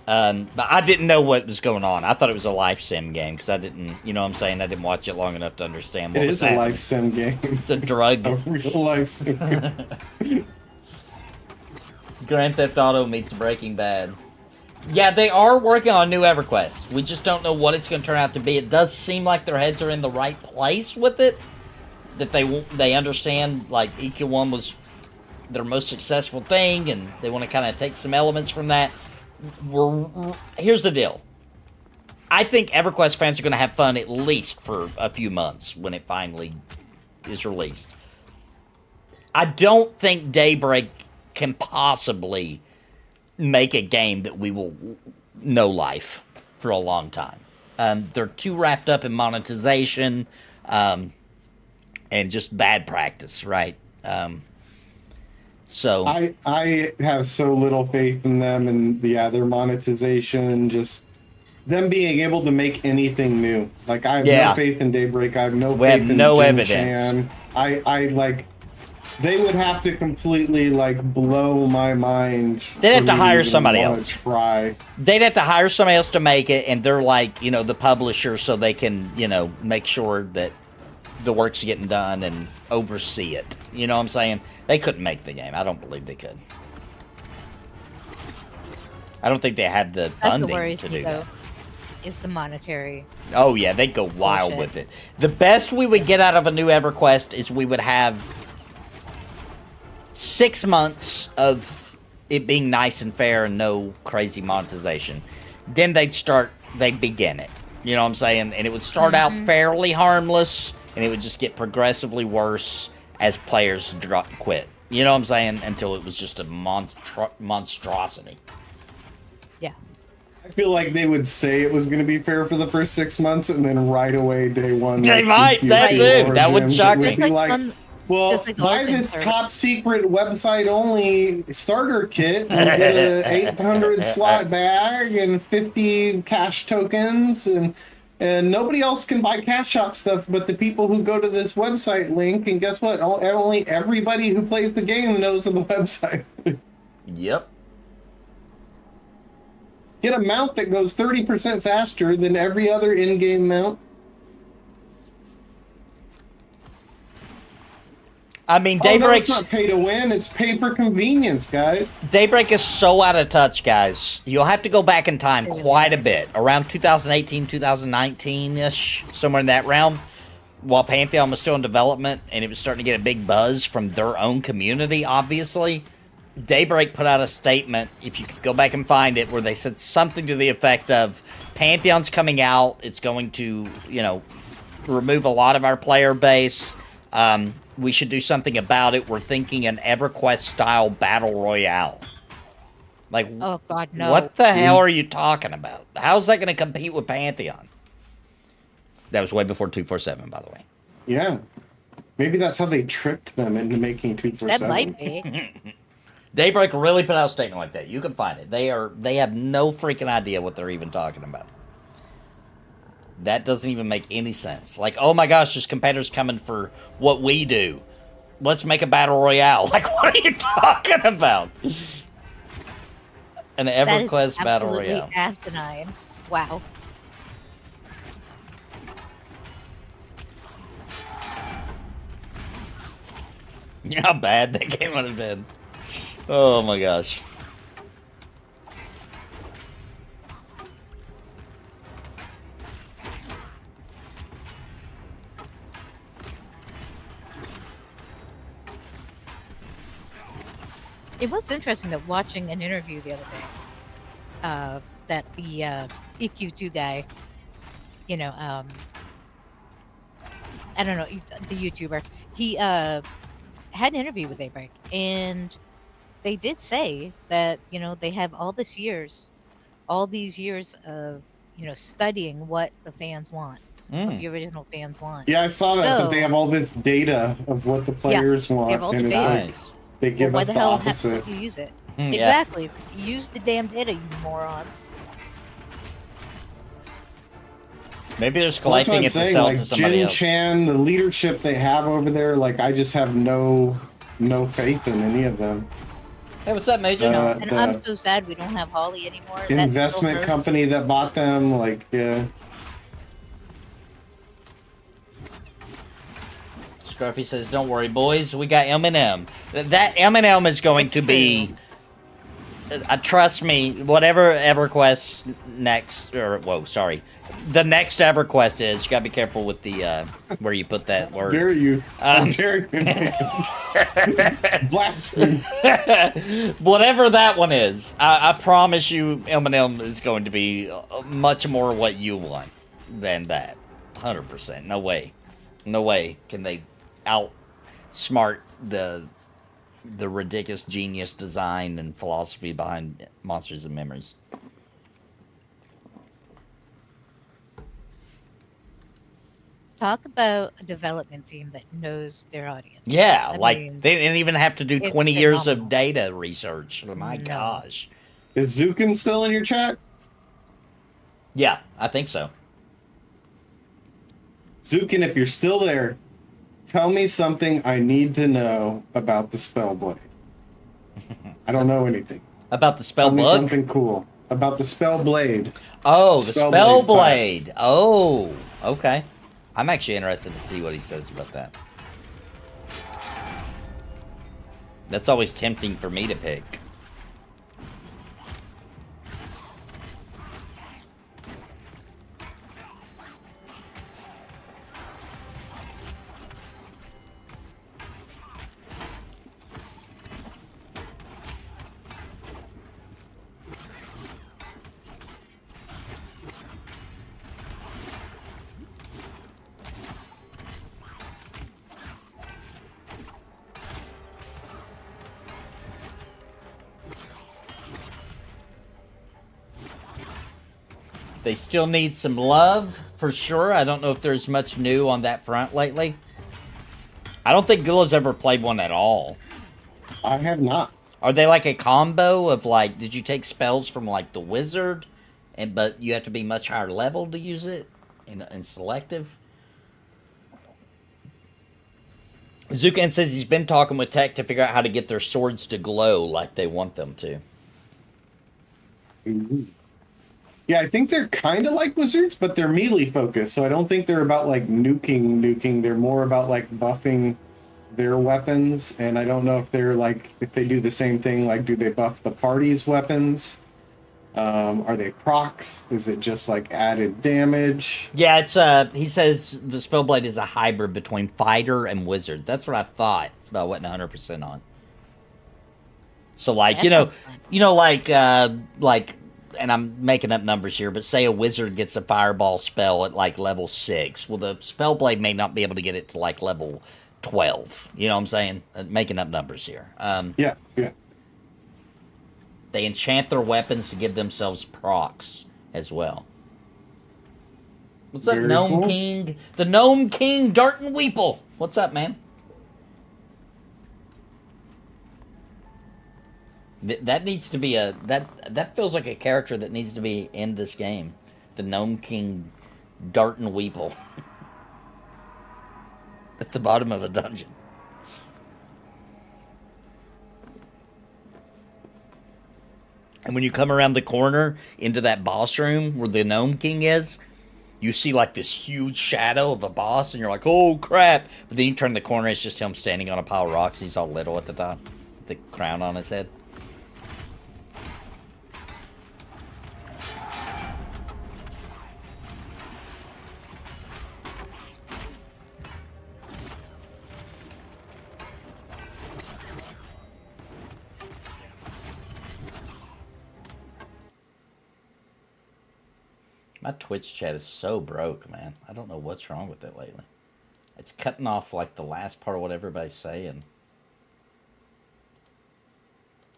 But I didn't know what was going on. I thought it was a life sim game because I didn't, I didn't watch it long enough to understand what It was is a happening. life sim game. It's a drug. A real life sim game. Grand Theft Auto meets Breaking Bad. Yeah, they are working on a new EverQuest. We just don't know what it's going to turn out to be. It does seem like their heads are in the right place with it. That they understand, like, EQ1 was their most successful thing, and they want to kind of take some elements from that. Here's the deal. I think EverQuest fans are going to have fun at least for a few months when it finally is released. I don't think Daybreak can possibly make a game that we will know life for a long time. They're too wrapped up in monetization and just bad practice, right? So I have so little faith in them, and their monetization, just them being able to make anything new. Like, I have no faith in Daybreak. I have no faith in no Jin evidence. Chan. I like. They would have to completely blow my mind. They'd have to for me hire even somebody wanna else. Try. they'd have to hire somebody else to make it, and they're like, the publisher, so they can, make sure that the work's getting done and oversee it. You know what I'm saying? They couldn't make the game. I don't believe they could. I don't think they had the that's funding what worries to me, do though. that. It's the monetary. Oh yeah, they'd go wild Bullshit. with it. The best we would get out of a new EverQuest is we would have 6 months of it being nice and fair and no crazy monetization. Then they'd begin it. You know what I'm saying? And it would start out fairly harmless, and it would just get progressively worse as players quit. You know what I'm saying? Until it was just a monstrosity. Yeah. I feel like they would say it was going to be fair for the first 6 months, and then right away, day one, They might, that too. That would shock me. Would be like, on- well, just like the buy Orphan this service. top secret website only starter kit and get a 800 slot bag and 50 cash tokens, and And nobody else can buy Cash Shop stuff but the people who go to this website link. And guess what? Only everybody who plays the game knows of the website. Yep. Get a mount that goes 30% faster than every other in-game mount. I mean, No, Daybreak's... it's not pay to win. It's pay for convenience, guys. Daybreak is so out of touch, guys. You'll have to go back in time quite a bit. Around 2018, 2019-ish, somewhere in that realm, while Pantheon was still in development and it was starting to get a big buzz from their own community, obviously. Daybreak put out a statement, if you could go back and find it, where they said something to the effect of, Pantheon's coming out, it's going to, you know, remove a lot of our player base. We should do something about it. We're thinking an EverQuest-style battle royale. Like, Oh God, no. what the hell are you talking about? How's that going to compete with Pantheon? That was way before 247, by the way. Yeah. Maybe that's how they tricked them into making 247. That might be. Daybreak really put out a statement like that. You can find it. They have no freaking idea what they're even talking about. That doesn't even make any sense. Like, oh my gosh, there's competitors coming for what we do. Let's make a battle royale. Like, what are you talking about? An EverQuest battle royale. Absolutely asinine. Wow. You know how bad that game would have been. Oh my gosh. It was interesting that watching an interview the other day, that the EQ2 guy, you know, I don't know, the YouTuber, he had an interview with Daybreak, and they did say that, you know, they have all these years of, you know, studying what the fans want, what the original fans want. Yeah, I saw that they have all this data of what the players want. they have all the and data. it's like, they give Why us the the hell opposite. have you use it? Yeah. Exactly. Use the damn data, you morons. Maybe they're just Well, that's what collecting I'm it to saying. sell Like to somebody Jin else. Chan, the leadership they have over there, like I just have no faith in any of them. Hey, what's up, Major? And I'm so sad we don't have Holly anymore. That Investment still hurts. company that bought them, like yeah. Scruffy says, don't worry, boys. We got M&M. That M&M is going to be... trust me, whatever EverQuest next... Or, whoa, sorry. The next EverQuest is, you gotta be careful with the... where you put that word. Dare you? How dare you? Blasphemy. Whatever that one is, I promise you M&M is going to be much more what you want than that. 100%. No way. No way can they outsmart the ridiculous genius design and philosophy behind Monsters and Memories. Talk about a development team that knows their audience. Yeah, I like mean, they didn't even have to do it's 20 years of phenomenal. data research. Oh my No. gosh. Is Zukin still in your chat? Yeah, I think so. Zukin, if you're still there, tell me something I need to know about the Spellblade. I don't know anything. About the spell Tell me book? something cool about the Spellblade. Oh, the Spellblade Spellblade. Oh, okay. I'm actually interested to see what he says about that. That's always tempting for me to pick. They still need some love, for sure. I don't know if there's much new on that front lately. I don't think Gula's ever played one at all. I have not. Are they like a combo of like, did you take spells from like the wizard, but you have to be much higher level to use it? and selective. Zukan says he's been talking with tech to figure out how to get their swords to glow like they want them to. Mhm. Yeah, I think they're kind of like wizards, but they're melee focused. So I don't think they're about like nuking. They're more about like buffing their weapons. And I don't know if they're like, if they do the same thing, like do they buff the party's weapons? Are they procs? Is it just like added damage? Yeah, it's he says the Spellblade is a hybrid between fighter and wizard. That's what I thought, but I wasn't 100% on. So like, That you know, sounds fun. like, and I'm making up numbers here, but say a wizard gets a fireball spell at like level 6. Well, the Spellblade may not be able to get it to like level 12. You know what I'm saying? Making up numbers here. Yeah. They enchant their weapons to give themselves procs as well. What's up, Very Gnome cool. King? The Gnome King, Darton Weeple. What's up, man? That needs to be that feels like a character that needs to be in this game. The Gnome King, Darton Weeple. At the bottom of a dungeon. And when you come around the corner into that boss room where the Gnome King is, you see like this huge shadow of a boss, and you're like, oh crap. But then you turn the corner, it's just him standing on a pile of rocks. He's all little at the top, with the crown on his head. My Twitch chat is so broke, man. I don't know what's wrong with it lately. It's cutting off like the last part of what everybody's saying.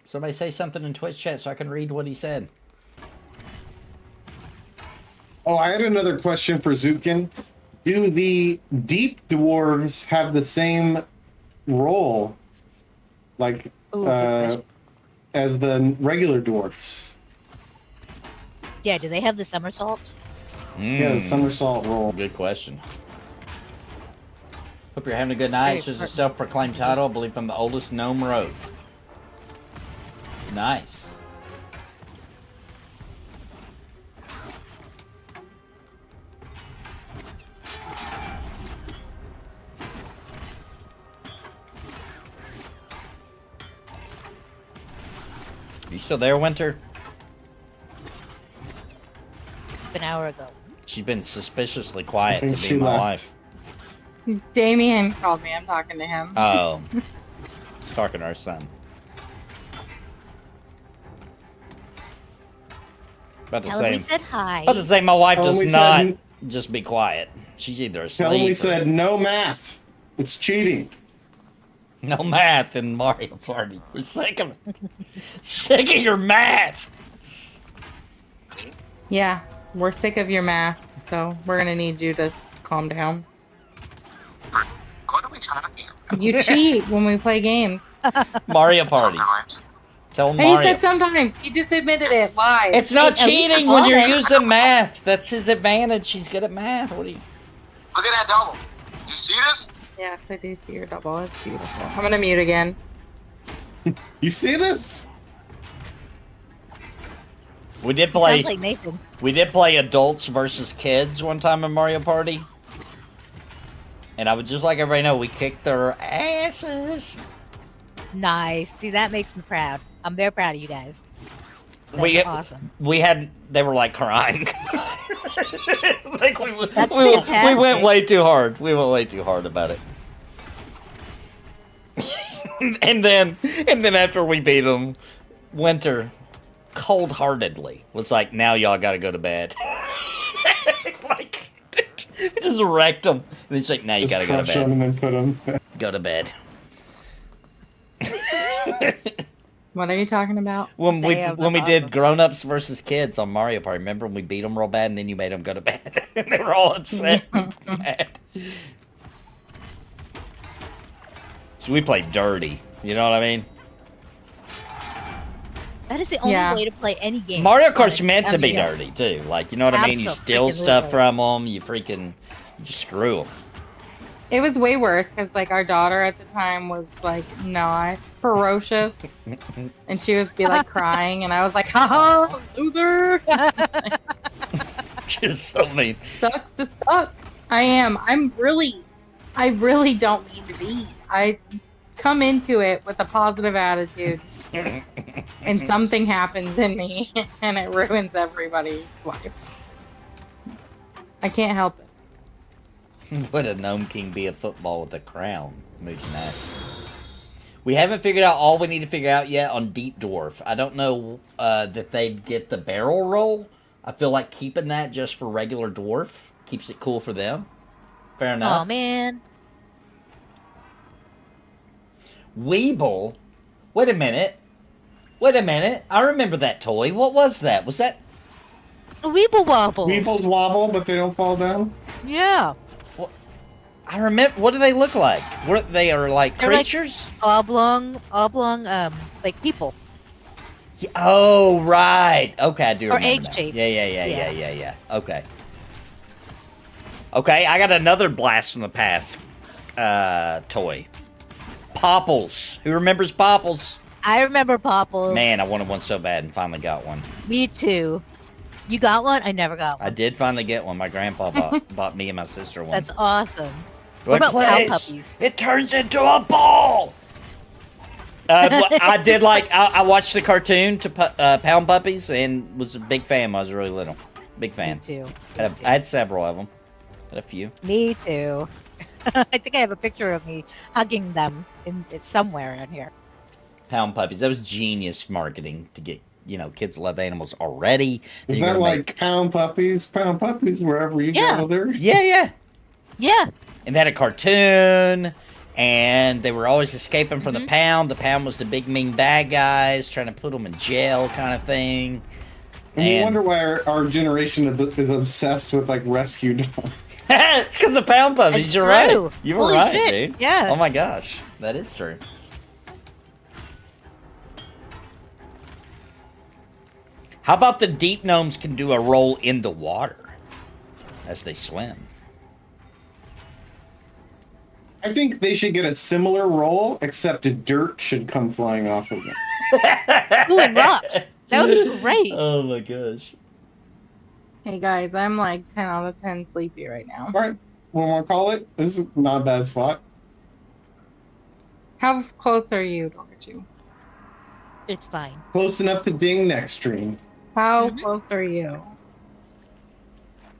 Somebody say something in Twitch chat so I can read what he said. Oh, I had another question for Zukin. Do the deep dwarves have the same role, like Ooh, good question. as the regular dwarfs? Yeah, do they have the somersault? Yeah, the somersault roll. Good question. Hope you're having a good night. It's just a self-proclaimed title. I believe I'm the oldest gnome road. Nice. You still there, Winter? An hour ago. She's been suspiciously quiet I think to be she my left. wife. Damien called me. I'm talking to him. Oh. He's talking to our son. About to Tell him say, we said hi. about to say my wife Tell him we does not said- just be quiet. She's either asleep Tell them we or said no math. It's cheating. no math in Mario Party. We're sick of it. Sick of your math. Yeah, we're sick of your math, so we're gonna need you to calm down. What are we talking about? You cheat when we play games. Mario Party. Sometimes. Tell him Hey, he Mario. said sometimes. He just admitted it. Why? It's not Hey, at least cheating I when called you're it. using math. That's his advantage. He's good at math. What do you? Look at that double. You see this? Yes, I do see your double. It's beautiful. I'm gonna mute again. You see this? We did play. Sounds like Nathan. We did play adults versus kids one time in Mario Party. And I would just like everybody to know, we kicked their asses. Nice. See, that makes me proud. I'm very proud of you guys. That's We awesome. they were like crying. Like That's we fantastic. went way too hard. We went way too hard about it. and then after we beat them, Winter cold-heartedly was like, now y'all gotta go to bed. Like, just wrecked them. And he's like, now you Just gotta go to crush bed. them and then put them. Go to bed. What are you talking about? When Damn, we that's did awesome. grown-ups versus kids on Mario Party, remember when we beat them real bad and then you made them go to bed? And they were all upset. and mad. So we played dirty. You know what I mean? That is the only way to play any game. Mario Kart's meant to be MMO. dirty too. Like, you know what I mean? You steal stuff from them. You just screw them. It was way worse because like our daughter at the time was like not ferocious, and she would be like crying, and I was like, "Haha, loser!" Just so mean. Sucks to suck. I really don't mean to be. I come into it with a positive attitude, and something happens in me, and it ruins everybody's life. I can't help it. Would a Gnome King be a football with a crown? Mooching that. We haven't figured out all we need to figure out yet on Deep Dwarf. I don't know that they'd get the barrel roll. I feel like keeping that just for regular Dwarf keeps it cool for them. Fair enough. Oh, man. Weeble? Wait a minute. I remember that toy. What was that? Was that... A Weeble Wobble. Weebles wobble, but they don't fall down? Yeah. I remember. What do they look like? They are like They're creatures? Like oblong, like people. Yeah, oh, right. Okay, I do remember. Or egg now. shape. Yeah. Okay. Okay, I got another blast from the past toy. Popples. Who remembers Popples? I remember Popples. Man, I wanted one so bad and finally got one. Me too. You got one? I never got one. I did finally get one. My grandpa bought me and my sister one. That's awesome. What about Pow Puppies? It turns into a ball! I watched the cartoon to Pound Puppies and was a big fan when I was really little. Big fan. Me too. I had several of them. Had a few. Me too. I think I have a picture of me hugging them. It's somewhere in here. Pound Puppies. That was genius marketing to get, kids love animals already. Is that like pound puppies wherever you go there? Yeah. Yeah. And they had a cartoon, and they were always escaping from the Pound. The Pound was the big mean bad guys trying to put them in jail kind of thing. And you wonder why our generation is obsessed with like rescue dogs. It's because of Pound Puppies. It's You're true. right. You were Holy right, shit. dude. Yeah. Oh my gosh, that is true. How about the deep gnomes can do a roll in the water as they swim? I think they should get a similar roll, except dirt should come flying off of them. Ooh, and rocks. That would be great. Oh my gosh. Hey guys, I'm like 10 out of 10 sleepy right now. All right, one more call it. This is not a bad spot. How close are you, Dorchu? It's fine. Close enough to ding next stream. How close are you?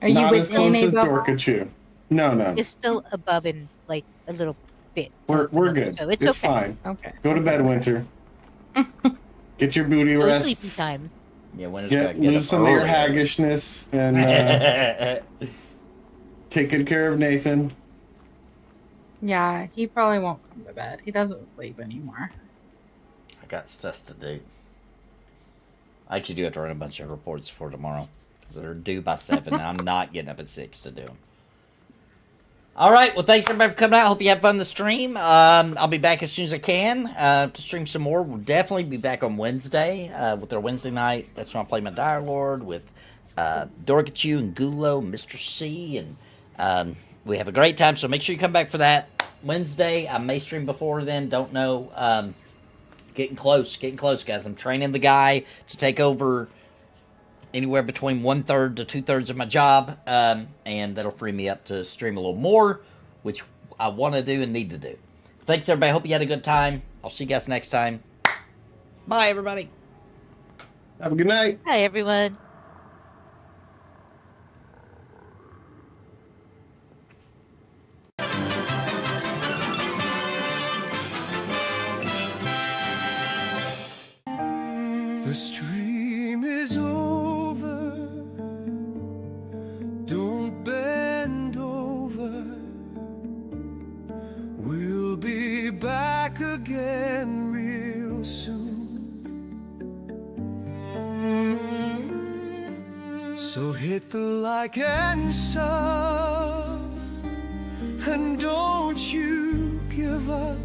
Are you Not as within close a as bubble? Dorkachu. No. It's still above in like a little bit. We're good. So it's okay. Fine. Okay. Go to bed, Winter. Get your booty No rest. sleeping time. Yeah, Winter's gotta get Lose up some of your early. haggishness and take good care of Nathan. Yeah, he probably won't come to bed. He doesn't sleep anymore. I got stuff to do. I actually do have to run a bunch of reports for tomorrow because they're due by 7 and I'm not getting up at 6 to do them. All right, well, thanks everybody for coming out. Hope you have fun the stream. I'll be back as soon as I can to stream some more. We'll definitely be back on Wednesday with our Wednesday night. That's when I play my Dire Lord with Dorkachu and Gulo, Mr. C, and we have a great time. So make sure you come back for that Wednesday. I may stream before then. Don't know. Getting close, guys. I'm training the guy to take over anywhere between 1/3 to 2/3 of my job, and that'll free me up to stream a little more, which I want to do and need to do. Thanks, everybody. Hope you had a good time. I'll see you guys next time. Bye, everybody. Have a good night. Hi, everyone. The stream is over. Don't bend over. We'll be back again real soon. So hit the like and sub, and don't you give up,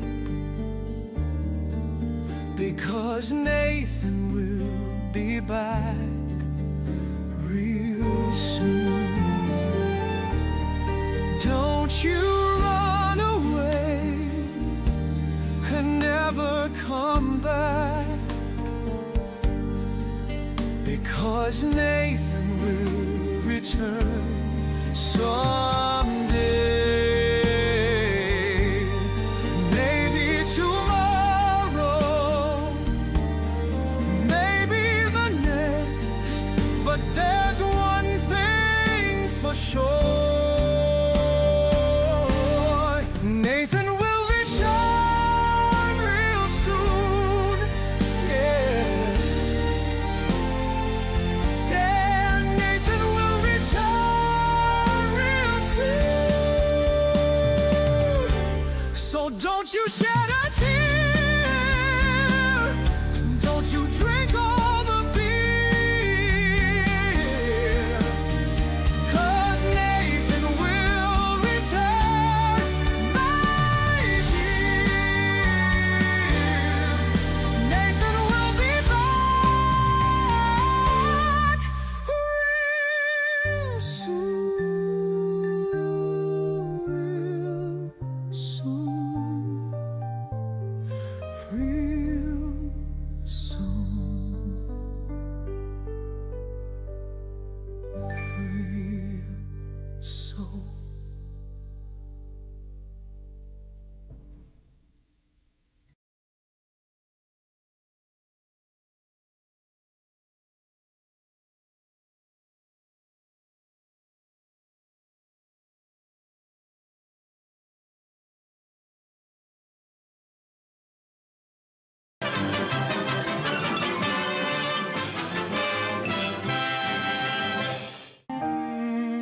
because Nathan will be back real soon. Don't you run away and never come back, because Nathan will return someday. Maybe tomorrow, maybe the next, but there's one thing for sure. Nathan will return real soon. Yeah. Yeah, Nathan will return real soon. So don't you shed a tear. Don't you drink all the beer. 'Cause Nathan will return, my dear. Nathan will be back real soon, real soon, real soon.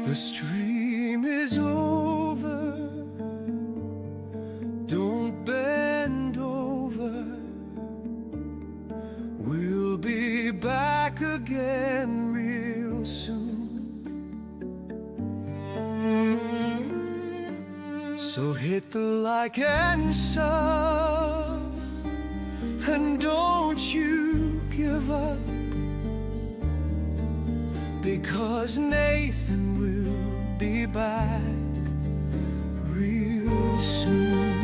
The stream is over. Don't bend over. We'll be back again real soon. So hit the like and sub, and don't you give up, because Nathan will be back real soon.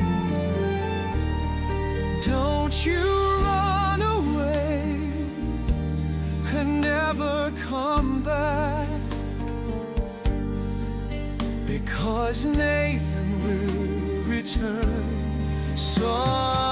Don't you run away and never come back, because Nathan will return someday.